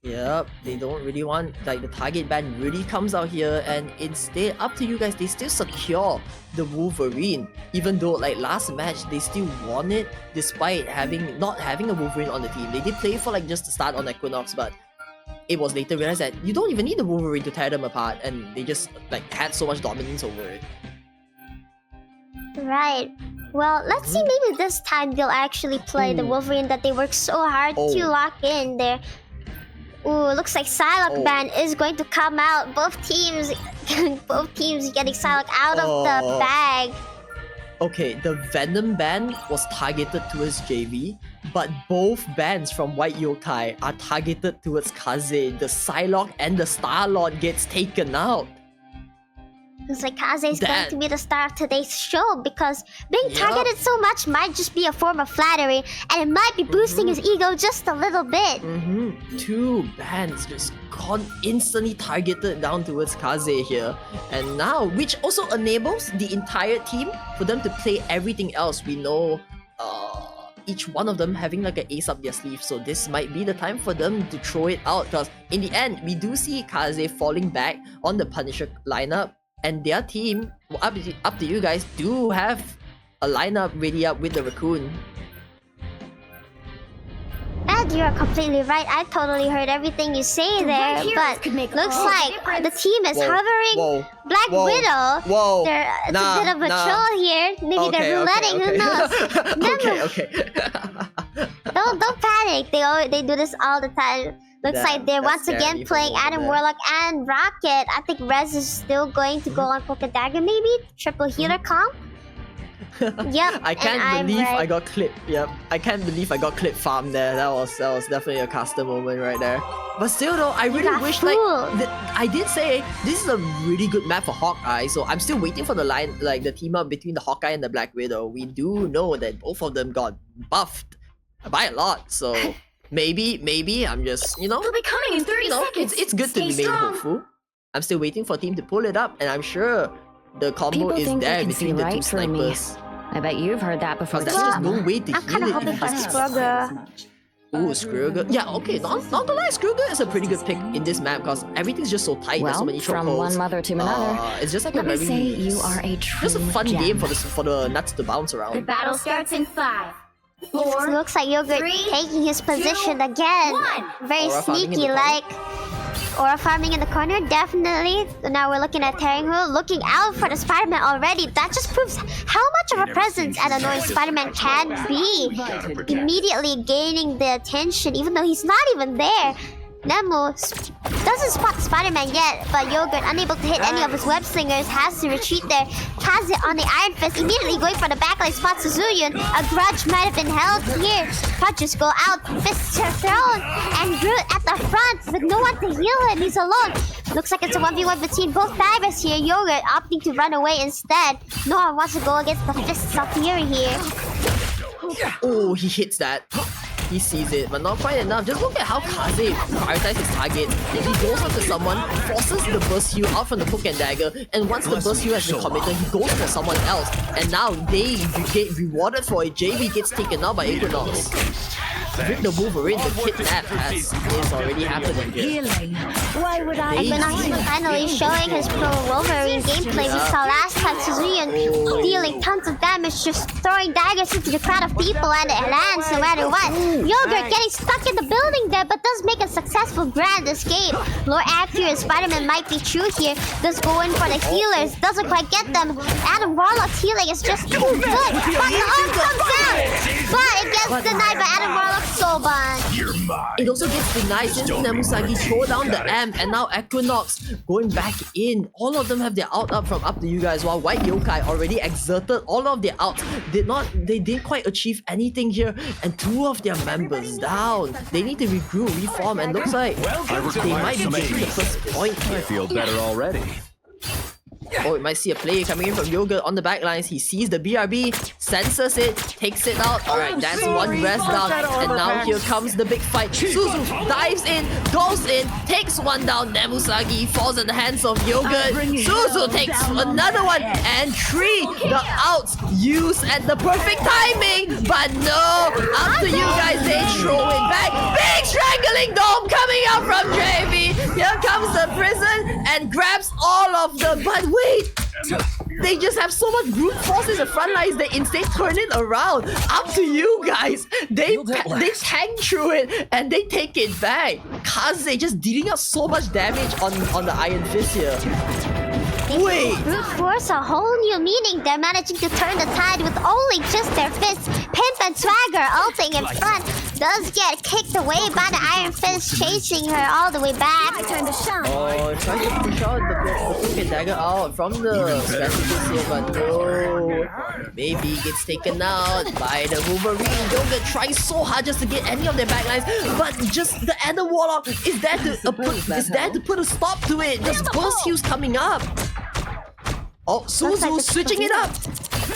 Yep, they don't really want, like, the target ban really comes out here, and instead, up to you guys, they still secure the Wolverine. Even though, like, last match, they still won it despite not having a Wolverine on the team. They did play for, like, just the start on Equinox, but it was later realized that you don't even need the Wolverine to tear them apart, and they just, like, had so much dominance over it. Right. Well, let's see, maybe this time they'll actually play the Wolverine that they worked so hard to lock in there. Ooh, looks like Psylocke ban is going to come out. Both teams getting Psylocke out of the bag. Okay, the Venom ban was targeted towards JV, but both bans from White Yokai are targeted towards Kaze. The Psylocke and the Star-Lord gets taken out. Looks like Kaze is going to be the star of today's show because being targeted so much might just be a form of flattery, and it might be boosting his ego just a little bit. Two bans just got instantly targeted down towards Kaze here, and now, which also enables the entire team for them to play everything else. We know each one of them having like an ace up their sleeve, so this might be the time for them to throw it out, because in the end, we do see Kaze falling back on the Punisher lineup, and their team, up to you guys, do have a lineup ready up with the Raccoon. And you're completely right. I totally heard everything you say there, but looks like the team is hovering Black Widow. It's a bit of a troll here. Maybe they're rouletting. Who knows? Don't panic. They do this all the time. Looks like they're once again playing Adam Warlock and Rocket. I think Rez is still going to go on Polka Dagger, maybe? Triple healer comp? Yep. I can't believe I got clipped. Yep. I can't believe I got clipped farm there. That was definitely a custom moment right there. But still though, I really wish I did say this is a really good map for Hawkeye, so I'm still waiting for the team up between the Hawkeye and the Black Widow. We do know that both of them got buffed by a lot, so maybe I'm just, They'll be coming in 30 seconds. It's good to remain hopeful. I'm still waiting for a team to pull it up, and I'm sure the combo is there between the two snipers. I bet you've heard that before. There's just no way to I'm kind of hoping for Scrugger. Ooh, Scrugger. Yeah, okay, not gonna lie, Scrugger is a pretty good pick in this map because everything's just so tight. There's so many from chokeholds. one mother to another. It's just like Let me say you are a true just a fun gem. game for the nuts to bounce around. The battle starts in 5, 4. Looks like Yogurt taking his position again. Very Aura sneaky, like. Aura farming in the corner, definitely. Now we're looking at Tearing looking out for the Spider-Man already. That just proves how much of a presence an annoying Spider-Man can be. Immediately gaining the attention, even though he's not even there. Nemo doesn't spot Spider-Man yet, but Yogurt, unable to hit any of his web slingers, has to retreat there. Kaze on the Iron Fist, immediately going for the backline, spots Suzuyun. A grudge might have been held here. Punches go out, fists are thrown, and Groot at the front with no one to heal him. He's alone. Looks like it's a 1v1 between both daggers here. Yogurt opting to run away instead. No one wants to go against the Fists of Fury here. Oh, he hits that. He sees it, but not quite enough. Just look at how Kaze prioritizes his target. He goes after someone, forces the burst heal out from the Hook and Dagger, and once the burst heal has been committed, he goes for someone else. And now they get rewarded for it. JV gets taken out by Equinox. With the Wolverine, the kidnap is already happening here. Why would I? Equinox is finally showing his pro Wolverine gameplay. We saw last time Suzuyun dealing tons of damage, just throwing daggers into the crowd of people, and it lands no matter what. Yogurt getting stuck in the building there, but does make a successful grand escape. Lord Actor and Spider-Man might be true here. Does go in for the healers, doesn't quite get them. Adam Warlock's healing is just too good. But the arm comes down. But it gets denied by Adam Warlock's soul bond. It also gets denied since Nemusagi throw down the amp, and now Equinox going back in. All of them have their ult up from Up To You Guys, while White Yokai already exerted all of their outs. They didn't quite achieve anything here, and 2 of their members down. They need to regroup, reform, and looks like they might be taking the first point here. I feel better already. Oh, we might see a player coming in from Yogurt on the backlines. He sees the BRB, senses it, takes it out. Alright, that's one rest down. And now here comes the big fight. Suzu dives in, goes in, takes one down. Nemusagi falls in the hands of Yogurt. Suzu takes another one, and 3. The outs used at the perfect timing. But no, Up To You Guys, they throw it back. Big strangling dome coming out from JV. Here comes the prison and grabs all of them. But wait, they just have so much brute force in the front lines. They instead turn it around. Up To You Guys, they tank through it and they take it back. Kaze just dealing out so much damage on the Iron Fist here. Wait! Brute force a whole new meaning. They're managing to turn the tide with only just their fists. Pimp and Swagger ulting in front. Does get kicked away by the Iron Fist, chasing her all the way back. Oh, trying to push out the hook and dagger out from the strategist here, but no. Maybe gets taken out by the Wolverine. Yogurt trying so hard just to get any of their backlines, but just the Adam Warlock is there to put a stop to it. Just burst heals coming up. Oh, Suzu switching it up.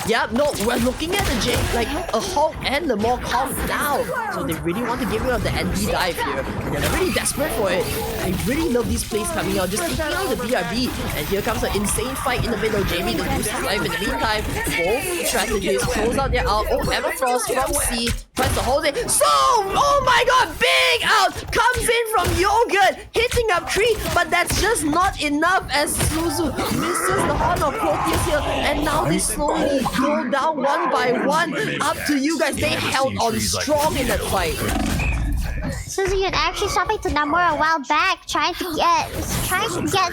Yeah, no, we're looking at the like a Hulk and the more calm now. So they really want to get rid of the ND dive here. They're really desperate for it. I really love these plays coming out, just taking out the BRB. And here comes an insane fight in the middle. Jamie does boost his life in the meantime. Both strategists close out their out. Oh, Everfrost from C tries to hold it. So, oh my god, big out comes in from Yogurt, hitting up 3, but that's just not enough as Suzu misses the Horn of Proteus here. And now they slowly go down one by one. Up To You Guys, they held on strong in that fight. Suzu actually stopping to Namura a while back, trying to get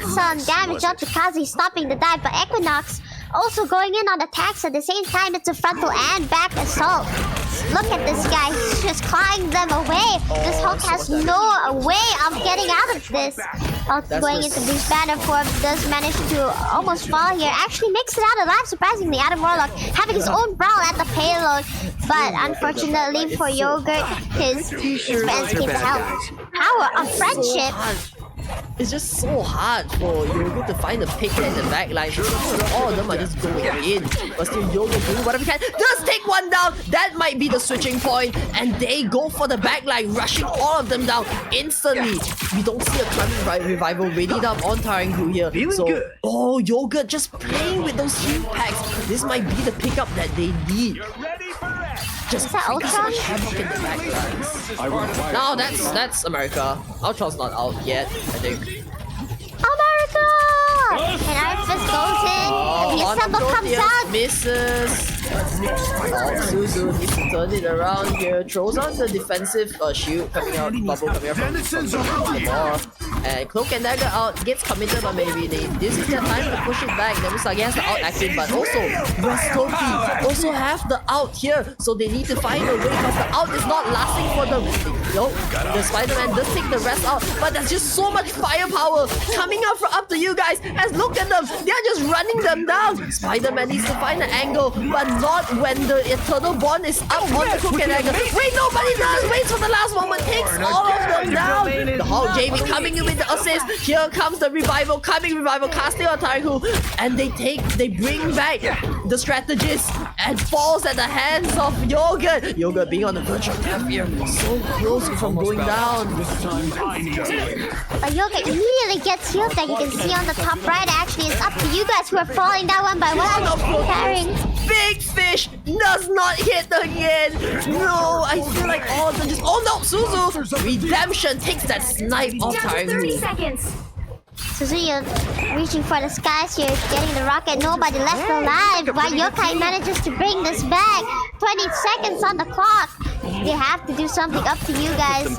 some damage up to Kazi, stopping the dive, but Equinox also going in on attacks at the same time. It's a frontal and back assault. Look at this guy, he's just clawing them away. This Hulk has no way of getting out of this. Hulk going into Bruce Banner form, does manage to almost fall here. Actually makes it out alive, surprisingly. Adam Warlock having his own brawl at the payload. But unfortunately for Yogurt, his friends can't help. Power of friendship. It's just so hard for Yogurt to find the pick in the back line. All of them are just going in. But still Yogurt doing whatever he can. Does take one down. That might be the switching point. And they go for the back line, rushing all of them down instantly. We don't see a Climate Revival readied up on Tarangu here. So, oh, Yogurt just playing with those heal packs. This might be the pickup that they need. Just is that Ultron? Havoc in the back lines. No, that's America. Ultron's not out yet, I think. America! And Iron Fist goes in. The symbol comes out. Misses. Oh, Suzu needs to turn it around here. Throws on the defensive shield coming out, bubble coming out from the ball. And Cloak and Dagger out, gets committed by maybe this is their time to push it back. Nemusagi has the out active, but also Restoki also have the out here. So they need to find a way because the out is not lasting for them. Nope, the Spider-Man does take the rest out, but there's just so much firepower coming out from Up To You Guys. As look at them, they're just running them down. Spider-Man needs to find an angle, but not when the Eternal Bond is up on the Cloak and Dagger. Wait, nobody does. Waits for the last moment, takes all of them down. The Hulk Jamie coming in with the assist. Here comes the revival, casting on Tarangu, and they bring back the strategist and falls at the hands of Yogurt. Yogurt being on the verge of death here, so close from going down. But Yogurt immediately gets healed that you can see on the top right. Actually, it's Up To You Guys who are falling down one by one. Carrying. Big fish does not hit again. No, I feel like all of them just. Oh no, Suzu! Redemption takes that snipe off Tarangu. Suzuya reaching for the skies here, getting the rocket, nobody left alive. While Yokai manages to bring this back. 20 seconds on the clock. They have to do something. Up To You Guys.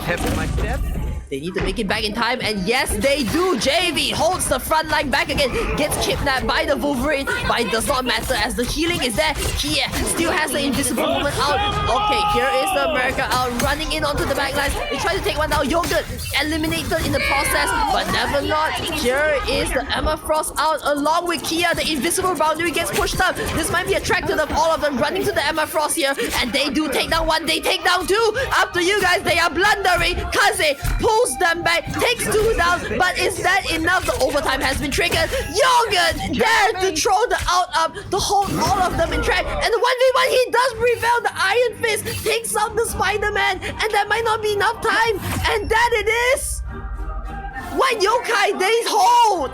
They need to make it back in time, and yes, they do. JV holds the front line back again, gets kidnapped by the Wolverine, but it does not matter as the healing is there. Kia still has the invisible woman out. Okay, here is the America out, running in onto the backlines. They try to take one down. Yogurt eliminated in the process, but never not. Here is the Emma Frost out, along with Kia. The invisible boundary gets pushed up. This might be a track to them, all of them running to the Emma Frost here, and they do take down one, they take down two. Up to you guys, they are blundering. Kaze pulls them back, takes two down, but is that enough? The overtime has been triggered. Yogurt there to throw the out up to hold all of them in track, and the 1v1 he does prevail. The Iron Fist takes out the Spider-Man, and that might not be enough time, and that it is. White Yokai, they hold.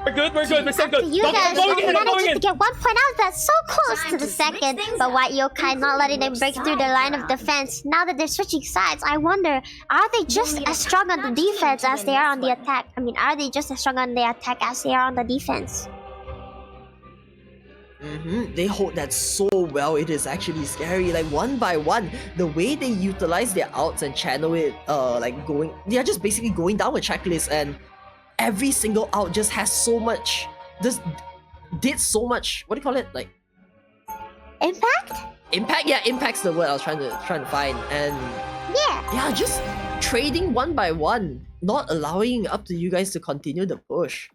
We're good, we're so good. You guys managed to get 1 point out. That's so close to the second, but White Yokai not letting them break through their line of defense. Now that they're switching sides, I wonder, are they just as strong on the defense as they are on the attack? I mean, are they just as strong on the attack as they are on the defense? They hold that so well, it is actually scary. Like, one by one, the way they utilize their outs and channel it, they are just basically going down a checklist, and every single out just has so much, did so much, what do you call it? Like, impact? Impact, yeah, impact's the word I was trying to find, and yeah, just trading one by one, not allowing up to you guys to continue the push.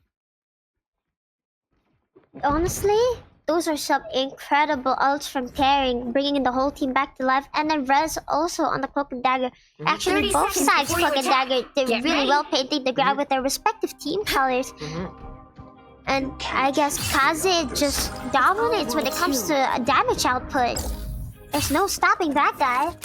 Honestly, those are some incredible ults from Tearing, bringing the whole team back to life, and then Rez also on the Cloak and Dagger. Actually, both sides, Cloak and Dagger, did really well painting the ground with their respective team colors. And I guess Kaze just dominates when it comes to damage output. There's no stopping that guy.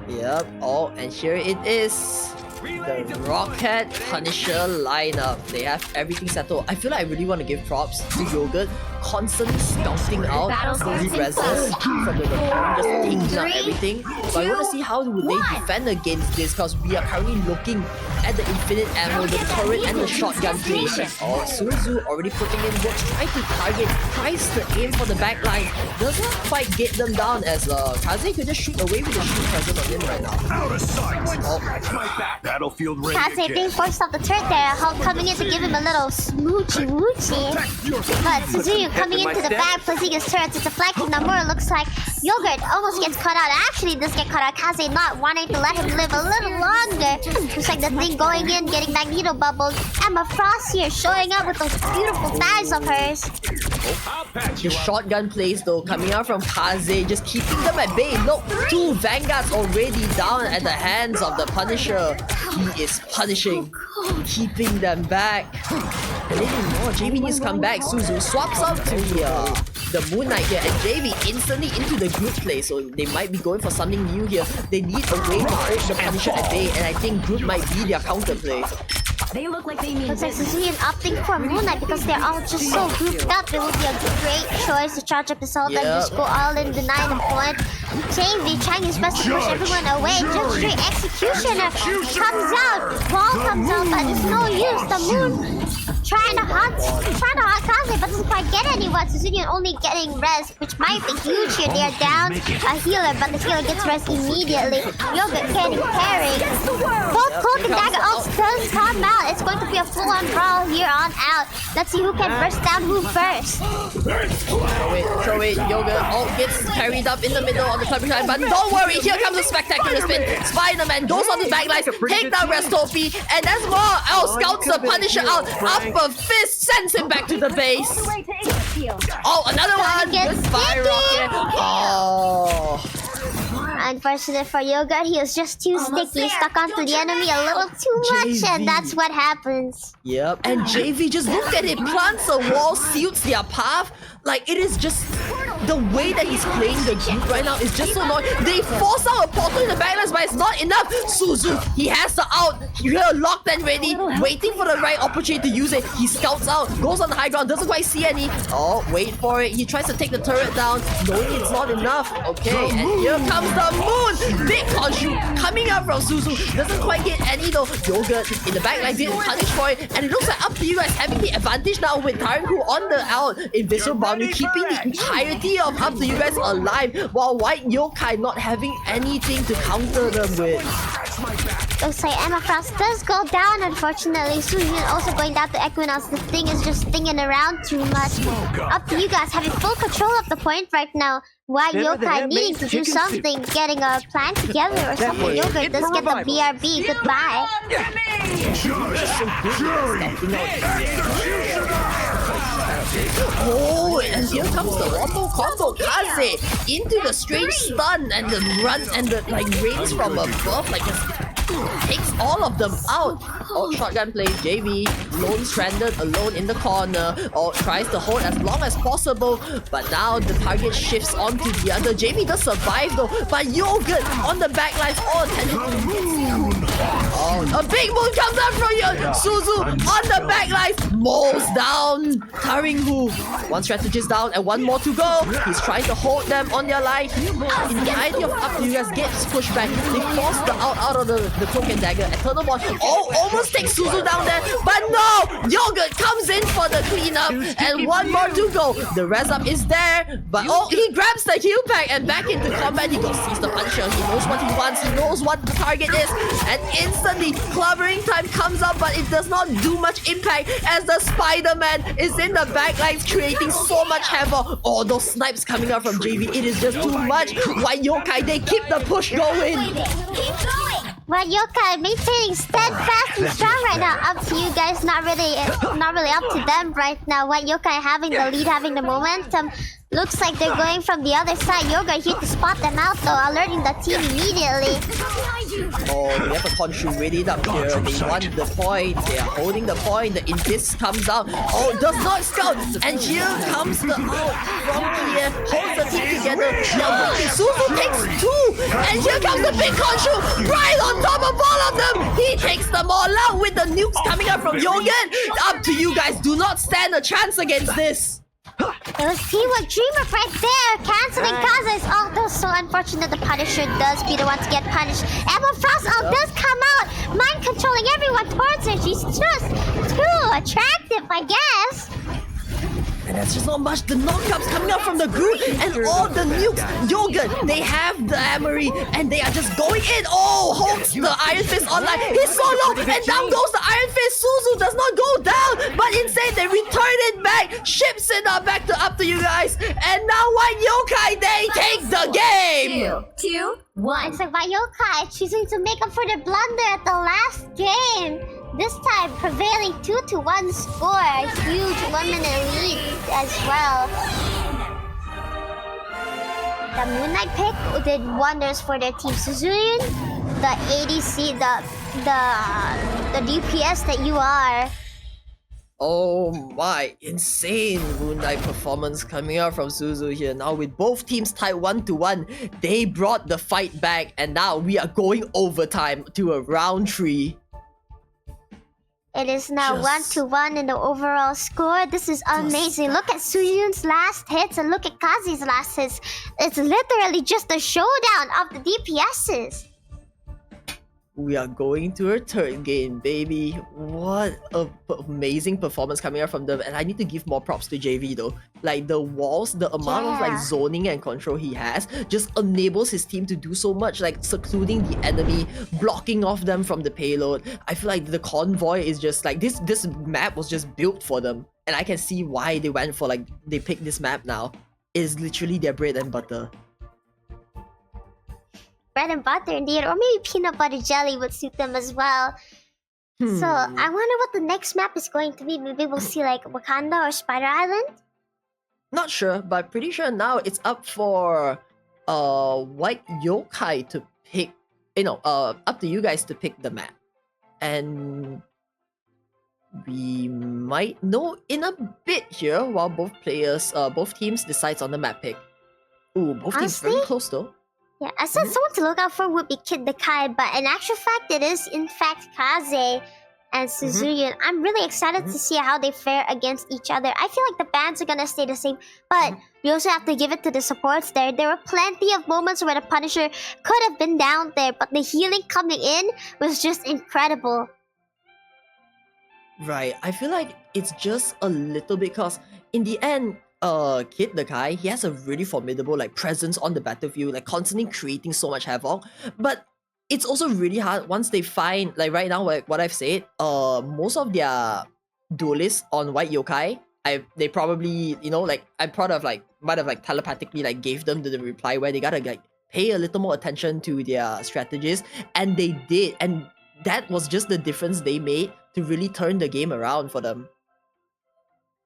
Yep, oh, and here it is. The Rocket Punisher lineup. They have everything settled. I feel like I really want to give props to Yogurt, constantly scouting out those reses from the Raccoon, just taking out everything. But I want to see how would they defend against this, because we are currently looking at the infinite ammo, the turret, and the shotgun plays. Oh, Suzu already putting in work, tries to aim for the backline. Doesn't quite get them down, as Kaze could just shoot away with the shield present on him right now. Out of sight. Oh. Battlefield ready. Kaze being forced off the turret there, Hulk coming in to give him a little smoochy woochie. But Suzuki coming into the back, placing his turrets, it's deflecting. Namura looks like Yogurt almost gets caught out. Actually, this get caught out. Kaze not wanting to let him live a little longer. Looks like the thing going in, getting Magneto bubbled. Emma Frost here showing up with those beautiful thighs of hers. The shotgun plays though, coming out from Kaze, just keeping them at bay. Look, 2 Vanguards already down at the hands of the Punisher. He is punishing, keeping them back. And even more, JV needs to come back. Suzu swaps out to the Moon Knight here, and JV instantly into the group play, so they might be going for something new here. They need a way to hold the Punisher at bay, and I think group might be their counterplay. They look like they need Looks like Suzuki opting for Moon Knight because they're all just so grouped up. It would be a great choice to charge up his ult and just go all in, deny the point. JV trying his best to push everyone away. Just straight Executioner comes out. Ball comes out, but it's no use. The Moon trying to hot Kaze, but doesn't quite get anyone. Suzuki only getting res, which might be huge here. They're down a healer, but the healer gets res immediately. Yogurt getting carried. Both Cloak and Dagger ults does come out. It's going to be a full-on brawl here on out. Let's see who can burst down who first. So wait, Yogurt ult gets carried up in the middle of the clubbing line, but don't worry, here comes a spectacular spin. Spider-Man goes on the backline, take down Restopi, and that's more. Scouts the Punisher out. Upper fist sends him back to the base. Oh, another one. Good fire rocket. Oh. Unfortunate for Yogurt, he was just too sticky, stuck onto the enemy a little too much, and that's what happens. Yep, and JV, just look at it, plants a wall, seals their path. Like, it is just the way that he's playing the group right now is just so annoying. They force out a portal in the backlines, but it's not enough. Suzu, he has the out. You're locked and ready, waiting for the right opportunity to use it. He scouts out, goes on the high ground, doesn't quite see any. Oh, wait for it. He tries to take the turret down, knowing it's not enough. Okay, and here comes the Moon. Big Khonshu coming up from Suzu. Doesn't quite get any though. Yogurt in the backline didn't punish for it. And it looks like up to you guys having the advantage now with Taranku on the out. Invisible boundary keeping the entirety of up to you guys alive, while White Yokai not having anything to counter them with. Looks like Emma Frost does go down, unfortunately. Sujin also going down to Equinox. The thing is just stinging around too much. Up to you guys having full control of the point right now. White Yokai needing to do something, getting a plan together or something. Yogurt does get the BRB. Goodbye. Oh, and here comes the wombo combo. Kaze into the strange stun and the run and the like rains from above, like takes all of them out. Oh, shotgun play. JV lone stranded alone in the corner. Oh, tries to hold as long as possible, but now the target shifts onto the other. JV does survive though, but Yogurt on the backline. Oh, a big moon comes out from you. Suzu on the backline mows down Taringhu. One strategist down and one more to go. He's trying to hold them on their line. In the idea of up to you guys gets pushed back. They force the out of the cloak and dagger. Eternal Bond almost takes Suzu down there, but no! Yogurt comes in for the cleanup and one more to go. The res up is there, but he grabs the heal pack and back into combat. He goes sees the Punisher. He knows what he wants. He knows what the target is, and instantly clobbering time comes up, but it does not do much impact as the Spider-Man is in the backlines creating so much havoc. Oh, those snipes coming out from JV, it is just too much. White Yokai, they keep the push going. White Yokai maintaining steadfast and strong right now. Up to you guys, not really up to them right now. White Yokai having the lead, having the momentum. Looks like they're going from the other side. Yoga here to spot them out though, alerting the team immediately. Oh, they have a Khonshu ready up here. They want the point. They are holding the point. The Invis comes out. Oh, does not scout. And here comes the out from here. Holds the team together. Now Suzu takes two. And here comes the big Khonshu right on top of all of them. He takes them all out with the nukes coming out from Yogen. Up to you guys. Do not stand a chance against this. It was Teamwork Dreamer right there, canceling Kaze's ult. Though so unfortunate, the Punisher does be the one to get punished. Emma Frost ult does come out, mind controlling everyone towards her. She's just too attractive, I guess. And that's just not much. The knockouts coming out from the group and all the nukes. Yoga, they have the Amory and they are just going in. Oh, holds the Iron Fist online. He's so low and down goes the Iron Fist. Suzu does not go down, but instead they return it back. Ships it back to up to you guys. And now White Yokai, they take the game. 2, 1. It's like White Yokai choosing to make up for their blunder at the last game. This time prevailing 2-1 score. A huge 1 minute lead as well. The Moonlight pick did wonders for their team. Suzurian, the ADC, the DPS that you are. Oh my, insane Moonlight performance coming out from Suzu here. Now with both teams tied 1-1, they brought the fight back and now we are going overtime to a round 3. It is now 1-1 in the overall score. This is amazing. Look at Suyun's last hits and look at Kazi's last hits. It's literally just a showdown of the DPSs. We are going to a third game, baby. What a amazing performance coming out from them. And I need to give more props to JV though. Like the walls, the amount of like zoning and control he has just enables his team to do so much, like secluding the enemy, blocking off them from the payload. I feel like the convoy is just like this map was just built for them. And I can see why they went for like they picked this map now. It is literally their bread and butter. Bread and butter indeed, or maybe peanut butter jelly would suit them as well. So I wonder what the next map is going to be. Maybe we'll see like Wakanda or Spider Island. Not sure, but pretty sure now it's up for White Yokai to pick. Up to you guys to pick the map, and we might know in a bit here while both teams decides on the map pick. Ooh, both teams very close though. Yeah, I said someone to look out for would be Kid the Kai, but in actual fact, it is in fact Kaze and Suzurian. I'm really excited to see how they fare against each other. I feel like the bans are gonna stay the same, but we also have to give it to the supports there. There were plenty of moments where the Punisher could have been down there, but the healing coming in was just incredible. Right, I feel like it's just a little bit because in the end, Kid the Kai, he has a really formidable like presence on the battlefield, like constantly creating so much havoc. But it's also really hard once they find, like right now, like what I've said, most of their duelists on White Yokai, they probably, you know, like I'm proud of like might have like telepathically like gave them the reply where they gotta like pay a little more attention to their strategies, and they did, and that was just the difference they made to really turn the game around for them.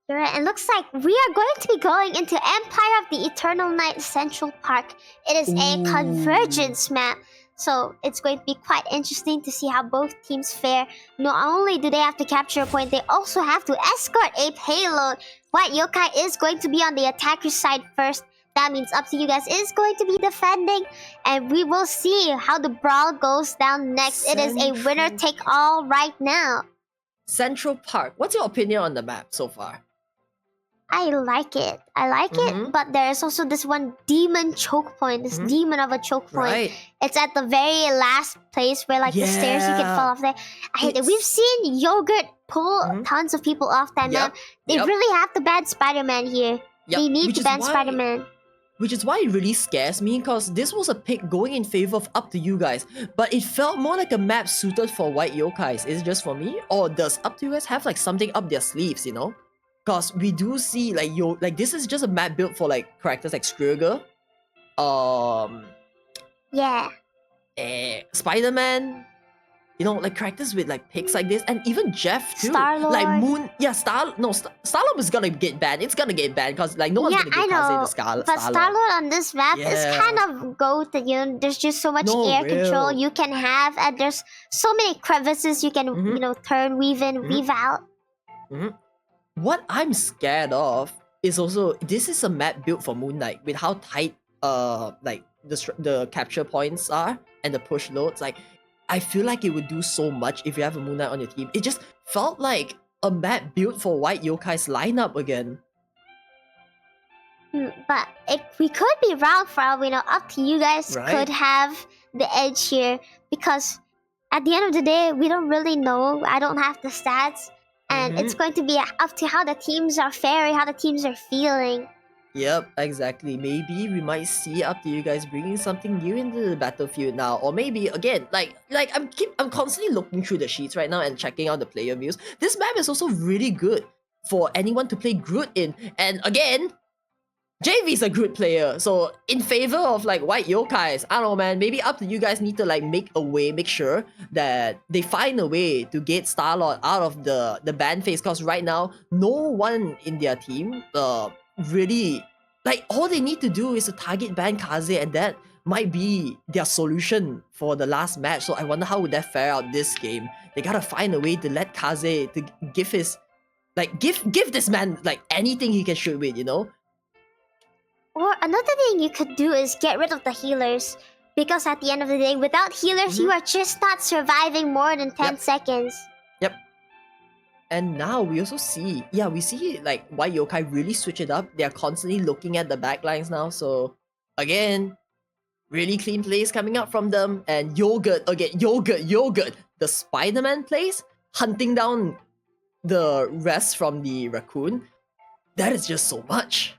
You're right. It looks like we are going to be going into Empire of the Eternal Night Central Park. It is a convergence map. So it's going to be quite interesting to see how both teams fare. Not only do they have to capture a point, they also have to escort a payload. White Yokai is going to be on the attacker's side first. That means Up To You Guys is going to be defending. And we will see how the brawl goes down next. It is a winner-take-all right now. Central Park. What's your opinion on the map so far? I like it. But there's also this one demon choke point. This demon of a choke point. Right. It's at the very last place where like the stairs you can fall off there. I hate it. We've seen Yogurt pull tons of people off that map. They really have to ban Spider-Man here. They need to ban Spider-Man. Which is why it really scares me, because this was a pick going in favor of Up To You Guys, but it felt more like a map suited for White Yokais. Is it just for me? Or does Up To You Guys have like something up their sleeves, you know? Because we do see like this is just a map built for like characters like Skriger, Spider-Man, you know, like characters with like picks like this, and even Jeff too. Star-Lord. Like Moon, Star-Lord is gonna get banned. It's gonna get banned because like no one's gonna get Kaze to Star-Lord. But Star-Lord on this map is kind of goated, you know. There's just so much air control you can have, and there's so many crevices you can, you know, turn, weave in, weave out. What I'm scared of is also, this is a map built for Moon Knight with how tight like the capture points are and the push loads. Like, I feel like it would do so much if you have a Moon Knight on your team. It just felt like a map built for White Yokai's lineup again. But we could be wrong for all we know. Up To You Guys could have the edge here, because at the end of the day, we don't really know. I don't have the stats. And it's going to be up to how the teams are faring, how the teams are feeling. Yep, exactly. Maybe we might see Up To You Guys bringing something new into the battlefield now, or maybe again, like I'm constantly looking through the sheets right now and checking out the player views. This map is also really good for anyone to play Groot in, and again, JV's a Groot player, so in favor of like White Yokais, I don't know, man, maybe Up To You Guys need to like make sure that they find a way to get Star-Lord out of the ban phase, because right now, no one in their team really, like, all they need to do is to target ban Kaze, and that might be their solution for the last match. So I wonder how would that fare out this game. They gotta find a way to let Kaze, to give his, like, give this man like anything he can shoot with, you know? Or another thing you could do is get rid of the healers. Because at the end of the day, without healers, you are just not surviving more than 10 seconds. Yep. And now we also see, we see like White Yokai really switch it up. They're constantly looking at the backlines now. So again, really clean plays coming out from them. And Yogurt, the Spider-Man plays, hunting down the rest from the Raccoon. That is just so much.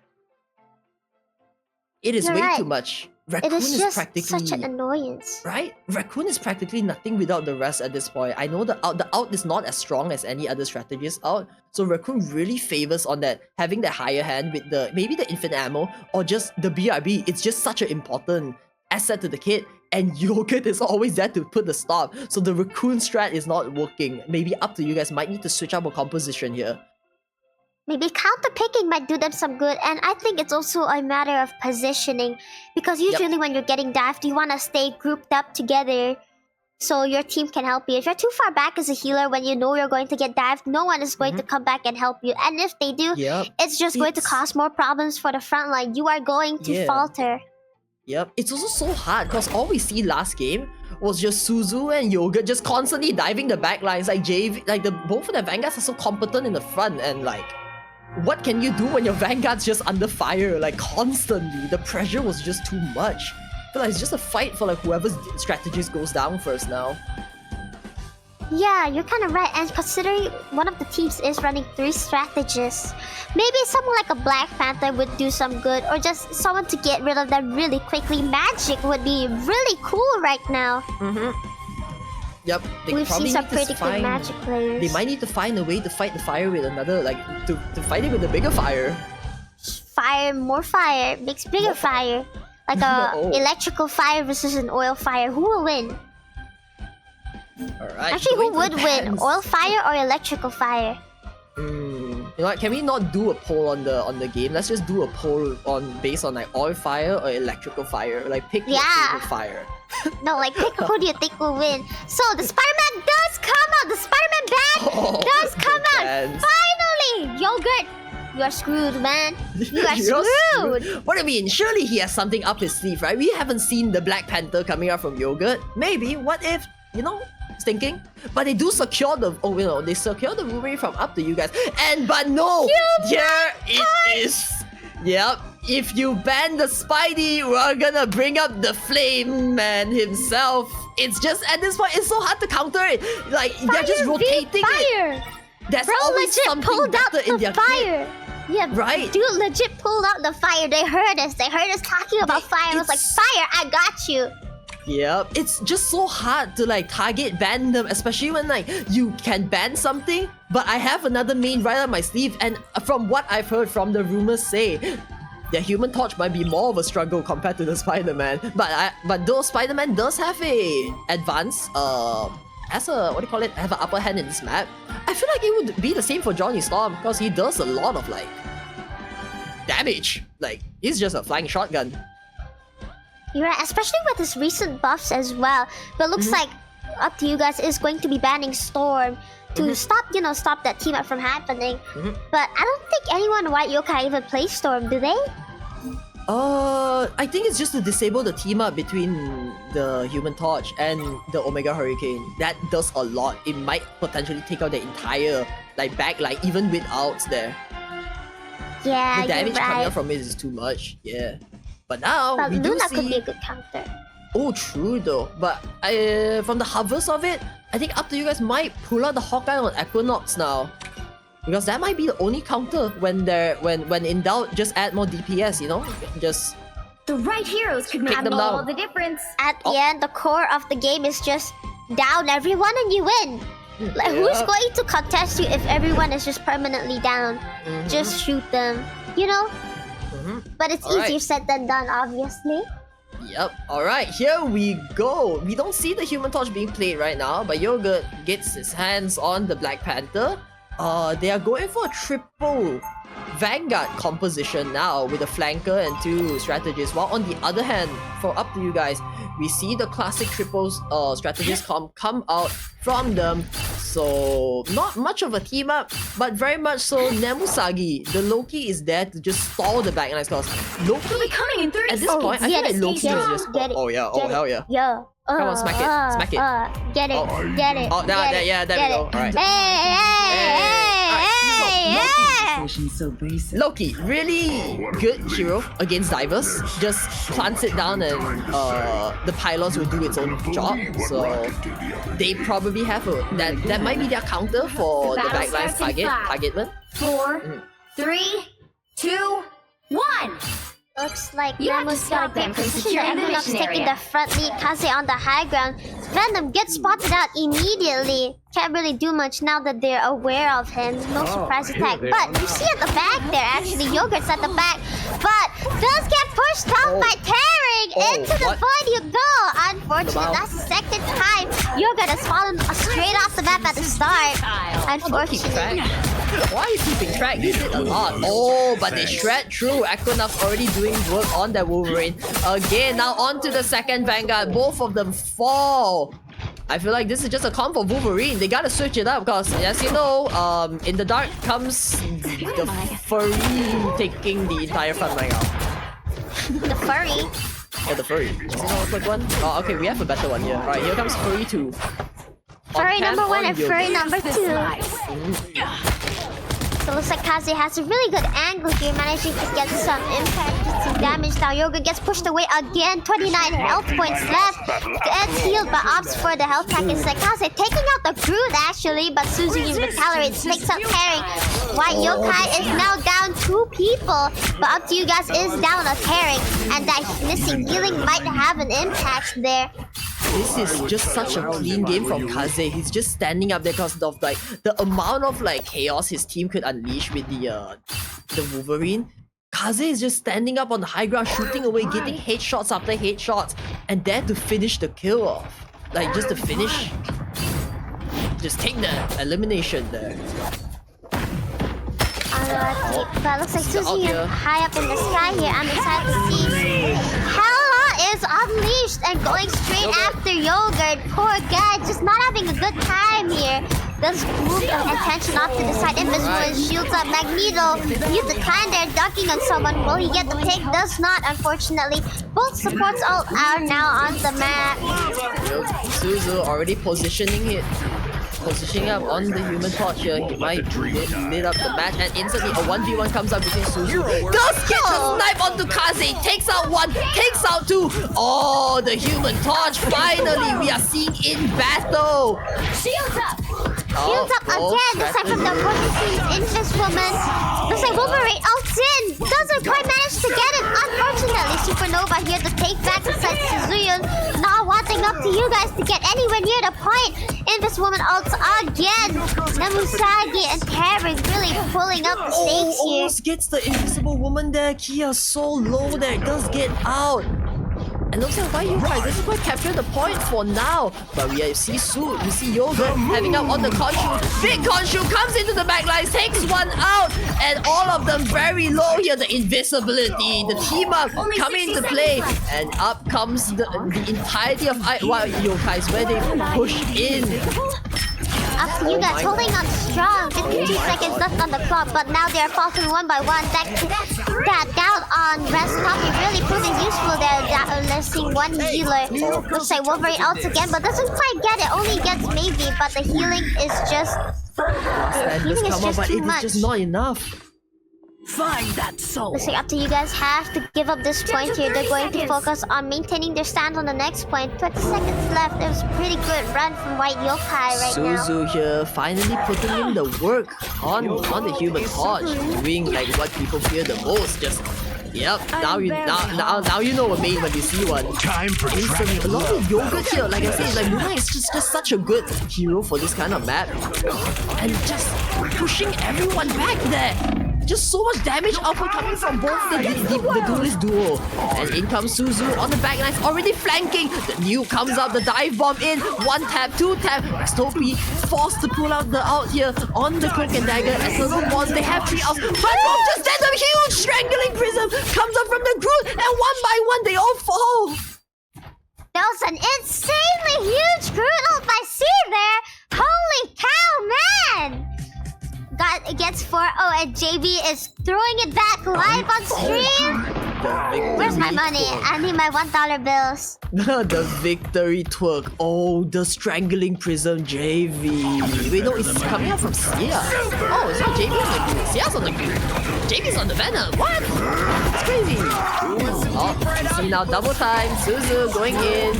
It is way too much. Raccoon it is just practically such an annoyance. Right? Raccoon is practically nothing without the rest at this point. I know the out is not as strong as any other strategist out, so Raccoon really favors on that, having the higher hand with maybe the infinite ammo or just the BRB. It's just such an important asset to the kit, and Yogurt is always there to put the stop. So the Raccoon strat is not working. Maybe Up To You Guys might need to switch up a composition here. Maybe counter-picking might do them some good, and I think it's also a matter of positioning, because usually when you're getting dived, you want to stay grouped up together so your team can help you. If you're too far back as a healer when you know you're going to get dived, no one is going to come back and help you, and if they do, it's just going to cause more problems for the front line. You are going to falter. Yep, it's also so hard because all we see last game was just Suzu and Yogurt just constantly diving the backlines. Like both of the Vanguards are so competent in the front, and like, what can you do when your Vanguard's just under fire, like, constantly? The pressure was just too much. I feel like it's just a fight for like whoever's strategist goes down first now. Yeah, you're kind of right. And considering one of the teams is running 3 strategists, maybe someone like a Black Panther would do some good, or just someone to get rid of them really quickly. Magic would be really cool right now. Yep. We've seen some pretty good Magic players. They might need to find a way to fight the fire with another, like to fight it with a bigger fire. Fire, more fire, makes bigger fire. Like a electrical fire versus an oil fire. Who will win? Alright. Actually, who would win? Oil fire or electrical fire? You know what? Can we not do a poll on the game? Let's just do a poll based on like oil fire or electrical fire. Like pick your favorite fire. No, like pick who do you think will win. So the Spider-Man does come out. The Spider-Man band does come out. Finally, Yogurt. You are screwed, man. You are screwed. What do you mean? Surely he has something up his sleeve, right? We haven't seen the Black Panther coming out from Yogurt. Maybe. What if? You know. Thinking, but they do secure the they secure the Wolverine from up to you guys, but no, here it is. Yep, if you ban the Spidey, we're gonna bring up the Flame Man himself. It's just at this point, it's so hard to counter it. Like they're just rotating it. There's always something pulled out better in the their fire. kit. Yeah, right. Dude, legit pulled out the fire. They heard us. They heard us talking about fire. I was like, fire, I got you. Yep, it's just so hard to like target ban them, especially when like you can ban something, but I have another main right up my sleeve, and from what I've heard from the rumors say, the Human Torch might be more of a struggle compared to the Spider-Man. But though Spider-Man does have a advance, has a have an upper hand in this map, I feel like it would be the same for Johnny Storm because he does a lot of like damage. Like he's just a flying shotgun. You're right, especially with his recent buffs as well. But looks like up to you guys is going to be banning Storm to stop that team up from happening. But I don't think anyone White Yokai even plays Storm, do they? I think it's just to disable the team up between the Human Torch and the Omega Hurricane. That does a lot. It might potentially take out the entire backline even without there. Yeah, the damage you're right. coming out from it is too much. Yeah. But now we Luna do see... could be a good counter. Oh, true though. But from the harvest of it, I think up to you guys might pull out the Hawkeye on Equinox now, because that might be the only counter when in doubt. Just add more DPS. You know, just the right heroes could make all the difference. At the end, the core of the game is just down everyone and you win. Like who's going to contest you if everyone is just permanently down? Just shoot them. You know. But it's easier said than done, obviously. Yep. Alright, here we go. We don't see the Human Torch being played right now, but Yogurt gets his hands on the Black Panther. They are going for a triple Vanguard composition now with a flanker and 2 strategists. While on the other hand, for up to you guys, we see the classic triples strategist come out from them. So not much of a team up, but very much so Nemusagi. The Loki is there to just stall the backline cause Loki coming in 30 at this point, I feel like Loki is just hell yeah. Yo. Come on, smack it. Get it. Get it. Oh, there we go. Alright. Loki, really good hero against divers. Just plants it down and the pylons will do its own job. So they probably have that might be their counter for the backline's targetman. 4, 3, 2, 1. Looks like You have to Nemo's stop got them the from position. securing the Equinox mission taking area. the front lead. Kaze on the high ground. Venom gets spotted out immediately. Can't really do much now that they're aware of him. No surprise attack. But you see at the back there, actually, Yogurt's at the back. But does get pushed off by tearing into the void you go. Unfortunately, that's the second time Yogurt has fallen straight off the map at the start. Unfortunately. Why are you keeping track? They did a lot. Oh, but they shred through. Equinox already doing work on that Wolverine. Again, now on to the second Vanguard. Both of them fall. I feel like this is just a comp for Wolverine. They gotta switch it up because, as you know, in the dark comes the furry taking the entire front line out. The furry? Yeah, the furry. Is it not a quick one? Oh, okay, we have a better one here. Alright, here comes furry 2. Furry number 1 and furry number 2. So it looks like Kaze has a really good angle here, managing to get some impact, get some damage. Now Yoga gets pushed away again. 29 health points left. Gets healed, but opts for the health package. Like Kaze taking out the Groot actually, but Suzu retaliates, picks up Herring. White Yokai is now down 2 people, but Up To You Guys is down a Herring, and that missing healing might have an impact there. This is just such a clean game from Kaze. He's just standing up there because of like the amount of like chaos his team could unleash with the Wolverine. Kaze is just standing up on the high ground, shooting away, getting headshots after headshots, and there to finish the kill off. Like just to finish, just take the elimination there. But looks like Suzy high up in the sky here. I'm excited to see. Hella is unleashed and going straight after Yogurt. Poor guy, just not having a good time here. Does move attention off to the side. Invisible shields up. Magneto use the time there, ducking on someone. Will he get the pick? Does not, unfortunately. Both supports all are now on the map. Suzu already positioning up on the Human Torch here. He might lit up the match, and instantly a 1v1 comes up between Suzu. Does get the snipe onto Kaze, takes out 1, takes out 2. Oh, the Human Torch, finally we are seeing in battle. Shields up! Shields up again, this time from the opposing team's Inviswoman. Looks like Wolverine ults in. Doesn't quite manage to get it, unfortunately. Supernova here to take back inside Suzuyun. Not wanting Up To You Guys to get anywhere near the point. Inviswoman ults again. Namusagi and Herring really pulling up the stakes here. Almost gets the Invisible Woman there. Kia so low there, does get out. And looks like White Yokai doesn't quite capture the point for now. But we see Su, we see Yoga having out on the Khonshu. Big Khonshu comes into the backlines, takes 1 out, and all of them very low here. The invisibility, the team up coming into play, and up comes the entirety of White Yokais where they push in. Up To You Guys holding on strong. 52 seconds left on the clock, but now they are faltering 1 by 1. That down on Rest Copy really proving useful there. Listing 1 healer. Looks like Wolverine out again, but doesn't quite get it. Only gets maybe, but the healing is just too much. It's just not enough. Find that soul. Looks like Up To You Guys have to give up this point here. They're going to focus on maintaining their stand on the next point. 20 seconds left. It was a pretty good run from White Yokai right now. Suzu here finally putting in the work on the Human Torch, doing like what people fear the most. Just now you know what made when you see one. Time for instantly. A lot of Yogurt here, like I said, like Luna is just such a good hero for this kind of map, and just pushing everyone back there. Just so much damage output coming from both the duelist duo. And in comes Suzu on the backlines, already flanking. The nuke comes out, the dive bomb in. 1 tap, 2 tap. Stoppy forced to pull out the out here on the Cloak and Dagger. And so the ones, they have 3 outs. But just then a huge strangling prism comes up from the Groot, and 1 by 1 they all fall. That was an insanely huge Groot ult by C there. Holy cow, man! Gets 4. Oh, and JB is throwing it back live on stream. Where's my money? I need my $1 bills. The victory twerk. Oh, the strangling prism, JV. Wait, no, it's coming out from Sia. Oh, it's not JV on the group. Sia's on the group. JV's on the Venom. What? It's crazy. Oh, see now double time. Suzu going in.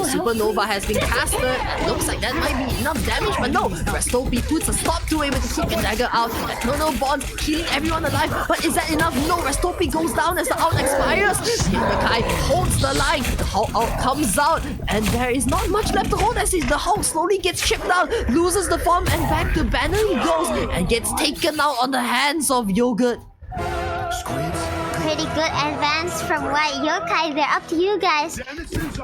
Supernova has been casted, and looks like that might be enough damage, but no. Restopi puts a stop to it with the Cloak and Dagger out. Eternal Bond killing everyone alive, but is that enough? No, Restopi goes down as the out expires. Yokai holds the line. The Hulk out comes out, and there is not much left to hold as the Hulk slowly gets chipped down, loses the form, and back to Banner he goes, and gets taken out on the hands of Yogurt. Pretty good advance from White Yokai. They're Up To You Guys.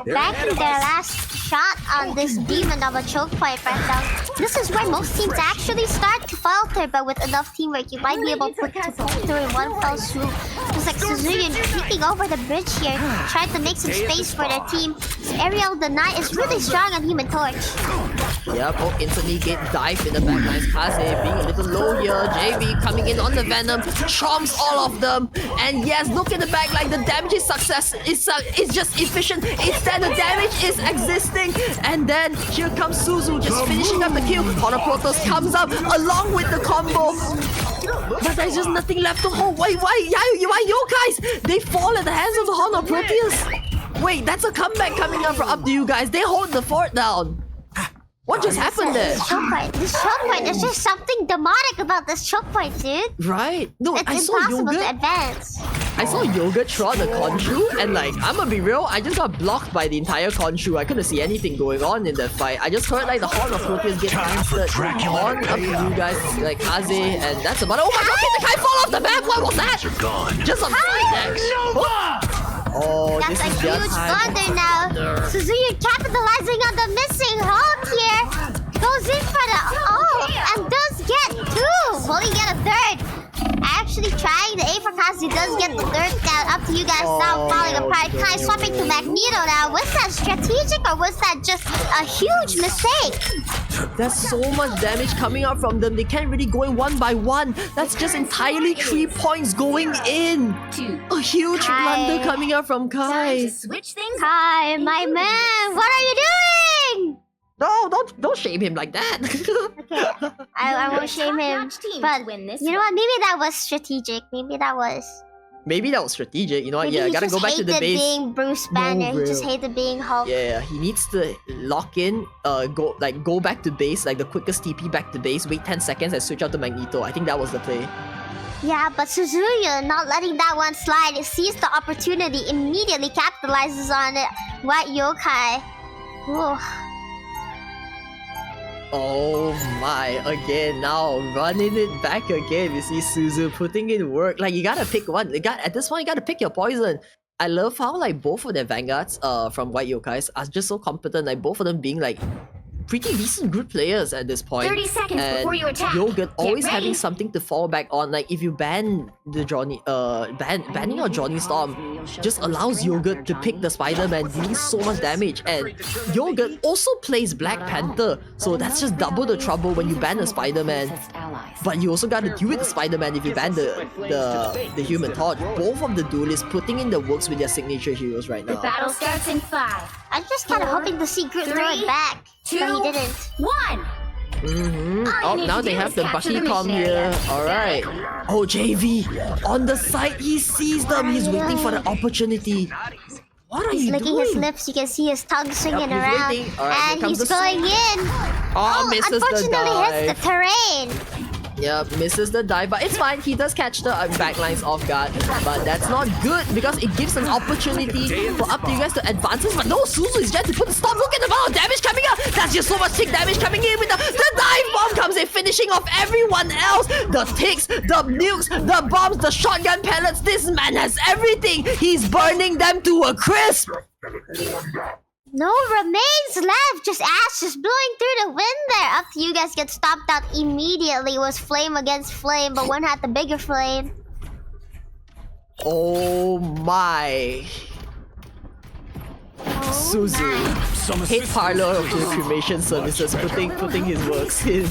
Backing their last shot on this demon of a choke point right now. This is where most teams actually start to falter, but with enough teamwork, you might be able to put through in one fell swoop. Just like Suzurian peeking over the bridge here, trying to make some space for their team. Ariel the Knight is really strong on Human Torch. Yeah, Poke instantly get dive in the backlines. Kaze being a little low here. JV coming in on the Venom, chomps all of them. And yes, look at the backline. The damage is is just efficient. Instead, the damage is existing. And then here comes Suzu just finishing up the kill. Honor Protoss comes up along with the combo. But there's just nothing left to hold. Why Yokais? They fall at the hands of the Honor Proteus. Wait, that's a comeback coming up to you guys. They hold the fort down. What just happened there? This choke point, there's just something demonic about this choke point, dude. Right. No, It's I saw impossible Yogurt. to advance. I saw Yogurt throw the Khonshu, and like, I'm gonna be real, I just got blocked by the entire Khonshu. I couldn't see anything going on in that fight. I just heard like the Horn of Proteus get blasted on up to you guys, like Kaze, and that's about it. Oh my god, did the guy fall off the map? What was that? Just a Oh, That's this a is their huge time. blunder now. Suzuki capitalizing on the missing hold here. Goes in for the and does get two. Will he get a third? Actually trying the A for Kazu does get the third down. Up to you guys now, falling apart. Kai swapping to Magneto now. Was that strategic or was that just a huge mistake? There's so much damage coming out from them. They can't really go in one by one. That's just entirely 3 points going in. A huge blunder coming out from Kai. Switch things. Kai, my man, what are you doing? No, don't shame him like that. Okay, I won't shame him. But you know what? Maybe that was strategic. Maybe that was. Maybe that was strategic. You know what? Maybe Yeah, I he gotta just go back to the hated base. being Bruce Banner. He just real. hated being Hulk. Yeah, he needs to lock in, go back to base, like the quickest TP back to base, wait 10 seconds and switch out to Magneto. I think that was the play. Yeah, but Suzuya not letting that one slide. It sees the opportunity, immediately capitalizes on it. White Yokai. Ooh. Oh my, again, now running it back again. You see Suzu putting in work. Like, you gotta pick one. At this point, you gotta pick your poison. I love how, like, both of their vanguards from White Yokais are just so competent. Like, both of them being, like, pretty decent good players at this point. 30 seconds before you attack. Yogurt always ready. having something to fall back on. Like, if you ban the Johnny, banning out Johnny Storm just allows Yogurt to pick the Spider-Man, dealing so much damage. And Yogurt also plays Black Panther, so that's just double the trouble when you ban a Spider-Man. But you also gotta deal with the Spider-Man if you ban the Human Torch. Both of the duelists putting in the works with their signature heroes right now. Battle starts in 5. I'm just kind of hoping to see Groot throw it back. But he didn't. 1. Oh, now they have the Bucky com here. Alright. Oh, JV. On the side, he sees them. He's waiting for the opportunity. What are He's you licking doing? his lips. You can see his tongue swinging he's around. waiting. Alright, here And comes he's the going in. Oh, misses the unfortunately hits dive. the terrain. Yeah, misses the dive, but it's fine. He does catch the backlines off guard, but that's not good because it gives an opportunity for up to you guys to advance. But no, Suzu is just to put the stop. Look at the amount of damage coming out. That's just so much tick damage coming in with the dive bomb comes in, finishing off everyone else. The ticks, the nukes, the bombs, the shotgun pellets. This man has everything. He's burning them to a crisp. No remains left. Just ashes blowing through the wind there. Up to you guys get stomped out immediately. It was flame against flame, but one had the bigger flame. Oh my. Suzu, hate parlor of the cremation services, putting his works in.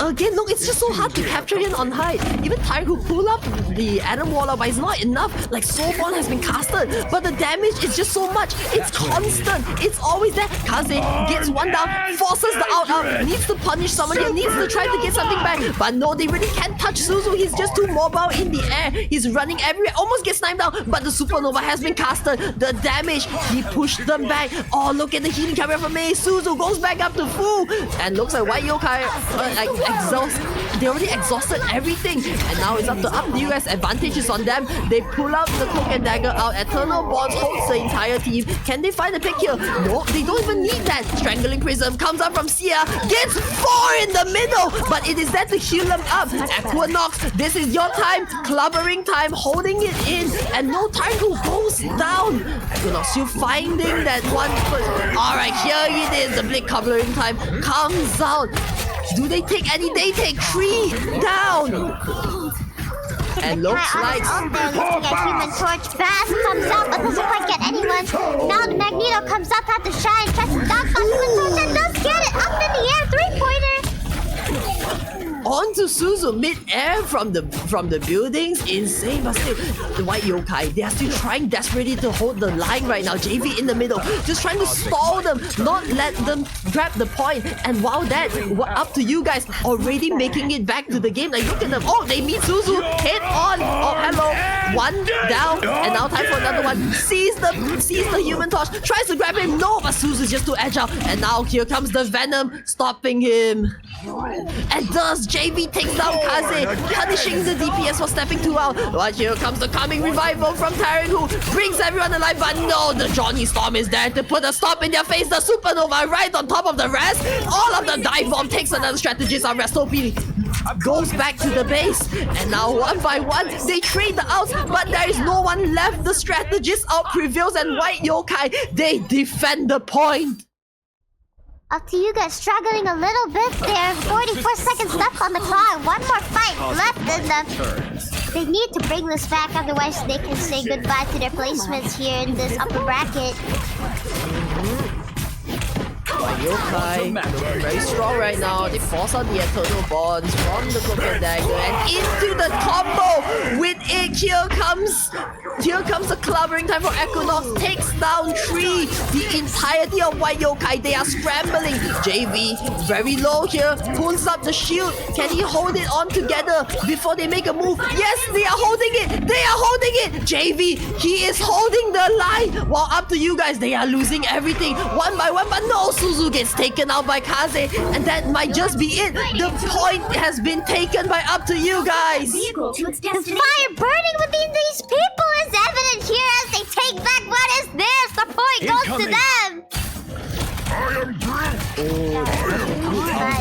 Again, look, it's just so hard to capture him on high. Even Tyru pull up the Adam Waller, but it's not enough. Like, Soulborn has been casted, but the damage is just so much. It's constant. It's always there. Kaze gets one down, forces the out, needs to punish someone here, needs to try to get something back. But no, they really can't touch Suzu. He's just too mobile in the air. He's running everywhere, almost gets sniped down, but the Supernova has been casted. The damage, he pushed them back. Oh, look at the healing coming from Mei. Suzu goes back up to Fu, and looks like White Yokai they already exhausted everything, and now it's up to you guys. Advantage is on them. They pull out the Cloak and Dagger out. Eternal Bonds holds the entire team. Can they find a pick here? No, they don't even need that. Strangling Prism comes up from Sia, gets 4 in the middle, but it is there to heal them up. Equinox, this is your time. Clubbering time, holding it in, and no Tyru goes down. Equinox, you finding that one. Alright, here it is. The Blink Clubbering time comes out. Do they take any? They take 3 down. And looks like up there looking at Human Torch. Bass comes out but doesn't quite get anyone. Now the Magneto comes up at the shine, tries to dunk on Human Torch and does get it up in the air. 3-pointer. onto Suzu mid-air from the buildings. Insane, but still, the White Yokai, they are still trying desperately to hold the line right now. JV in the middle, just trying to stall them, not let them grab the point. And while that, up to you guys, already making it back to the game. Like, look at them. Oh, they meet Suzu head on. Oh, hello. One down, and now time for another one. Sees the Human Torch, tries to grab him. No, but Suzu's just too agile. And now here comes the Venom, stopping him. And thus, JV takes down Kaze, punishing the DPS for stepping too out. But here comes the coming revival from Tyron, who brings everyone alive. But no, the Johnny Storm is there to put a stop in their face. The Supernova right on top of the rest. All of the dive bomb takes another strategist on Restopi. Goes back to the base, and now one by one they trade the outs, but there is no one left. The strategist out prevails, and White Yokai, they defend the point. Up to you guys, struggling a little bit there. 44 seconds left on the clock. One more fight left in them. They need to bring this back, otherwise they can say goodbye to their placements here in this upper bracket. Yokai, very strong right now. They force out the Eternal Bonds from the Cloak Dagger and into the combo. With it, here comes the clobbering time for Equinox. Takes down 3. The entirety of White Yokai, they are scrambling. JV, very low here, pulls up the shield. Can he hold it on together before they make a move? Yes, they are holding it. They are holding it. JV, he is holding the line. While up to you guys, they are losing everything one by one. But no, Suzu gets taken out by Kaze, and that might just be it. The point has been taken by up to you guys. The fire burning within these people is evident here as they take back what is theirs. The point goes to them.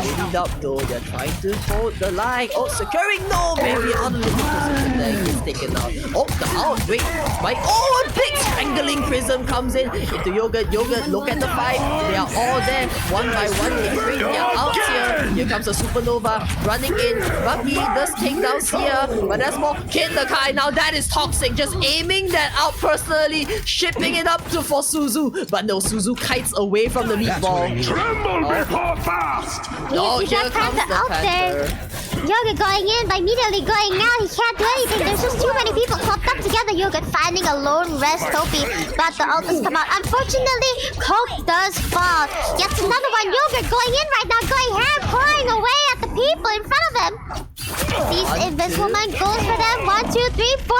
Lead up though, they're trying to hold the line. Oh, securing, no, maybe on the position there, he's taken out. Oh, the out, wait, right, oh, a big strangling prism comes in into Yogurt, look at the fight, they are all there, one by one, they bring their outs here. Here comes a Supernova, running in, Bucky does take down Sia, but that's more Kid the Kai. Now that is toxic, just aiming that out personally, shipping it up to for Suzu, but no, Suzu kites away from the meatball. Tremble before fast! No, here comes the Panther. Yoga going in, but immediately going out. He can't do anything. There's just too many people clumped up together. Yoga finding a lone rest Topi, but the ult has come out. Unfortunately, Coke does fall. Yet another one. Yoga going in right now, going ham, pouring away at the people in front of him. These Invisible Man goes for them. 1, 2, 3, 4.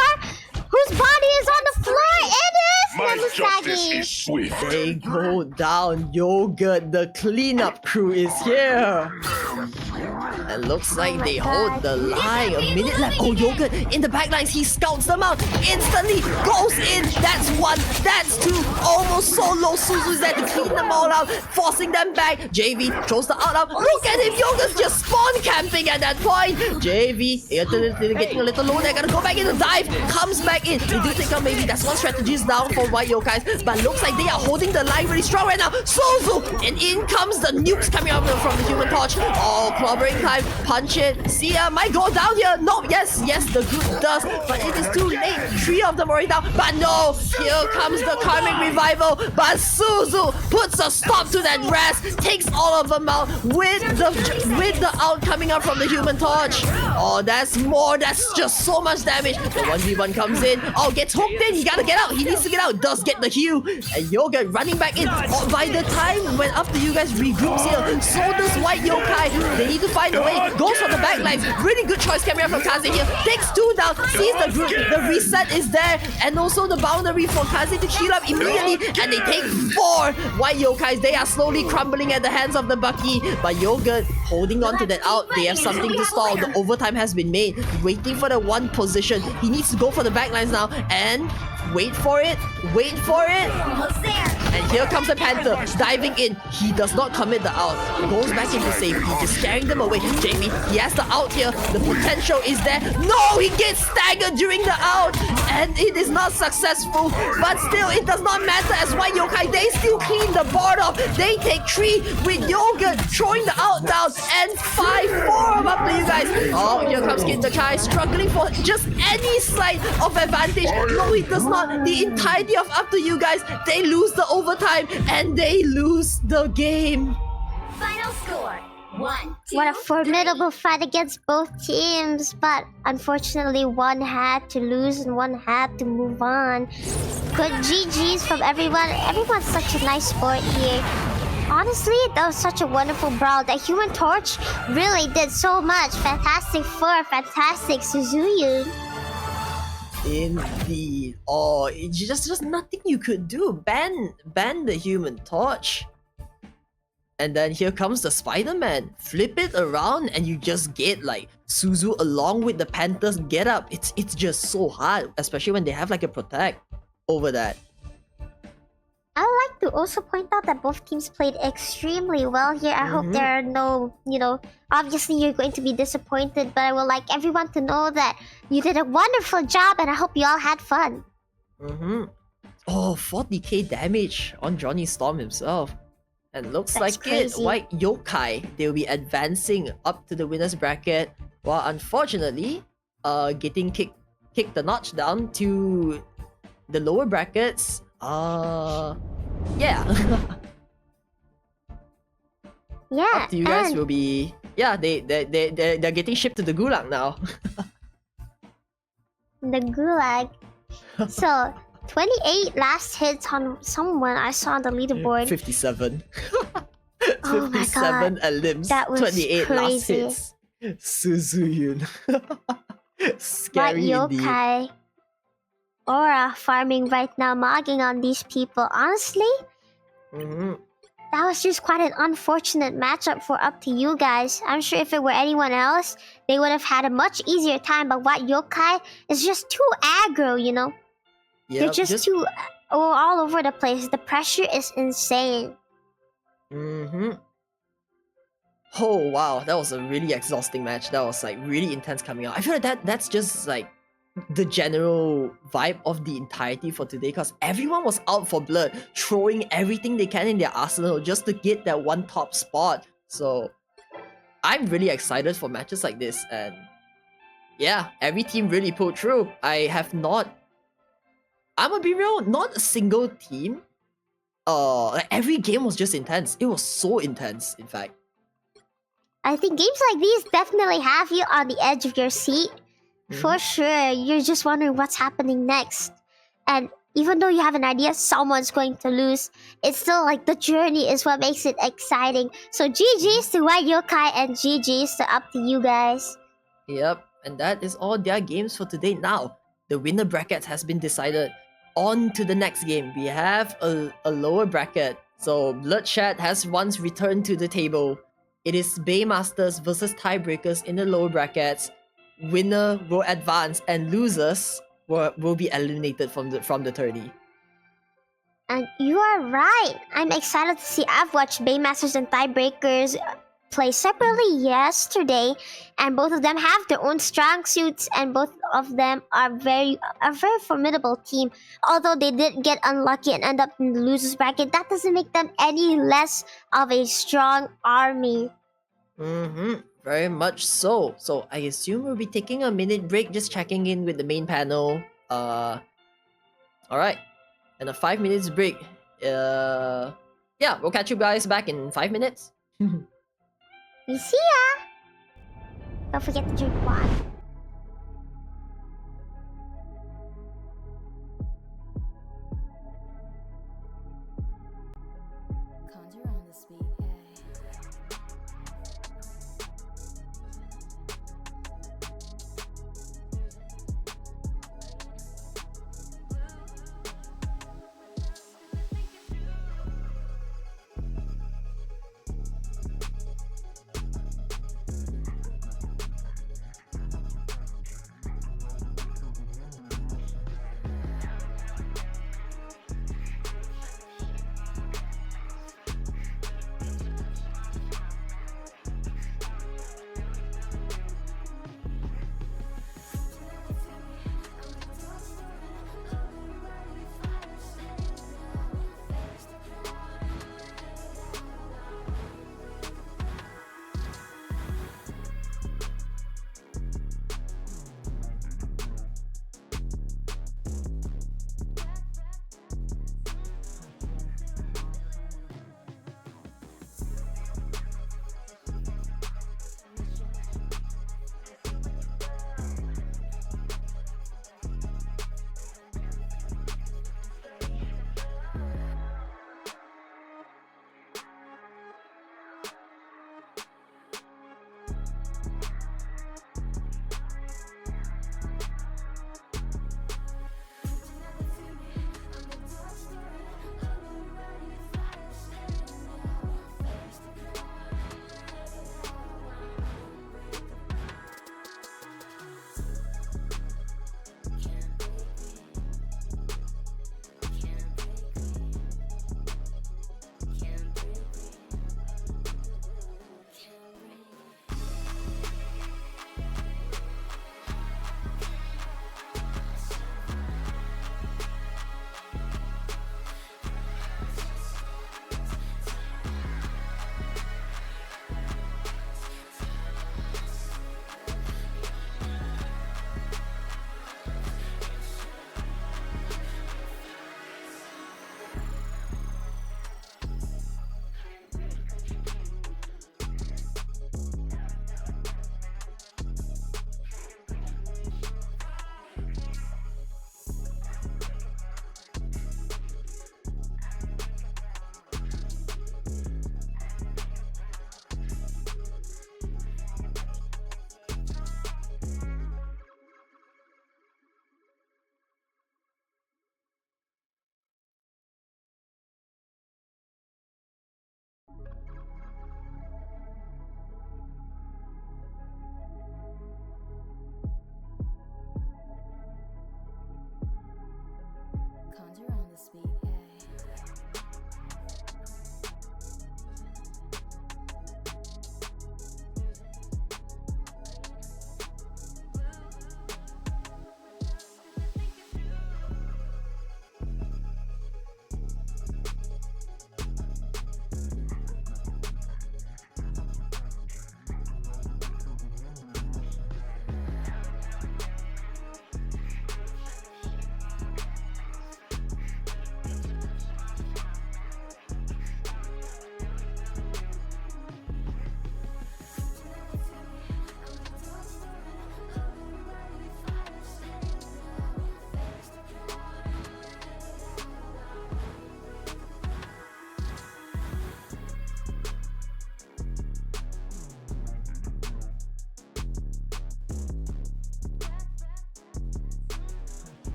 Whose body is on the floor? It is Namusagi. They go down. Yogurt, the cleanup crew is here. It looks like they hold the line. A minute left. Oh, Yogurt in the backlines. He scouts them out. Instantly goes in. That's 1. That's 2. Almost so low. Suzu's there to clean them all out, forcing them back. JV throws the out. Look at him. Yogurt's just spawn camping at that point. JV getting a little low. They're gonna go back in the dive. Comes back in. They do think maybe that's one strategy down for White Yokais, but looks like they are holding the line really strong right now. Suzu! And in comes the nukes coming out from the Human Torch. Oh, clobbering time. Punch it. Sia might go down here. No, yes, the group does, but it is too late. 3 of them already down. But no, here comes the Karmic Revival. But Suzu puts a stop to that rest. Takes all of them out with the out coming out from the Human Torch. Oh, that's more. That's just so much damage. The 1v1 comes in. Oh, gets hooked in. He gotta get out. He needs to get out. Does get the heal. And Yoga running back in. Oh, by the time when up to you guys regroups here, so does White Yokai. They need to find a way. Goes for the backlines. Really good choice coming out from Kaze here. Takes 2 down. Sees the group. The reset is there. And also the boundary for Kaze to heal up immediately. And they take 4 White Yokais. They are slowly crumbling at the hands of the Bucky. But Yoga holding on to that out. They have something to stall. The overtime has been made. Waiting for the 1 position. He needs to go for the backlines now. And wait for it. And here comes the Panther diving in. He does not commit the out. Goes back into safety, just scaring them away. Jamie, he has the out here. The potential is there. No, he gets staggered during the out, and it is not successful. But still, it does not matter as White Yokai, they still clean the board off. They take 3 with Yogurt throwing the out down, and 5, 4 of up to you guys. Oh, here comes Kid the Kai, struggling for just any slight of advantage. No, he does not. The entirety of up to you guys, they lose the overtime and they lose the game. Final score. 1, 2, What a formidable fight against both teams, but unfortunately one had to lose and one had to move on. Good GG's from everyone. Everyone's such a nice sport here. Honestly, that was such a wonderful brawl. The Human Torch really did so much. Fantastic Four, fantastic Suzuyu. Indeed. Oh, it's just nothing you could do. Ban the Human Torch. And then here comes the Spider-Man. Flip it around and you just get like Suzu along with the Panthers get up. It's just so hard, especially when they have like a protect over that. I would like to also point out that both teams played extremely well here. I hope there are no, obviously you're going to be disappointed, but I would like everyone to know that you did a wonderful job and I hope you all had fun. Oh, 40k damage on Johnny Storm himself. And looks That's like crazy. it, White Yokai, they'll be advancing up to the winner's bracket, while unfortunately, getting kicked the notch down to the lower brackets. Yeah. Yeah, Up to you guys and will be they're getting shipped to the gulag now. the Gulag. So, 28 last hits on someone I saw on the leaderboard. 57. Oh my 57 God, at limbs. that was 28 last crazy. hits. Suzuyun. What Scary indeed. yokai? Aura farming right now, mogging on these people. Honestly, that was just quite an unfortunate matchup for up to you guys. I'm sure if it were anyone else, they would have had a much easier time. But what yokai is just too aggro, They're Yep, just too all over the place. The pressure is insane. Oh wow, that was a really exhausting match. That was like really intense coming out. I feel like that's just like the general vibe of the entirety for today, because everyone was out for blood, throwing everything they can in their arsenal just to get that one top spot. So I'm really excited for matches like this, and yeah, every team really pulled through. I'm gonna be real, not a single team. Like every game was just intense. It was so intense, in fact. I think games like these definitely have you on the edge of your seat. For sure, you're just wondering what's happening next. And even though you have an idea someone's going to lose, it's still like the journey is what makes it exciting. So GG's to White Yokai and GG's to up to you guys. Yep, and that is all their games for today. Now, the winner bracket has been decided. On to the next game. We have a lower bracket. So Bloodshed has once returned to the table. It is Baymasters versus Tiebreakers in the lower brackets. Winner will advance and losers will be eliminated from the tourney. And you are right. I'm excited to see. I've watched Baymasters and Tiebreakers play separately yesterday, and both of them have their own strong suits, and both of them are a very formidable team. Although they did get unlucky and end up in the losers bracket, that doesn't make them any less of a strong army. Very much so. So I assume we'll be taking a minute break, just checking in with the main panel. Alright. And a 5 minutes break. Yeah, we'll catch you guys back in 5 minutes. We see ya! Don't forget to drink water. Conjure on this beat, yay.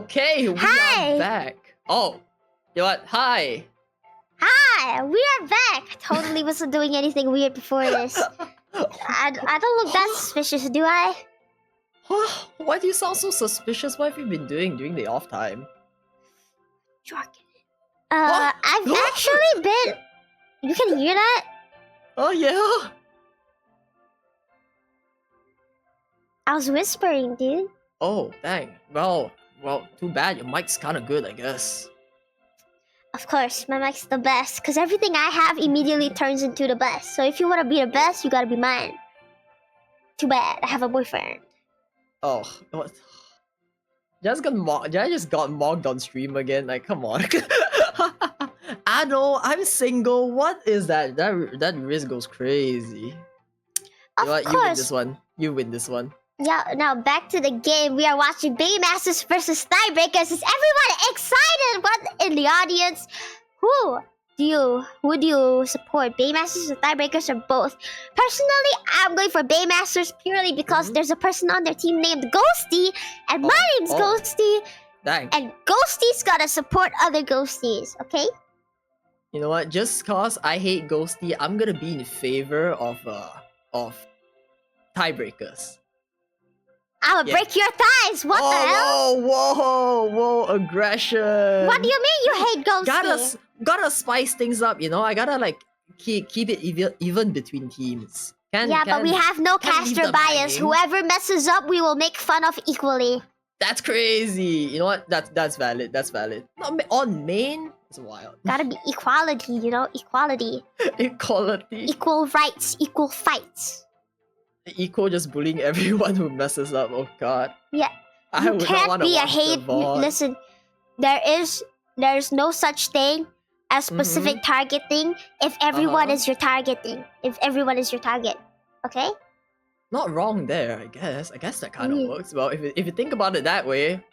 Okay, we Hi. are back. Oh, you know what? Hi. Hi, we are back. I totally wasn't doing anything weird before this. I don't look that suspicious, do I? Why do you sound so suspicious? What have you been doing during the off time? I've actually been. You can hear that? Oh yeah. I was whispering, dude. Oh dang. Well, too bad. Your mic's kind of good, I guess. Of course, my mic's the best, because everything I have immediately turns into the best. So if you want to be the best, you gotta be mine. Too bad, I have a boyfriend. Oh, what? Just got mocked on stream again. Like, come on. I know, I'm single. What is that? That wrist goes crazy. Of You know what? course. You win this one. You win this one. Yeah, now back to the game. We are watching Baymasters versus Tiebreakers. Is everyone excited? What in the audience? Who do you support? Baymasters or Tiebreakers or both? Personally, I'm going for Baymasters purely because there's a person on their team named Ghosty, and my name's Ghosty, Dang. and Ghosty's gotta support other Ghosties, okay? You know what? Just cause I hate Ghosty, I'm gonna be in favor of Tiebreakers. I'll break your thighs. What the hell? Whoa, aggression. What do you mean you hate Ghosty? Gotta spice things up, you know. I gotta like keep it even between teams. But we have no can't leave caster them bias. hanging. Whoever messes up, we will make fun of equally. That's crazy. You know what? That's valid. That's valid. On main, it's wild. Gotta be equality, you know, equality. Equality. Equal rights, equal fights. Equal just bullying everyone who messes up. Oh god. Yeah. I You would not can't wanna be a watch the hate. VOD. Listen, there's no such thing as specific targeting if everyone is your targeting. If everyone is your target. Okay? Not wrong there, I guess. I guess that kind of works. Well, if you think about it that way,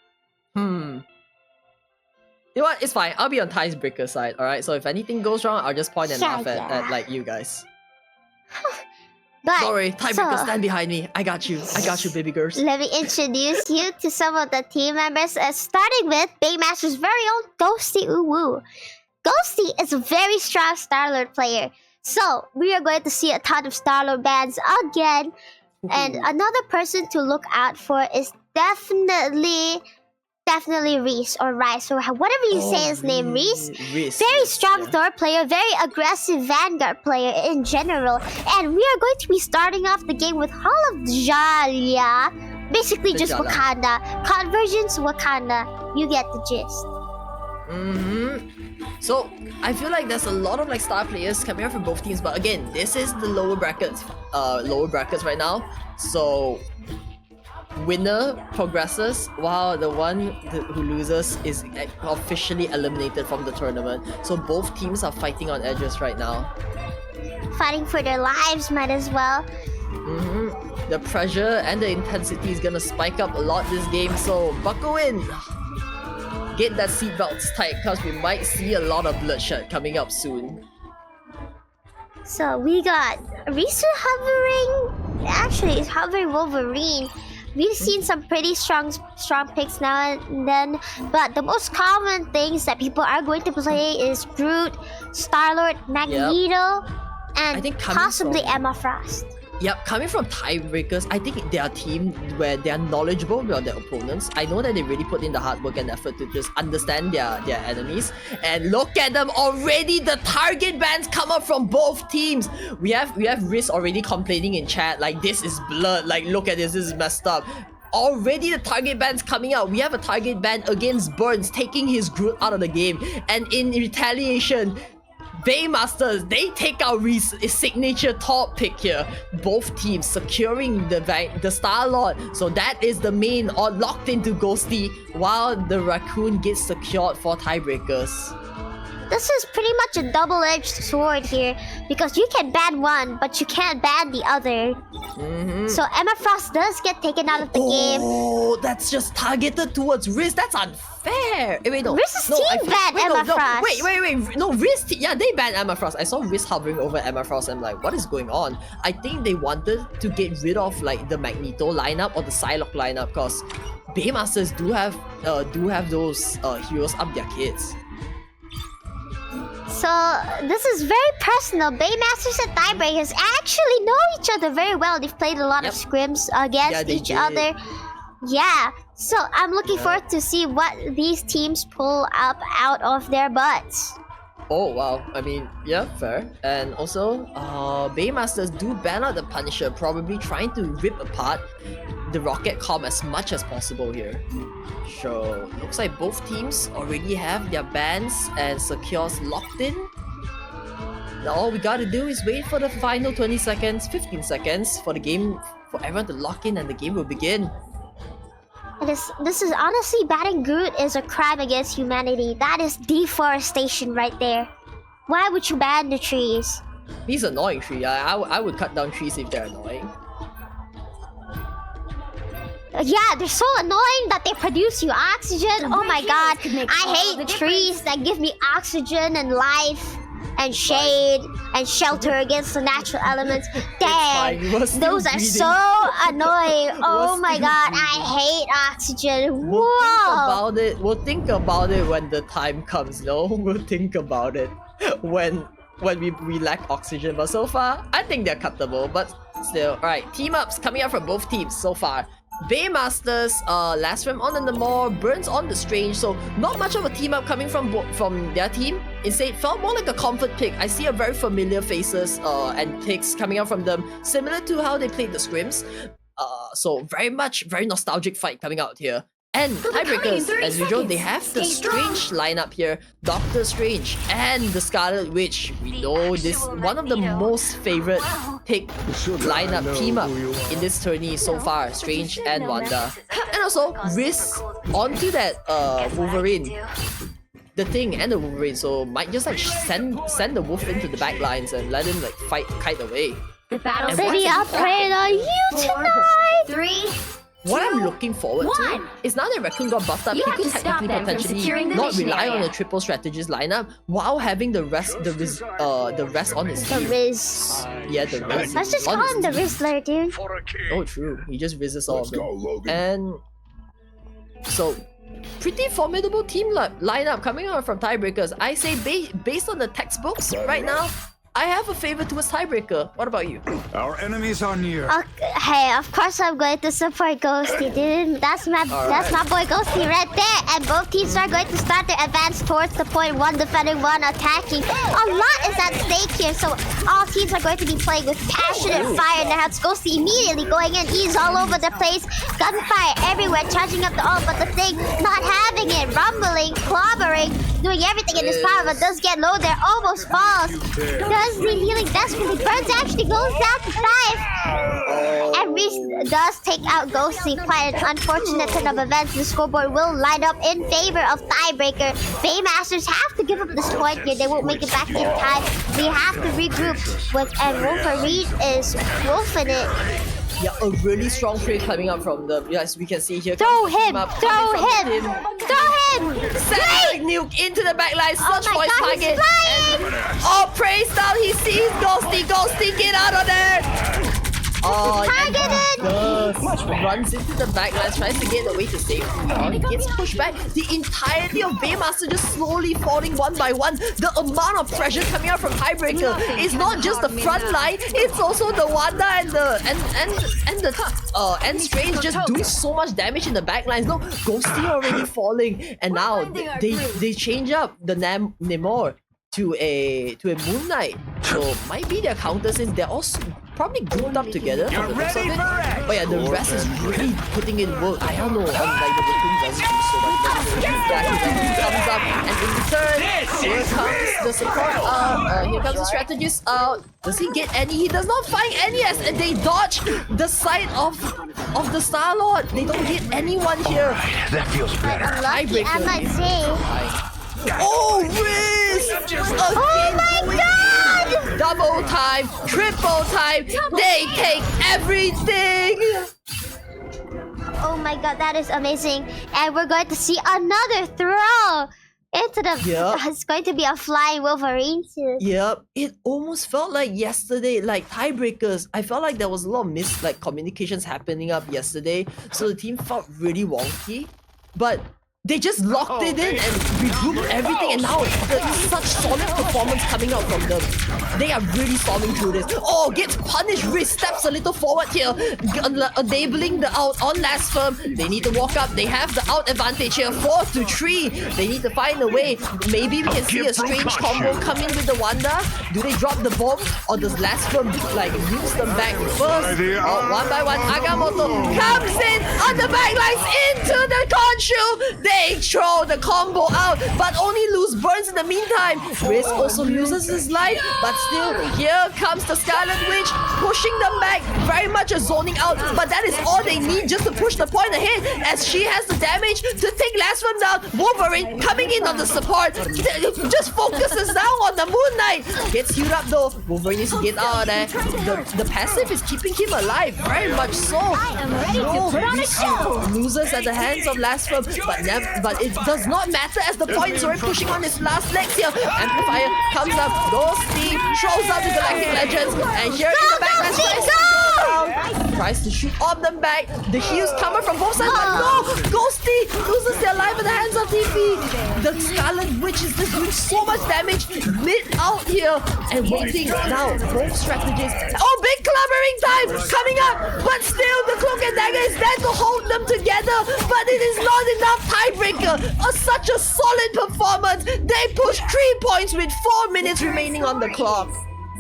You know what? It's fine. I'll be on Tiebreaker's side, alright? So if anything goes wrong, I'll just point and laugh at like you guys. But Sorry, Tiebreaker, so, stand behind me. I got you, baby girls. let me introduce you to some of the team members, starting with Baymaster's very own Ghosty Uwu. Ghosty is a very strong Starlord player, so we are going to see a ton of Starlord bans again. And another person to look out for is definitely Reese or Rice or whatever you say his name, Reese. Very strong Thor player, very aggressive Vanguard player in general. And we are going to be starting off the game with Hall of Jalia. Basically just Jala. Wakanda. Convergence Wakanda. You get the gist. So I feel like there's a lot of like star players coming out from both teams, but again, this is the lower brackets right now. So winner progresses while the one who loses is officially eliminated from the tournament. So both teams are fighting on edges right now. Fighting for their lives, might as well. The pressure and the intensity is gonna spike up a lot this game, so buckle in. Get that seatbelts tight because we might see a lot of bloodshed coming up soon. So we got Risu hovering. Actually, it's hovering Wolverine. We've seen some pretty strong picks now and then, but the most common things that people are going to play is Groot, Star-Lord, Magneto, and I think coming possibly from- Emma Frost. Yep, coming from Tiebreakers, I think they are a team where they are knowledgeable about their opponents. I know that they really put in the hard work and effort to just understand their enemies. And look at them already! The target bans come up from both teams. We have Riz already complaining in chat like this is blood. Like look at this is messed up. Already the target ban's coming out. We have a target ban against Burns, taking his Groot out of the game. And in retaliation, Baymasters, they take out Reese, his signature top pick here. Both teams securing the Star-Lord. So that is the main or locked into Ghosty, while the Raccoon gets secured for Tiebreakers. This is pretty much a double-edged sword here because you can ban one, but you can't ban the other. So Emma Frost does get taken out of the game. Oh, that's just targeted towards Riz. That's unfair. Wait, no. Riz's team banned Emma Frost. Wait. No, Riz. Yeah, they banned Emma Frost. I saw Riz hovering over Emma Frost. I'm like, what is going on? I think they wanted to get rid of like the Magneto lineup or the Psylocke lineup because Baymasters do have those heroes up their kids. So this is very personal. Baymasters and Tiebreakers actually know each other very well. They've played a lot of scrims against each other. Yeah. So I'm looking forward to see what these teams pull up out of their butts. Oh wow, I mean, yeah, fair. And also, Baymasters do ban out the Punisher, probably trying to rip apart the Rocket Com as much as possible here. So, looks like both teams already have their bans and secures locked in. Now all we gotta do is wait for the final 20 seconds, 15 seconds for the game, for everyone to lock in and the game will begin. This is honestly, banning Groot is a crime against humanity. That is deforestation right there. Why would you ban the trees? He's annoying tree. I would cut down trees if they're annoying. Yeah, they're so annoying that they produce you oxygen. Oh my god, I hate trees that give me oxygen and life and shade and shelter against the natural elements. Damn, those are so annoying. Oh my god, I hate oxygen. Whoa. We'll think about it when the time comes, no? We'll think about it when we lack oxygen. But so far, I think they're cuttable. But still, alright, team ups coming out from both teams so far. Baymasters, last round on the Namor, Burns on the Strange, so not much of a team up coming from their team. Instead, felt more like a comfort pick. I see a very familiar faces and picks coming out from them, similar to how they played the scrims. So very nostalgic fight coming out here. And Tiebreakers, as usual, they have the Strange lineup here. Doctor Strange and the Scarlet Witch. We know this one of the most favorite pick lineup team up in this tourney so far. Strange and Wanda. And also Riz onto that Wolverine. The Thing and the Wolverine, so might just like send the wolf into the back lines and let him like fight kite away. The battle city upgrade on you tonight! 3. What I'm looking forward to is now that Raccoon got buffed up, he could technically potentially not rely on a triple strategist lineup while having the rest on his team. The Riz. Yeah, the Riz. Let's just call him the Rizzler, dude. Oh, true. He just Rizzes all of them. And so, pretty formidable team lineup coming out from Tiebreakers. I say based on the textbooks right now, I have a favor towards Tiebreaker. What about you? Our enemies are near. Hey, of course I'm going to support Ghosty, dude. That's my boy Ghosty right there. And both teams are going to start their advance towards the point. One defending, one attacking. A lot is at stake here, so all teams are going to be playing with passion and fire in their hearts. Ghosty immediately going in. He's all over the place. Gunfire everywhere, charging up the ult, but the Thing not having it. Rumbling, clobbering, doing everything in his power, but does get low there. Almost falls. Does need healing desperately. Burns actually goes down to 5. And Reese does take out Ghosty. Quite an unfortunate turn of events. The scoreboard will line up in favor of Tiebreaker. Baymasters have to give up this point here. They won't make it back in time. We have to regroup. And Wolverine is wolfing it. Yeah, a really strong trade coming up from them. Yes, we can see here. Throw him! Throw him! Throw him! Send nuke into the backline. Search for his target. Oh, praise down. He sees Ghosty. Ghosty, get out of there! Oh, targeted! Runs into the backline, tries to get away to safety. He gets pushed back. The entirety of Baymaster just slowly falling one by one. The amount of pressure coming out from Tiebreaker is not just the front line, it's also the Wanda and Strange just doing so much damage in the backlines. No, Ghosty already falling, and now they change up the Namor to a Moon Knight. So might be their counter since they're all probably grouped up together from the looks of it. But yeah, the rest is really putting in work. I don't know, like the Raccoon doesn't do so much. Yeah, comes up, and in return, here comes the support here comes the strategist out. Does he get any? He does not find any as they dodge the sight of the Star-Lord. They don't hit anyone here. That feels better. Lucky, I might say. Oh, Riz! Oh my god! Double time, triple time, they take everything! Oh my god, that is amazing. And we're going to see another throw Into the it's going to be a flying Wolverine too. Yep, it almost felt like yesterday, like tiebreakers. I felt like there was a lot of communications happening up yesterday, so the team felt really wonky. But they just locked it in and regrouped everything, and now there's such solid performance coming out from them. They are really storming through this. Oh, gets punished. Riz steps a little forward here, enabling the out on last firm. They need to walk up. They have the out advantage here, 4-3. They need to find a way. Maybe we can see a strange combo come in with the Wanda. Do they drop the bomb, or does last firm use them back first? One by one, Agamotto comes in on the backlines into the Khonshu. They throw the combo out, but only lose Burns in the meantime. Riz also loses his life, but still, here comes the Scarlet Witch, pushing them back. Very much a zoning out, but that is all they need just to push the point ahead, as she has the damage to take last one down. Wolverine coming in on the support, just focuses down on the Moon Knight. Gets healed up though. Wolverine needs to get out of there. The passive is keeping him alive, very much so. Loses at the hands of last firm, but it does not matter as the points are pushing on his last legs here. Amplifier comes up, Ghosty throws out the Galactic Legends, and here in the back tries to shoot on them back. The heals coming from both sides, but no! Ghosty loses their life at the hands of TP. The Scarlet Witch is just doing so much damage mid out here and waiting now. Both strategies. Oh, big clubbering time coming up, but still the Cloak and Dagger is there to hold them together, but it is not enough. Tiebreaker, such a solid performance. They push 3 points with 4 minutes remaining on the clock.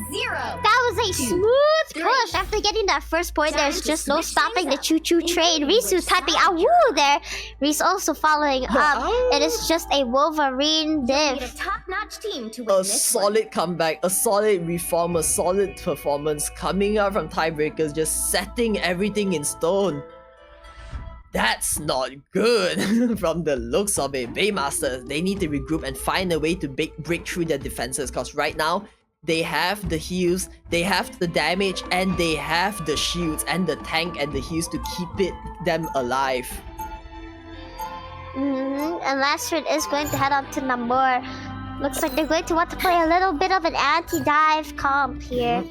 0. That was a smooth push. After getting that first point, there's just no stopping the choo-choo train. Risu typing out woo there. Riz also following up. It is just a Wolverine div. A top-notch team to win A this solid comeback, a solid reform, a solid performance coming out from Tiebreakers, just setting everything in stone. That's not good from the looks of it. Baymasters, they need to regroup and find a way to break through their defenses, because right now, they have the heals, they have the damage, and they have the shields and the tank and the heals to keep them alive. And Lastrid is going to head up to Namor. Looks like they're going to want to play a little bit of an anti-dive comp here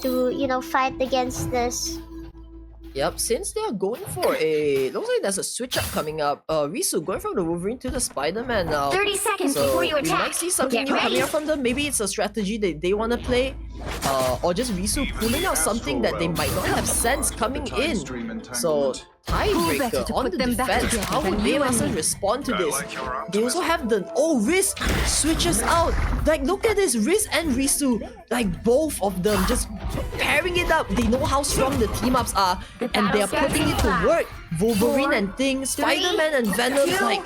to, fight against this. Yep, since they are going for looks like there's a switch up coming up. Risu going from the Wolverine to the Spider-Man now. 30 seconds so before you we attack. might see something new coming up from them. Maybe it's a strategy that they want to play. Or just Risu pulling out something that they might not have sensed coming in. So Tiebreaker on the defense. How would Baymasters respond to this? They also have the Riz switches out. Like, look at this, Riz and Risu, like both of them just pairing it up. They know how strong the team ups are, and they are putting it to work. Wolverine and Thing, Spider-Man and Venom, like.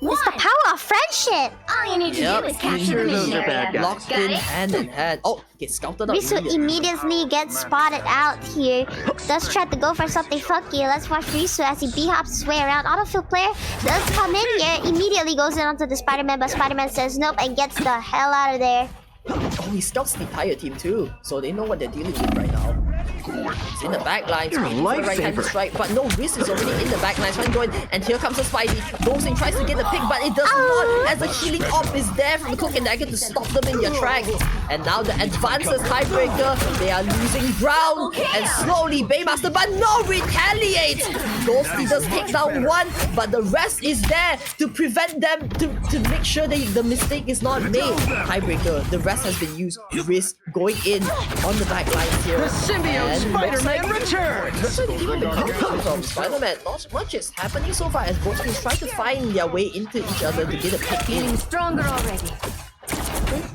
It's the power of friendship. All you need to do is capture the mission area. Locked in hand in hand. Oh, gets scouted out. Risu immediately gets spotted out here. Does try to go for something funky. Let's watch Risu as he b-hops his way around. Autofield player does come in here. Immediately goes in onto the Spider-Man, but Spider-Man says nope and gets the hell out of there. Oh, he scouts the entire team too, so they know what they're dealing with right now. He's in the back lines, waiting for the right-hand strike, but no, Riz is already in the back lines. Going, and here comes the Spidey. Goes in, tries to get the pick, but it does not, as the healing op is there from the Cloak and Dagger to stop them in their tracks. And now the advances Tiebreaker, they are losing ground, and slowly Baymaster, but no, retaliates! Ghosty does take down one, but the rest is there to prevent them, to make sure that the mistake is not made. Tiebreaker, the rest has been used. Riz going in on the back lines here. The symbiote Spider-Man returns! Looks like even the comeback from Spider-Man, not much is happening so far as both teams try to find their way into each other to get a pick in. Stronger already.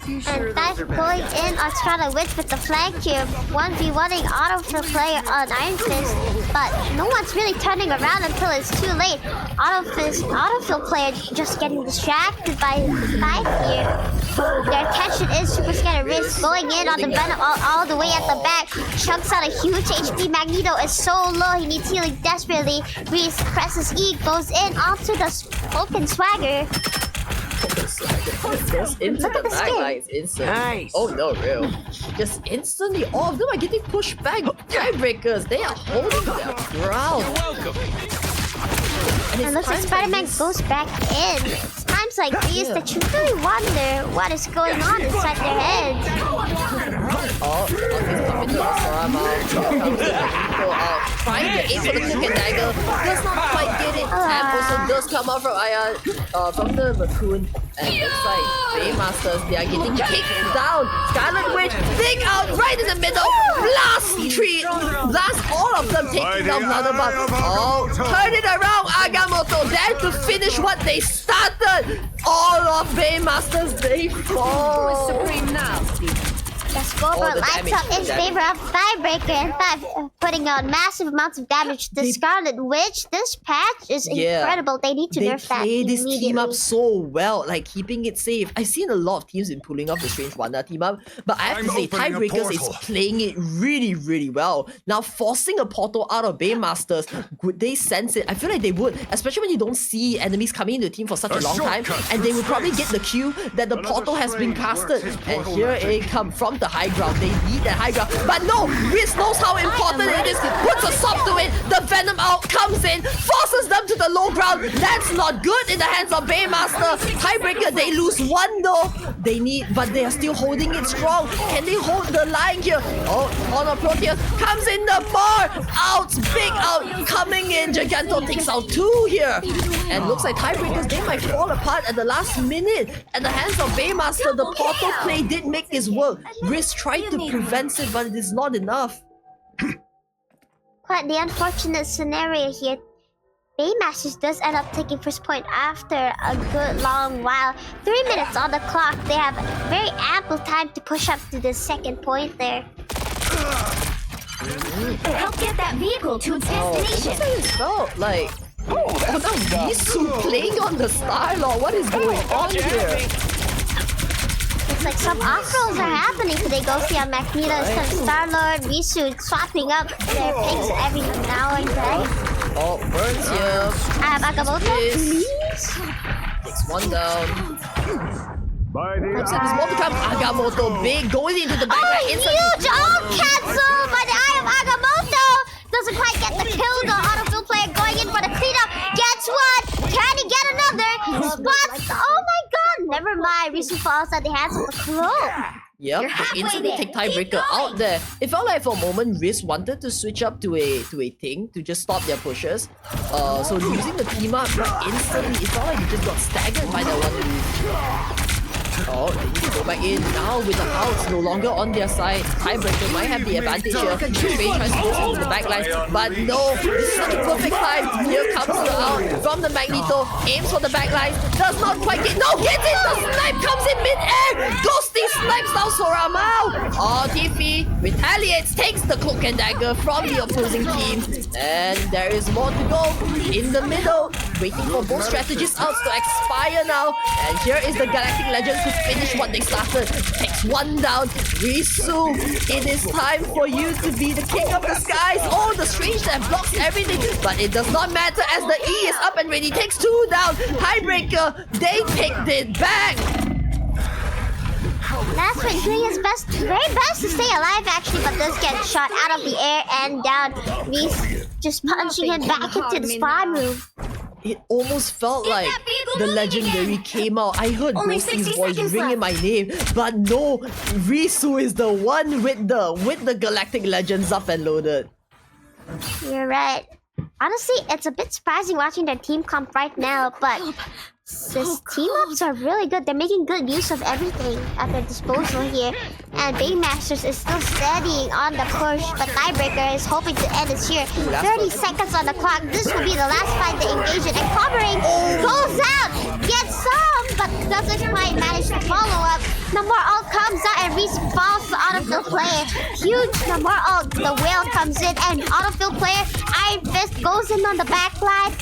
And Dive going in on Strata Witch with the flank here. 1v1ing Autofield player on Iron Fist, but no one's really turning around until it's too late. Autofield player just getting distracted by Dive here. Their attention is Super Scanner Riz going in on the Venom all the way at the back. Chunks out a huge HP. Magneto is so low, he needs healing desperately. Riz presses E, goes in onto the Cloak and Swagger. Goes into the back lines instantly. Nice. Oh no, real. Just instantly, all of them are getting pushed back. Tiebreakers, they are holding their ground. And looks like Spider-Man goes back in. times like these that you really wonder what is going on inside their heads. Oh, he's coming to the Sorama. Trying to aim for the Cloak and Dagger. Does not quite get it. Tab also does come out from from the Raccoon. And looks like Baymasters, they are getting kicked down. Scarlet Witch, dig out right in the middle. Blast all of them taking down Blunderbuss. Oh, turn it around, Agamotto. There to finish what they started. All of Baymasters, they fall. Supreme now. The scoreboard lights up in favor of Tiebreaker. In fact, putting out massive amounts of damage to Scarlet Witch. This patch is incredible. They need to nerf that play this immediately. team up so well, like keeping it safe. I've seen a lot of teams in pulling off the Strange Wanda team up, but I have to say Tiebreakers is playing it really, really well. Now forcing a portal out of Baymasters, would they sense it? I feel like they would, especially when you don't see enemies coming into the team for such a long time, and they would probably get the cue that the portal has been casted. And here it comes from the high ground. They need that high ground, but no, Riz knows how important it is. Puts a stop to it. The Venom out comes in, forces them to the low ground. That's not good in the hands of Baymaster. Tiebreaker, they lose one though. But they are still holding it strong. Can they hold the line here? Oh, Honor Proteus comes in the bar. Out, big out, coming in. Giganto takes out 2 here. And looks like Tiebreakers, they might fall apart at the last minute. At the hands of Baymaster, the portal play did make this work. Riz tried to prevent it, but it is not enough. Quite the unfortunate scenario here. Baymasters does end up taking first point after a good long while. 3 minutes on the clock. They have very ample time to push up to the second point there. Help get that vehicle to its destination. It felt like Risu playing on the Star-Lord. What is going on here? It's like some off-rolls are happening today. Go see on Magneto instead of Star-Lord. Risu swapping up their picks every now and then. Oh, burns here. Agamotto, please. Takes one down. Looks like there's more to come. Agamotto, big, going into the backline. Huge! All cancelled by the eye of Agamotto. Doesn't quite get the kill though. Autofill player going in for the cleanup. Gets one. Can he get another? Spots. Oh my god. Never mind. Risu falls at the hands of the cloak. Yep, they instantly take Tiebreaker out there. It felt like for a moment Riz wanted to switch up to a thing to just stop their pushes. So using the team up, instantly it felt like he just got staggered by that one move. Oh, they need to go back in now with the outs no longer on their side. Tiebreaker might have the advantage here. Trey tries to go into the backline, but no, this is such a perfect time. Here comes the out from the Magneto, aims for the backline, does not quite get, no, gets it! The snipe comes in mid-air! Ghosty snipes down Soramao! Oh, Tiffy retaliates, takes the Cloak and Dagger from the opposing team, and there is more to go in the middle, waiting for both strategists outs to expire now, and here is the Galactic Legends to finish what they started. Takes one down. Risu, it is time for you to be the king of the skies. Oh, the strange that blocks everything, but it does not matter as the E is up and ready. Takes 2 down. Tiebreaker, they picked it back. Last one doing his best, very best to stay alive actually, but does get shot out of the air and down. Reese just punching him back into the spawn room. It almost felt like the legendary came out. I heard Ghosty's voice ringing my name, but no, Risu is the one with the Galactic Legends up and loaded. You're right. Honestly, it's a bit surprising watching their team comp right now, but these team-ups are really good. They're making good use of everything at their disposal here. And Baymasters is still steadying on the push, but Tiebreaker is hoping to end this here. 30 seconds on the clock. This will be the last fight they engage in. And Covering goes out, gets some, but doesn't quite manage to follow up. Namor ult comes out and Reese falls to autofill player. Huge Namor ult. The whale comes in and autofill player Iron Fist goes in on the backline.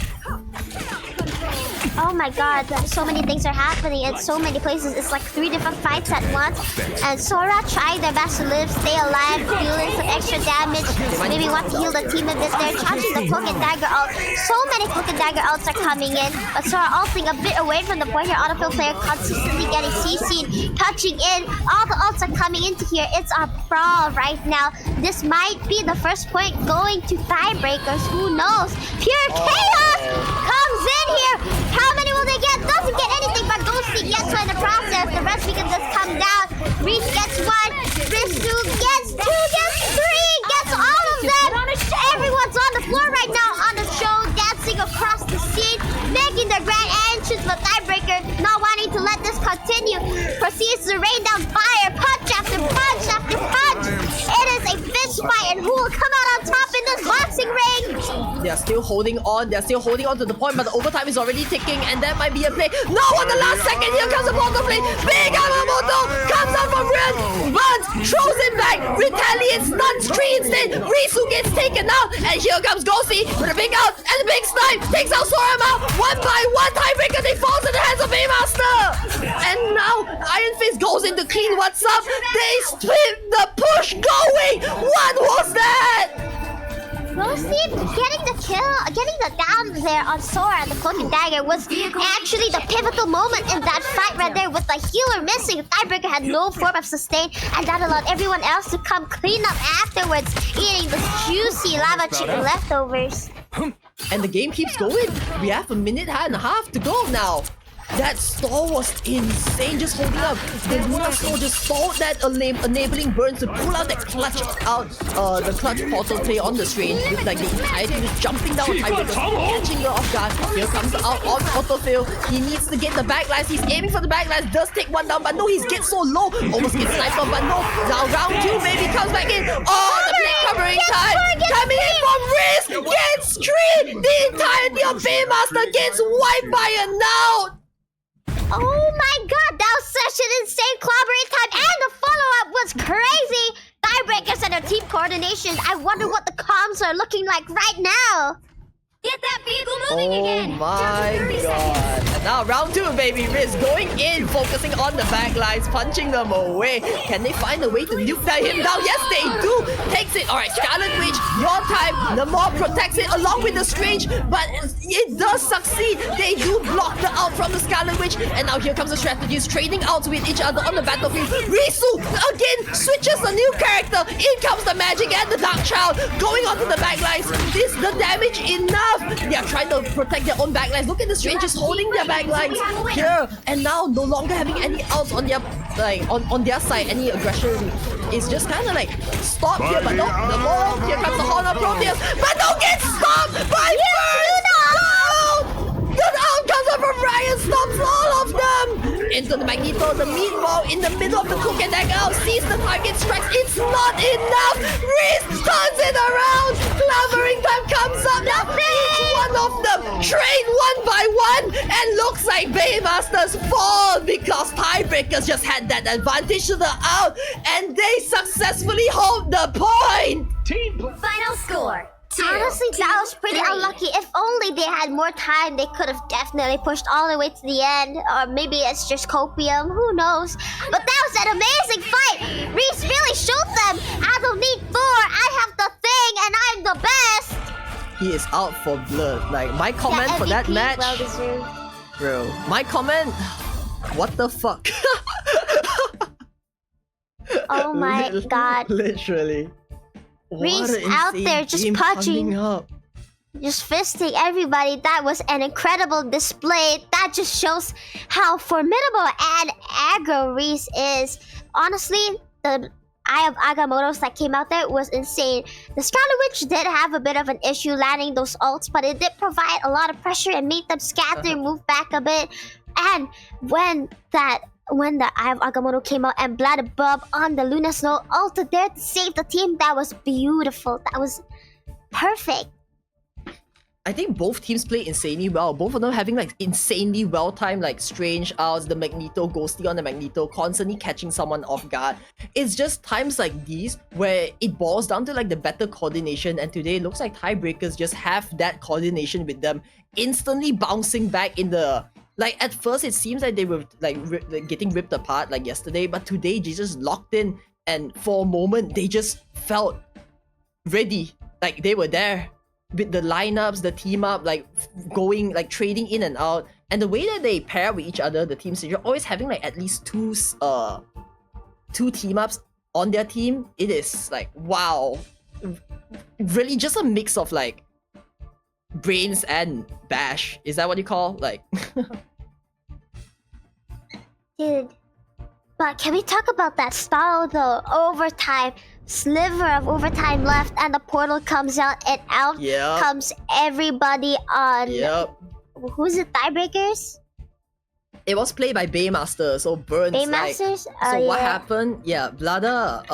Oh my god, so many things are happening in so many places. It's like 3 different fights at once. And Sora trying their best to live, stay alive, dealing some extra damage. Maybe want to heal the team a bit there. Charging the Cloak and Dagger ult. So many Cloak and Dagger ults are coming in. But Sora ulting a bit away from the point here. Autofill player consistently getting CC'd, touching in. All the ults are coming into here. It's a brawl right now. This might be the first point going to Tiebreakers. Who knows? Pure chaos comes in here. How many will they get? Doesn't get anything, but So in the process, the rest can just come down. Reese gets 1, Risu gets 2, gets 3, gets all of them. Everyone's on the floor right now on the show, dancing across the scene, making the grand entrance. But Tiebreaker, not wanting to let this continue, proceeds to rain down fire, punch after punch after punch. It is a fist fight, and who will come out on top in this boxing ring? They're still holding on. They're still holding on to the point, but the overtime is already ticking, and that might be a play. No, on the last second, here comes a Moto play. Big Yamamoto comes out from Ren, burns, throws it back, retaliates, stuns 3 instead. Risu gets taken out, and here comes Ghosty with a big out and a big snipe. Takes out Sorama. 1 by 1, Tiebreaker, they falls in the hands of Baymaster. And now Iron Fist goes in to clean what's up. They split the push going. What was that? Ghosty getting the kill, getting the down there on Sora and the Cloak and Dagger was actually the pivotal moment in that fight right there, with the healer missing. Tiebreaker had no form of sustain, and that allowed everyone else to come clean up afterwards, eating the juicy lava chicken leftovers. And the game keeps going. We have 1.5 minutes to go now. That stall was insane, just holding up. The Luna stall just stalled that enabling burn to pull out that clutch out, the clutch portal play on the strange, with like the entire team just jumping down Tiebreaker, catching her off guard. Here comes out on autofill. He needs to get the backlines. He's aiming for the backlines, does take one down, but no, he gets so low. Almost gets sniped off, but no. Now round 2 maybe comes back in. Oh, the blade covering time. Coming in from Riz, gets screened. The entirety of Baymaster gets wiped by a now. Oh my god, that was such an insane clobbering time, and the follow-up was crazy! Tiebreakers and their team coordination, I wonder what the comms are looking like right now! Get that vehicle moving again! Oh my god. And now round 2, baby. Riz going in, focusing on the backlines, punching them away. Can they find a way to nuke that him down? Yes, they do! Takes it. Alright, Scarlet Witch, your time. The mob protects it along with the Strange, but it does succeed. They do block the out from the Scarlet Witch. And now here comes the strategies, trading outs with each other on the battlefield. Risu, again, switches a new character. In comes the Magic and the Dark Child, going onto the backlines. Is the damage enough? They are trying to protect their own backlines. Look at the Strangers holding their backlines here, and now no longer having any outs on their on their side. Any aggression is just kind of like stopped here, but no, the ball. Here comes the Horn of Proteus, but don't get stopped by Burns. The out comes up from Ryan, stops all of them. Into the Magneto, the meatball in the middle of the Cook and Dagger sees the target, strikes. It's not enough. Reese turns it around. Clovering time comes up now. Each one of them trade 1 by 1, and looks like Baymasters fall because Tiebreakers just had that advantage to the out, and they successfully hold the point. Final score. Honestly, that was pretty unlucky. If only they had more time, they could have definitely pushed all the way to the end. Or maybe it's just copium, who knows? But that was an amazing fight! Reese really showed them! I don't need 4, I have the thing, and I'm the best! He is out for blood. Like, my comment for that match, well deserved. bro, my comment, what the fuck? Oh my god. Literally. Reese What an out insane there just game punching. coming up. Just fisting everybody. That was an incredible display. That just shows how formidable and aggro Reese is. Honestly, the Eye of Agamotto's that came out there was insane. The Scarlet Witch did have a bit of an issue landing those ults, but it did provide a lot of pressure and made them scatter and move back a bit. And when the Eye of Agamotto came out and Blood Bub on the Luna Snow ulted there to save the team, that was beautiful. That was perfect. I think both teams played insanely well. Both of them having like insanely well-timed like strange outs, the Magneto, Ghosty on the Magneto, constantly catching someone off guard. It's just times like these where it boils down to like the better coordination, and today it looks like Tiebreakers just have that coordination with them, instantly bouncing back in the... Like, at first, it seems like they were, like, getting ripped apart, like, yesterday. But today, they just locked in. And for a moment, they just felt ready. Like, they were there. With the lineups, the team up, like, going, like, trading in and out. And the way that they pair with each other, the teams, you're always having, like, at least two team-ups on their team. It is, like, wow. Really just a mix of, like, brains and bash. Is that what you call? Like... Dude. But can we talk about that stall though? Overtime, sliver of overtime left, and the portal comes out, and out Yep. comes everybody on. Yep. Who's it? Tiebreakers? It was played by Baymaster, so Burns. Baymasters? So what happened? Yeah, Vlada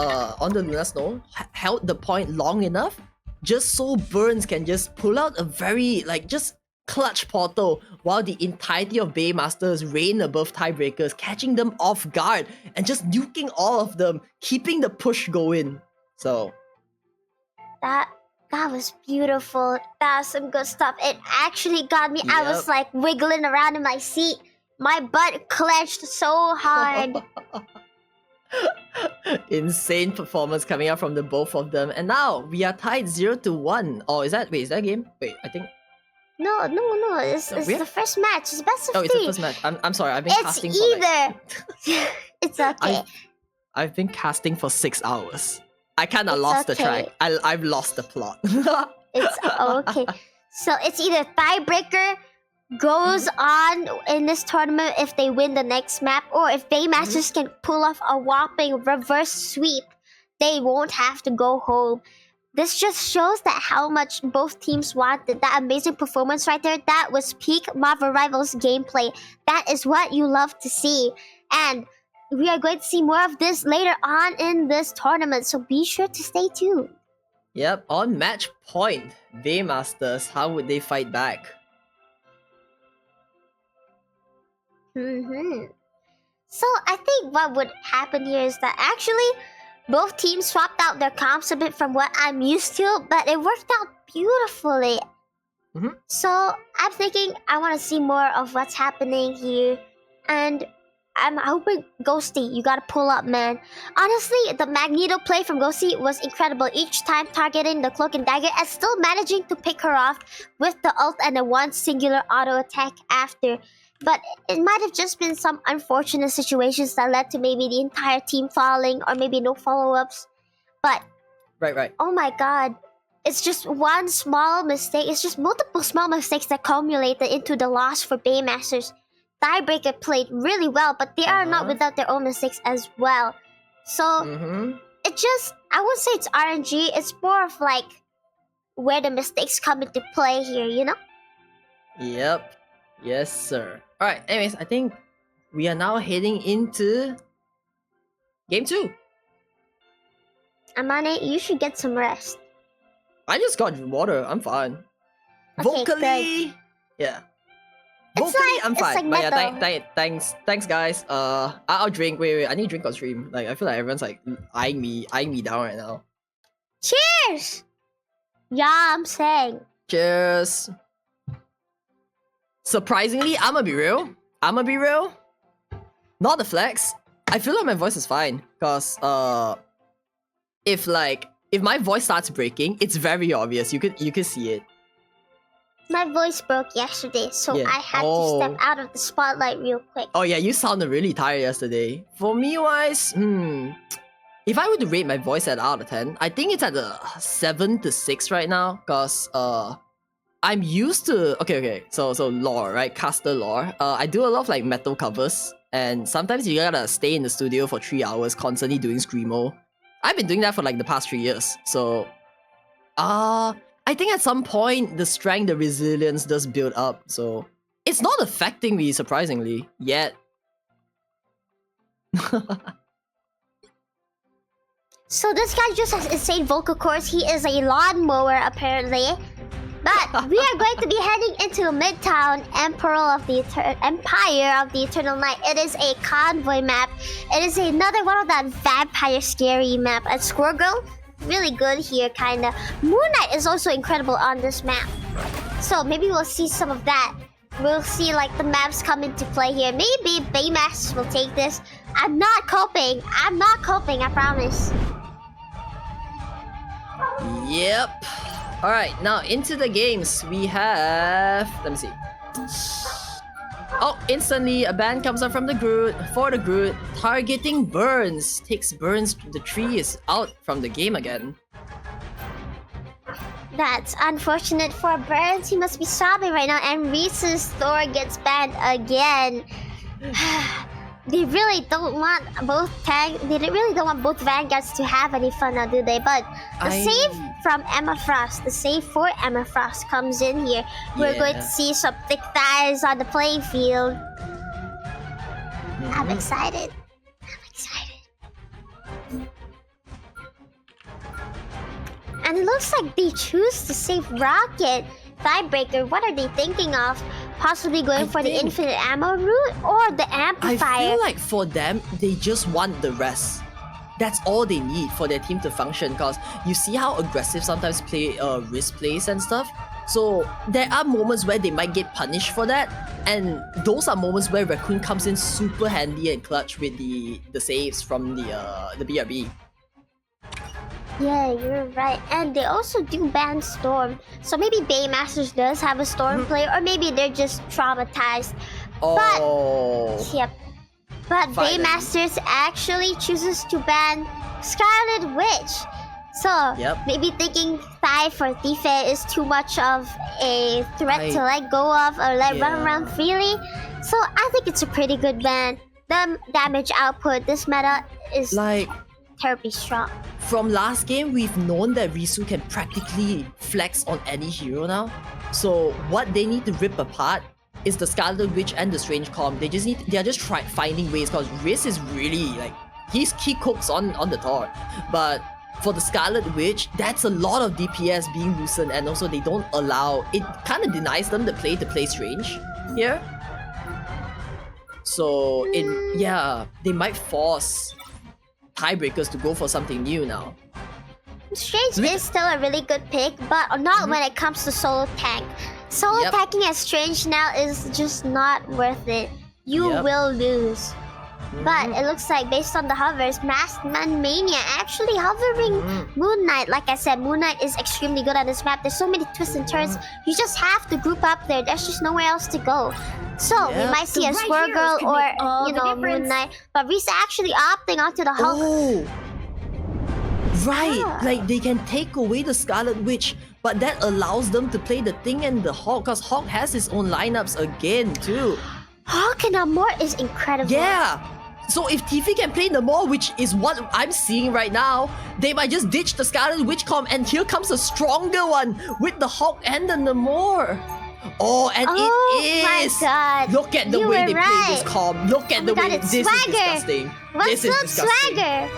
on the Luna Snow held the point long enough, just so Burns can just pull out a very just clutch portal while the entirety of Baymasters reign above Tiebreakers, catching them off guard and just nuking all of them, keeping the push going. So That was beautiful. That was some good stuff. It actually got me. I was like wiggling around in my seat. My butt clenched so hard. insane performance coming out from the both of them. And now we are tied 0-1. Oh, is that a game? Wait, I think. No. It's the first match. It's best of 3. It's the first match. I'm sorry. I've been It's casting either. for It's okay. I've been casting for 6 hours. I kind of It's lost the okay. track. I've lost the plot. It's okay. So it's either Tiebreaker goes on in this tournament if they win the next map, or if Baymasters can pull off a whopping reverse sweep, they won't have to go home. This just shows that how much both teams wanted. That amazing performance right there, that was peak Marvel Rivals gameplay. That is what you love to see. And we are going to see more of this later on in this tournament, so be sure to stay tuned. Yep, on match point, Baymasters, how would they fight back? So I think what would happen here is that actually both teams swapped out their comps a bit from what I'm used to, but it worked out beautifully. So I'm thinking I want to see more of what's happening here, and I'm hoping Ghosty, you gotta pull up, man. Honestly, the Magneto play from Ghosty was incredible. Each time targeting the Cloak and Dagger and still managing to pick her off with the ult and the one singular auto attack after. But it might have just been some unfortunate situations that led to maybe the entire team falling or maybe no follow-ups. But Right. oh my god, it's just one small mistake. It's just multiple small mistakes that culminated into the loss for Baymasters. Tiebreaker played really well, but they are not without their own mistakes as well. So it just, I wouldn't say it's RNG, it's more of like where the mistakes come into play here, you know? Yep. Yes, sir. Alright, anyways, I think we are now heading into game 2. Amane, you should get some rest. I just got water. I'm fine. Okay, Vocally, yeah. It's Vocally, like- I'm it's fine. like But yeah, metal. thanks, guys. I'll drink. Wait, I need to drink on stream. Like, I feel like everyone's like eyeing me down right now. Cheers! Yeah, I'm saying. Cheers. Surprisingly, I'ma be real. Not the flex. I feel like my voice is fine. Cause if my voice starts breaking, it's very obvious. You could see it. My voice broke yesterday, so Yeah. I had to step out of the spotlight real quick. Oh yeah, you sounded really tired yesterday. For me wise, if I were to rate my voice at out of 10, I think it's at a 7 to 6 right now. Cause I'm used to okay. So lore, right? Caster lore. I do a lot of like metal covers, and sometimes you gotta stay in the studio for 3 hours, constantly doing screamo. I've been doing that for like the past 3 years. So, I think at some point the strength, the resilience does build up. So it's not affecting me surprisingly yet. So this guy just has insane vocal cords. He is a lawnmower apparently. But we are going to be heading into Midtown, Empire of the Eternal Night. It is a convoy map. It is another one of that vampire scary map. And Squirrel Girl, really good here, kinda. Moon Knight is also incredible on this map. So maybe we'll see some of that. We'll see like the maps come into play here. Maybe Baymasters will take this. I'm not coping, I promise. Yep. Alright, now into the games. We have... Let me see. Oh, instantly a ban comes up from the Groot. For the Groot, targeting Burns. Takes Burns, the tree is out from the game again. That's unfortunate for Burns. He must be sobbing right now. And Reese's Thor gets banned again. they really don't want both Vanguards to have any fun now, do they? But the save from Emma Frost, the save for Emma Frost comes in here. We're going to see some thick thighs on the playing field. I'm excited. And it looks like they choose to save Rocket. Tiebreaker, what are they thinking of? Possibly going for the infinite ammo route or the amplifier? I feel like for them, they just want the rest. That's all they need for their team to function, because you see how aggressive sometimes Risk plays and stuff. So there are moments where they might get punished for that, and those are moments where Raccoon comes in super handy and clutch with the saves from the BRB. Yeah, you're right. And they also do ban Storm. So maybe Baymasters does have a Storm player, or maybe they're just traumatized. But Baymasters actually chooses to ban Scarlet Witch. So maybe thinking Thigh for Tifa is too much of a threat to let go of or let run around freely. So I think it's a pretty good ban. The damage output, this meta is like terribly strong. From last game, we've known that Risu can practically flex on any hero now. So what they need to rip apart is the Scarlet Witch and the Strange Calm. They are just finding ways, because Riz is really like he cooks on the Thor. But for the Scarlet Witch, that's a lot of DPS being loosened, and also they don't allow it. Kind of denies them the play to play Strange here. So they might force Tiebreakers to go for something new now. Strange is still a really good pick, but not when it comes to solo tank. Solo tanking as Strange now is just not worth it. You will lose. But it looks like based on the hovers, Masked Man Mania actually hovering Moon Knight. Like I said, Moon Knight is extremely good on this map. There's so many twists and turns. You just have to group up there. There's just nowhere else to go. So we might see a Squirrel Girl or Moon Knight. But Risa actually opting onto the Hulk. Like they can take away the Scarlet Witch, but that allows them to play the Thing and the Hawk, because Hawk has his own lineups again too. Hawk and Amor is incredible. Yeah. So if Tiffy can play Namor, which is what I'm seeing right now, they might just ditch the Scarlet Witch comp, and here comes a stronger one with the Hawk and the Namor. It is. My God. Look at the way they play this comp. Look at the way this is disgusting. What's up, swagger?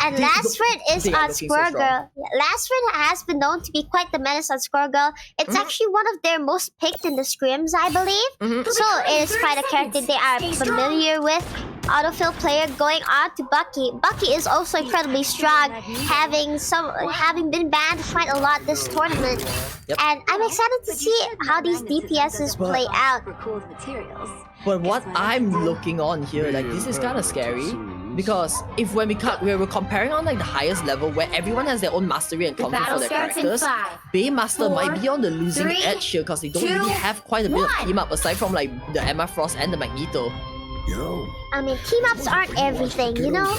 And Lastford is on Squirrel Girl. Lastford has been known to be quite the menace on Squirrel Girl. It's actually one of their most picked in the scrims, I believe. So it is quite a character they are familiar with. Autofill player going on to Bucky. Bucky is also incredibly strong, having been banned quite a lot this tournament. And I'm excited to see how these DPSs play out. But what I'm looking on here, like, this is kind of scary. Because if when we're comparing on like the highest level where everyone has their own mastery and comfort for their characters, Baymaster might be on the losing edge here, because they don't really have quite a bit of team up aside from like the Emma Frost and the Magneto. I mean, team ups aren't everything, you know?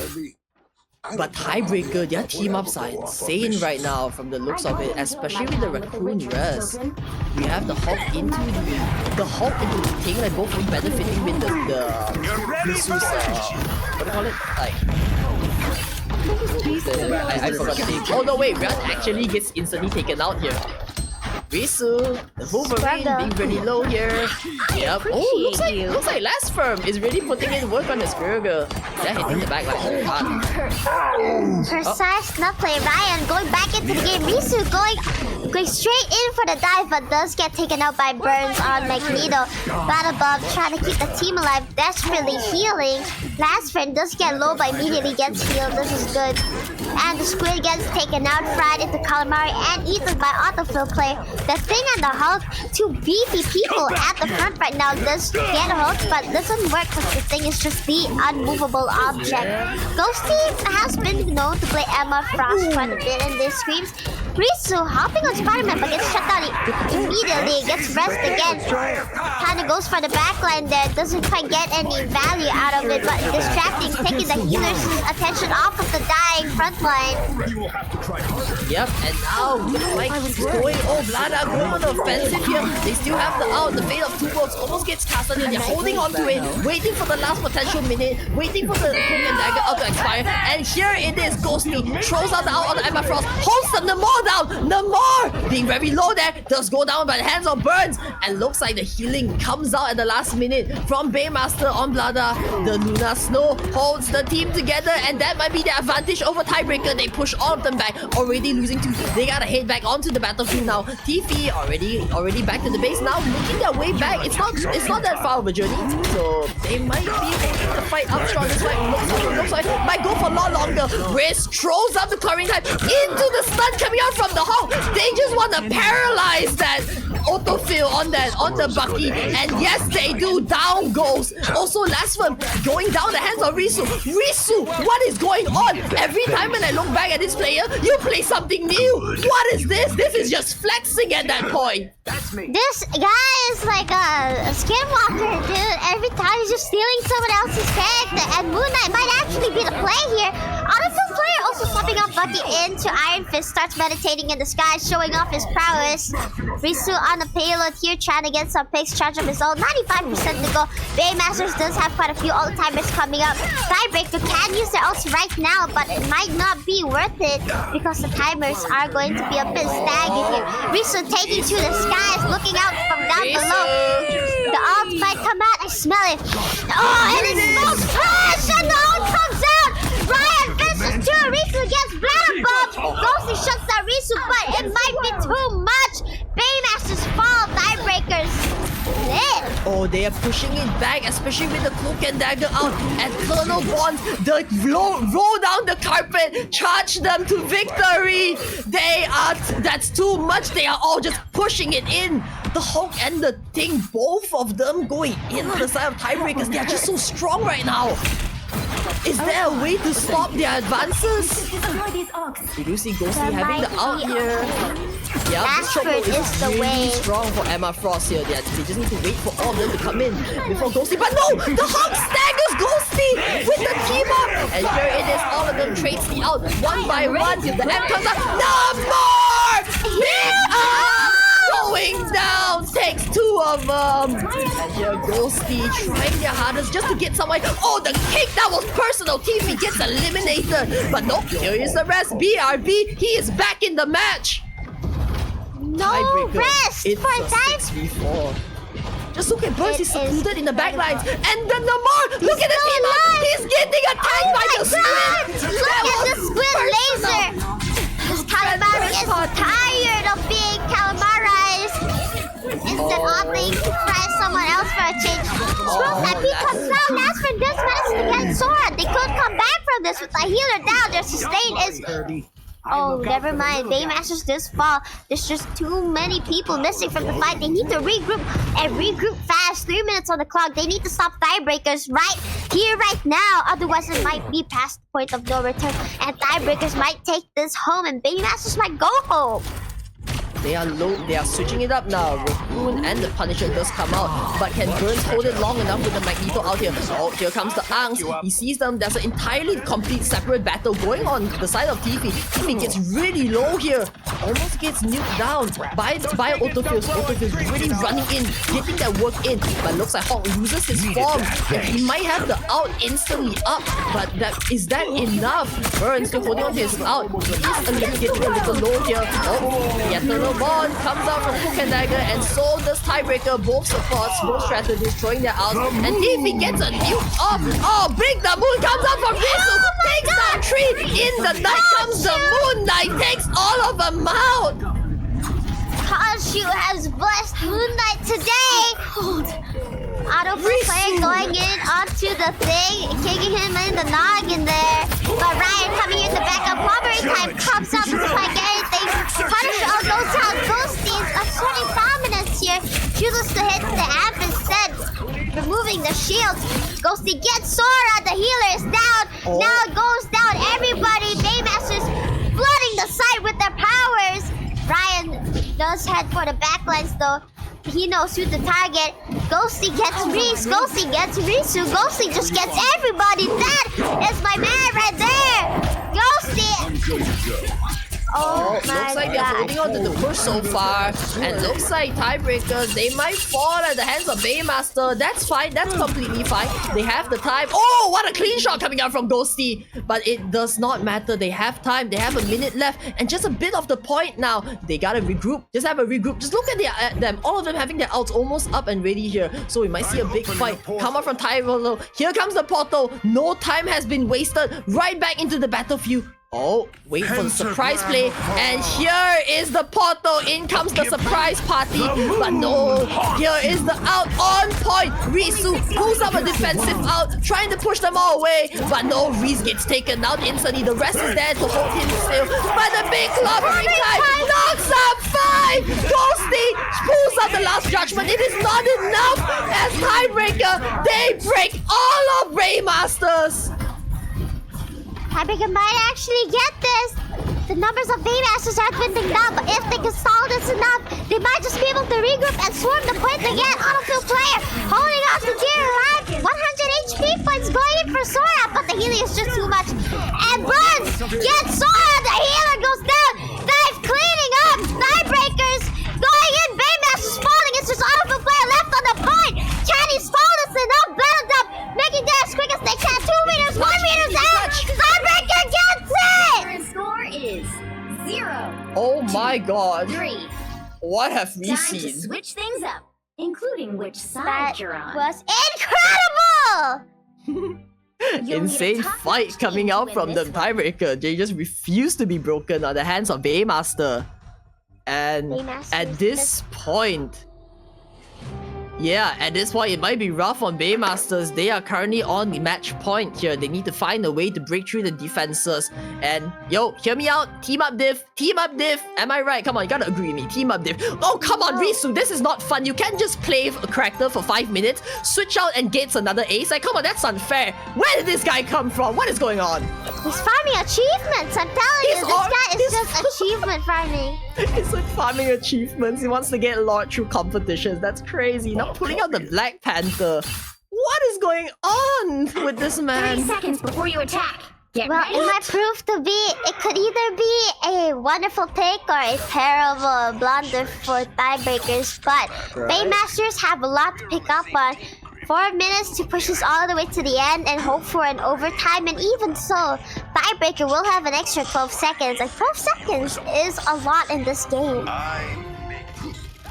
But Tiebreaker, their team ups are insane right now from the looks of it, especially with the Raccoon Res. We have the Hulk into the Thing, like both benefiting with the Risu's, what do you call it? Like, I forgot the name. Oh no, wait, Red actually gets instantly taken out here. Risu, the Wolverine being really low here. Yep. Oh, looks like Last Firm is really putting in work on the Squirrel Girl. They're hitting the back like very hard. Precise not play. Ryan going back into the game. Risu going straight in for the dive, but does get taken out by Burns on Magneto. Battle Bomb trying to keep the team alive, desperately healing. Last Friend does get low, but immediately gets healed. This is good. And the Squid gets taken out, fried into Calamari and eaten by Autofill player. The Thing and the Hulk, two beefy people at the front right now, does get hooked, but doesn't work because the Thing is just the unmovable object. Ghosty has been known to play Emma Frost quite a bit in these screams. Risu hopping on Spider-Man but gets shut down immediately, gets rest again. Kinda goes for the backline there, doesn't quite get any value out of it, but distracting, taking the healer's attention off of the dying front line. Yep, and now Mike is going, oh, Vlad Blada going on the offensive here. They still have the out. The fate of two worlds almost gets casted and they're holding on to it, waiting for the last potential minute, waiting for the Cloak and Dagger out to expire. And here it is, Ghosty throws out the out on the Emma Frost, holds the Namor down. Namor being very low there, does go down by the hands of Burns, and looks like the healing comes out at the last minute from Baymaster on Blada. The Luna Snow holds the team together, and that might be the advantage over Tiebreaker. They push all of them back, already losing two. They gotta head back onto the battlefield now. Tiffy already back to the base now, making their way back. It's not that far of a journey, so they might be making the fight up strong. This fight looks like might go for a lot longer. Riz throws up the covering time into the stun coming out from the Hulk. They just want to paralyze that autofill on the Bucky, and yes, they do. Down goes also Laspham going down the hands of Risu. Risu, what is going on? Every time when I look back at this player, you play something new. What is this? This is just flexing at that point. This guy is like a skinwalker, dude. Every time he's just stealing someone else's character, and Moon Knight might actually be the play here. Autofill player also swapping up Bucky into Iron Fist, starts meditating in the sky, showing off his prowess. Risu on the payload here, trying to get some picks, charge up his own. 95% to go. Baymasters does have quite a few ult-timers coming up. Tiebreaker can use their ults right now, but it might not be worth it because the timers are going to be a bit stagnant here. Risu taking to the skies, looking out from down below. The ult might come out. I smell it. Oh, and it smells fresh, and the ult comes out. Ryan versus 2. Risu gets bladder bomb. Ghosty shuts down Risu, but it might be too much. Baymasters fall. Tiebreakers. Oh, they are pushing it back, especially with the Cloak and Dagger out. And Colonel Bonds, the roll down the carpet, charge them to victory. That's too much. They are all just pushing it in. The Hulk and the Thing, both of them going in on the side of Tiebreakers. They are just so strong right now. Is there a way to stop their advances? We do see Ghosty having the out here. Yeah, this combo is really strong for Emma Frost here. They just need to wait for all of them to come in before Ghosty. But no! The Hulk staggers Ghosty with the team up! And here it is, all of them trades the out one by one. The M comes up. No more! Going down, takes 2 of them. And here Ghosty trying their hardest just to get someone. Oh, the kick, that was personal. TV gets eliminated. But nope, here is the rest. BRB, he is back in the match. No rest it's for a time. 6v4. Just look at Burst, he's secluded in the backlines. And the Namor, look at the team up. He's getting attacked by the squid. Look at the squid laser. This calamari is tired of being calamarized. Instead opting to try someone else for a change. Stroke that he comes out. Laspham does manage to get Sora. They could come back from this with a healer down. Their sustain is... Oh, never mind. Baymasters just fall. There's just too many people missing from the fight. They need to regroup and regroup fast. 3 minutes on the clock. They need to stop Tiebreakers right here, right now. Otherwise, it might be past the point of no return. And Tiebreakers might take this home and Baymasters might go home. They are low. They are switching it up now. Raccoon and the Punisher does come out, but can Burns hold it long enough with the Magneto out here? Oh, here comes the Angs. He sees them. There's an entirely complete separate battle going on the side of Tiffy. Tiffy gets really low here. Almost gets nuked down by Autofills. Autofills really running in, getting that work in. But looks like Hawk loses his form. He might have the out instantly up, but is that enough? Burns still holding on to his out. He's getting a little low here. Oh, yet the Bond comes out from Cloak and Dagger, and so does Tiebreaker. Both supports, both strategists throwing their outs. And Tiffy gets a nuke off. Oh, Big the Moon comes out from Risu. Takes down 3. In the night comes the Moon Knight. Takes all of them out. Kashu has blessed Moon Knight today. Autofill player going in onto the Thing, kicking him in the noggin there. But Ryan coming in to back up. Clobbering time comes out, doesn't quite get anything. Punisher all goes out. Ghosty is asserting dominance here. Chooses to hit the amp instead, removing the shield. Ghosty gets Sora. The healer is down. Now it goes down. Everybody, Baymasters flooding the site with their powers. Ryan does head for the backlines though. He knows who to target. Ghosty gets Reese. Ghosty gets Risu. Ghosty just gets everybody. That is my man right there. Ghosty. Oh, looks my like they're God. holding on to the push so far, and looks like tiebreakers, they might fall at the hands of Baymaster. That's fine, that's completely fine. They have the time. Oh, what a clean shot coming out from Ghosty! But it does not matter, they have time, they have a minute left, and just a bit of the point now. They gotta regroup, just have a regroup. Just look at them, all of them having their ults almost up and ready here. So we might see a big fight come up from Tyrolo. Here comes the portal, no time has been wasted, right back into the battlefield. Oh, wait for the surprise play, and here is the portal, in comes the surprise party, but no, here is the out on point. Risu pulls up a defensive out, trying to push them all away, but no, Reese gets taken out instantly. The rest is there to hold him still, but the big clobbering time knocks up 5! Ghosty pulls out the last judgment. It is not enough as tiebreaker. They break all of Raymasters. Tiebreaker might actually get this. The numbers of Baymasters are dwindling down, but if they can stall this enough, they might just be able to regroup and swarm the point again. Autofill player holding off the tier alive. 100 HP points going in for Sora, but the healing is just too much. And Bruns gets Sora. The healer goes down. Knife cleaning up. Tiebreakers going in. Baymasters falling. It's just autofill player left on the point. Can he stall this enough? Build up, making that as quick as they can. 2 meters, 1 meters out. Tiebreaker gets it. Current score is 0. Oh my god. 3. What have we Time seen? to switch things up, including which side That you're on. was incredible. You'll need a Insane top fight notch coming team to out win from the this one. tiebreaker. They just refuse to be broken on the hands of Baymaster. And Baymasters, at this point, yeah, at this point, it might be rough on Baymasters. They are currently on the match point here. They need to find a way to break through the defenses. And, yo, hear me out. Team up diff. Team up diff. Am I right? Come on, you gotta agree with me. Team up diff. Oh, come on, Risu. This is not fun. You can't just play a character for 5 minutes, switch out and gets another ace. Like, come on, that's unfair. Where did this guy come from? What is going on? He's farming achievements. I'm telling you, this guy is just achievement farming. It's like farming achievements. He wants to get lord through competitions. That's crazy. Not pulling out the Black Panther. What is going on with this 30 man? seconds before you attack. Get Well, ready. it might prove to be, it could either be a wonderful take or a terrible blunder for tiebreakers, but Baymasters have a lot to pick up on. 4 minutes to push this all the way to the end and hope for an overtime, and even so, tiebreaker will have an extra 12 seconds, and 12 seconds is a lot in this game.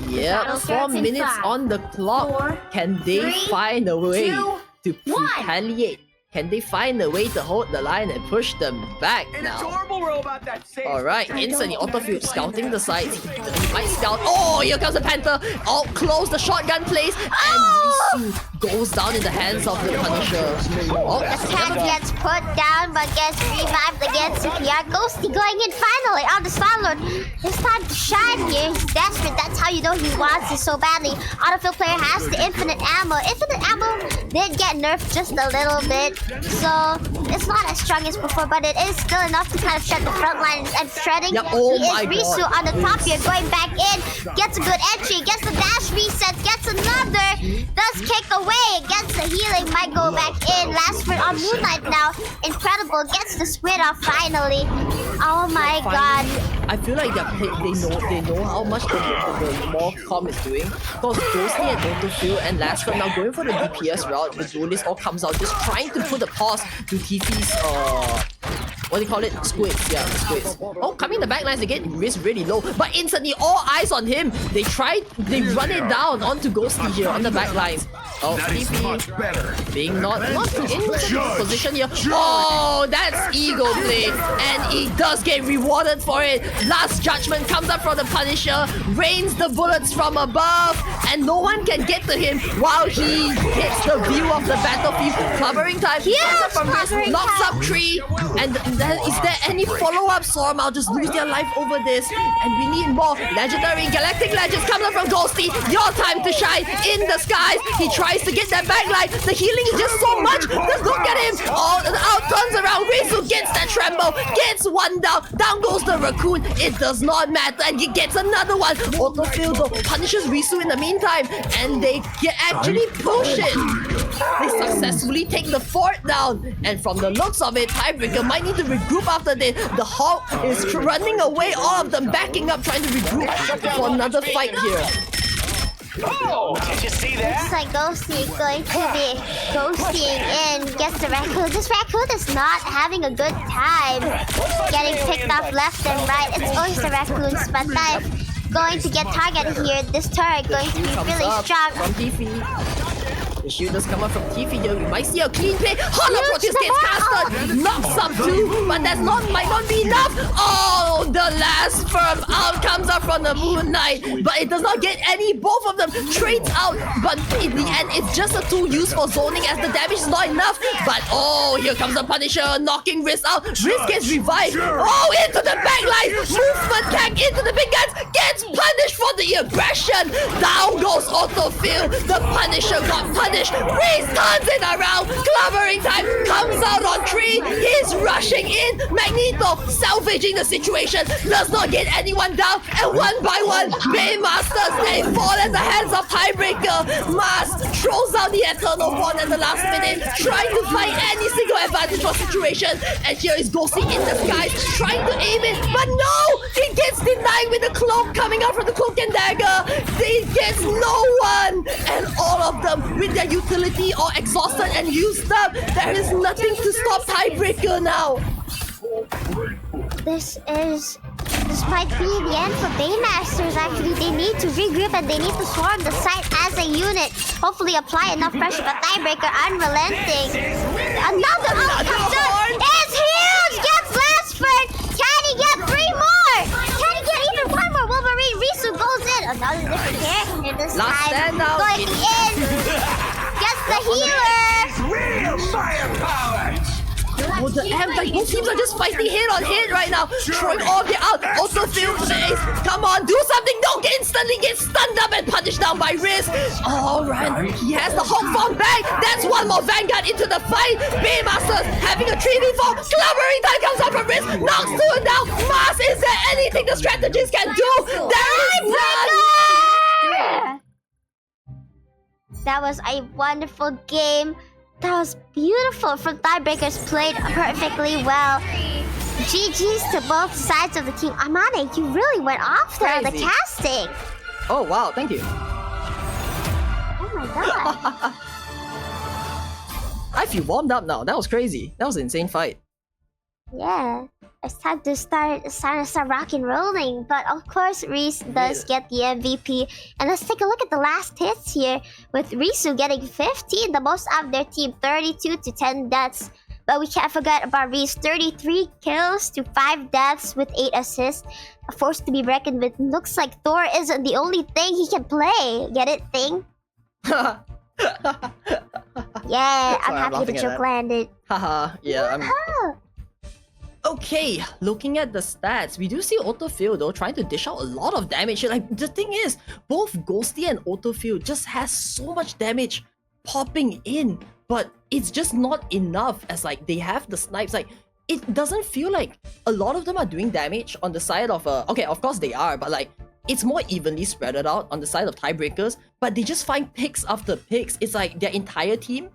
Yeah, Battle 4 starts in minutes 5, on the clock. 4, Can they 3, find a way 2, to 1. retaliate? Can they find a way to hold the line and push them back now? robot that saves Alright, instantly Autofield scouting the sides. He might scout. Oh, here comes the Panther. Oh, close the shotgun place. And Risu goes down in the hands of the Punisher. Oh, The cat gets put down but gets revived against CPR. Ghosty going in finally on the Star-Lord. It's time to shine here. He's desperate. That's how you know he wants it so badly. Autofill player has the infinite ammo. Infinite ammo did get nerfed just a little bit. So it's not as strong as before, but it is still enough to kind of shut the front lines and shredding. Yep. Oh He my is Risu God. on the top here, going back in. Gets a good entry, gets the dash reset, gets another. Does kick away, gets the healing, might go back in. Last word on Moonlight now. Incredible, gets the squid off finally. Oh my god. I feel like they know how much the more com is doing. Because Ghosty and Autofield and Lastford now going for the DPS route. The duelist all comes out just trying to put a pause to TT's what do you call it? Squids, yeah, squids. Oh, coming in the backlines, they get risk really low, but instantly all eyes on him. They run it down onto Ghosty here on the backlines. Oh, TP being not in the position here. Oh, that's ego play, and he does get rewarded for it. Last judgment comes up from the Punisher, rains the bullets from above, and no one can get to him while he gets the view of the battlefield. Covering time, Yes, from this, covering knocks time. up 3, and then is there any follow-up? Storm, I'll just lose their life over this, and we need more. Legendary Galactic Legends comes up from Ghosty. Your time to shine in the skies. He tries to get that backline. The healing is just so much. Just look at him. All out turns around. Risu gets that tremble, gets one down. Down goes the raccoon. It does not matter, and he gets another one. Autofield though punishes Risu in the meantime, and they actually push it. They successfully take the fort down. And from the looks of it, Tiebreaker might need to regroup after this. The Hawk is running away, all of them backing up, trying to regroup for another fight here. Oh, did you see that? Looks like Ghosty is going to be ghosting in. Gets the raccoon. This raccoon is not having a good time. Getting picked off left and right. It's always the raccoons, but Dive going to get targeted here. This turret going to be really strong. From Tiffy. The shooter's coming from Tiffy here. We might see a clean play. Hollow Proteus gets casted. Knocks up two, but that might not be enough. Oh, the last firm out comes up from the Moon Knight, but it does not get any. Both of them trades out, but in the end, it's just a tool used for zoning as the damage is not enough. But oh, here comes the Punisher, knocking Riz out. Riz gets revived. Oh, into the backline. Movement Kang into the big guns. Gets punished for the aggression. Down goes Autofill. The Punisher got punished. Riz turns it around. Clobbering time comes out on 3. He's rushing in. Magneto salvaging the situation. Does not get anyone down. And one by one, Baymasters, they fall at the hands of Tiebreaker. Mast throws out the Eternal Bond at the last minute, trying to find any single advantage for situation. And here is Ghosty in the skies, trying to aim it. But no! He gets denied with the cloak coming out from the cloak and dagger. He gets no one. And all of them with their utility all exhausted and used up. There is nothing to stop Tiebreaker now. This might be the end for Baymasters. Actually, they need to regroup and they need to swarm the site as a unit. Hopefully apply enough pressure, but Tiebreaker unrelenting. Another uppercut is huge! Gets Glassford! Can he get 3 more? Can he get even 1 more? Wolverine Risu goes in. Another different character this Last time. stand out. Going in. Gets the healer. Real firepower. Oh, the M, like both teams are just fighting hit on hit right now. Throwing all the out. Autofill phase. Come on, do something. Don't instantly get stunned up and punished down by Riz. Alright, he has the Hawk Form back. That's one more Vanguard into the fight. Baymasters having a 3v4. Clobbering time comes out from Riz. Knocks 2 down. Mars, is there anything the strategist can do? There is none. That was a wonderful game. That was beautiful from Tiebreakers, played perfectly well. GG's to both sides of the team. Amane, you really went off there on the Crazy. casting. Oh wow, thank you. Oh my god. I feel warmed up now. That was crazy. That was an insane fight. Yeah. It's time to start rock and rolling. But of course, Reese does get the MVP. And let's take a look at the last hits here. With Risu getting 15, the most out of their team, 32 to 10 deaths. But we can't forget about Reese, 33 kills to 5 deaths with 8 assists. A force to be reckoned with. Looks like Thor isn't the only thing he can play. Get it, thing? Yeah, I'm happy the joke landed. Haha, yeah, I'm... Okay, looking at the stats, we do see Autofill though trying to dish out a lot of damage. Like, the thing is, both Ghosty and Autofill just has so much damage popping in, but it's just not enough as like they have the snipes. Like, it doesn't feel like a lot of them are doing damage on the side of okay, of course they are, but like it's more evenly spread out on the side of Tiebreakers, but they just find picks after picks. It's like their entire team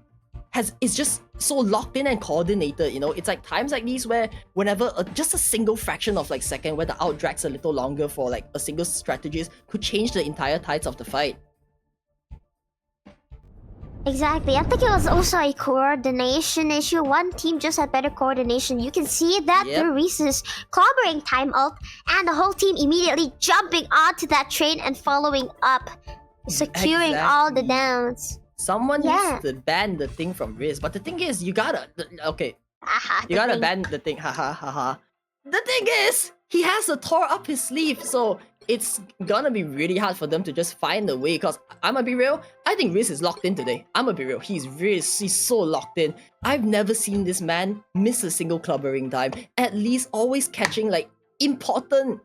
is just so locked in and coordinated, you know. It's like times like these where whenever just a single fraction of like second where the out drags a little longer for like a single strategist could change the entire tides of the fight. Exactly. I think it was also a coordination issue. One team just had better coordination. You can see that through Reese's clobbering time ult, and the whole team immediately jumping onto that train and following up, securing all the downs. Someone needs to ban the thing from Riz, but the thing is, you gotta you gotta ban the thing. Haha. The thing is, he has a Thor up his sleeve, so it's gonna be really hard for them to just find a way. Cause I'ma be real, I think Riz is locked in today. I'ma be real, he's so locked in. I've never seen this man miss a single clobbering time. At least always catching like important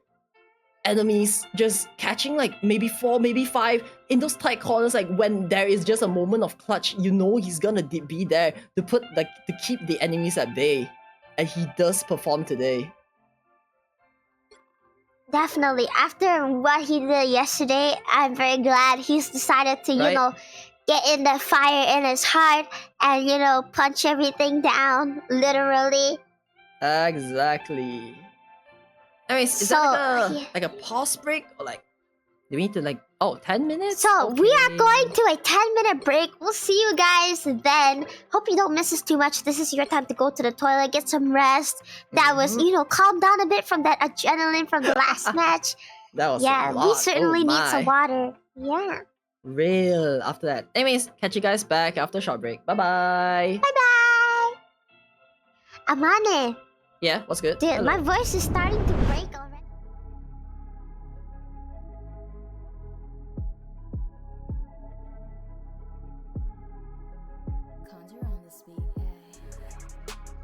enemies, just catching like maybe 4, maybe 5 in those tight corners. Like when there is just a moment of clutch, you know he's gonna be there to put like to keep the enemies at bay, and he does perform today. Definitely. After what he did yesterday, I'm very glad he's decided to, you know, get in the fire in his heart and punch everything down, literally. Exactly. Anyways, is So, that yeah. like a pause break or like do we need to 10 minutes? So we are Okay. going to a 10-minute break. We'll see you guys then. Hope you don't miss us too much. This is your time to go to the toilet, get some rest. That was, calm down a bit from that adrenaline from the last match. That was Yeah, a lot. we certainly need some my. water. Yeah. Real after that. Anyways, catch you guys back after a short break. Bye bye. Bye-bye. Amane, Yeah, what's good? dude, Hello. my voice is starting to break already. Conjure on this beat, yeah.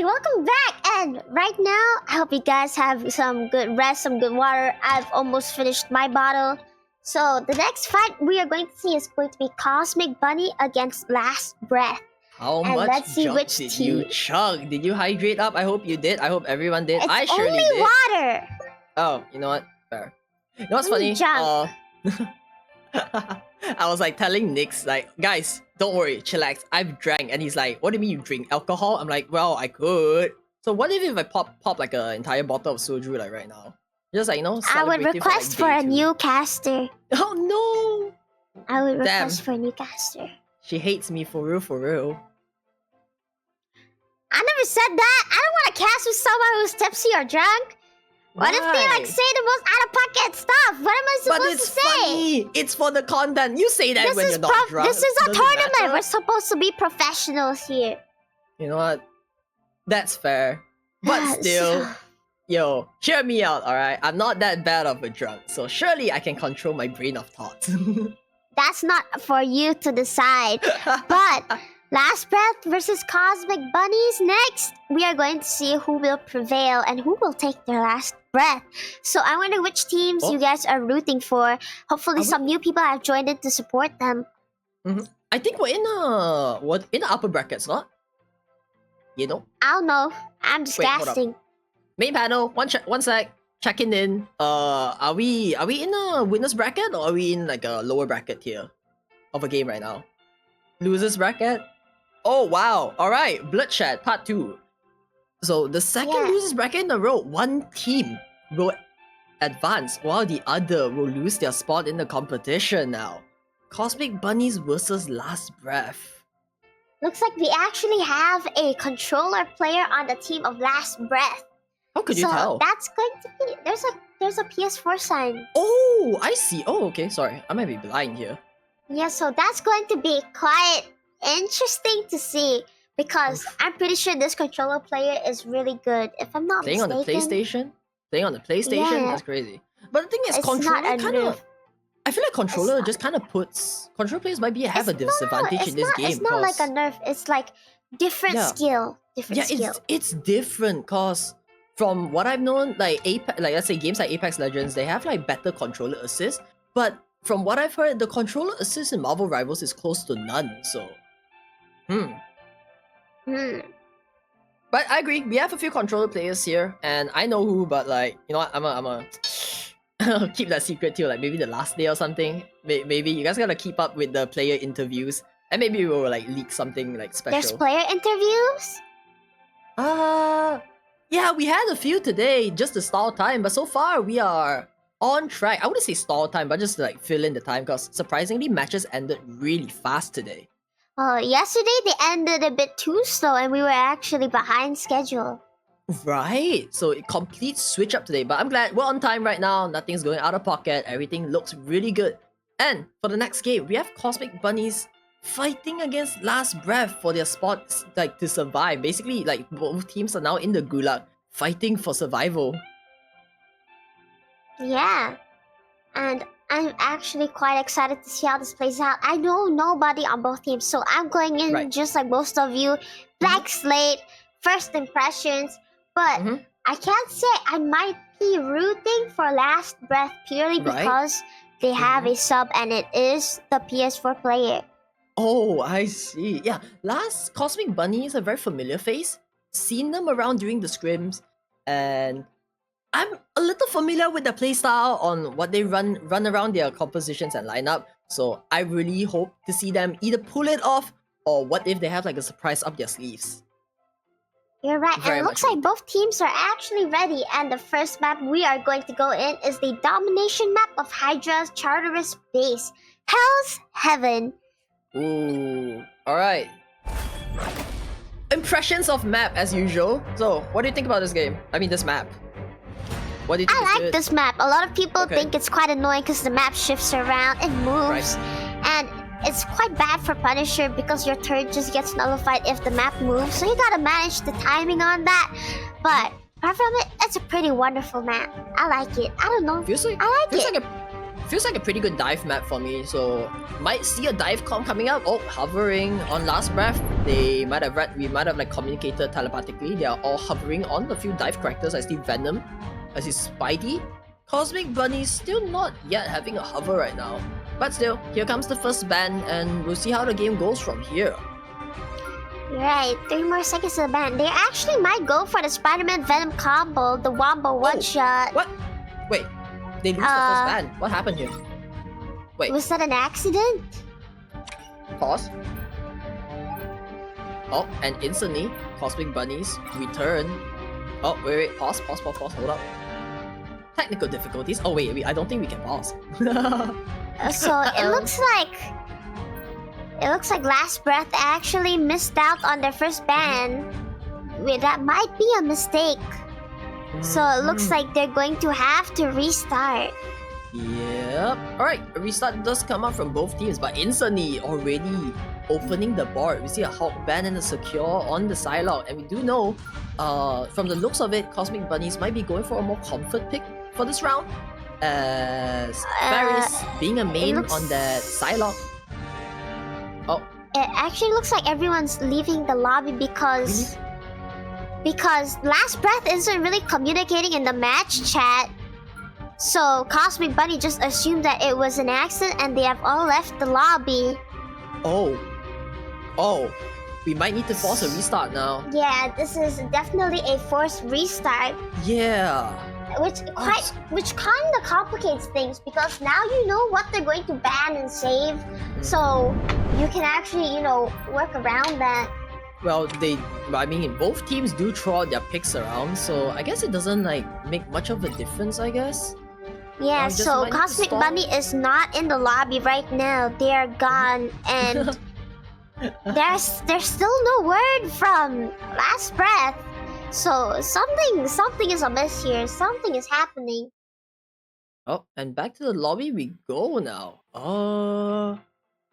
Alright, welcome back. And right now, I hope you guys have some good rest, some good water. I've almost finished my bottle. So the next fight we are going to see is going to be Cosmic Bunny against Last Breath. How And much let's see junk which did team. you chug? Did you hydrate up? I hope you did. I hope everyone did. It's I surely only did. water. Oh, you know what? Fair. You know what's Only funny? junk. I was like telling Nix, like, guys, don't worry, chillax. I've drank, and he's like, what do you mean you drink alcohol? I'm like, well, I could. So what if I pop like an entire bottle of soju like right now? Just like, you know, I would celebrate it request for like, a day two. new caster. Oh no! I would Damn. request for a new caster. She hates me for real, for real. I never said that. I don't want to cast with someone who's tipsy or drunk. What if they Why? like say the most out of pocket stuff? What am I But supposed it's to say? funny. It's for the content. You say that This when is you're not drunk. this is a Doesn't tournament. matter. We're supposed to be professionals here. You know what? That's fair. But Yes. still, yo, hear me out, alright? I'm not that bad of a drunk, so surely I can control my brain of thoughts. That's not for you to decide. But Last Breath versus Cosmic Bunnies next. We are going to see who will prevail and who will take their last breath. So I wonder which teams Oh. you guys are rooting for. Hopefully Are we- some new people have joined in to support them. I think we're in the upper brackets, not? You know? I don't know. I'm just Wait, hold up. casting. Main panel, one sec, checking in. Are we in a winners bracket or are we in like a lower bracket here of a game right now? Losers bracket? Oh wow! Alright, Bloodshed Part 2. So the second Yeah. losers bracket in a row, one team will advance while the other will lose their spot in the competition now. Cosmic Bunnies versus Last Breath. Looks like we actually have a controller player on the team of Last Breath. How could you so tell? that's going to be there's a PS4 sign. Oh, I see. Oh, okay, sorry. I might be blind here. Yeah, so that's going to be quite interesting to see because I'm pretty sure this controller player is really good. If I'm not Playing on the mistaken, PlayStation? Playing on the PlayStation? Yeah. That's crazy. But the thing is, It's not controller a kind of. nerf. I feel like controller not- just kind of puts. Controller players might be have a It's- no, disadvantage it's in this not, game. It's not like a 'cause- nerf. It's like different Yeah. skill. Different Yeah, skill. it's different because from what I've known, like Apex, like let's say games like Apex Legends, they have like better controller assist. But from what I've heard, the controller assist in Marvel Rivals is close to none. So, But I agree. We have a few controller players here, and I know who. But like, you know what? I'm a keep that secret till like maybe the last day or something. Maybe you guys gotta keep up with the player interviews, and maybe we'll like leak something like special. There's player interviews. Yeah, we had a few today just to stall time, but so far we are on track. I wouldn't say stall time, but just to, like fill in the time because surprisingly matches ended really fast today. Yesterday they ended a bit too slow, and we were actually behind schedule. Right, so it complete switch up today, but I'm glad we're on time right now. Nothing's going out of pocket. Everything looks really good. And for the next game, we have Cosmic Bunnies fighting against Last Breath for their spots, like to survive. Basically, like both teams are now in the gulag fighting for survival. Yeah, and I'm actually quite excited to see how this plays out. I know nobody on both teams, so I'm going in Right. just like most of you, blank slate, first impressions. But Mhm. I can't say I might be rooting for Last Breath purely Right. because they have a sub and it is the PS4 player. Oh, I see. Yeah, last Cosmic Bunny is a very familiar face. Seen them around during the scrims, and I'm a little familiar with the playstyle on what they run around their compositions and lineup. So I really hope to see them either pull it off or what if they have like a surprise up their sleeves. You're right, Very and it looks much like both teams are actually ready. And the first map we are going to go in is the domination map of Hydra's Charteris base, Hell's Heaven. Ooh, all right. Impressions of map as usual. So, what do you think about this game? I mean, this map. What do you think? I is like good? this map. A lot of people Okay. think it's quite annoying because the map shifts around and moves. And it's quite bad for Punisher because your turn just gets nullified if the map moves. So you gotta manage the timing on that. But apart from it, it's a pretty wonderful map. I like it. I don't know. Feels like I like feels it. like feels like a pretty good dive map for me, so might see a dive comp coming up. Oh, hovering on Last Breath. We might have like communicated telepathically. They are all hovering on a few dive characters. I see Venom, I see Spidey. Cosmic Bunny still not yet having a hover right now. But still, here comes the first ban, and we'll see how the game goes from here. You're right, 3 more seconds to the ban. They actually might go for the Spider-Man Venom combo, the Wombo one-shot. What? Wait, they lose the first ban. What happened here? Wait. Was that an accident? Pause. Oh, and instantly, Cosmic Bunnies return. Oh, wait, pause, hold up. Technical difficulties. Oh, wait, I don't think we can pause. So it looks like Last Breath actually missed out on their first ban. Wait, that might be a mistake. So it looks like they're going to have to restart. Yep. Alright, a restart does come up from both teams, but instantly already opening the board. We see a Hulk ban and a Secure on the Psylocke, and we do know, from the looks of it, Cosmic Bunnies might be going for a more comfort pick for this round. As Varys being a main on that Psylocke. Oh. It actually looks like everyone's leaving the lobby because Last Breath isn't really communicating in the match chat. So Cosmic Bunny just assumed that it was an accident and they have all left the lobby. Oh, we might need to force a restart now. Yeah, this is definitely a forced restart. Yeah. Which kind of complicates things because now you know what they're going to ban and save, so you can actually, work around that. Well, both teams do throw out their picks around, so I guess it doesn't make much of a difference, I guess. Yeah, so Cosmic Bunny is not in the lobby right now. They are gone, and there's still no word from Last Breath. So something is amiss here. Something is happening. Oh, and back to the lobby we go now.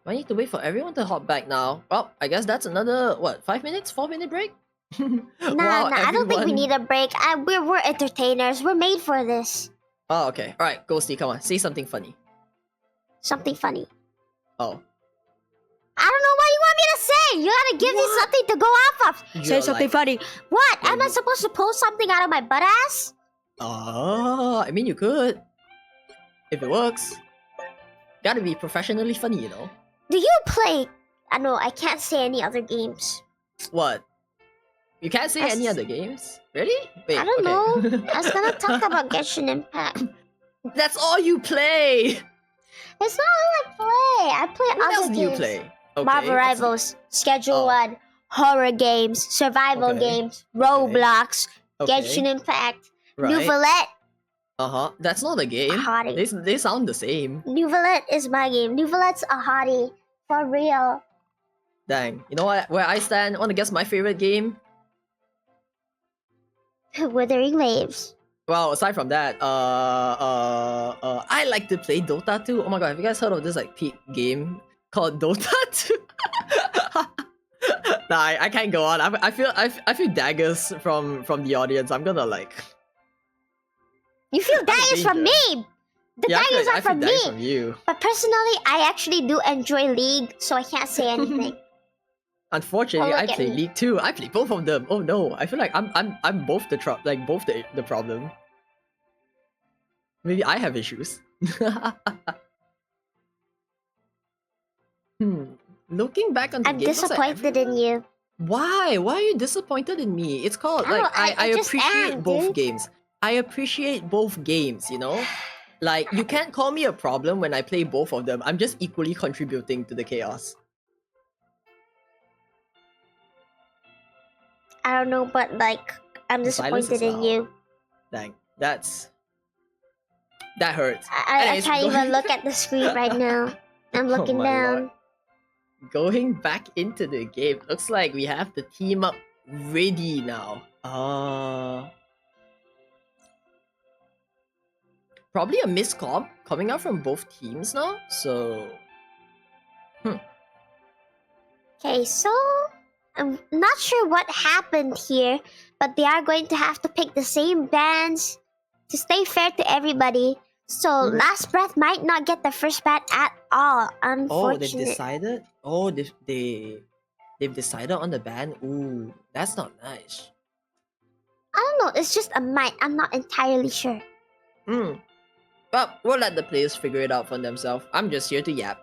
I need to wait for everyone to hop back now. Well, I guess that's another 5 minutes, 4-minute break. Nah, I don't think we need a break. We're entertainers. We're made for this. Oh, okay. All right, Ghosty, come on, say something funny. Something funny. Oh. I don't know what you want me to say. You gotta give me something to go off of. Say something funny. What? Am I supposed to pull something out of my butt ass? I mean, you could. If it works. Gotta be professionally funny, Do you play... I can't say any other games. What? You can't say any other games? Really? Wait, I don't know. I was gonna talk about Genshin Impact. That's all you play! It's not all I play. I play what other else games. Do you play? Okay, Marvel Rivals, Schedule 1, horror games, survival games, Roblox, Genshin Impact, Nouvellette. That's not a game. They sound the same. Nouvellette is my game. Nouvellette's a hottie. For real. Dang. You know what? Where I stand? Want to guess my favorite game? Wuthering Waves. Well, aside from that, I like to play Dota 2. Oh my god, have you guys heard of this peak game called Dota 2? Nah, I can't go on. I feel daggers from the audience. I'm gonna You feel daggers from me. The daggers are from me. From you. But personally, I actually do enjoy League, so I can't say anything. Unfortunately, I play League too. I play both of them. Oh no, I feel like I'm both the problem. Maybe I have issues. Looking back on the game, I'm disappointed in you. Why? Why are you disappointed in me? It's called I appreciate both games. I appreciate both games, you can't call me a problem when I play both of them. I'm just equally contributing to the chaos. I don't know, but I'm disappointed in you. Dang, that hurts. I can't even look at the screen right now. I'm looking down. Lord. Going back into the game, looks like we have the team up ready now. Probably a miscom coming out from both teams now, so... Okay, so... I'm not sure what happened here, but they are going to have to pick the same bans to stay fair to everybody. So Last Breath might not get the first ban at all. Oh, Unfortunately. they've decided. Oh, they've decided on the ban. Ooh, that's not nice. I don't know. It's just a might. I'm not entirely sure. But we'll let the players figure it out for themselves. I'm just here to yap.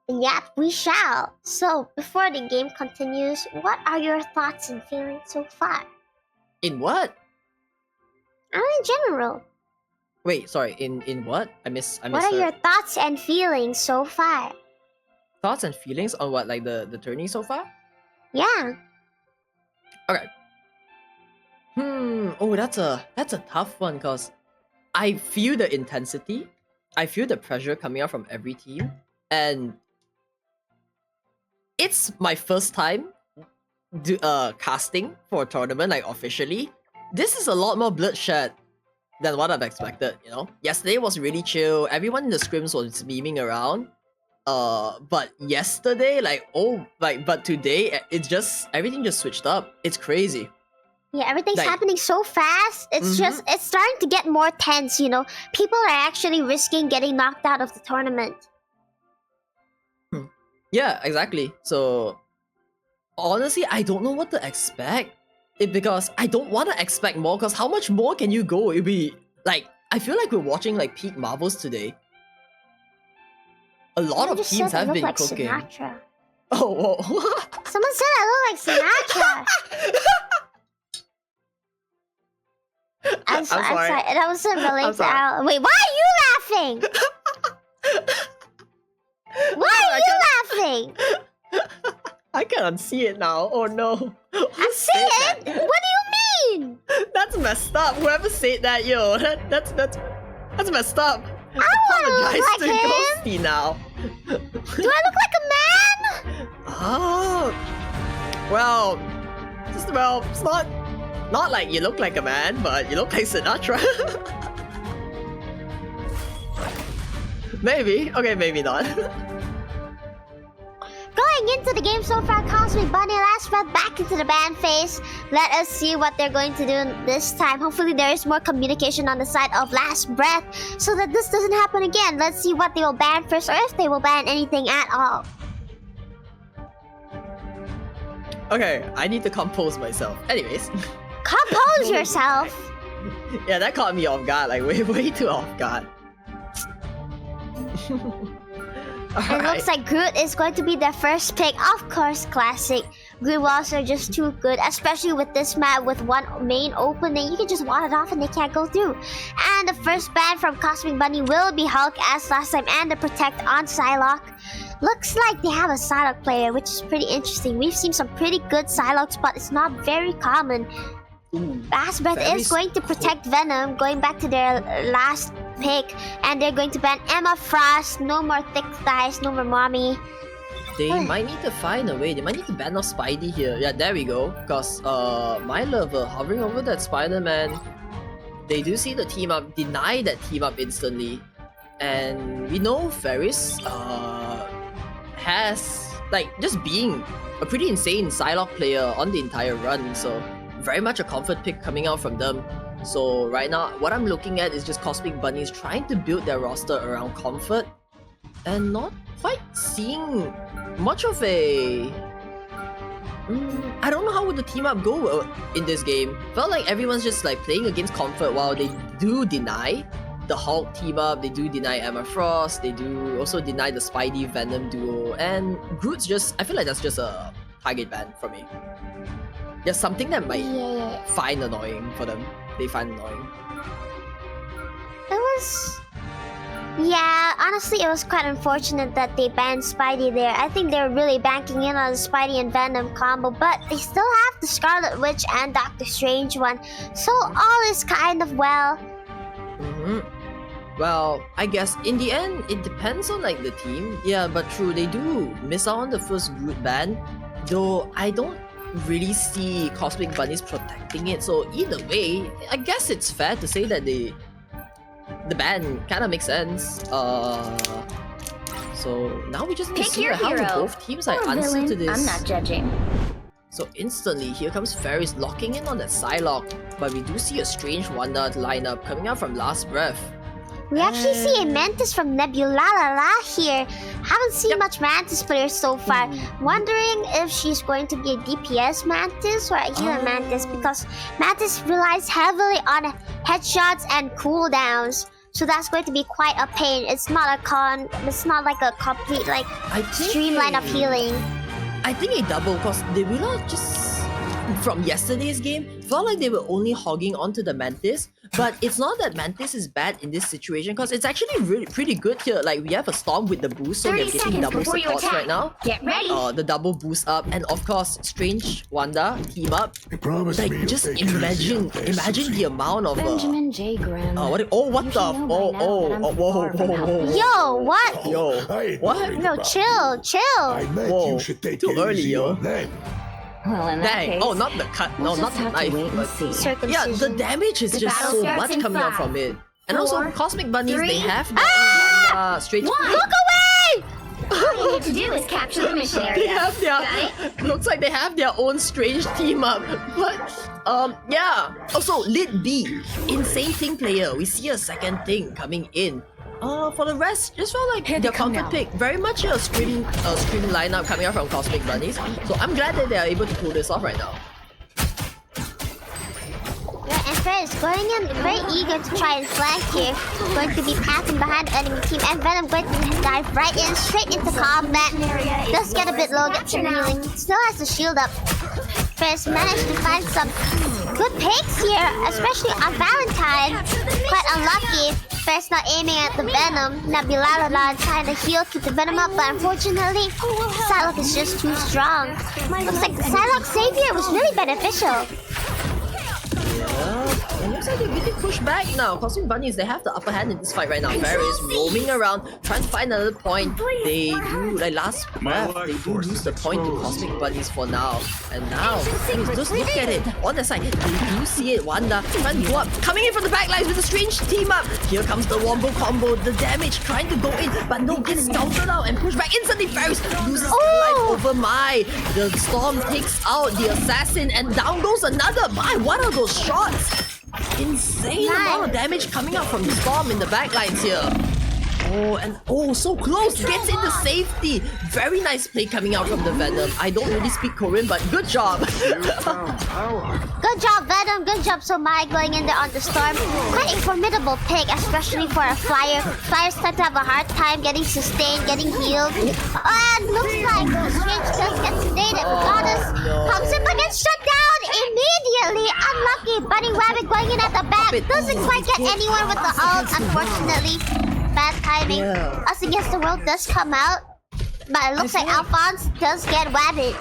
Yep, we shall. So before the game continues, what are your thoughts and feelings so far? In what? In general. Wait, sorry. In what? I miss. What are your thoughts and feelings so far? thoughts and feelings on what, like the tourney so far? Yeah. Okay. Oh, that's a tough one because I feel the intensity, I feel the pressure coming out from every team, and it's my first time casting for a tournament, like officially. This is a lot more bloodshed than what I've expected, you know? Yesterday was really chill, everyone in the scrims was beaming around. But yesterday, but today, it's just, everything just switched up. It's crazy. Yeah, everything's Like- happening so fast. It's just, it's starting to get more tense, you know? People are actually risking getting knocked out of the tournament. Yeah, exactly. So, honestly, I don't know what to expect. Because I don't want to expect more, because how much more can you go? It'll be, like, I feel like we're watching, like, peak Marvels today. A lot Someone of just teams said I have look been like cooking. Sinatra. Oh, whoa. Someone said I look like Sinatra. I'm sorry. That wasn't related to Al. Wait, why are you laughing? Why are you laughing? I can't see it now. Oh no. I'm seeing it. What do you mean? That's messed up. Whoever said that, yo, that's messed up. I want to look Apologize like to him. Ghosty now. Do I look like a man? Oh, well, it's not like you look like a man, but you look like Sinatra. Maybe. Okay, maybe not. Going into the game so far, Cosmic Bunny last breath back into the ban phase. Let us see what they're going to do this time. Hopefully there is more communication on the side of last breath so that this doesn't happen again. Let's see what they will ban first or if they will ban anything at all. Okay, I need to compose myself. Anyways. Compose yourself. Yeah, that caught me off guard, like way too off guard. It looks like Groot is going to be their first pick. Of course, classic. Groot walls are just too good, especially with this map with one main opening. You can just wall it off and they can't go through. And the first ban from Cosmic Bunny will be Hulk as last time, and the Protect on Psylocke. Looks like they have a Psylocke player, which is pretty interesting. We've seen some pretty good Psylocks, but it's not very common. Last Breath is going to protect Venom, going back to their last pick, and they're going to ban Emma Frost. No more thick thighs, no more mommy. They might need to find a way. They might need to ban off Spidey here. Yeah, there we go. Because my lover hovering over that Spider-Man, they do see the team up, deny that team up instantly. And we know Ferris has, like, just being a pretty insane Psylocke player on the entire run. So very much a comfort pick coming out from them. So right now, what I'm looking at is just Cosmic Bunnies trying to build their roster around comfort and not quite seeing much of a... I don't know how would the team up go in this game. Felt like everyone's just like playing against comfort while they do deny the Hulk team up, they do deny Emma Frost, they do also deny the Spidey Venom duo, and Groot's just... I feel like that's just a target ban for me. There's something that might find annoying for them. They find annoying. It was... Yeah, honestly, it was quite unfortunate that they banned Spidey there. I think they were really banking in on the Spidey and Venom combo, but they still have the Scarlet Witch and Doctor Strange one, so all is kind of well. Well, I guess in the end, it depends on like the team. Yeah, but true, they do miss out on the first Groot ban, though I don't really see Cosmic Bunnies protecting it. So either way, I guess it's fair to say that the ban kind of makes sense. So now we just need to see how both teams like answer to this. I'm not judging. So instantly, here comes Ferris locking in on that Psylocke. But we do see a strange Wanda lineup coming out from Last Breath. We actually see a Mantis from Nebula here. Haven't seen much Mantis players so far. Wondering if she's going to be a DPS Mantis or a healer Mantis, because Mantis relies heavily on headshots and cooldowns. So that's going to be quite a pain. It's not like a complete streamline of healing. I think a double, because they will not just from yesterday's game felt like they were only hogging onto the Mantis, but it's not that Mantis is bad in this situation, because it's actually really pretty good here. Like, we have a Storm with the boost, so they're getting double supports right now. Get ready. The double boost up, and of course Strange Wanda team up. Like, just imagine the amount of Benjamin J. Graham. whoa. Yo, what? Yo, what? No, chill. Whoa, too early, yo. Well, in that Dang. case, Oh, not the cut. No, we'll not just the have to knife. wait and But see. yeah, the Circumcision. damage is The just battle so starts much in coming out 5, from it. And also, 4, Cosmic Bunnies, 3, they have straight. Look away! All you need to do is capture the mission They area. have their. Looks like they have their own strange team up. But yeah. Also, Lit B, insane thing player. We see a second thing coming in. For the rest, just felt like their comfort pick. Very much a scream lineup coming out from Cosmic Bunnies. So I'm glad that they are able to pull this off right now. Yeah, and Ferris going in very eager to try and flank here. Going to be passing behind the enemy team, and Venom going to dive right in, straight into combat. Does get a bit low, gets some healing. Still has the shield up. Ferris managed to find some good picks here, especially on Valentine. Quite unlucky. Ferris not aiming at the Venom. Nebula trying to heal, keep the Venom up, but unfortunately, Psylocke is just too strong. Looks like the Psylocke Savior was really beneficial. It looks like they're getting pushed back now. Cosmic Bunnies, they have the upper hand in this fight right now. Ferris roaming around, trying to find another point. They do, like last breath, they do lose the point to Cosmic Bunnies for now. And now, just look at it. On the side, they do see it. Wanda trying to go up, coming in from the back lines with a strange team up. Here comes the wombo combo, the damage trying to go in, but no, gets countered out and pushed back instantly. Ferris loses life over Mai. The Storm takes out the assassin, and down goes another. My, what are those shots? Insane amount of damage coming out from the Storm in the backlines here. So close, gets into safety. Very nice play coming out from the Venom. I don't really speak Korean, but good job. Good job, Venom. Good job, Somai, going in there on the Storm. Quite a formidable pick, especially for a flyer. Flyers tend to have a hard time getting sustained, getting healed. And looks like Strange does get sedated. Goddess comes in but gets shut down immediately. Unlucky. Bunny Rabbit going in at the back. Doesn't quite get anyone with the ult, unfortunately. Bad timing. Us Against the World does come out. But it looks like Alphonse does get Wabbit.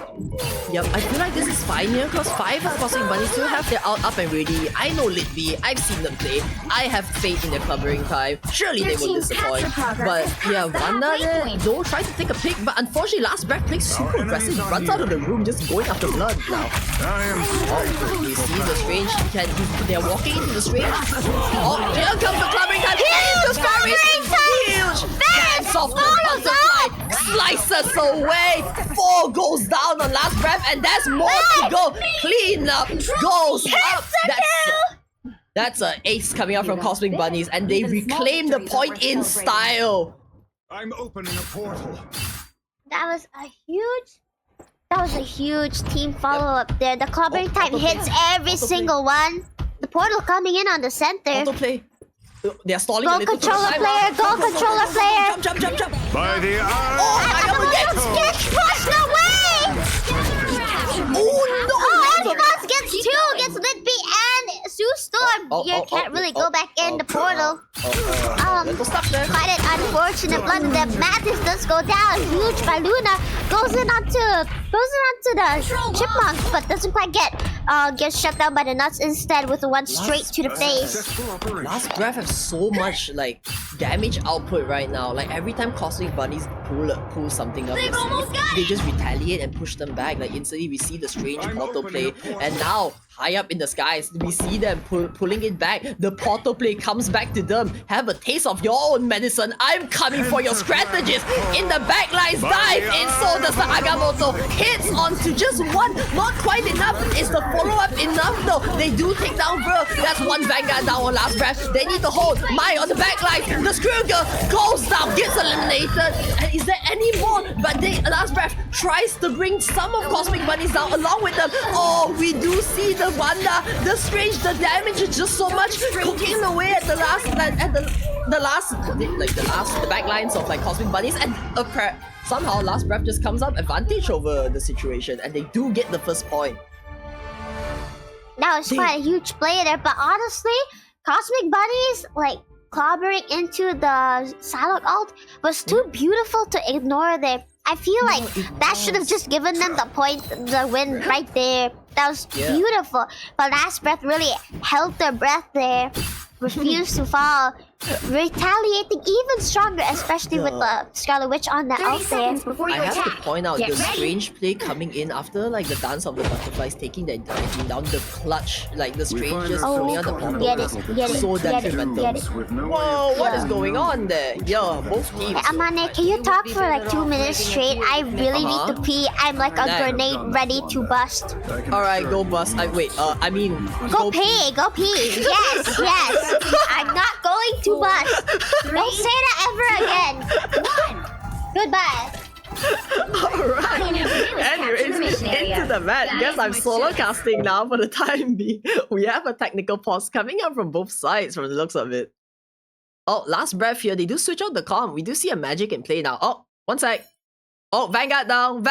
Yep, I feel like this is fine here because 5 of Cosmic Bunnies still have their ult up and ready. I know Lit B, I've seen them play. I have faith in their covering time. Surely they won't disappoint. But yeah, Wanda there, don't try to take a pick, but unfortunately Last Breath plays super aggressive, runs out of the room just going after blood now. We see the Strange, they're walking into the Strange. Oh, here comes the covering time! Huge covering time! Huge! Dance off the butterfly! Slices away! 4 goes down on Last Breath, and there's more to go! Clean up goes up! That's an ace coming out from Cosmic Bunnies, and they reclaim the point in style! I'm opening a portal. That was a huge team follow-up there. The covering time hits every single one. The portal coming in on the center. Autoplay. They're stalling Go a little. controller player, go controller player. Jump. By the Alphonse gets pushed away! Alphonse gets 2, gets Lit B and Sue Storm. You can't really go back in the portal. Quite an unfortunate blunder. The Mathis does go down. Huge by Luna. Goes in onto the Chipmunks, but doesn't quite get gets shut down by the nuts instead with one straight to the face. Successful operation. Last Breath have so much like damage output right now. Like every time Cosmic Bunnies pull something up, they just retaliate and push them back. Like instantly we see the strange portal play, and now high up in the skies we see them pulling it back. The portal play comes back to them. Have a taste of your own medicine. I'm coming for your strategist. In the backlines, dive in. So does the Agamotto. Hits onto just one. Not quite enough. Is the follow-up enough though? They do take down Bro. That's one Vanguard down on Last Breath. They need to hold Mai on the backline. The Screw Girl goes down, gets eliminated. And is there any more? But Last Breath tries to bring some of Cosmic Bunnies down along with them. Oh, we do see the Wanda. The Strange, the damage is just so much. Cooking away at the last, the back lines of like Cosmic Bunnies, and somehow Last Breath just comes up advantage over the situation, and they do get the first point. That was quite a huge play there, but honestly, Cosmic Bunnies like clobbering into the Psylocke ult was too beautiful to ignore there. I feel like that should have just given them the win right there. That was beautiful. But Last Breath really held their breath there, refused to fall, retaliating even stronger, especially with the Scarlet Witch on the out there. I have to point out the strange play coming in after like the dance of the butterflies taking their diving down, the clutch, like the strange just pulling out the portal. So detrimental. Whoa, what is going on there? Yo, both teams. Hey, Amane, can you talk for like 2 minutes straight? I really need to pee. I'm like a grenade ready to bust. Alright, go bust. Go pee. Yes, yes. I'm not going to bust. Don't say that ever again. Goodbye. Alright. Anyways, into the match. Guess I'm solo casting now for the time being. We have a technical pause coming up from both sides from the looks of it. Oh, Last Breath here. They do switch out the comm. We do see a magic in play now. Oh, one sec. Oh, Vanguard down.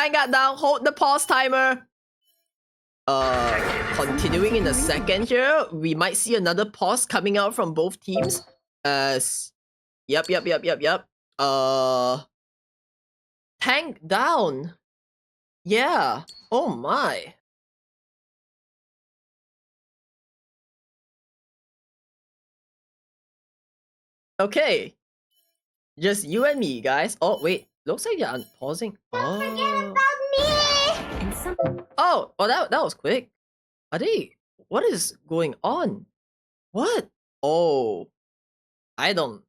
Hold the pause timer. Continuing in a second here, we might see another pause coming out from both teams. Yep. Tank down. Yeah. Oh my. Okay. Just you and me, guys. Oh wait, looks like they're unpausing. Don't forget about me. Oh, that was quick. Are they? What is going on? What? Oh, I don't.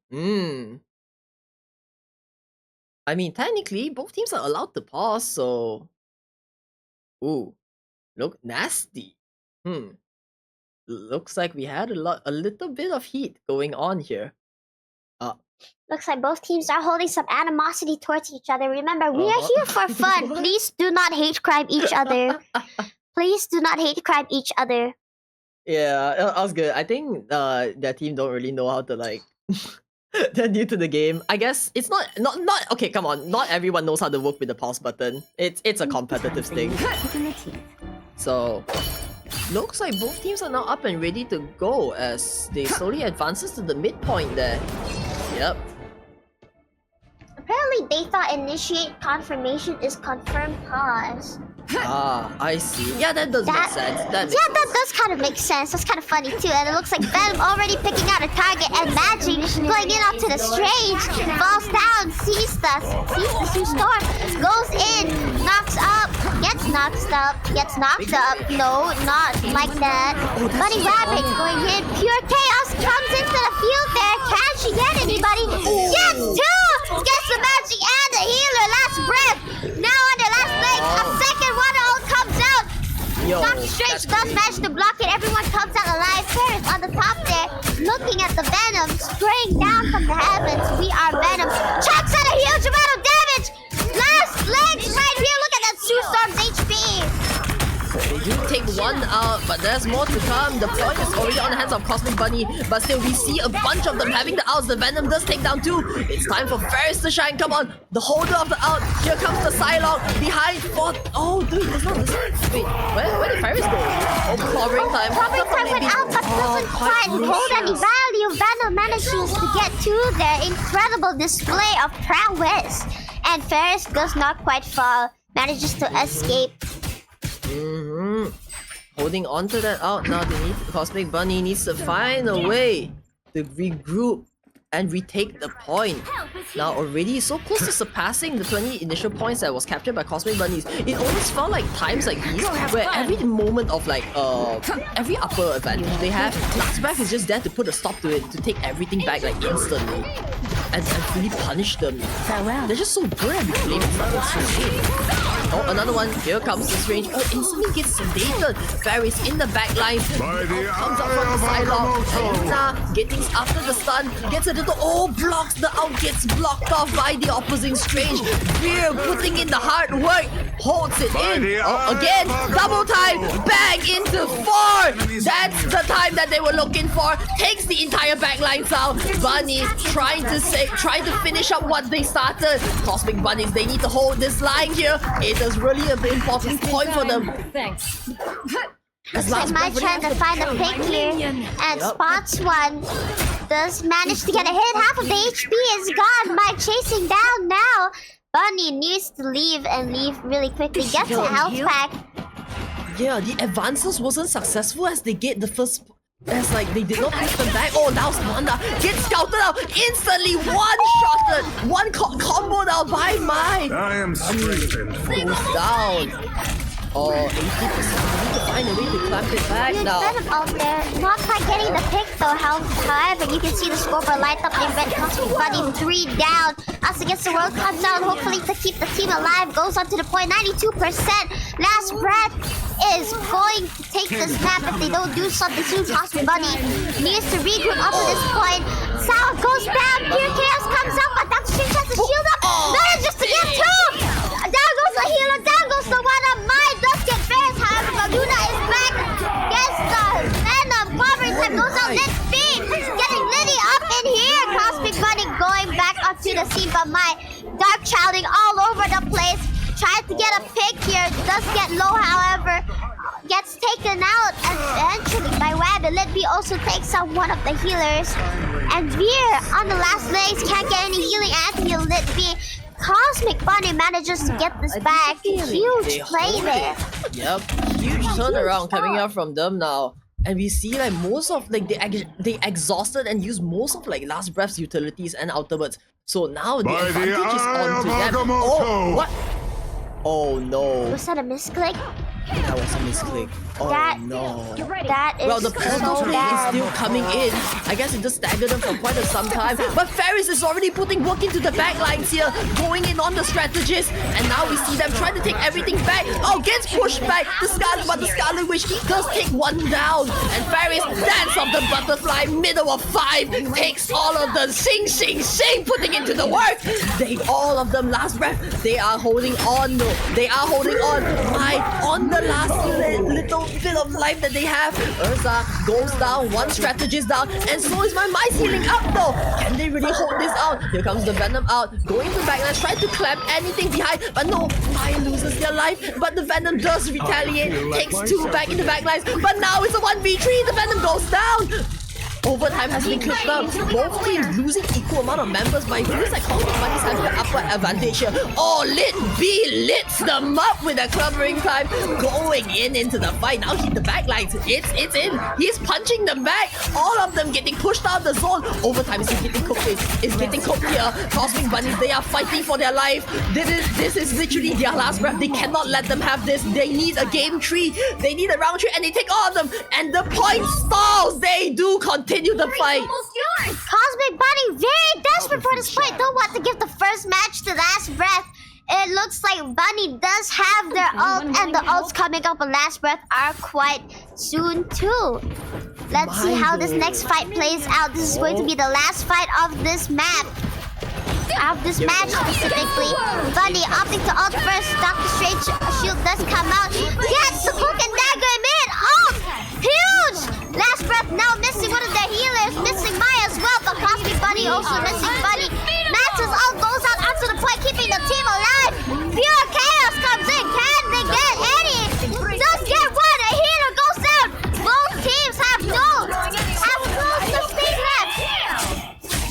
I mean, technically, both teams are allowed to pause, so. Ooh, look nasty. Looks like we had a little bit of heat going on here. Looks like both teams are holding some animosity towards each other. Remember, we are here for fun. Please do not hate crime each other. Please do not hate crime each other. Yeah, that was good. I think their team don't really know how to like. They're new to the game. I guess it's not okay. Come on, not everyone knows how to work with the pause button. It's a competitive thing. So, looks like both teams are now up and ready to go as they slowly advances to the midpoint there. Yep. Apparently, they thought initiate confirmation is confirm pause. I see. Yeah, that does make sense. That does kind of make sense. That's kind of funny too. And it looks like Venom already picking out a target, and Magic playing it up to the Strange. Falls down, sees the Sue Storm, goes in, knocks up, gets knocked up. No, not like that. Bunny Rabbit going in. Pure Chaos comes into the field there. Can she get anybody? Gets two! Gets the Magic and the healer. Last Breath. Now on the last leg. A second one all comes out. Doctor Strange does manage to block it. Everyone comes out alive. Paris on the top there, looking at the Venom, spraying down from the heavens. We are Venom. Chucks out a huge amount of damage. Last legs right here. Look at that Sue Storm's HP. They do take one out, but there's more to come. The point is already on the hands of Cosmic Bunny, but still we see a bunch of them having the outs. The Venom does take down two. It's time for Ferris to shine. Come on, the holder of the out. Here comes the Psylocke behind. Oh, dude, there's not. Wait, where did Ferris go? Oh, clobbering time. Clobbering time went out, but doesn't quite hold any value. Venom manages to get to their incredible display of prowess, and Ferris does not quite fall. Manages to escape. Holding on to that out now. Cosmic Bunny needs to find a way to regroup and retake the point. Now already so close to surpassing the 20 initial points that was captured by Cosmic Bunnies. It always felt like times like these where every moment of like every upper advantage they have, Last Breath is just there to put a stop to it, to take everything back like instantly. And really punish them. They're just so good at replaying fucking. Oh, another one. Here comes the strange. Oh, instantly gets sedated. Varys in the back line. Comes up from the sideline. Getting after the stun. Gets a little. Oh, blocks. The out gets blocked off by the opposing strange. Veer putting in the hard work. Holds it in. Oh, again. Double time. Bang into 4. That's the time that they were looking for. Takes the entire backline out. Bunny trying to finish up what they started. Cosmic Bunnies, they need to hold this line here. It is really an important point for them. Thanks. Looks like my trying to find a pick here, and spots one. Does manage to get a hit. Half of the HP is gone. Mike chasing down now. Bunny needs to leave and leave really quickly. Gets a health pack. Yeah, the advances wasn't successful as they get the first. It's like they did not push them back. Oh, now Wanda gets scouted out instantly. One-shotted. One comboed out by Mai. I am strengthened. Goes down. Oh, 80%. We need to find a way to clamp it back Huge now. Venom out there. Not quite getting the pick though. However, you can see the scoreboard light up in red. Cosmic Bunny 3 down. As against the world comes down, hopefully to keep the team alive. Goes up to the point 92%. Last breath is going to take this map if they don't do something soon. Cosmic Bunny needs to regroup up to this point. Sour goes down. Pure Chaos comes up, but Dr. Strange has to shield up. Manages to get 2. Down goes the healer. Down goes the one up. Mine does get Ferris. However, Luna is back. Gets the Venom. Covering time goes out. Let's feed. Getting Liddy up in here. Cosmic Bunny going back up to the scene, but my Dark Childing all over the place. Tried to get a pick here. Does get low, however. Gets taken out eventually by Wab. And Lidby also takes out one of the healers. And Veer on the last legs can't get any healing anti-heal. Lidby. Cosmic Bunny manages to get this back. Huge play there. Yep, huge turnaround coming out from them now. And we see like most of like they exhausted and used most of like Last Breath's utilities and ultimates. So now the advantage is on to them. Oh, what? Oh no. Was that a misclick? That was a misclick. Oh no. That is well, the portal so play is bad. still coming in. I guess it just staggered them for quite some time. But Ferris is already putting work into the backlines here, going in on the strategist. And now we see them trying to take everything back. Oh, gets pushed back. But the Scarlet Witch does take one down. And Ferris, dance of the butterfly, middle of 5, takes all of the sing, putting into the work. All of them, Last Breath, they are holding on. No, they are holding on. On the last little bit of life that they have. Ursa goes down, one strategist down, and so is my Mice healing up though. Can they really hold this out? Here comes the Venom out, going to backlash, trying to clamp anything behind, but no, Mai loses their life, but the Venom does retaliate, takes 2 back in the backlines, but now it's a 1v3, the Venom goes down. Overtime has been clipped up. Both teams losing equal amount of members, but it feels like Cosmic Bunnies have the upper advantage here. Oh, Lit B lits them up with a clubbering time. Going into the fight. Now hit the backlines. It's in. He's punching them back. All of them getting pushed out of the zone. Overtime is getting cooked. It's getting cooked here. Cosmic Bunnies, they are fighting for their life. This is literally their last breath. They cannot let them have this. They need a game 3. They need a round 3, and they take all of them. And the point stalls. They do continue the fight. Cosmic Bunny very desperate for this fight. Don't want to give the first match to Last Breath. It looks like Bunny does have their ult, and the ults coming up on Last Breath are quite soon too. Let's see how this next fight plays out. This is going to be the last fight of this map. Of this match specifically. Bunny opting to ult first. Dr. Strange shield does come out. Gets the hook and dagger mid. Ult! Huge! Last Breath now missing one of their healers. Missing Maya as well. But Cosmic Bunny also missing Bunny. Max's ult goes out onto the point, keeping the team alive. Pure Chaos comes in. Can they get any? Just get one. A healer goes down. Both teams have no sustain left.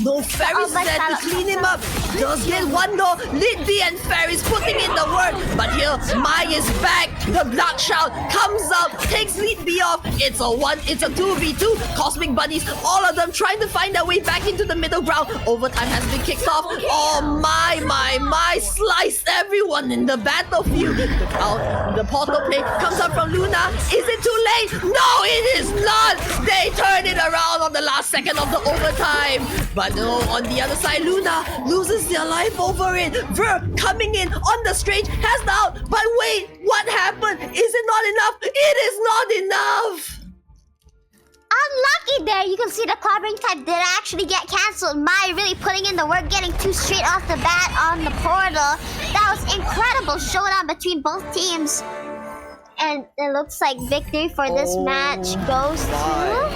No, Ferris is there to clean him up. does get one though. Lidby and Ferris putting in the work. But here, Mai is back. The Black Shout comes out, takes Lidby off. It's a 2v2. Cosmic Bunnies, all of them trying to find their way back into the middle ground. Overtime has been kicked off. Oh my, sliced everyone in the battlefield. The portal play comes up from Luna. Is it too late? No, it is not. They turn it around on the last second of the overtime. But no, on the other side, Luna loses their life over it. Ver coming in on the strange has the out. But wait, what happened? Is it not enough? It is not enough. Unlucky there. You can see the clobbering type did actually get cancelled. Mai really putting in the work, getting 2 straight off the bat on the portal. That was incredible showdown between both teams. And it looks like victory for this match goes to...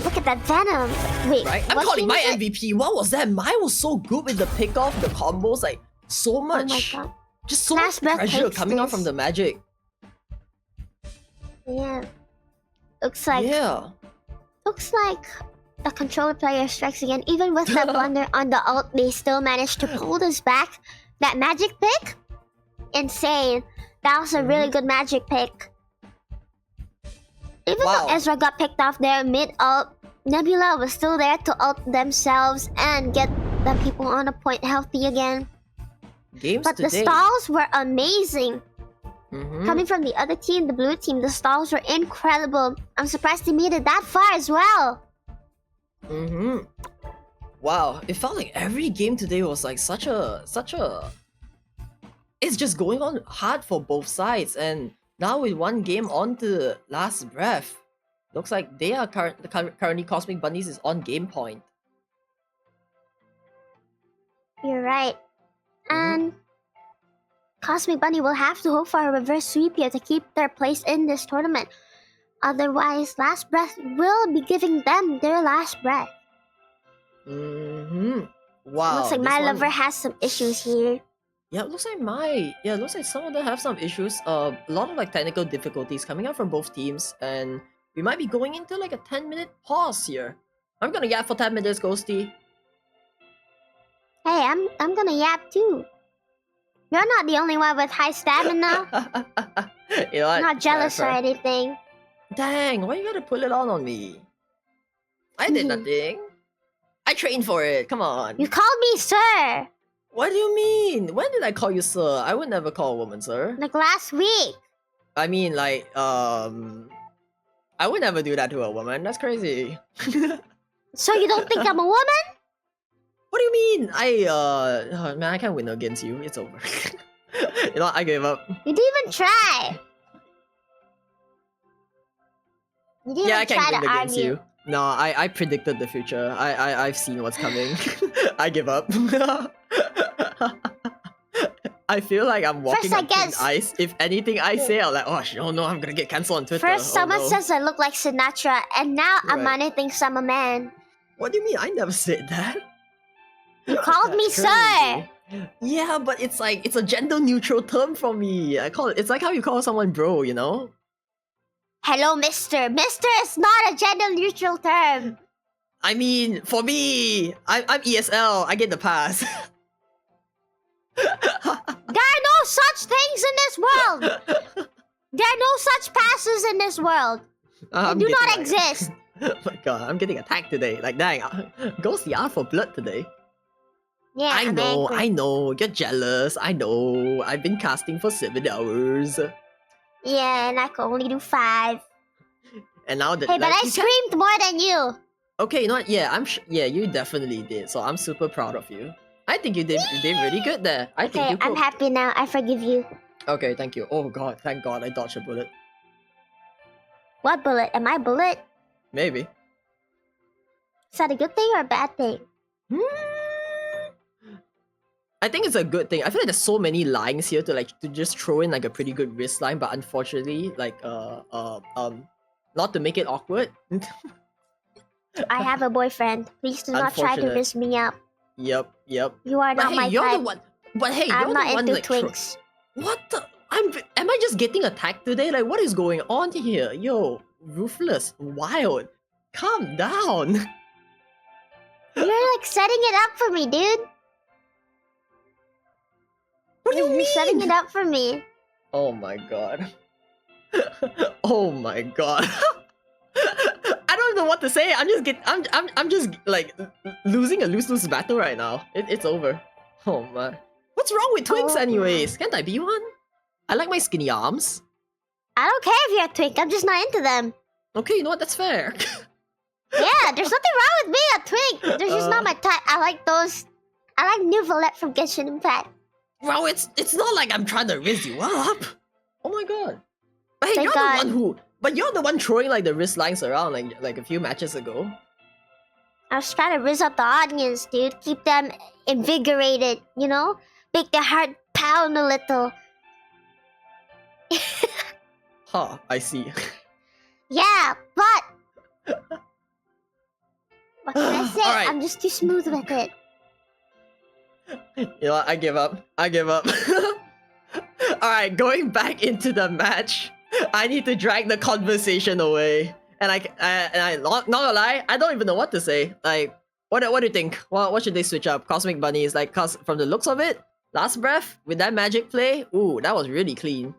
Look at that Venom. Wait, right? I'm calling my MVP. What was that? Mai was so good with the pickoff, the combos, like so much. Oh my god. Just so much pressure coming out from the Magic. Yeah. Looks like a controller player strikes again. Even with that blunder on the ult, they still managed to pull this back. That Magic pick? Insane. That was a really good Magic pick. Even though Ezra got picked off there mid-ult, Nebula was still there to ult themselves and get the people on a point healthy again. But the stalls were amazing. Coming from the other team, the blue team, the stalls were incredible. I'm surprised they made it that far as well. Wow, it felt like every game today was like such a... It's just going on hard for both sides, and now with one game on to the last breath, looks like they are currently Cosmic Bunnies is on game point. You're right. And Cosmic Bunny will have to hope for a reverse sweep here to keep their place in this tournament. Otherwise, Last Breath will be giving them their last breath. Wow. Looks like my lover has some issues here. Yeah, it looks like some of them have some issues. A lot of like technical difficulties coming out from both teams, and we might be going into like a 10-minute pause here. I'm gonna yap for 10 minutes, Ghosty. Hey, I'm gonna yap too. You're not the only one with high stamina. You know what? I'm not jealous or anything. Dang, why you gotta pull it on me? I did nothing. I trained for it, come on. You called me sir. What do you mean? When did I call you sir? I would never call a woman sir. Like last week. I mean like, I would never do that to a woman. That's crazy. So you don't think I'm a woman? What do you mean? Man, I can't win against you. It's over. You know what? I gave up. You didn't even try. You didn't I even can't try win to against argue. you. No, I predicted the future. I've seen what's coming. I give up. I feel like I'm walking on thin ice. If anything I say, I'm like, oh no, I'm gonna get cancelled on Twitter. First, someone says I look like Sinatra, and now Amane thinks I'm a man. What do you mean? I never said that. You called me sir. Yeah, but it's like it's a gender neutral term for me. It's like how you call someone bro, you know? Hello, Mister. Mister is not a gender neutral term. I mean, for me, I'm ESL. I get the pass. There are no such things in this world. There are no such passes in this world. They do not exist. Oh my god, I'm getting attacked today. Like, dang, Ghosty out for blood today. Yeah, I know. You're jealous. I know. I've been casting for 7 hours. Yeah, and I could only do 5. And now that but I screamed more than you. Okay, you know what? Yeah, yeah, you definitely did. So I'm super proud of you. I think you did really good there. I'm happy now. I forgive you. Okay, thank you. Oh god, thank god I dodged a bullet. What bullet? Am I a bullet? Maybe. Is that a good thing or a bad thing? I think it's a good thing. I feel like there's so many lines here to just throw in like a pretty good wrist line, but unfortunately, not to make it awkward. I have a boyfriend. Please do not try to wrist me up. Yep. You are not my you're type. The one. But hey, I'm you're not the one into like twinks. What the? Am I just getting attacked today? Like, what is going on here? Yo, ruthless, wild. Calm down. You're like setting it up for me, dude. What do you mean? setting it up for me. Oh my god. Oh my god. I don't know what to say. I'm just like losing a lose-lose battle right now. It's over. Oh man. What's wrong with Twinks anyways? Can't I be one? I like my skinny arms. I don't care if you're a twink. I'm just not into them. Okay, you know what? That's fair. Yeah, there's nothing wrong with being a twink. They're just not my type. I like those. I like New Valette from Genshin Impact. Bro, it's not like I'm trying to raise you up. Oh my god. But hey, Thank you're God. the one who. But you're the one throwing like the wrist lines around like a few matches ago. I was trying to raise up the audience, dude. Keep them invigorated, you know? Make their heart pound a little. Huh, I see. Yeah, but... What can I say? Alright. I'm just too smooth with it. You know what? I give up. Alright, going back into the match. I need to drag the conversation away. And I not gonna lie, I don't even know what to say. Like, what do you think? What should they switch up? Cosmic Bunny is like, cause from the looks of it, Last Breath with that magic play, ooh, that was really clean.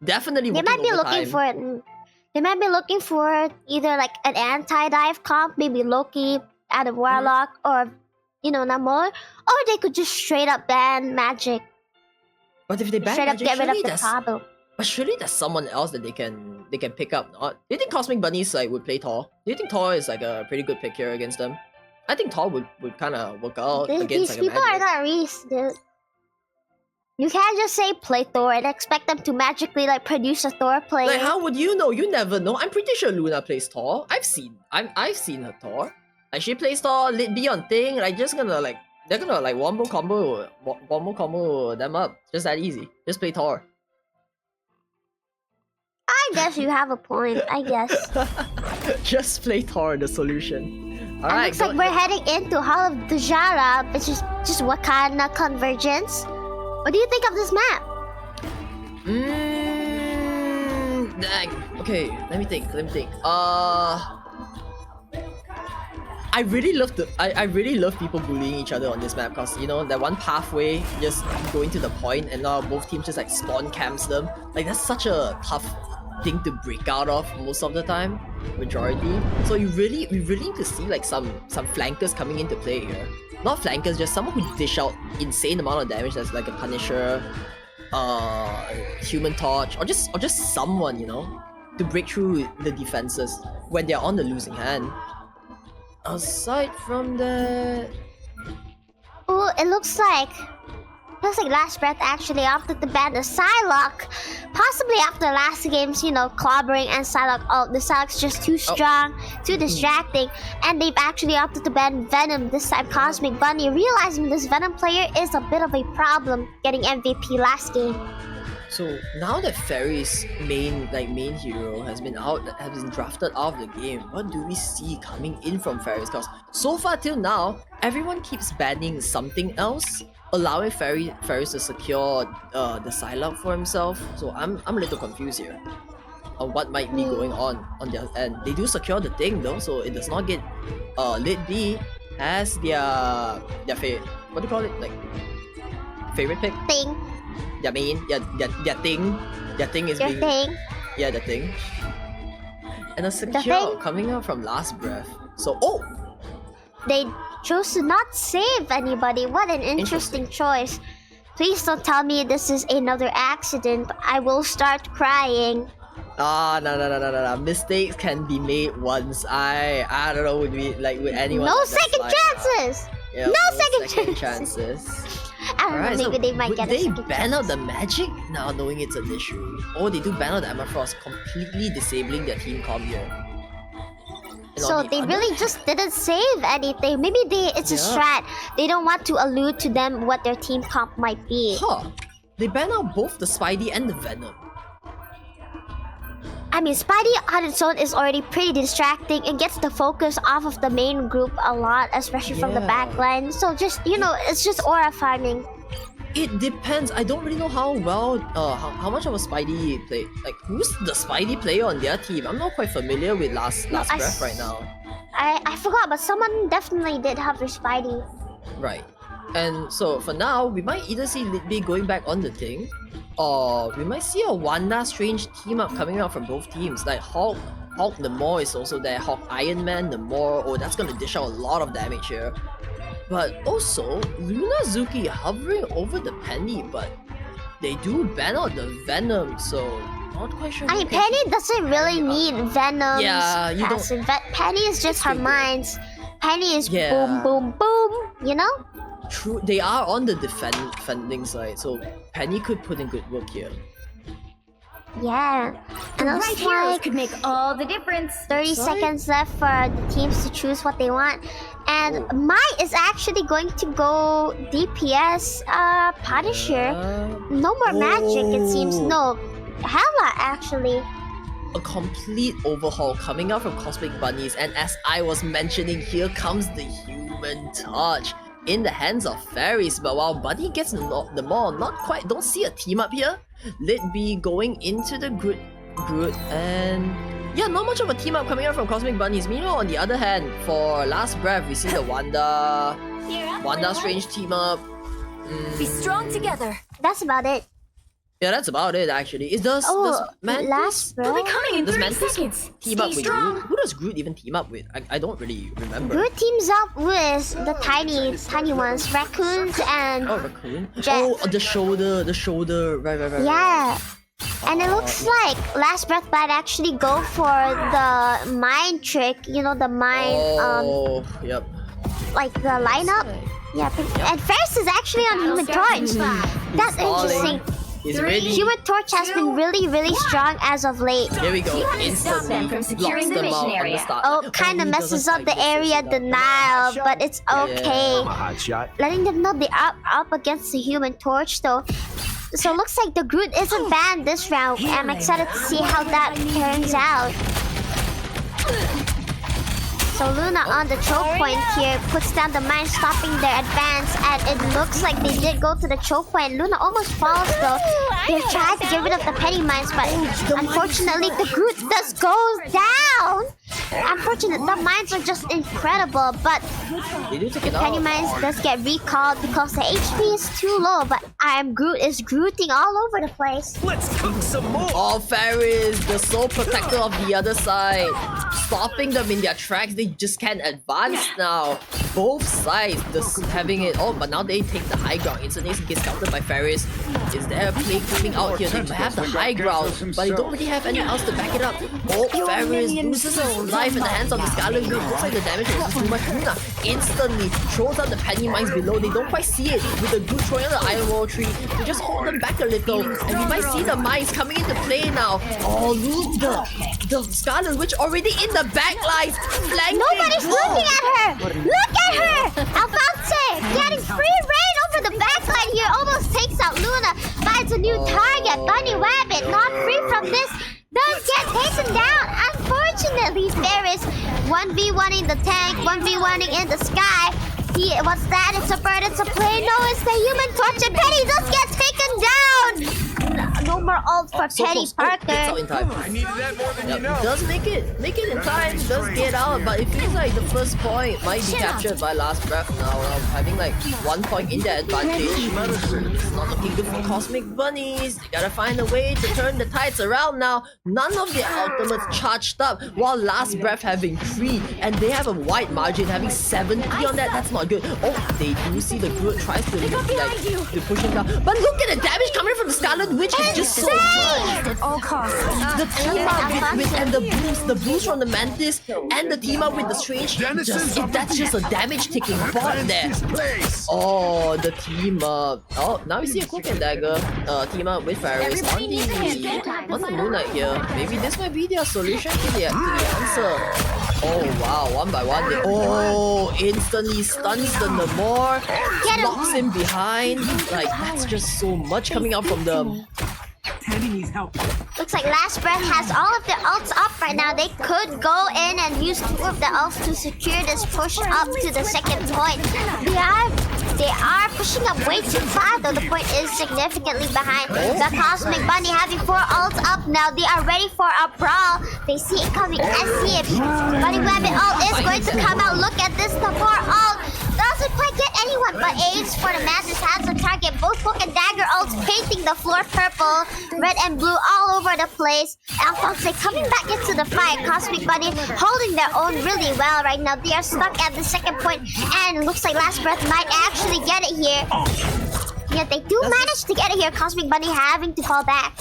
Definitely. They might be looking for it. They might be looking for either like an anti-dive comp, maybe Loki out of Warlock, or Namor, or they could just straight up ban magic. But if they ban Straight up magic, get rid of surely the there's- problem. But surely there's someone else that they can pick up, not? Do you think Cosmic Bunnies like would play Thor? Do you think Thor is like a pretty good pick here against them? I think Thor would kind of work out against These like people a are magic. not Reese, dude. You can't just say play Thor and expect them to magically like produce a Thor player. Like how would you know? You never know. I'm pretty sure Luna plays Thor. I've seen her Thor. Like she plays Thor, lit B on thing. Like they're gonna like wombo combo them up. Just that easy. Just play Thor. I guess you have a point. I guess. Just play Thor, the solution. It Alright, looks like we're heading into Hall of Dujara, which is just Wakanda Convergence. What do you think of this map? Okay, let me think. I really love people bullying each other on this map because that one pathway just going to the point and now both teams just like spawn camps them. Like that's such a tough thing to break out of most of the time, majority. So we really need to see like some flankers coming into play here. Not flankers, just someone who dish out insane amount of damage that's like a Punisher, Human Torch, or just someone, to break through the defenses when they're on the losing hand. Aside from that... Oh, it looks like Last Breath actually opted to ban the Psylocke. Possibly after last game's, clobbering and Psylocke. Oh, the Psylocke's just too strong, too distracting. And they've actually opted to ban Venom, this time Cosmic Bunny, realizing this Venom player is a bit of a problem getting MVP last game. So now that Fairy's main hero has been drafted out of the game, what do we see coming in from Fairy's? Because so far till now, everyone keeps banning something else, allowing Fairies to secure the Psylocke for himself. So I'm a little confused here on what might be going on their end. They do secure the thing though, so it does not get Lit B as their favorite. What do you call it? Like favorite pick? Thing. Their thing. Their thing is being... Thing. Yeah, the thing. And a secure coming out from Last Breath. So, They chose to not save anybody. What an interesting choice. Please don't tell me this is another accident. I will start crying. No. Mistakes can be made once. I don't know, would anyone... No second chances! Yeah, no second chances. I don't know, maybe they might get a second Would they ban out the magic now knowing it's an issue? Or they do ban out the Amafrost, completely disabling their team comp here. So they really just didn't save anything. Maybe it's a strat. They don't want to allude to them what their team comp might be. Huh. They ban out both the Spidey and the Venom. I mean, Spidey on its own is already pretty distracting and gets the focus off of the main group a lot, especially from the back line. So just, it's just aura farming. It depends. I don't really know how well, how much of a Spidey play. Like, who's the Spidey player on their team? I'm not quite familiar with Last Breath right now. I forgot, but someone definitely did have their Spidey. Right. And so for now, we might either see Lit B going back on the thing, or we might see a Wanda Strange team up coming out from both teams. Like Hulk Namor is also there. Hulk Iron Man, Namor. Oh, that's gonna dish out a lot of damage here. But also, Luna Zuki hovering over the Penny, but they do ban out the Venom, so not quite sure. I mean, Penny doesn't really need Venom. Yeah, you don't. Penny is just her minds. Penny is Yeah. boom, boom, boom. You know? True, they are on the defending side, so Penny could put in good work here. Yeah. And The it's right heroes like could make all the difference. 30 seconds left for the teams to choose what they want. And Mai is actually going to go DPS Punisher. No more magic, it seems. No, Hella actually. A complete overhaul coming out from Cosmic Bunnies, and as I was mentioning, here comes the Human Touch in the hands of Fairies. But while Bunny gets the mall, not quite, don't see a team up here. Lit B going into the Groot, and yeah, not much of a team up coming out from Cosmic Bunnies. Meanwhile, on the other hand, for Last Breath, we see the Wanda Strange team up. Be strong together. That's about it. Yeah, that's about it actually. Does Mantis Last Breath? They'll be coming in Does 30 Mantis seconds. team up Stay with strong. Groot? Who does Groot even team up with? I don't really remember. Groot teams up with the tiny ones, raccoons and Oh, Raccoon. Jet. Oh, the shoulder. Right. yeah. And it looks like Last Breath might actually go for the mind trick. You know, the mind, Yep. like the lineup. Yeah, and Ferris is actually on Human Torch. That's interesting. He's really. Human Torch has been really strong as of late. Here we go. You have to stop Instantly them from securing blocks the them out mission on the area. start. Oh, kind of he messes doesn't up the fight this area up. denial, but it's okay. I'm a hot shot. Letting them know they are up against the Human Torch though. So looks like the Groot isn't banned this round. I'm excited to see how that turns out. So Luna on the choke point here puts down the mine, stopping their advance, and it looks like they did go to the choke point. Luna almost falls though. They tried to get rid of the penny mines, but unfortunately the Groot just goes down. Unfortunately, the mines are just incredible, but They do take it penny out. mines does get recalled because the HP is too low. But Groot is grooting all over the place. Let's cook some more. Oh, Ferris, the sole protector of the other side, stopping them in their tracks. They just can't advance now. Both sides just having it. Oh, but now they take the high ground. Instantly gets countered by Ferris. Is there a play coming out here? They have the high ground, but they don't really have anyone else to back it up. Oh, Ferris loses his life in the hands of the Scarlet Witch. Looks like the damage is too much. Luna instantly throws out the penny mines below. They don't quite see it with the good throwing on the Iron Wall tree. They just hold them back a little, and we might see the mines coming into play now. Oh, look, the Scarlet Witch already in the back lines. Nobody's looking at her! Look at her! Alphonse getting free reign over the backline here. Almost takes out Luna. Finds a new target. Bunny Rabbit not free from this. Does get taken down. Unfortunately, Ferris 1v1ing the tank, 1v1ing in the sky. What's that? It's a bird, it's a plane. No, it's the Human Torch, and Penny does get taken down. No more ult for Penny Parker. Gets out in time. I needed that more than you know. Does make it in time, does get out, but it feels like the first point might be captured by Last Breath now. Having like 1 point in their advantage. It's not looking good for Cosmic Bunnies. They gotta find a way to turn the tides around now. None of their ultimates charged up, while Last Breath having 3, and they have a wide margin, having 70 on that. That's not good. Oh, they do see the Groot tries to to push him down, but look at the damage coming from the Scarlet Witch. It's just so much. At all costs. The team up with and the boost from the Mantis and the team up with the Strange, that's just a damage taking bot there. Oh, the team up. Oh, now we see a Cloak and Dagger team up with Ferris on the Moonlight here. Maybe this might be their solution to the answer. Oh wow, 1 by 1. Instantly stuns the Namor, locks him behind. Like, that's just so much coming out from them. Looks like Last Breath has all of their ults up right now. They could go in and use 2 of the ults to secure this push up to the second point. They are pushing up way too far, though the point is significantly behind. The Cosmic Bunny having 4 ults up now. They are ready for a brawl. They see it coming. Let's see if Bunny Rabbit ult is going to come out. Look at this, the 4 ult does doesn't quite get anyone, but aids for the Madness has a target. Both Hook and Dagger ults painting the floor purple, red and blue all over the place. Alphonse coming back into the fight. Cosmic Bunny holding their own really well right now. They are stuck at the second point, and it looks like Last Breath might actually get it here. Yeah, they do manage to get it here. Cosmic Bunny having to fall back.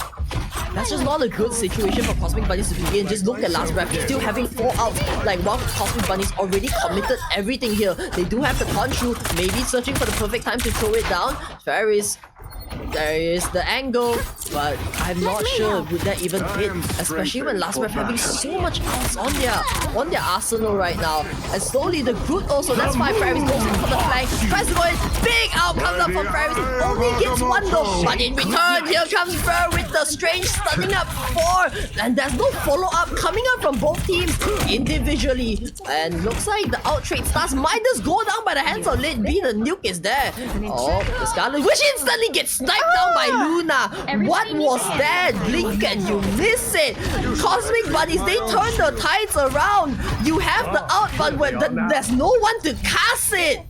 That's just not a good situation for Cosmic Bunnies to be in. Just look at Last Breath, still having 4 outs. Like, while Cosmic Bunnies already committed everything here. They do have the control, maybe searching for the perfect time to throw it down. There is the angle, but I'm not sure would that even hit, especially when Last Breath having so much outs on their arsenal right now. And slowly the Groot also, that's why Ferris goes in for the flank, tries to go in, big out comes up from Ferris, only gets 1 though, but in return, here comes Fer with the Strange stunning up 4, and there's no follow-up coming up from both teams individually. And looks like the out trade stars might just go down by the hands of Lit B, the nuke is there. Oh, the Scarlet Witch instantly gets sniped down by Luna. What was that? Blink and you miss it. Cosmic Bunnies, they turn the tides around. You have the out, but when there's no one to cast it.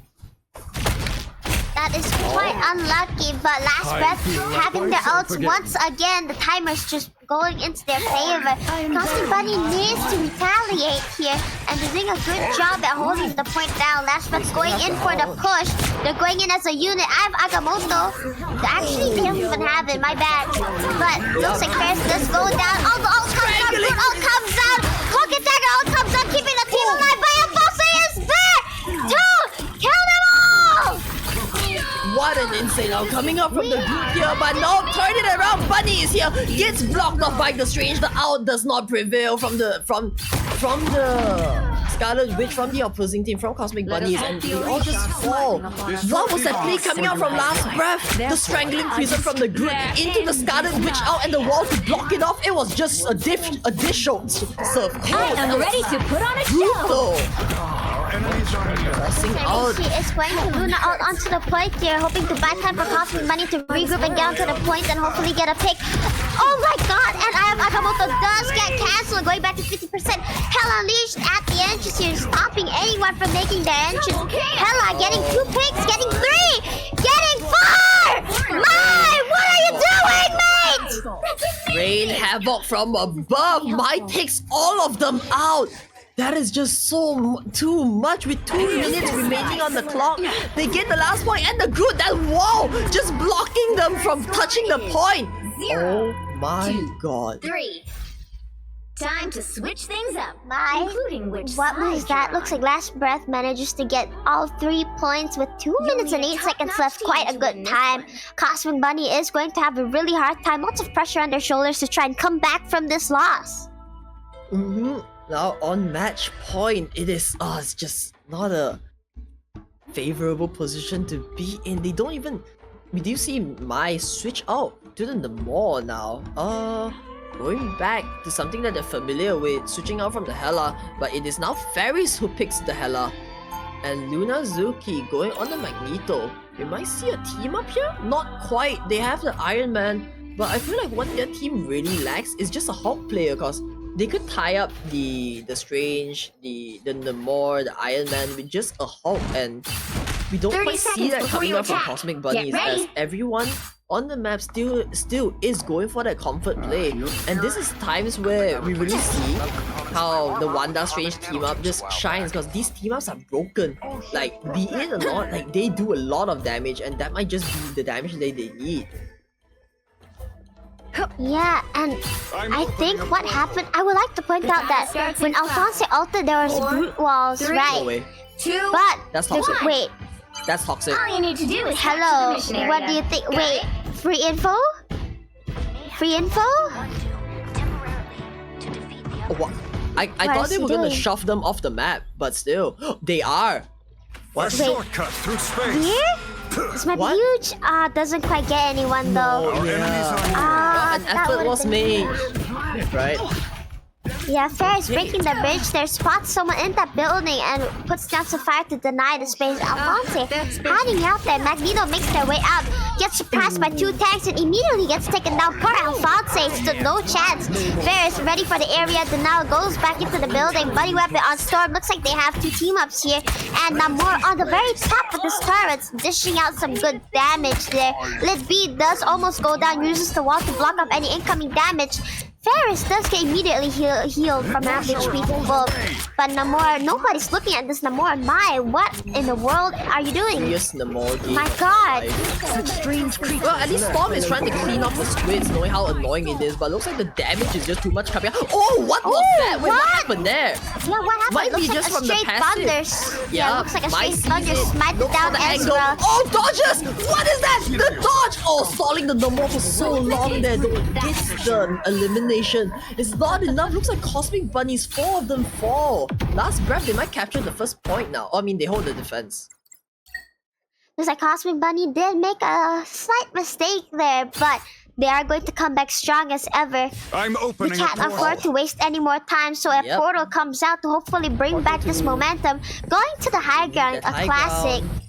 That is quite unlucky, but Last Breath having their ults once again. The timer's just going into their favor. Cosmic Bunny needs to retaliate here, and they're doing a good job at holding the point down. Last Breath going in for the push. They're going in as a unit. I have Agamotto. Actually, they don't even have it. My bad. But looks like Ferris does go down. All the ult comes out. Good ult comes out. Hook and Dagger ult comes out, keeping the team alive. But Alphonse is there to kill them all. What an insane out coming up from the group here, but no, turn it around. Bunny is here, gets blocked off by the Strange. The out does not prevail from the Scarlet Witch, from the opposing team, from Cosmic Bunnies, and they all just fall. What was that play coming out from Last Breath? The strangling prison from the group into the Scarlet Witch out and the wall to block it off. It was just a dish show serve. I am ready to put on a Brutal. She is going to Luna out onto the point here, hoping to buy time for Cosmic Bunny to regroup and get onto the point and hopefully get a pick. Oh my god, and I have Agamotto does get cancelled, going back to 50%. Hella Unleashed at the entrance here, stopping anyone from making their entrance. Hella getting 2 picks, getting 3, getting 4! My, what are you doing, mate? Rain Havoc from above. Mai takes all of them out. That is just too much with 2 minutes remaining on the clock. They get the last point and the Groot, that wall just blocking them from touching the point. 0, oh my 2, god. 3. Time to switch things up, My, including which what was that? Looks like Last Breath manages to get all 3 points with 2 minutes and 8 seconds left. Quite a good time. Cosmic Bunny is going to have a really hard time. Lots of pressure on their shoulders to try and come back from this loss. Now on match point, it's just not a favorable position to be in. They don't even. We do see Mai switch out to the Namor now. Going back to something that they're familiar with, switching out from the Hela, but it is now Ferris who picks the Hela. And Luna Zuki going on the Magneto. We might see a team up here? Not quite. They have the Iron Man, but I feel like what their team really lacks is just a Hulk player, because they could tie up the Strange, the Namor, the Iron Man with just a Hulk, and we don't quite see that coming up from Cosmic Bunnies, as everyone on the map still is going for that comfort play. And this is times where we really see how the Wanda Strange team up just shines, because these team ups are broken. Like, be it or not, like they do a lot of damage, and that might just be the damage they need. Yeah, and I think what happened, I would like to point out that when Alphonse ulted, there was brute walls, right? 2, But That's toxic. wait, That's toxic. all you need to do is hello, capture the mission what area. do you think? Got Wait, it? free info? Free info? Oh, what? I What thought is they he were gonna doing? shove them off the map, but still, they are. What? Shortcut through space. Here? This might be What? huge. Doesn't quite get anyone though. Yeah. An That effort would've was been made, huge. right? Yeah, Fair is breaking the bridge there, spots someone in that building and puts down some fire to deny the space. Alphonse hiding out there. Magneto makes their way out, gets surprised by 2 tanks and immediately gets taken down. Poor Alphonse stood no chance. Fair is ready for the area. Denial goes back into the building. Buddy weapon on Storm. Looks like they have 2 team-ups here. And Namor on the very top of his turrets, dishing out some good damage there. Lit B does almost go down, uses the wall to block up any incoming damage. Ferris does get immediately healed from average HP to full. But Namor, nobody's looking at this Namor. My, what in the world are you doing? Yes, Namor. My god. Such strange creep. Well, at least Storm is trying to clean off the squids, knowing how annoying it is. But looks like the damage is just too much coming out. Oh, what was that? Wait, what happened there? Yeah, what happened? Might Looks be like just a from the straight passive. thunders. Yeah, looks like a straight thunder. Smite Look down for the as angle. well. Oh, dodges! What is that? The dodge! Oh, stalling the Namor for so long there. Gets the elimination. It's not enough. Looks like Cosmic Bunnies, 4 of them fall. Last breath, they might capture the first point now. I mean, they hold the defense. Looks like Cosmic Bunny did make a slight mistake there, but they are going to come back strong as ever. I'm opening We can't a portal. afford to waste any more time, so a Yep. portal comes out to hopefully bring back this momentum. Going to the high ground, That a high classic. ground.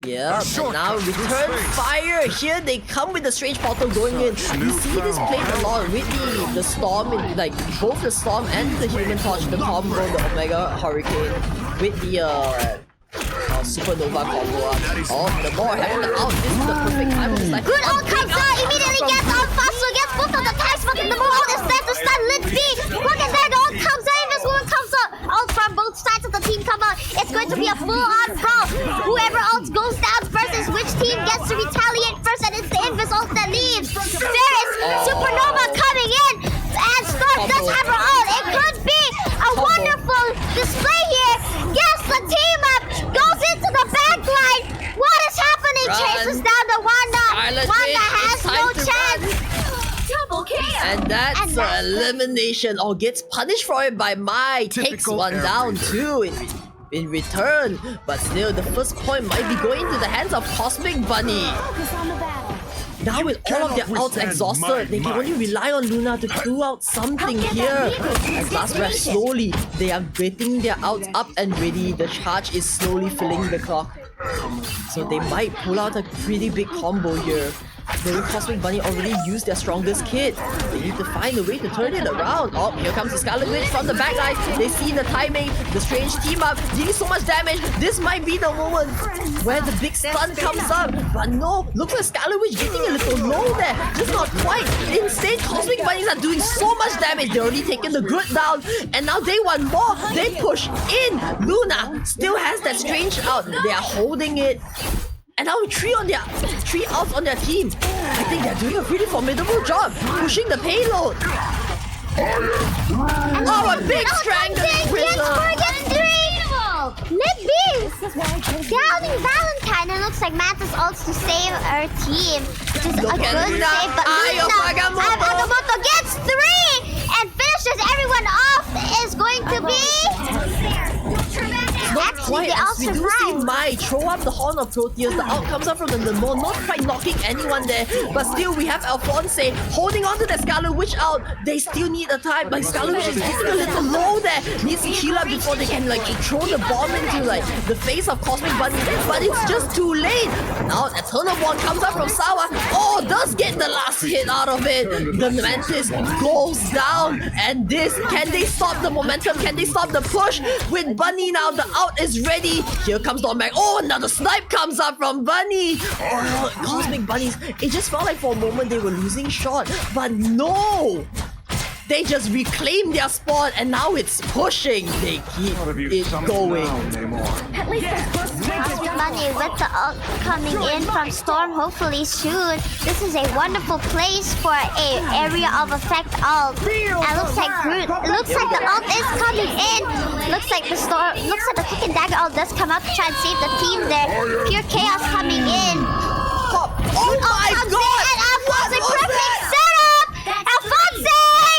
Yeah, and now return fire. Here they come with the strange portal going in. You see this played a lot with the storm, like both the storm and the human torch, the combo, the Omega Hurricane with the supernova combo. Oh, the more having the out. This is the perfect time. It's like Good ult comes out, immediately gets on Fossil, gets both of the tanks, but the more ult is there to stun Lit B. Look at that, the ult comes out, and this one comes out. Ult from both sides of the team come out. It's going to be a full-on brawl. Whoever ult goes down first is which team gets to retaliate first, and it's the Invis ult that leaves. Ferris, Supernova coming in, and Storm does have her ult. It could be a wonderful display here. Yes, the team up goes into the back line. What is happening? Run. Chases down the Wanda. Scarlet Wanda Witch, has it's no time to chance. Double kill. And that's And that's- elimination, or gets punished for it by Mai. Takes Typical one down too in return. But still, the first point might be going into the hands of Cosmic Bunny. Focus on the battle. Now with all of their cannot outs withstand exhausted, my they can only might. rely on Luna to pull out something here. As last breath, slowly, they are getting their outs up and ready. The charge is slowly filling the clock. So they might pull out a pretty big combo here. Knowing Cosmic Bunny already used their strongest kit. They need to find a way to turn it around. Oh, here comes the Scarlet Witch from the backline. They see the timing, the strange team up, dealing so much damage. This might be the moment where the big stun comes up. But no, looks like Scarlet Witch getting a little low there. Just not quite. Instead, Cosmic Bunnies are doing so much damage. They're already taking the grid down. And now they want more. They push in. Luna still has that strange out. They are holding it. And now 3 outs on their team. I think they're doing a pretty formidable job pushing the payload. Oh, a big strength prism. Lit B downing Valentine. It looks like Mantis ults to save our team, which is a Look at good Luna. save. But Eye of Luna, Agamotto. Agamotto gets 3 and finishes everyone off. Is going to be. Not Actually, quite, they all as we do see survived. Mai throw up the Horn of Proteus. The out comes up from the Nemo, not quite knocking anyone there. But still, we have Alphonse holding on to the Scarlet Witch out. They still need a time. Like, Scarlet Witch is getting a little low there. Needs to heal up before they can, like, throw the bomb into, like, the face of Cosmic Bunny. But it's just too late. Now, a ton of one comes up from Sawa. Oh, does get the last hit out of it. The Mantis goes down. And this, can they stop the momentum? Can they stop the push? With Bunny now, the out is ready. Here comes the back. Oh, another snipe comes up from Bunny. Oh, Cosmic Bunnies. It just felt like for a moment they were losing shot. But no! They just reclaimed their spot and now it's pushing. They keep it going. At least there's close to Cosmic Bunny with the ult coming in from Storm hopefully soon. This is a wonderful place for a area of effect ult. And looks like Groot. It looks like the ult is coming in. Looks like the Storm. Looks like the Quick and Dagger ult does come out to try and save the team there. Pure chaos coming in. Oh my comes god! in and Alphonse, What was perfect that? setup! Alphonse!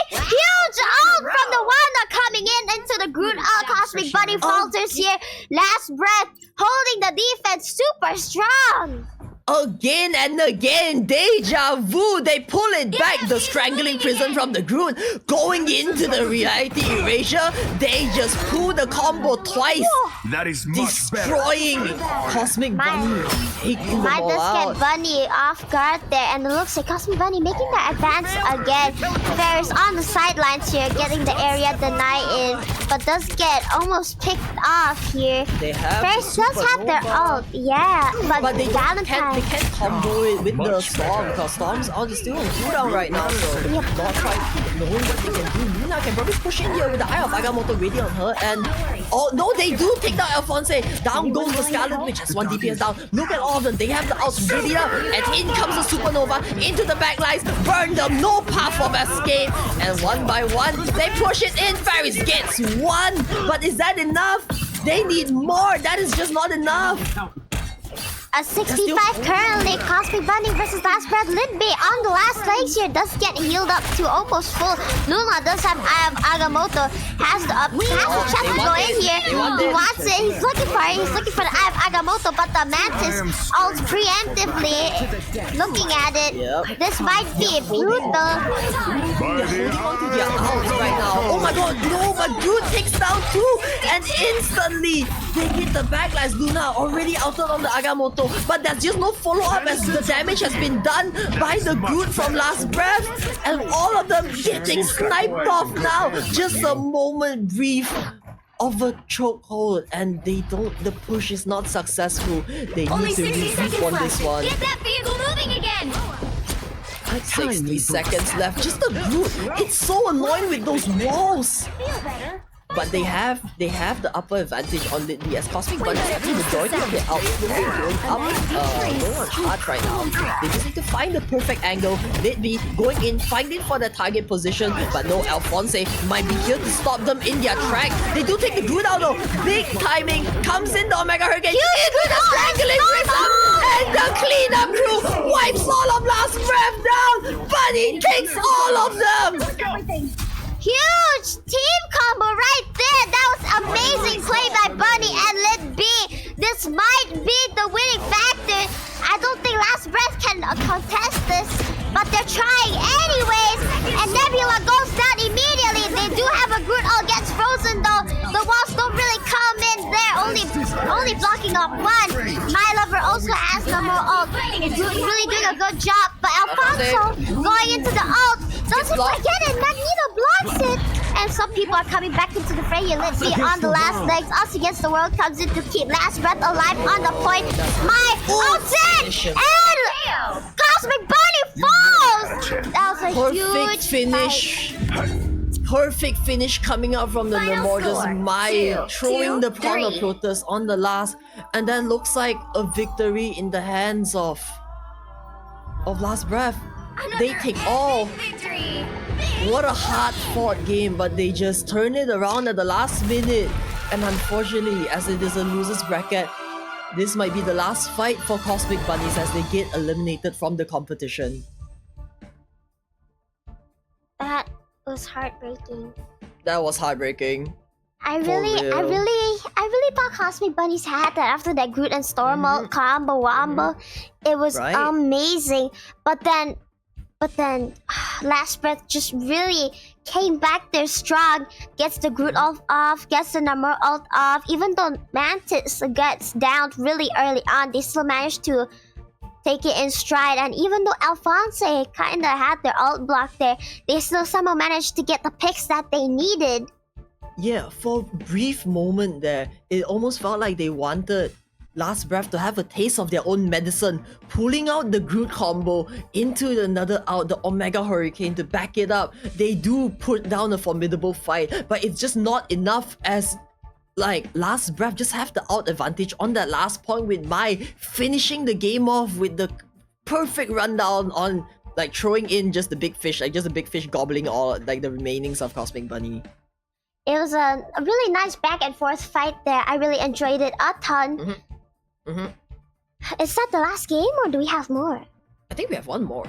Huge ult from the Wanda coming in into the Groot ult. Cosmic Bunny falters here. Last breath, holding the defense super strong. again and again. Deja vu. They pull it back. The strangling prison from the Groot. Going into the reality erasure. They just pull the combo twice. That is much better. Destroying Cosmic Bunny. Taking them Might all just out. get Bunny off guard there, and it looks like Cosmic Bunny making the advance again. Ferris on the sidelines here, getting the area deny in, but does get almost picked off here. They have Ferris does have their supernova. ult, yeah, but They Valentine. can't combo it with the Storm because Storm's ult is still on cooldown right now. So not quite knowing what they can do. Luna can probably push in here with the Eye of Agamotto ready on her, and oh no, they do take down Alphonse. Down goes the Scarlet Witch, has 1 DPS down. Look at all of them. They have the ults ready up, and in comes the Supernova into the backlines. Burn them, no path of escape, and one by one they push it in. Ferris gets one, but is that enough? They need more. That is just not enough. A 65 currently. Cosmic Bunny versus Last Breath. Lidby on the last legs here does get healed up to almost full. Luna does have Eye of Agamotto. Has the chance to go in here. He wants it. He's looking for it. He's looking for the Eye of Agamotto, but the Mantis ults preemptively looking at it. This might be brutal. They're holding on to their outs right now. Oh my god, no, but Groot takes down 2, and instantly they hit the backlash. Luna already outed on the Agamotto, but there's just no follow-up as the damage has been done by the Groot from Last Breath, and all of them getting sniped off now. Just a moment brief of a chokehold, and they don't. The push is not successful. They need to regroup on this one. Get that vehicle moving again! 60 seconds left. Just a Groot. It's so annoying with those walls. But they have the upper advantage on the as Cosmic Bunny is having the majority of their outflow going on charge right now. They just need to find the perfect angle. They'd be going in, finding for the target position, but no, Alphonse might be here to stop them in their track. They do take the Groot out though. Big timing comes in the Omega Hurricane into the strangling prism, and the cleanup crew wipes all of Last Breath down. Bunny takes all of them. Huge team combo right there. That was amazing play by Bunny and Lidby. This might be the winning factor. I don't think Last Breath can contest this, but they're trying anyways. And Nebula goes down immediately. They do have a Groot ult gets frozen though. The walls don't really come in there. Only blocking off one. My Lover also has no more ult. Really doing a good job. But Alfonso going into the ult. Doesn't forget it. Magneto blocks it. And some people are coming back into the fray. Lidby on the last legs. Us Against the World comes in to keep Last Breath alive on the point. My ult's in! And Cosmic Bunny falls! That was a huge finish. fight. Perfect finish coming out from the Nemordis. Mai throwing the Chronoprotus on the last, and then looks like a victory in the hands of Last Breath. They take all. What a hard-fought game, but they just turn it around at the last minute. And unfortunately, as it is a loser's bracket, this might be the last fight for Cosmic Bunnies as they get eliminated from the competition. That was heartbreaking. That was heartbreaking. I For really thought Cosmic Bunnies had that after that Groot and Storm ult combo wombo. It was Right. amazing. But then Last Breath just really came back there strong. Gets the Groot ult off, gets the Namor ult off. Even though Mantis gets down really early on, they still managed to take it in stride. And even though Alphonse kinda had their ult block there, they still somehow managed to get the picks that they needed. Yeah, for a brief moment there, it almost felt like they wanted Last Breath to have a taste of their own medicine, pulling out the Groot combo into another out, the Omega Hurricane to back it up. They do put down a formidable fight, but it's just not enough as like Last Breath just have the out advantage on that last point with Mai finishing the game off with the perfect rundown on like throwing in just the big fish, like just a big fish gobbling all like the remainings of Cosmic Bunny. It was a really nice back and forth fight there. I really enjoyed it a ton. Is that the last game or do we have more? I think we have one more.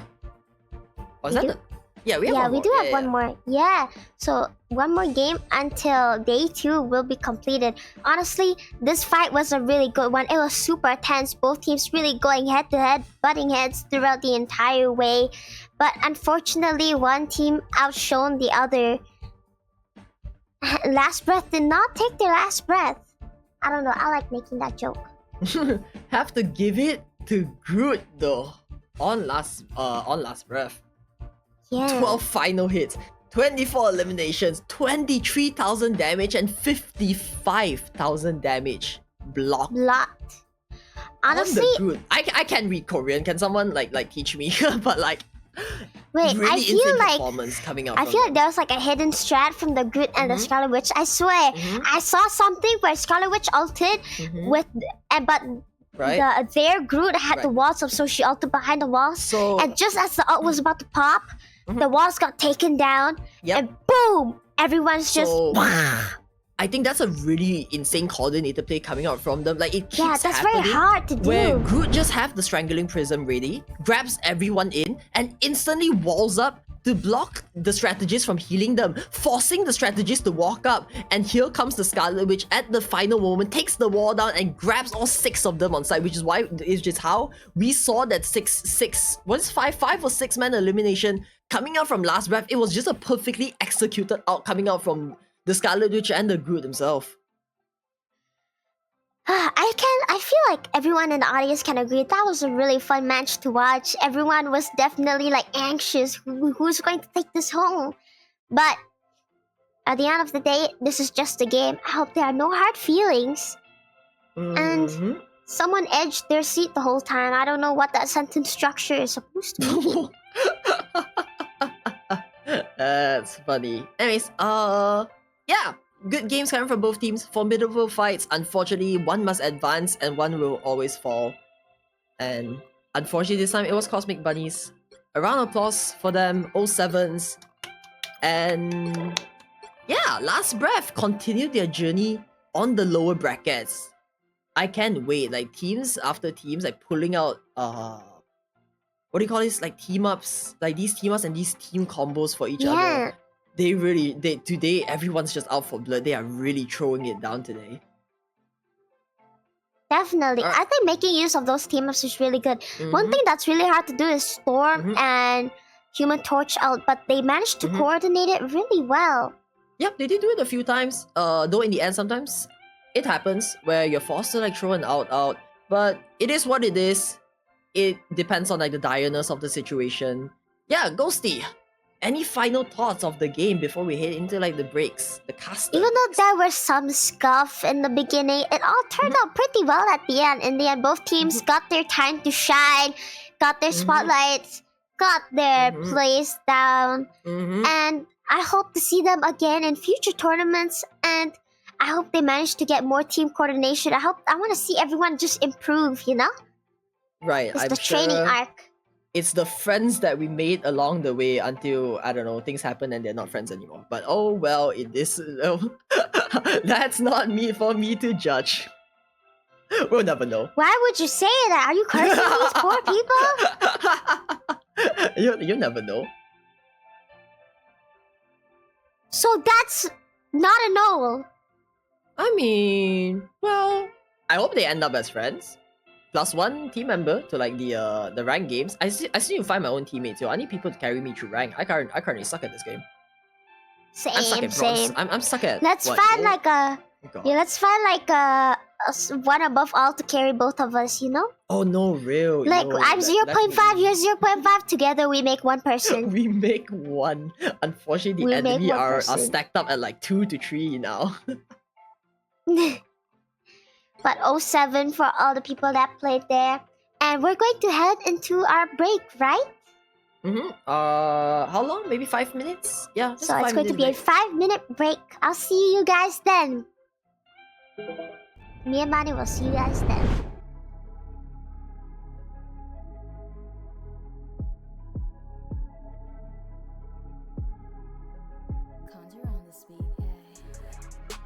Was We that do? the... Yeah, we have one we more. do have Yeah, one yeah. more. Yeah. So one more game until day 2 will be completed. Honestly, this fight was a really good one. It was super tense. Both teams really going head to head, butting heads throughout the entire way. But unfortunately, one team outshone the other. Last Breath did not take their last breath. I don't know. I like making that joke. Have to give it to Groot though. On last breath. Yeah. 12 final hits, 24 eliminations, 23,000 damage, and 55,000 damage blocked. Blocked. Honestly, On the Groot. I can't read Korean. Can someone like teach me? But like, wait, really I feel insane like performance coming out. I from feel them. like there was like a hidden strat from the Groot and the Mhm. Scarlet Witch. I swear, Mhm. I saw something where Scarlet Witch ulted Mhm. with, but Right. their Groot had the Right. walls up, so she ulted behind the walls. So And just as the ult was about to pop, Mhm. the walls got taken down, Yep. and boom! Everyone's just. So, I think that's a really insane coordinated play coming out from them. Like it keeps Yeah, that's happening. very hard to do. Where Groot just have the strangling prism ready, grabs everyone in, and instantly walls up to block the strategists from healing them, forcing the strategists to walk up. And here comes the Scarlet Witch at the final moment, takes the wall down and grabs all 6 of them on site, which is how we saw that 5 or 6 man elimination coming out from Last Breath. It was just a perfectly executed out coming out from the Scarlet Witch and the Groot himself. I feel like everyone in the audience can agree that was a really fun match to watch. Everyone was definitely like anxious. Who's going to take this home? But at the end of the day, this is just a game. I hope there are no hard feelings. And Mhm. someone edged their seat the whole time. I don't know what that sentence structure is supposed to be. That's funny. Anyways, yeah, good games coming from both teams. Formidable fights. Unfortunately, one must advance and one will always fall. And unfortunately, this time it was Cosmic Bunnies. A round of applause for them, 07s. And yeah, Last Breath continued their journey on the lower brackets. I can't wait. Like teams after teams, like pulling out what do you call this? Like team ups, like these team ups and these team combos for each other. Today everyone's just out for blood. They are really throwing it down today. Definitely. I think making use of those team ups is really good. One thing that's really hard to do is Storm and Human Torch out, but they managed to coordinate it really well. Yep, they did do it a few times. Though in the end, sometimes it happens where you're forced to like throw an out. But it is what it is. It depends on like the direness of the situation. Yeah, Ghosty. Any final thoughts of the game before we head into like the breaks, the cast? Even though there was some scuff in the beginning, it all turned out pretty well at the end. In the end, both teams got their time to shine, got their spotlights, got their plays down, and I hope to see them again in future tournaments. And I hope they manage to get more team coordination. I want to see everyone just improve. You know, Right, it's I'm the training sure arc. it's the friends that we made along the way until I don't know things happen and they're not friends anymore. But oh well, in this that's not me for me to judge. We'll never know. Why would you say that? Are you cursing these poor people? You never know. So that's not a no. I mean, well, I hope they end up as friends. Plus one team member to like the rank games. I still need to find my own teammates. Yo, I need people to carry me through rank. I currently suck at this game. I'm stuck Same, at bronze. same. I'm stuck at. Let's what, find gold? like a God. yeah. Let's find like a one above all to carry both of us. You know, Oh no, real. like yo, I'm let 0.5, me- you're 0.5. Together we make one person. We make one. Unfortunately, the We make enemy one are person. stacked up at like 2 to 3 now. But 07 for all the people that played there, and we're going to head into our break, right? How long? Maybe 5 minutes? Yeah. just So a it's going to 5-minute be a break. 5-minute break. I'll see you guys then. Me and Manny will see you guys then. Conjure on this beat, yay.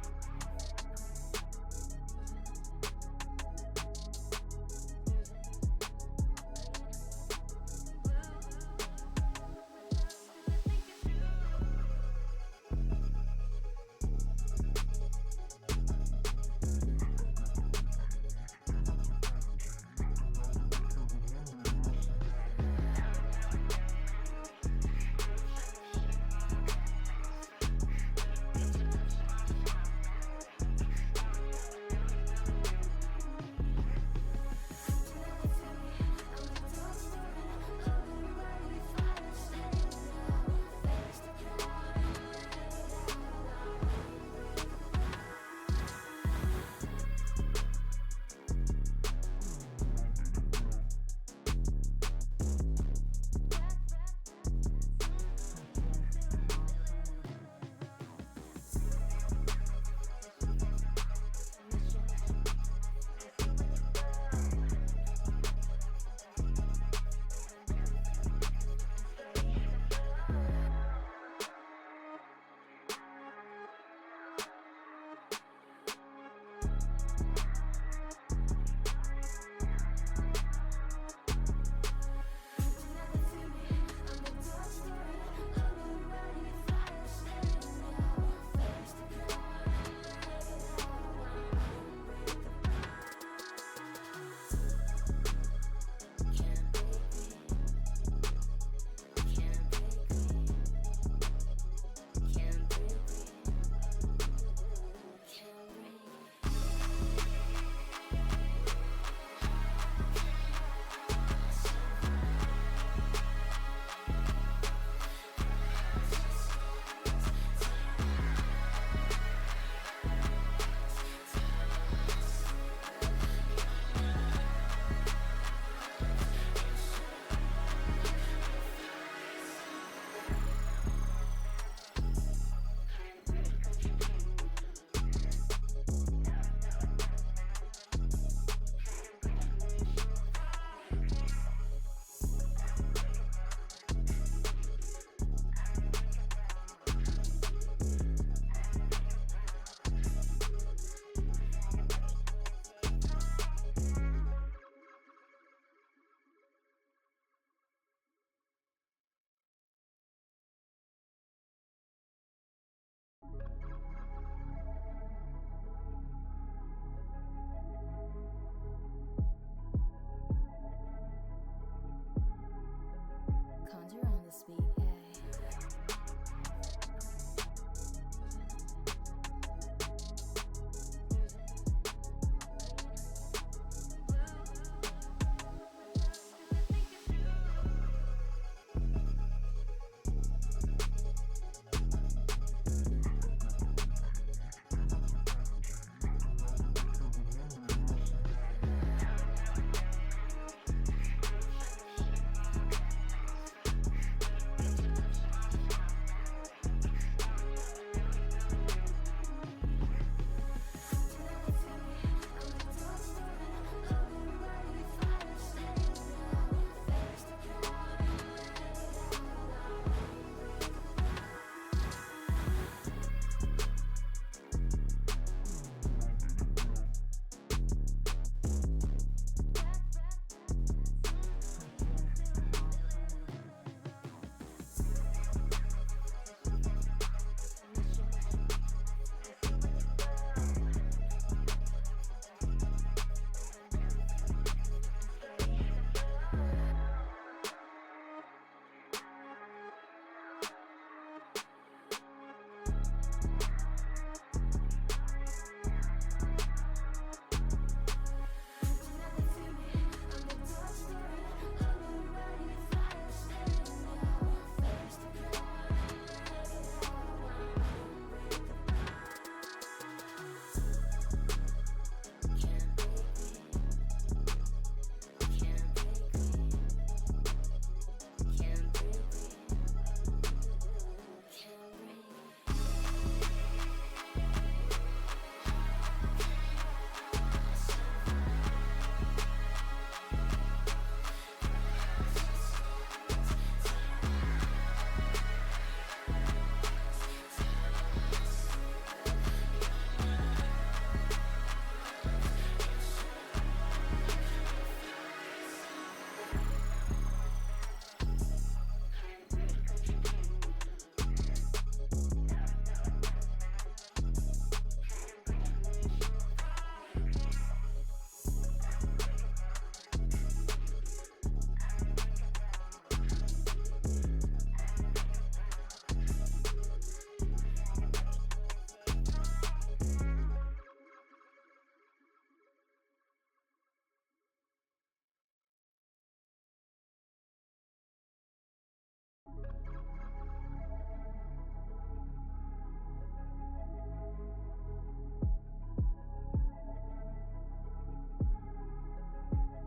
this beat, yeah.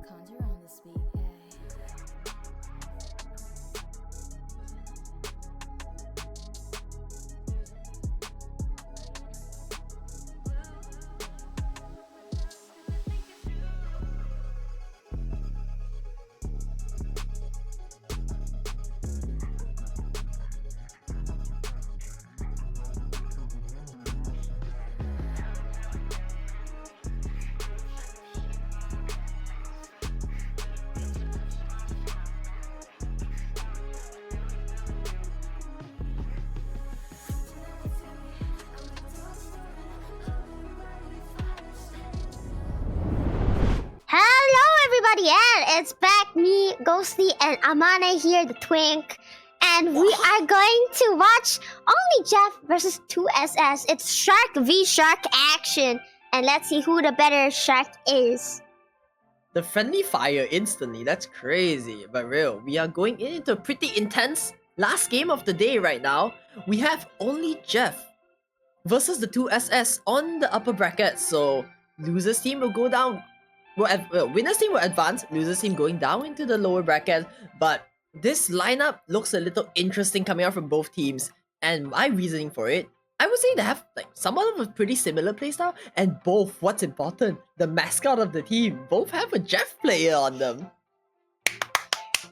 Conjure on this beat, yeah. Hello, everybody, and it's back me, Ghostly, and Amane here, the Twink. And we are going to watch Only Jeff versus 2SS. It's Shark v Shark action. And let's see who the better shark is. The friendly fire instantly, that's crazy. But real, we are going into a pretty intense last game of the day right now. We have Only Jeff versus the 2SS on the upper bracket. So losers team will go down. Well, winners team will advance, losers team going down into the lower bracket. But this lineup looks a little interesting coming out from both teams. And my reasoning for it, I would say they have like somewhat of a pretty similar playstyle. And both, what's important, the mascot of the team, both have a Jeff player on them.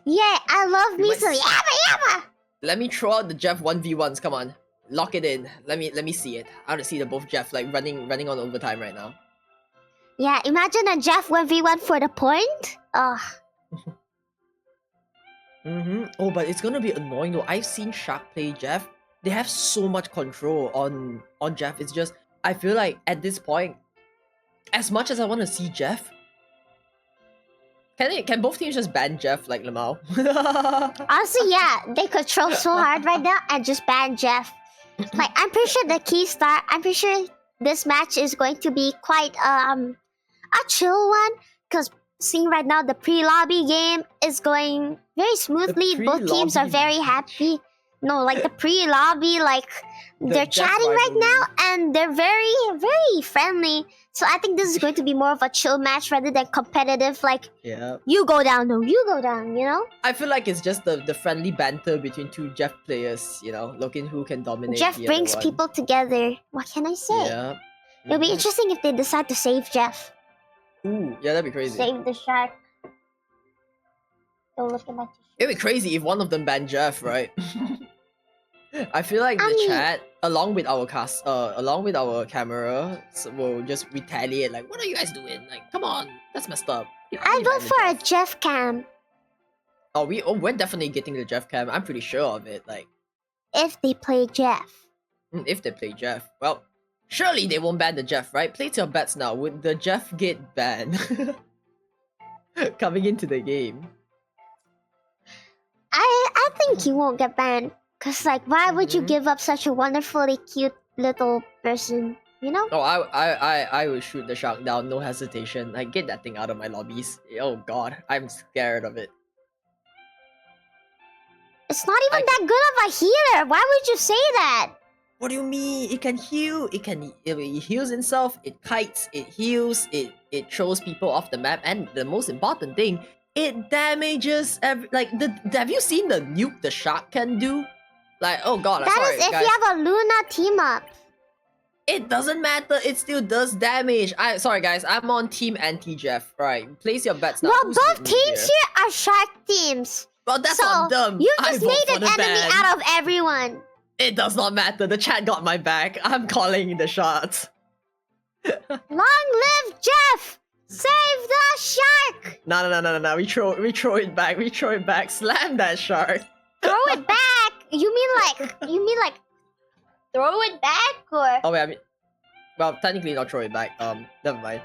Yeah, I love me some Yabba Yabba. Let me throw out the Jeff 1v1s, come on. Lock it in. Let me see it. I want to see the both Jeff like running on overtime right now. Yeah, imagine a Jeff 1v1 for the point. Ugh. Oh, but it's gonna be annoying though. I've seen Shark play Jeff. They have so much control on Jeff. It's just, I feel like at this point, as much as I want to see Jeff, Can both teams just ban Jeff like Lamau? Honestly, yeah, they could troll so hard right now and just ban Jeff. Like, I'm pretty sure I'm pretty sure this match is going to be quite a chill one, because seeing right now the pre-lobby game is going very smoothly. Both teams are very happy. No, like the pre-lobby, like they're chatting right now and they're very, very friendly. So I think this is going to be more of a chill match rather than competitive. Like, you go down, no, you go down. You know. I feel like it's just the friendly banter between two Jeff players. You know, looking who can dominate. Jeff the brings other one. people together. What can I say? Yeah. It'll be interesting if they decide to save Jeff. Ooh, yeah, that'd be crazy. Save the shark. Don't look at my t-shirt. It'd be crazy if one of them banned Jeff, right? I feel like the chat, along with our camera, will just retaliate. Like, what are you guys doing? Like, come on, that's messed up. I vote for a Jeff cam. We're definitely getting the Jeff cam. I'm pretty sure of it. Like, if they play Jeff. If they play Jeff, well, surely they won't ban the Jeff, right? Place your bets now. Would the Jeff get banned coming into the game? I think he won't get banned. Cause like, why would you give up such a wonderfully cute little person? You know? Oh, I will shoot the shark down, no hesitation. Like, get that thing out of my lobbies. Oh god, I'm scared of it. It's not even that good of a healer. Why would you say that? What do you mean? It can heal. It heals itself. It kites. It heals. It throws people off the map. And the most important thing, it damages have you seen the nuke the shark can do? Like, oh god, that sorry, is if guys. you have a Luna team up. It doesn't matter. It still does damage. Sorry guys, I'm on team anti-Jeff. Right, place your bets now. Well, Who's both with me teams here are shark teams. Well, that's so on them. You I just vote made for an the enemy ban. out of everyone. It does not matter. The chat got my back. I'm calling the shots. Long live Jeff! Save the shark! No. We throw it back. We throw it back. Slam that shark. Throw it back? You mean like throw it back or? Oh wait, I mean, well, technically not throw it back. Never mind.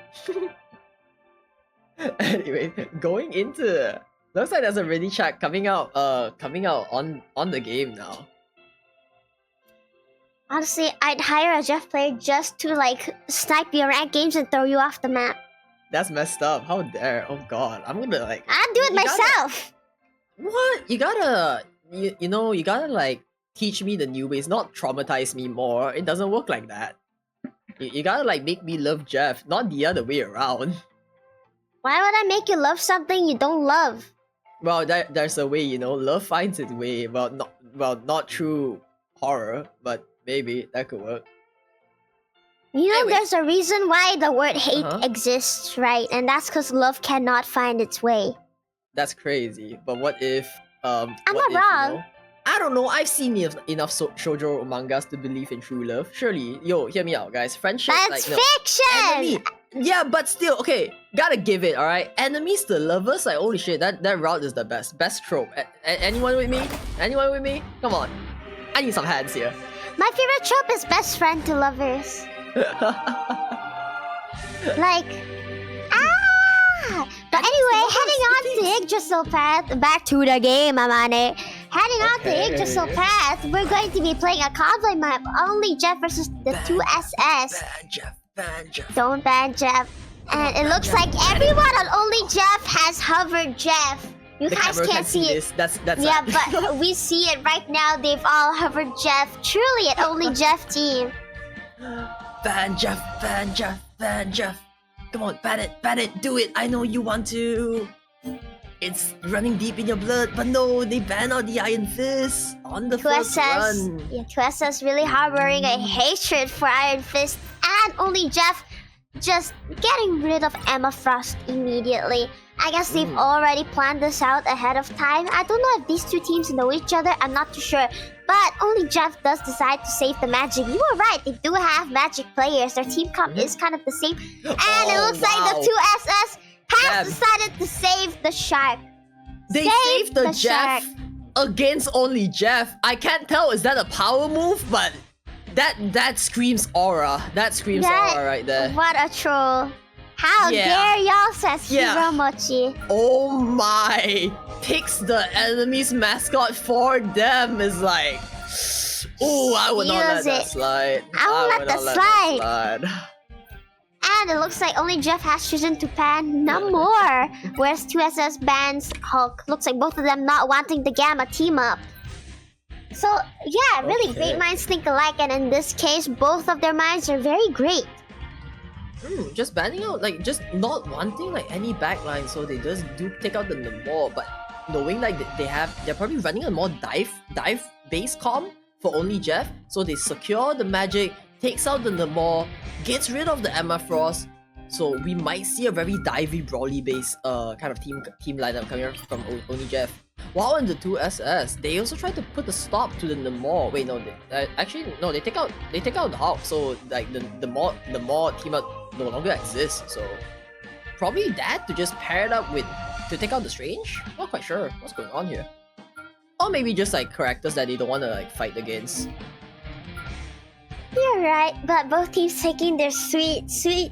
Anyway, going into, looks like there's a ready chat coming out on the game now. Honestly, I'd hire a Jeff player just to like snipe your ranked games and throw you off the map. That's messed up. How dare? Oh god, I'm gonna like. I'd do it myself. What? You gotta like teach me the new ways, not traumatize me more. It doesn't work like that. You gotta like make me love Jeff, not the other way around. Why would I make you love something you don't love? Well, there's a way, love finds its way. Not through horror, but maybe that could work. Anyway. There's a reason why the word hate exists, right? And that's because love cannot find its way. That's crazy. But what if I'm not wrong. I don't know. I've seen enough shoujo mangas to believe in true love. Surely, hear me out, guys. Friendship, that's fiction. Enemy. Yeah, but still, okay. Gotta give it, alright? Enemies to lovers, like, holy shit, that route is the best. Best trope. Anyone with me? Anyone with me? Come on. I need some hands here. My favorite trope is best friend to lovers. Like, but anyway, heading on to Yggdrasil Path, back to the game, Amane. Heading on to Yggdrasil Path, we're going to be playing a convoy map, only Jeff versus the 2SS. Ban Jeff. Don't ban Jeff. And it looks like everyone on only Jeff has hovered Jeff. You guys can't see it. That's yeah, but we see it right now. They've all hovered Jeff. Truly an only Jeff team. Ban Jeff. Come on, ban it, do it. I know you want to. It's running deep in your blood, but no, they ban out the Iron Fist on the first run. Yeah, 2SS really harboring a hatred for Iron Fist, and only Jeff just getting rid of Emma Frost immediately. I guess they've already planned this out ahead of time. I don't know if these two teams know each other, I'm not too sure. But only Jeff does decide to save the magic. You were right, they do have magic players. Their team comp is kind of the same. And it looks like the 2SS has decided to save the shark. They saved the Jeff against only Jeff. I can't tell, is that a power move? But that screams aura. That screams aura right there. What a troll. How Yeah. dare y'all, says Yeah. Hiromochi. Oh my! Picks the enemy's mascot for them is like, ooh, I would not let Use that it. slide. I won't let would that not slide. slide. And it looks like only Jeff has chosen to ban Namor, whereas 2SS bans Hulk. Looks like both of them not wanting the Gamma team up. So yeah, really Okay. great minds think alike, and in this case, both of their minds are very great. Just banning out, like, just not wanting like any backline, so they just do take out the Namor, but knowing like they're probably running a more dive based comp for only Jeff, so they secure the magic, takes out the Namor, gets rid of the Emma Frost, so we might see a very divey brawly based kind of team lineup coming up from only Jeff. While in the 2SS, they also try to put a stop to the Namor. Wait, no, they take out the Hulk, so like the Namor team up no longer exists. So probably that to just pair it up with to take out the Strange. Not quite sure what's going on here. Or maybe just like characters that they don't want to like fight against. You're right, but both teams taking their sweet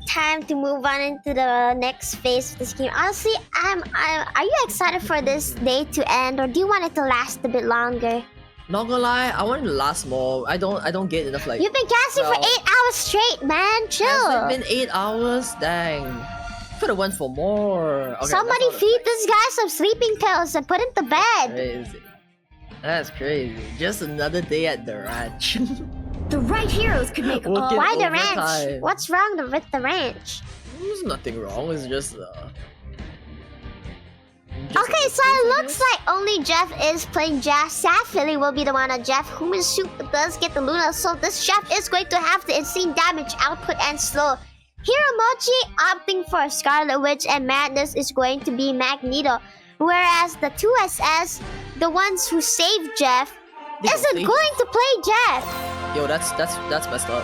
time to move on into the next phase of this game. Honestly, are you excited for this day to end, or do you want it to last a bit longer? Not gonna lie, I want it to last more. I don't get enough like. You've been casting for 8 hours straight, man. Chill. Has it been 8 hours? Dang. Could have went for more. Okay, Somebody feed this guy some sleeping pills and put him to bed. Crazy. That's crazy. Just another day at the ranch. The right heroes could make all. Working Why the overtime. ranch? What's wrong with the ranch? There's nothing wrong. It's just Okay, so it looks like only Jeff is playing Jeff. Sadly, will be the one on Jeff. Human does get the Luna, so this Jeff is going to have the insane damage output and slow. Hiromochi opting for Scarlet Witch, and Madness is going to be Magneto. Whereas the 2SS, the ones who saved Jeff, isn't going to play Jeff. Yo, that's messed up.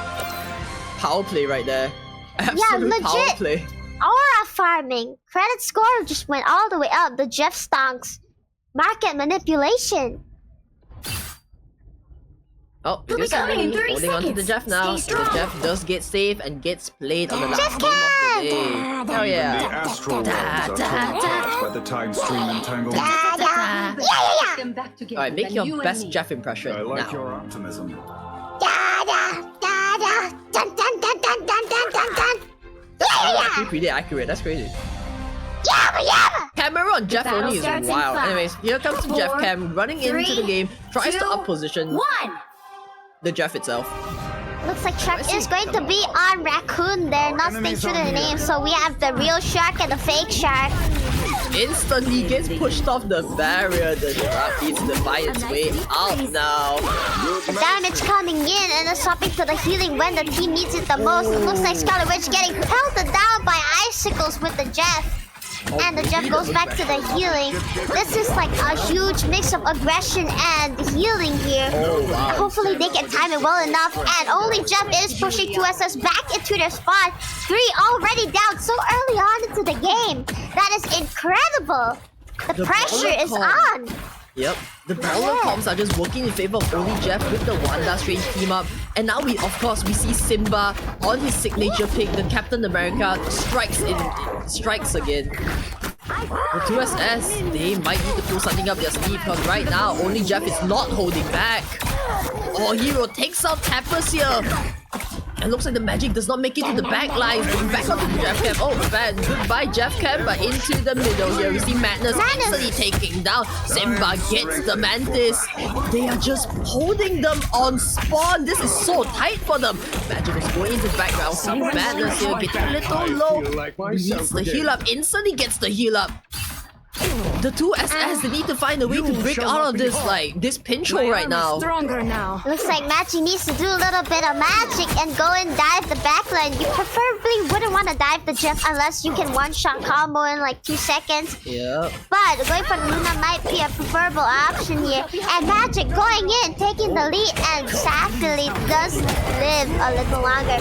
Power play right there. Absolute legit. power play. Aura farming. Credit score just went all the way up. The Jeff stonks. Market manipulation. Oh, it We'll be is coming in 30 holding on to the seconds. Jeff now. Stay The strong. Jeff does get saved and gets played on the last Jeff game of the day. can! Hell The yeah. astral worlds are torn apart by the time stream entanglement. Yeah. Them back together. Alright, make than your you and best me. Jeff impression I like now. your optimism. Dun, dun, dun, dun, dun, dun, dun, dun. Actually pretty accurate, that's crazy. Camera on Jeff battle only is starts in wild. 5, Anyways, here comes Jeff 4, Cam running into the 3, game, tries to 2, up position 1. the Jeff itself. Looks like Shark is going to be on Raccoon. They're not staying true to the name, so we have the real Shark and the fake Shark. Instantly gets pushed off the barrier. The Shark needs to find its way out now. The damage coming in and the swapping to the healing when the team needs it the most. It looks like Scarlet Witch getting pelted down by icicles with the Jeff. And the Jeff goes back to the healing. This is like a huge mix of aggression and healing here. Hopefully they can time it well enough. And only Jeff is pushing 2SS back into their spot. 3 already down so early on into the game. That is incredible. The pressure is on. Yep, the Brawler comps are just working in favor of only Jeff with the Wanda Strange team up. And now we see Simba on his signature pick, the Captain America strikes again. The 2SS, they might need to pull something up their sleeve because right now only Jeff is not holding back. Oh, Hero takes out Tappers here. It looks like the magic does not make it to the back lines. Going back onto the Jeff Cam. Oh, bad. Goodbye, Jeff Cam. But into the middle here, we see Madness instantly taking down. Simba gets the Mantis. They are just holding them on spawn. This is so tight for them. Magic is going into the background. See Madness here getting a little low. Needs the heal up. Instantly gets the heal up. The 2SS, they need to find a way to break out of this pinch hole right now. Stronger now. Looks like Magic needs to do a little bit of magic and go and dive the backline. You preferably wouldn't want to dive the Jeff unless you can one-shot combo in like 2 seconds. Yep. But going for Luna might be a preferable option here. And Magic going in, taking the lead, and sadly does live a little longer.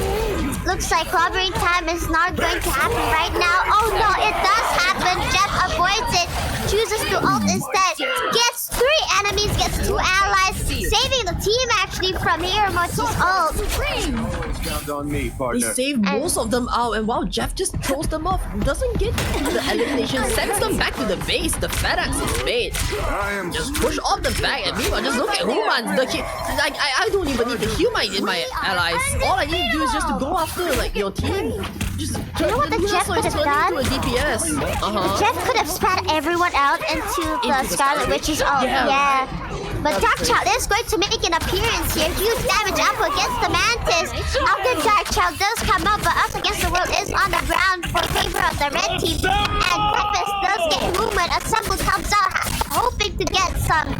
Looks like clobbering time is not going to happen right now. Oh no, it does happen. Jeff avoids it. Chooses to ult instead. Gets 3 enemies, gets 2 allies, saving the team actually from Hiromochi's ult. Odds on me, They partner. save most of them out, and wow, Jeff just throws them off. Doesn't get the elimination, sends them back to the base. The FedEx is made. I am Just push off the back, and meanwhile, just look at humans. I don't even need to heal in my allies. All I need to do is just to go after like your team. Just You know what the Jeff could have done? To a DPS. Jeff could have spat everyone out into the Scarlet Witch's ult. Yeah. But Darkchild is going to make an appearance here. Huge damage up against the Mantis. After Darkchild does come up, but Us Against the World is on the ground for favor of the red team. And Breakfast does get movement. Assemble comes out, hoping to get some,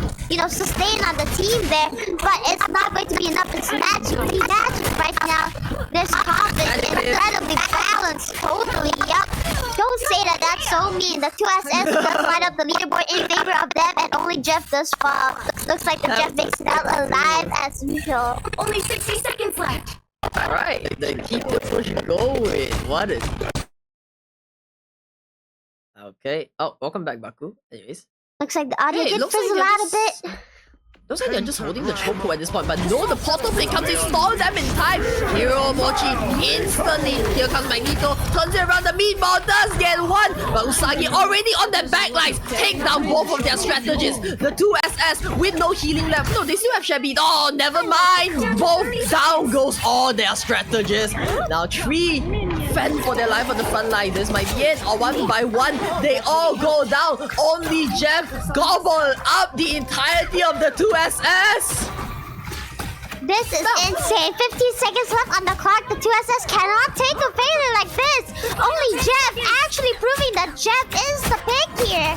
sustain on the team there. But it's not going to be enough. It's magically magic right now. This comp is incredibly balanced. Totally, yup. Don't say that. That's so mean. The 2SS does line up the leaderboard in favor of them, and only Jeff does fall. Looks like the Jeff makes it out alive as usual. Only 60 seconds left. Alright, then keep the push going. What is... Okay. Oh, welcome back, Baku. Anyways. Looks like the audio Hey, did looks like fizzle they're out a just- bit. Looks like they're just holding the chokehold at this point, but no, the portal play comes in, stalls them in time. Hero Mochi instantly. Here comes Magneto, turns it around. The meatball does get one, but Usagi already on their backlines. Take down both of their strategists. The 2SS with no healing left. No, they still have Shabby. Oh, never mind. Both down goes all their strategists. Now 3 fend for their life on the front line. This might be it. Or one by one, they all go down. Only Jeff gobble up the entirety of the 2SS. This is insane. 15 seconds left on the clock. The 2SS cannot take a failure like this. Only Jeff actually proving that Jeff is the pick here.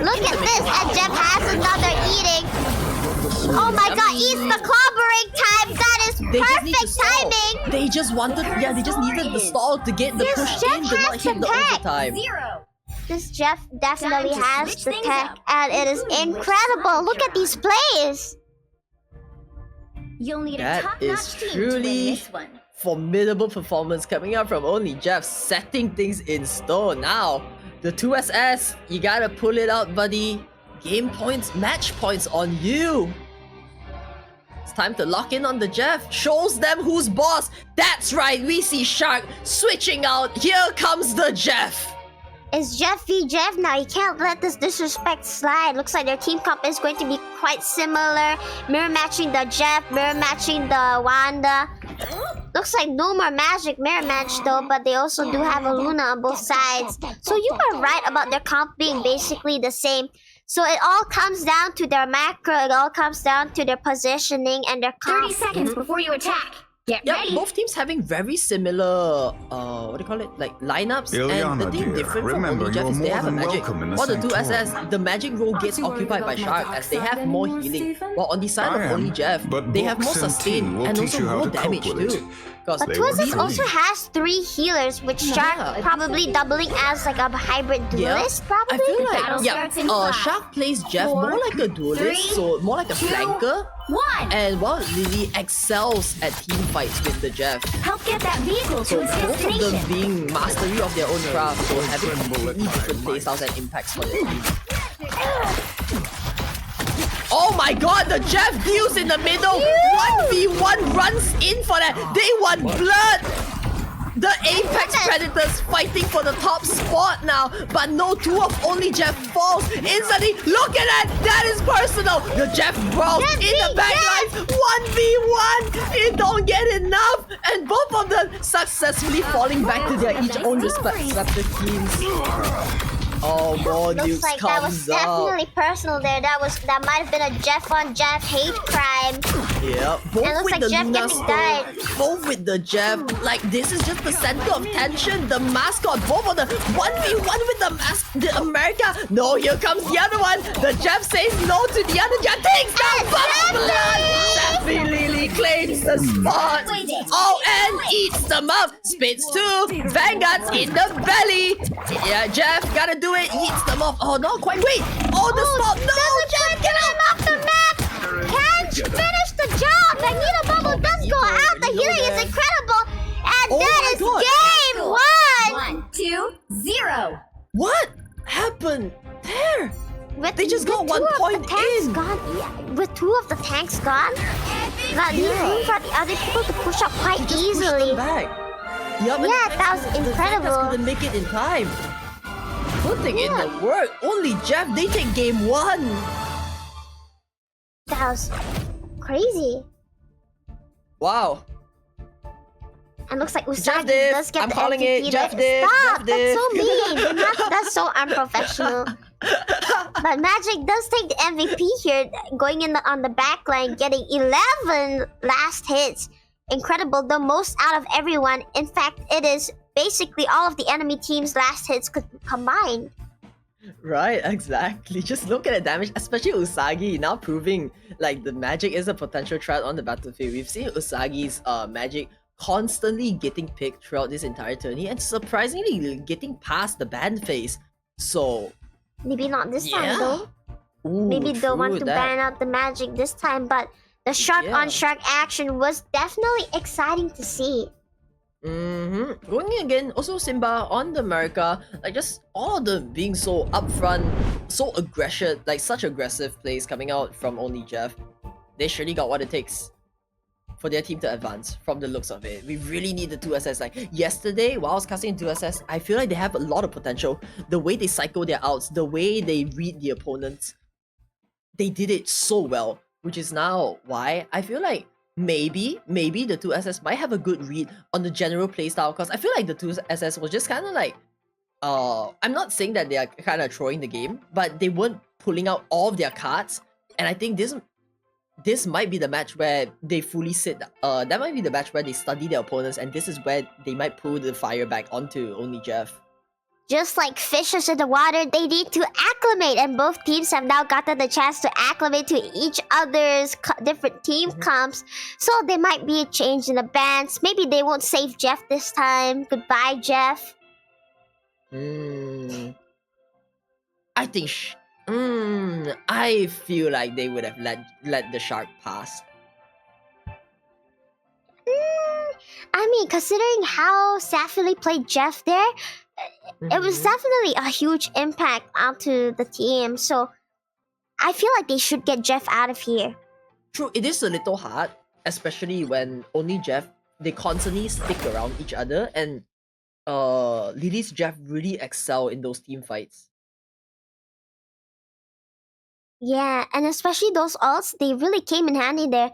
Look at this, and Jeff has another eating. Oh my god, eats the clobbering time. That is perfect timing. They just needed the stall to get the This push Jeff in to not has hit the the tech. overtime. This Jeff definitely Time to has switch the things tech, up. and it is incredible. Look at these plays. You'll need a That top-notch is team to truly win this one. formidable performance coming out from only Jeff, setting things in stone. Now, the 2SS, you gotta pull it out, buddy. Game points, match points on you. It's time to lock in on the Jeff. Shows them who's boss. That's right, we see Shark switching out. Here comes the Jeff. It's Jeff v Jeff now. You can't let this disrespect slide. Looks like their team comp is going to be quite similar. Mirror matching the Jeff, mirror matching the Wanda. Looks like no more magic mirror match though, but they also do have a Luna on both sides. So you are right about their comp being basically the same. So it all comes down to their macro, it all comes down to their positioning and their comp. 30 seconds before you attack. Get Yeah, ready. both teams having very similar, what do you call it? Like lineups. And Ilyana, the thing dear, different from remember, only Jeff you're is they more have a than magic. welcome in the While the two Sanctorum. SS, the magic role gets occupied by Shark as they have more healing. While on the side I of only am, Jeff, but they have more books and sustain tea will and teach also you how more to cope damage with it. too. Because But They Twizzlers will also lead. has 3 healers, with Shark Yeah. probably doubling as like a hybrid Yeah. duelist, I probably. feel like Battle starts in 5, Shark plays Jeff 4, more like a duelist, 3, so more like a 2, flanker. 1. And while Lily excels at team fights with the Jeff. Help get that vehicle So to its both of them destination. being mastery of their own craft, so having completely different playstyles and impacts for their team. Oh my god, the Jeff deals in the middle! 1v1 runs in for that! They want blood! The Apex Predators fighting for the top spot now, but no, 2 of only Jeff falls instantly. Look at that! That is personal! The Jeff brawls Jeff in v. the backlines! 1v1! It don't get enough! And both of them successfully falling back to their each own respective teams. Oh, more Looks nukes like that was comes up. definitely personal there. That might have been a Jeff on Jeff hate crime. Yeah, both And it looks with like the Jeff Luna getting Stone, died. both with the Jeff. Like, this is just the center of tension. The mascot, both of them. 1v1 with the America. No, here comes the other one. The Jeff says no to the other Jeff. Takes down Buck's blood. Sappy Lily claims the spot. Oh, and eats them up. Spits 2. Vanguard's in the belly. Yeah, Jeff, gotta do it. Eats them off. Oh, not quite. Wait. Oh, the stop. No, Jeff, get out. Off the map! Can't finish the job! Magneto Bubble does go out! The healing is incredible! And Oh that my is God. game 1! 1, 2, 0. What happened there? They just got 1 point in. Gone, with 2 of the tanks gone, that leaves room for the other people to push up quite He just easily. pushed them back. Yep, and Yeah, that was the Vanguards incredible. couldn't make it in time. Putting in the work. Only Jeff, they take game 1. That was crazy. Wow. And looks like Jeff Usagi diff. does get I'm the calling MVP it. Jeff there. diff. Stop! Jeff That's diff. so mean. That's so unprofessional. But Magic does take the MVP here, going in on the back line, getting 11 last hits. Incredible, the most out of everyone. In fact, it is basically all of the enemy team's last hits combined. Right, exactly. Just look at the damage, especially Usagi now proving like the Magic is a potential threat on the battlefield. We've seen Usagi's Magic constantly getting picked throughout this entire tourney and surprisingly getting past the ban phase. So Maybe not this time though. Ooh, Maybe they'll want true to that. ban out the Magic this time, but the shark on shark action was definitely exciting to see. Going in again, also Simba on the America, like just all of them being so upfront, so aggressive, like such aggressive plays coming out from only Jeff. They surely got what it takes for their team to advance from the looks of it. We really need the 2SS. Like yesterday, while I was casting 2SS, I feel like they have a lot of potential. The way they cycle their outs, the way they read the opponents, they did it so well, which is now why I feel like maybe the 2SS might have a good read on the general playstyle, because I feel like the 2SS was just kind of like, I'm not saying that they are kind of throwing the game, but they weren't pulling out all of their cards, and I think this might be the match where they fully sit, that might be the match where they study their opponents, and this is where they might pull the fire back onto only Jeff. Just like fishes in the water, they need to acclimate, and both teams have now gotten the chance to acclimate to each other's different team comps. So there might be a change in the bans. Maybe they won't save Jeff this time. Goodbye, Jeff. I think I feel like they would have let the shark pass. I mean, considering how Safely played Jeff there, it was definitely a huge impact onto the team. So I feel like they should get Jeff out of here. True, it is a little hard, especially when only Jeff, they constantly stick around each other, and Lily's Jeff really excel in those team fights. Yeah, and especially those ults, they really came in handy there.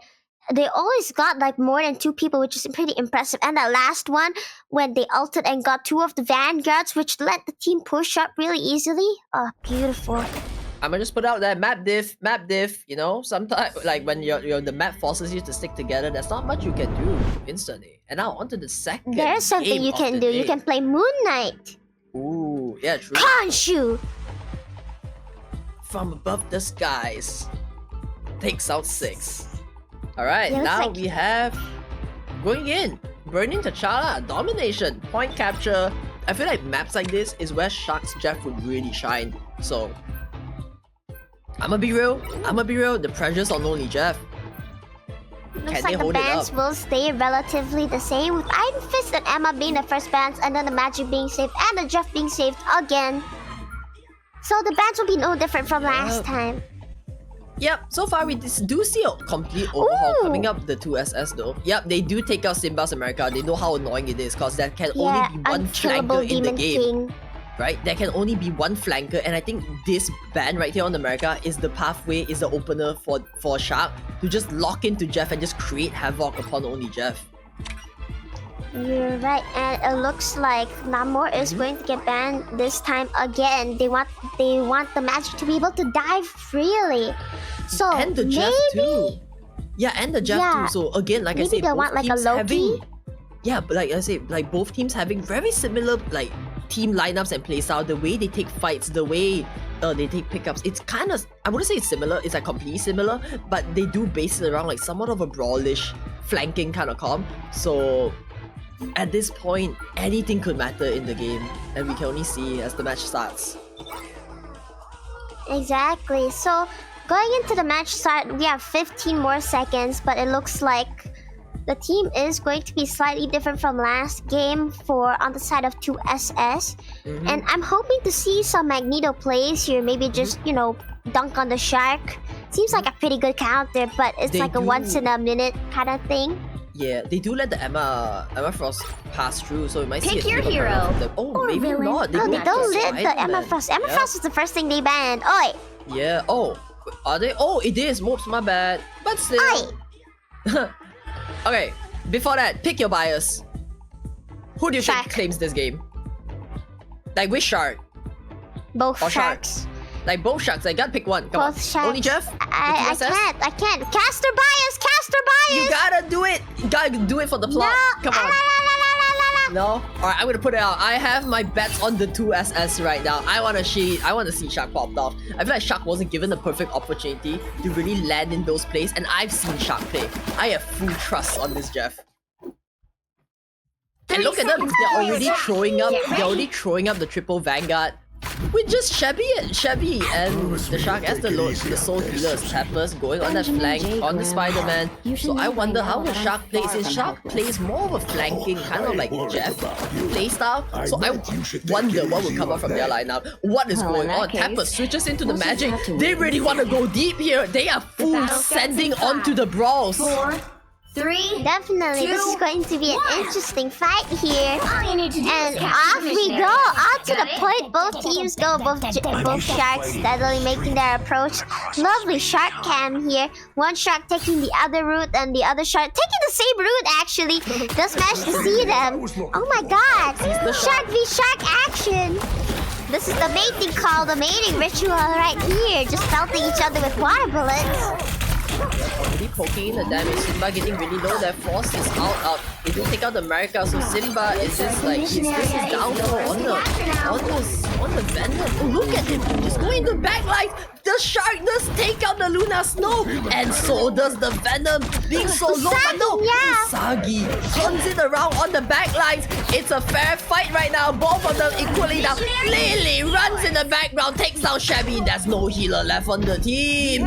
They always got like more than 2 people, which is pretty impressive. And that last one, when they ulted and got 2 of the Vanguards, which let the team push up really easily. Oh, beautiful. I'm gonna just put out that map diff, you know, sometimes like when the map forces you to stick together, there's not much you can do instantly. And now onto the second There's something game you of can the do. day. You can play Moon Knight. Ooh, yeah, true. Khonshu! From above the skies, takes out 6. Alright, Yeah, looks now like- we have going in, Burning T'Challa, domination, point capture. I feel like maps like this is where Shark's Jeff would really shine. So I'ma be real, the pressure's on only Jeff. Looks Can they like the hold it bans up? will stay relatively the same, with Iron Fist and Emma being the first bans, and then the Magic being saved, and the Jeff being saved again. So the bans will be no different from last time. Yep, so far we do see a complete overhaul coming up the 2SS though. Yep, they do take out Simba's America. They know how annoying it is, because there can Yeah, only be one unkillable flanker in the Demon game. King. Right? There can only be one flanker, and I think this ban right here on America is the pathway, is the opener for Shark to just lock into Jeff and just create havoc upon only Jeff. You're right, and it looks like Namor is going to get banned this time again. They want the Magic to be able to dive freely. So And the Jeff too. Yeah, and the Jeff Yeah. too. So again, like I Maybe said, they'll both want like a teams Loki. having, yeah, but like I said, like both teams having very similar like team lineups and playstyle. The way they take fights, the way they take pickups, it's kind of, I wouldn't say it's similar. It's like completely similar, but they do base it around like somewhat of a brawlish flanking kind of comp. So at this point, anything could matter in the game, and we can only see as the match starts. Exactly. So going into the match start, we have 15 more seconds, but it looks like the team is going to be slightly different from last game for on the side of 2SS. And I'm hoping to see some Magneto plays here, maybe just, you know, dunk on the shark. Seems like a pretty good counter, but it's They like a do. once in a minute kind of thing. Yeah, they do let the Emma Frost pass through, so we might see Pick a your team up hero. around them. Oh, Or maybe villain. not. No, they go don't for let the Emma Spider-Man. Frost. Emma Yeah. Frost is the first thing they banned. Oi! Yeah. Oh, are they? Oh, it is. Moops, my bad. But still. Oi! Okay. Before that, pick your bias. Who do you think Shark. claims this game? Like which shark? Both Or sharks. Like both sharks. I gotta pick one. Come Both on. sharks. Only Jeff? I The 2SS? can't. Caster bias! Caster bias! You gotta do it. You gotta do it for the plot. No! Come on. La. No? Alright, I'm gonna put it out. I have my bets on the 2SS right now. I wanna see Shark popped off. I feel like Shark wasn't given the perfect opportunity to really land in those plays, and I've seen Shark play. I have full trust on this Jeff. And look at them, they're already throwing up the triple Vanguard. With just Shabby and the Shark as the soul healers, Peppers going on that flank on the Spider-Man. So I wonder how the Shark plays. His Shark plays more of a flanking, kind of like Jeff playstyle. So I wonder what will come up from their lineup. What is going on? Peppers switches into the magic. They really want to go deep here. They are full sending onto the brawls. 4, 3. Definitely, this is going to be an interesting fight here. All you need to do And is cast off your we missionary. go, on to Got the it? point. Both teams go, both sharks steadily making their approach. Lovely shark cam here. One shark taking the other route, and the other shark taking the same route actually. Just managed to see them. Oh my god! Shark v shark action! This is the mating call, the mating ritual right here. Just pelting each other with water bullets. Already poking in the damage. Simba getting really low. Their force is out. They do take out the America, so Simba is just like this is down on the Venom. Oh, look at him! Just going to backlight. The shark does take out the Luna Snow, and so does the Venom. Being so low, but no, yeah. Usagi turns it around on the backlines. It's a fair fight right now. Both of them equally down. Lily runs in the background, takes down Shabby. There's no healer left on the team.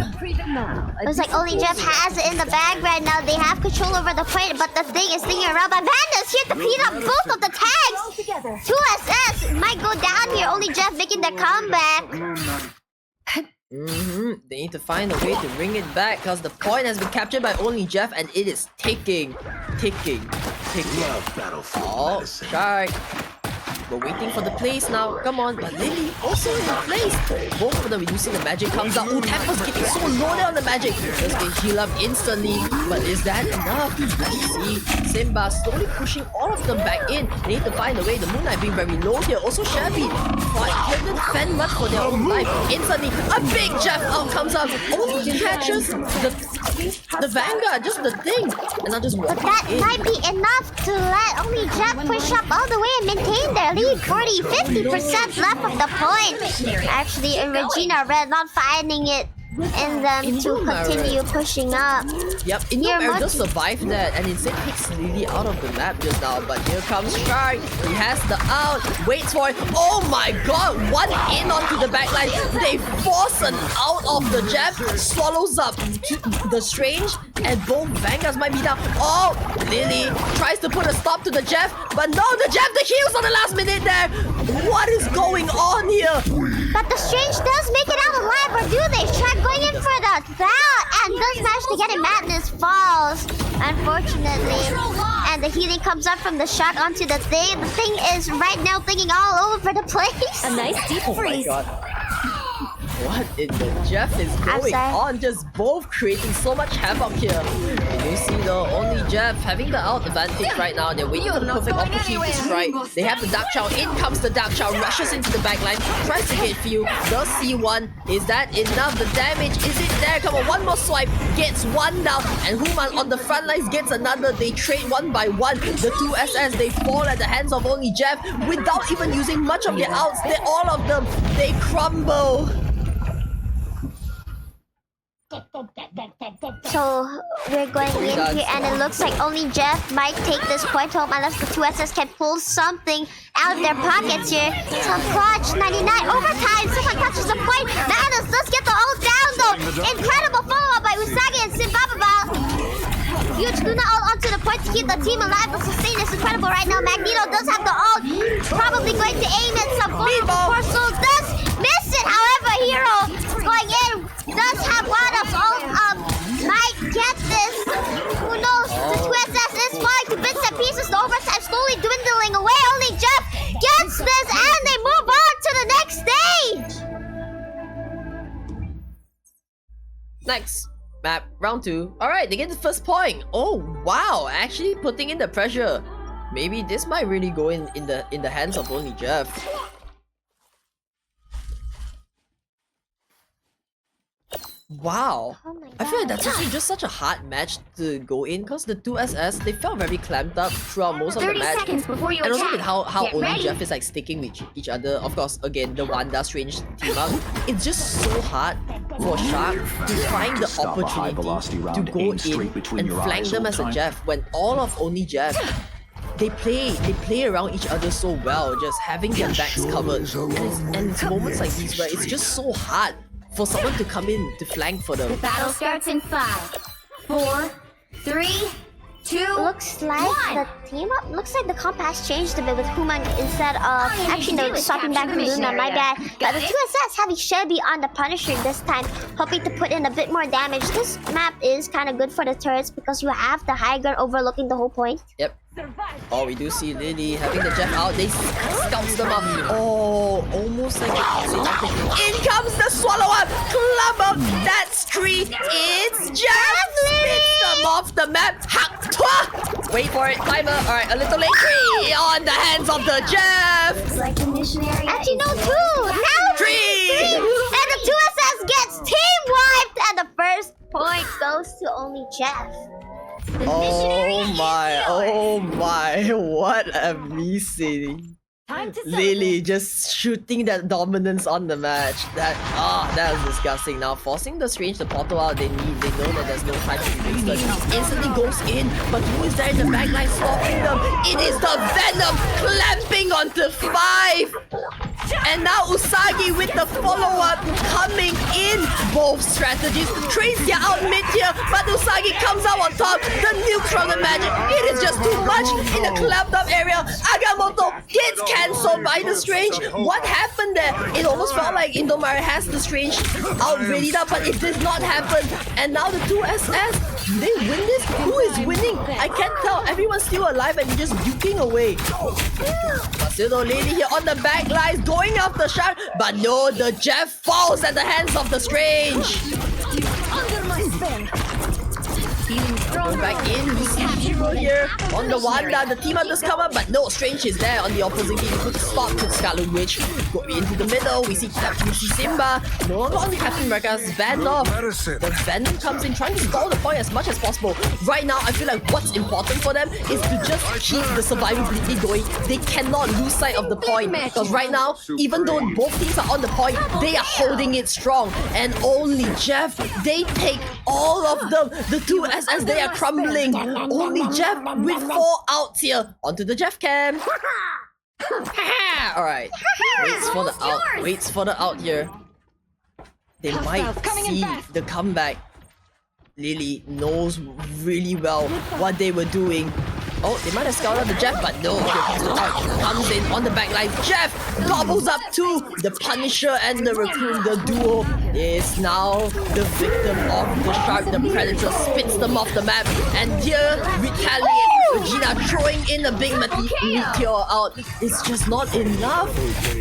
Looks like only Jeff has it in the bag right now. They have control over the point, but the thing is thinking around. But Vanda's here to clean up both of the tags. 2SS might go down here. Only Jeff making the comeback. They need to find a way to bring it back because the point has been captured by only Jeff and it is ticking. Oh, Shark. We're waiting for the place now. Come on, but Lily also in the place. Both of them using the magic comes out. Oh, Temple's getting so low there on the magic. Just get heal up instantly. But is that enough? Let's see. Simba slowly pushing all of them back in. They need to find a way. The Moon Knight being very low here. Also Shabby. Couldn't fend much for their own life. Instantly, a big Jeff out comes out. Only catches the Vanguard, just the thing. And now just But walking that in. might be enough to let only Jeff push up all the way and maintain their lead. 40-50% left of the point. Actually, and Regina Red not finding it in them to continue pushing up. Yep, Indomare just survived that and instead takes Lily out of the map just now. But here comes Shark. He has the out, waits for it. Oh my god, one in onto the backline. They force an out of the jab, swallows up the Strange, and both Vanguards might be down. Oh, Lily tries to put a stop to the jab, but no, the jab, the heals on the last minute there. What is going on here? But the Strange does make it out alive, or do they? Shark going in for the bout and does manage to get it. Madness falls, unfortunately. And the healing comes up from the Shark onto the thing. The thing is right now thinking all over the place. A nice deep freeze. Oh my god. What in the Jeff is going on? Just both creating so much havoc here. And you see though, only Jeff having the out advantage right now. They're waiting for the perfect opportunity to strike. They have the Dark Chow. In comes the Dark Chow. Rushes into the backline. Tries to get few. Does see one. Is that enough? The damage, is it there? Come on, one more swipe. Gets one down. And Human on the front lines gets another. They trade one by one. The two SS, they fall at the hands of only Jeff without even using much of their outs. All of them, they crumble. So we're going in here, and it looks like only Jeff might take this point home unless the two SS can pull something out of their pockets here. Some clutch 99 overtime. Someone touches the point. Madness does get the ult down though. Incredible follow-up by Usagi and Simbababa. Huge Luna ult onto the point to keep the team alive. The sustain is incredible right now. Magneto does have the ult. Probably going to aim at some form of Soul does miss it. However, Hero going in get this. Who knows? The 2SS is falling to bits and pieces. The overtime slowly dwindling away. Only Jeff gets this, and they move on to the next stage. Next map, round 2. Alright, they get the first point. Oh wow, actually putting in the pressure. Maybe this might really go in the hands of only Jeff. Wow. Oh my I feel like God. that's actually just such a hard match to go in because the two SS, they felt very clamped up throughout most of the 30 match. seconds before you And also with attack. how Get only ready. Jeff is like sticking with each other. Of course, again, the Wanda Strange team up. It's just so hard for Shark to find the opportunity to go in and flank them as a Jeff when all of only Jeff they play around each other so well, just having their backs covered. And it's moments like these where it's just so hard for someone to come in to flank for them. The battle starts in 5, 4, 3, 2, Looks like the team up. Looks like the comp has changed a bit with Human instead of actually no swapping back to Luna. My bad. But the 2SS having Shelby on the Punisher this time, hoping to put in a bit more damage. This map is kind of good for the turrets because you have the high ground overlooking the whole point. Yep. Oh, we do see Lily having the Jeff out. They scouts them up. Oh, almost like in comes the swallow up. Club up that street. It's Jeff. Spits them off the map. Hack. Twa! Wait for it, timer. Alright, a little late. 3 on the hands of the Jeff. like the missionary. Actually, no, 2. Now 3. And the 2SS gets team wiped, and the first point goes to only Jeff. Oh my, what a missing. Lily just shooting that dominance on the match. That was disgusting. Now forcing the Strange the portal out they need. They know that there's no time to be wasted. Instantly goes in, but who is there in the backline stopping them? It is the Venom clamping onto 5. And now Usagi with the follow-up coming in. Both strategies. Trains ya out mid here, but Usagi comes out on top. The nukes from the magic. It is just too much in the clamped up area. Agamotto gets cancelled by the Strange. What happened there? It almost felt like Indomare has the Strange out readied up, but it did not happen. And now the 2SS, they win this? Who is winning? I can't tell. Everyone's still alive and just duking away. But still the lady here on the back lines going after Shark, but no, the Jeff falls at the hands of the Strange. Under my spell. Going back in, we see Hero here on the Wanda. The team up does come up, but no, Strange is there on the opposite team. Good stop to Scarlet Witch. Go into the middle, we see Simba. No longer on Captain America's banned off. The Venom comes in trying to stall the point as much as possible. Right now, I feel like what's important for them is to just keep the survivability going. They cannot lose sight of the point. Because right now, even though both teams are on the point, they are holding it strong. And only Jeff, they take all of them. The two as they are crumbling. Only Jeff with 4 outs here. Onto the Jeff cam. Alright. Waits for the out. Waits for the out here. They might see the comeback. Lily knows really well what they were doing. Oh, they might have scouted the Jeff, but no. Here comes the touch. Comes in on the back line. Jeff gobbles up too. The Punisher and the Raccoon, the duo, is now the victim of the Shark. The Predator spits them off the map. And here, retaliate. Regina throwing in a big meteor out. It's just not enough.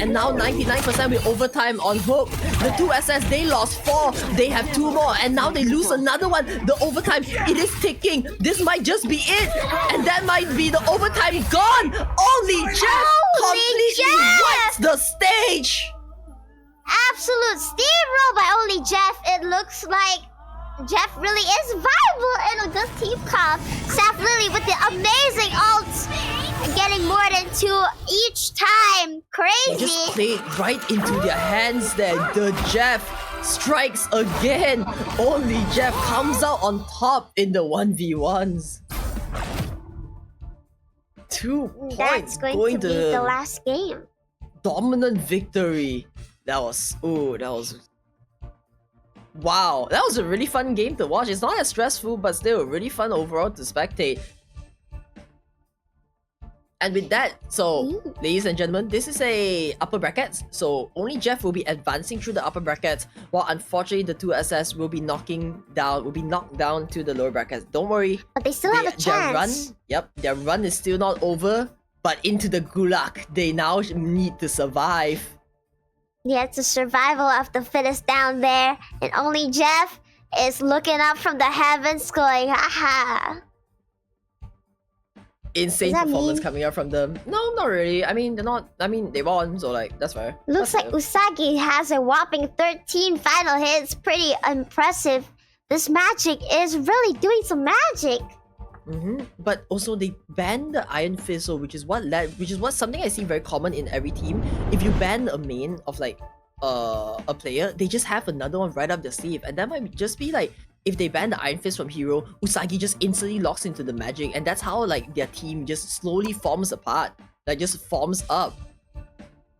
And now 99% with overtime on Hook. The 2SS, they lost 4. They have 2 more. And now they lose another one. The overtime, it is ticking. This might just be it. And that might be the overtime gone. Only Jeff completely wipes the stage. Absolute steamroll by only Jeff. It looks like Jeff really is viable in a good team comp. Saf Lily with the amazing ults, getting more than 2 each time. Crazy. They just played right into their hands there. The Jeff strikes again. Only Jeff comes out on top in the 1v1s. 2 points That's going to be the last game. Dominant victory. That was wow. That was a really fun game to watch. It's not as stressful, but still really fun overall to spectate. And with that, so ladies and gentlemen, this is a upper brackets. So only Jeff will be advancing through the upper brackets, while unfortunately the two SS will be knocked down to the lower brackets. Don't worry. But they still have a chance. Their run is still not over, but into the gulag. They now need to survive. Yeah, it's a survival of the fittest down there, and only Jeff is looking up from the heavens going, haha. Insane performance coming out from them. No, not really. I mean, they won, so like, that's fair. Looks like Usagi has a whopping 13 final hits. Pretty impressive. This magic is really doing some magic. But also they banned the Iron Fist, which is what something I see very common in every team. If you ban a main of like a player, they just have another one right up their sleeve, and that might just be like, if they ban the Iron Fist from hero, Usagi just instantly locks into the magic, and that's how like their team just slowly forms apart, like just forms up.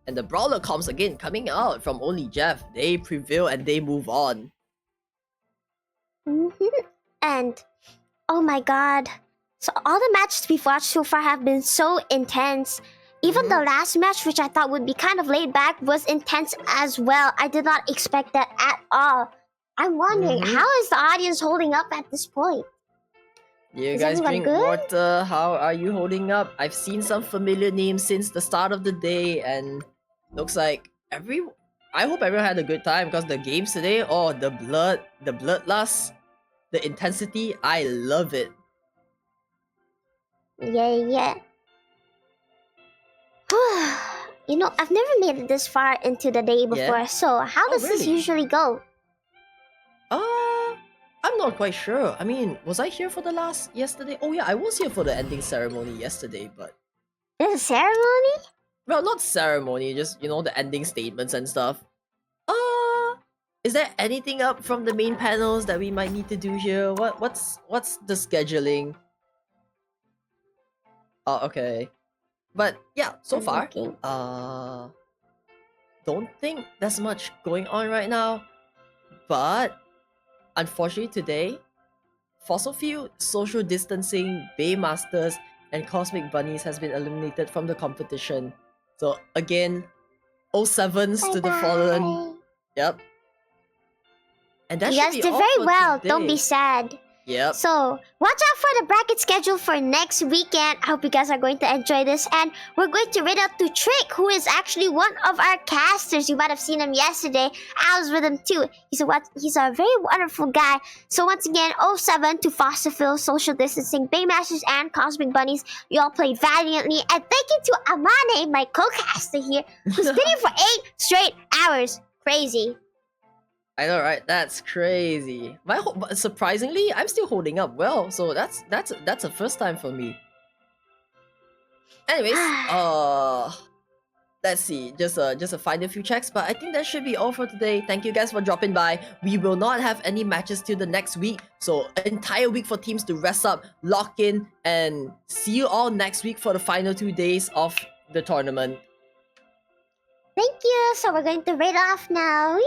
And the Brawler comms again coming out from only Jeff. They prevail and they move on. And oh my god. So all the matches we've watched so far have been so intense. Even the last match, which I thought would be kind of laid back, was intense as well. I did not expect that at all. I'm wondering, how is the audience holding up at this point? You guys drink water. How are you holding up? I've seen some familiar names since the start of the day, and looks like I hope everyone had a good time, because the games today, the bloodlust, the intensity, I love it. Yeah. You know, I've never made it this far into the day before, so how does this usually go? I'm not quite sure. I mean, was I here for the yesterday? Oh yeah, I was here for the ending ceremony yesterday, but... There's a ceremony? Well, not ceremony, just, you know, the ending statements and stuff. Is there anything up from the main panels that we might need to do here? What's the scheduling? Oh, okay. But yeah, so far, don't think there's much going on right now. But unfortunately today, Fossil Fuel, Social Distancing, Baymasters, and Cosmic Bunnies has been eliminated from the competition. So again, 07s to the fallen. Yep. And that you guys did very well. Today. Don't be sad. Yep. So, watch out for the bracket schedule for next weekend. I hope you guys are going to enjoy this. And we're going to read out to Trick, who is actually one of our casters. You might have seen him yesterday. I was with him too. He's a very wonderful guy. So once again, 07 to Fossil Fuel, Social Distancing, Baymasters, and Cosmic Bunnies. You all played valiantly. And thank you to Amane, my co-caster here, who's been here for 8 straight hours. Crazy. I know, right? That's crazy. But surprisingly, I'm still holding up well. So that's a first time for me. Anyways, let's see. Just a final few checks, but I think that should be all for today. Thank you guys for dropping by. We will not have any matches till the next week, so an entire week for teams to rest up, lock in, and see you all next week for the final 2 days of the tournament. Thank you. So we're going to rate off now. Whee!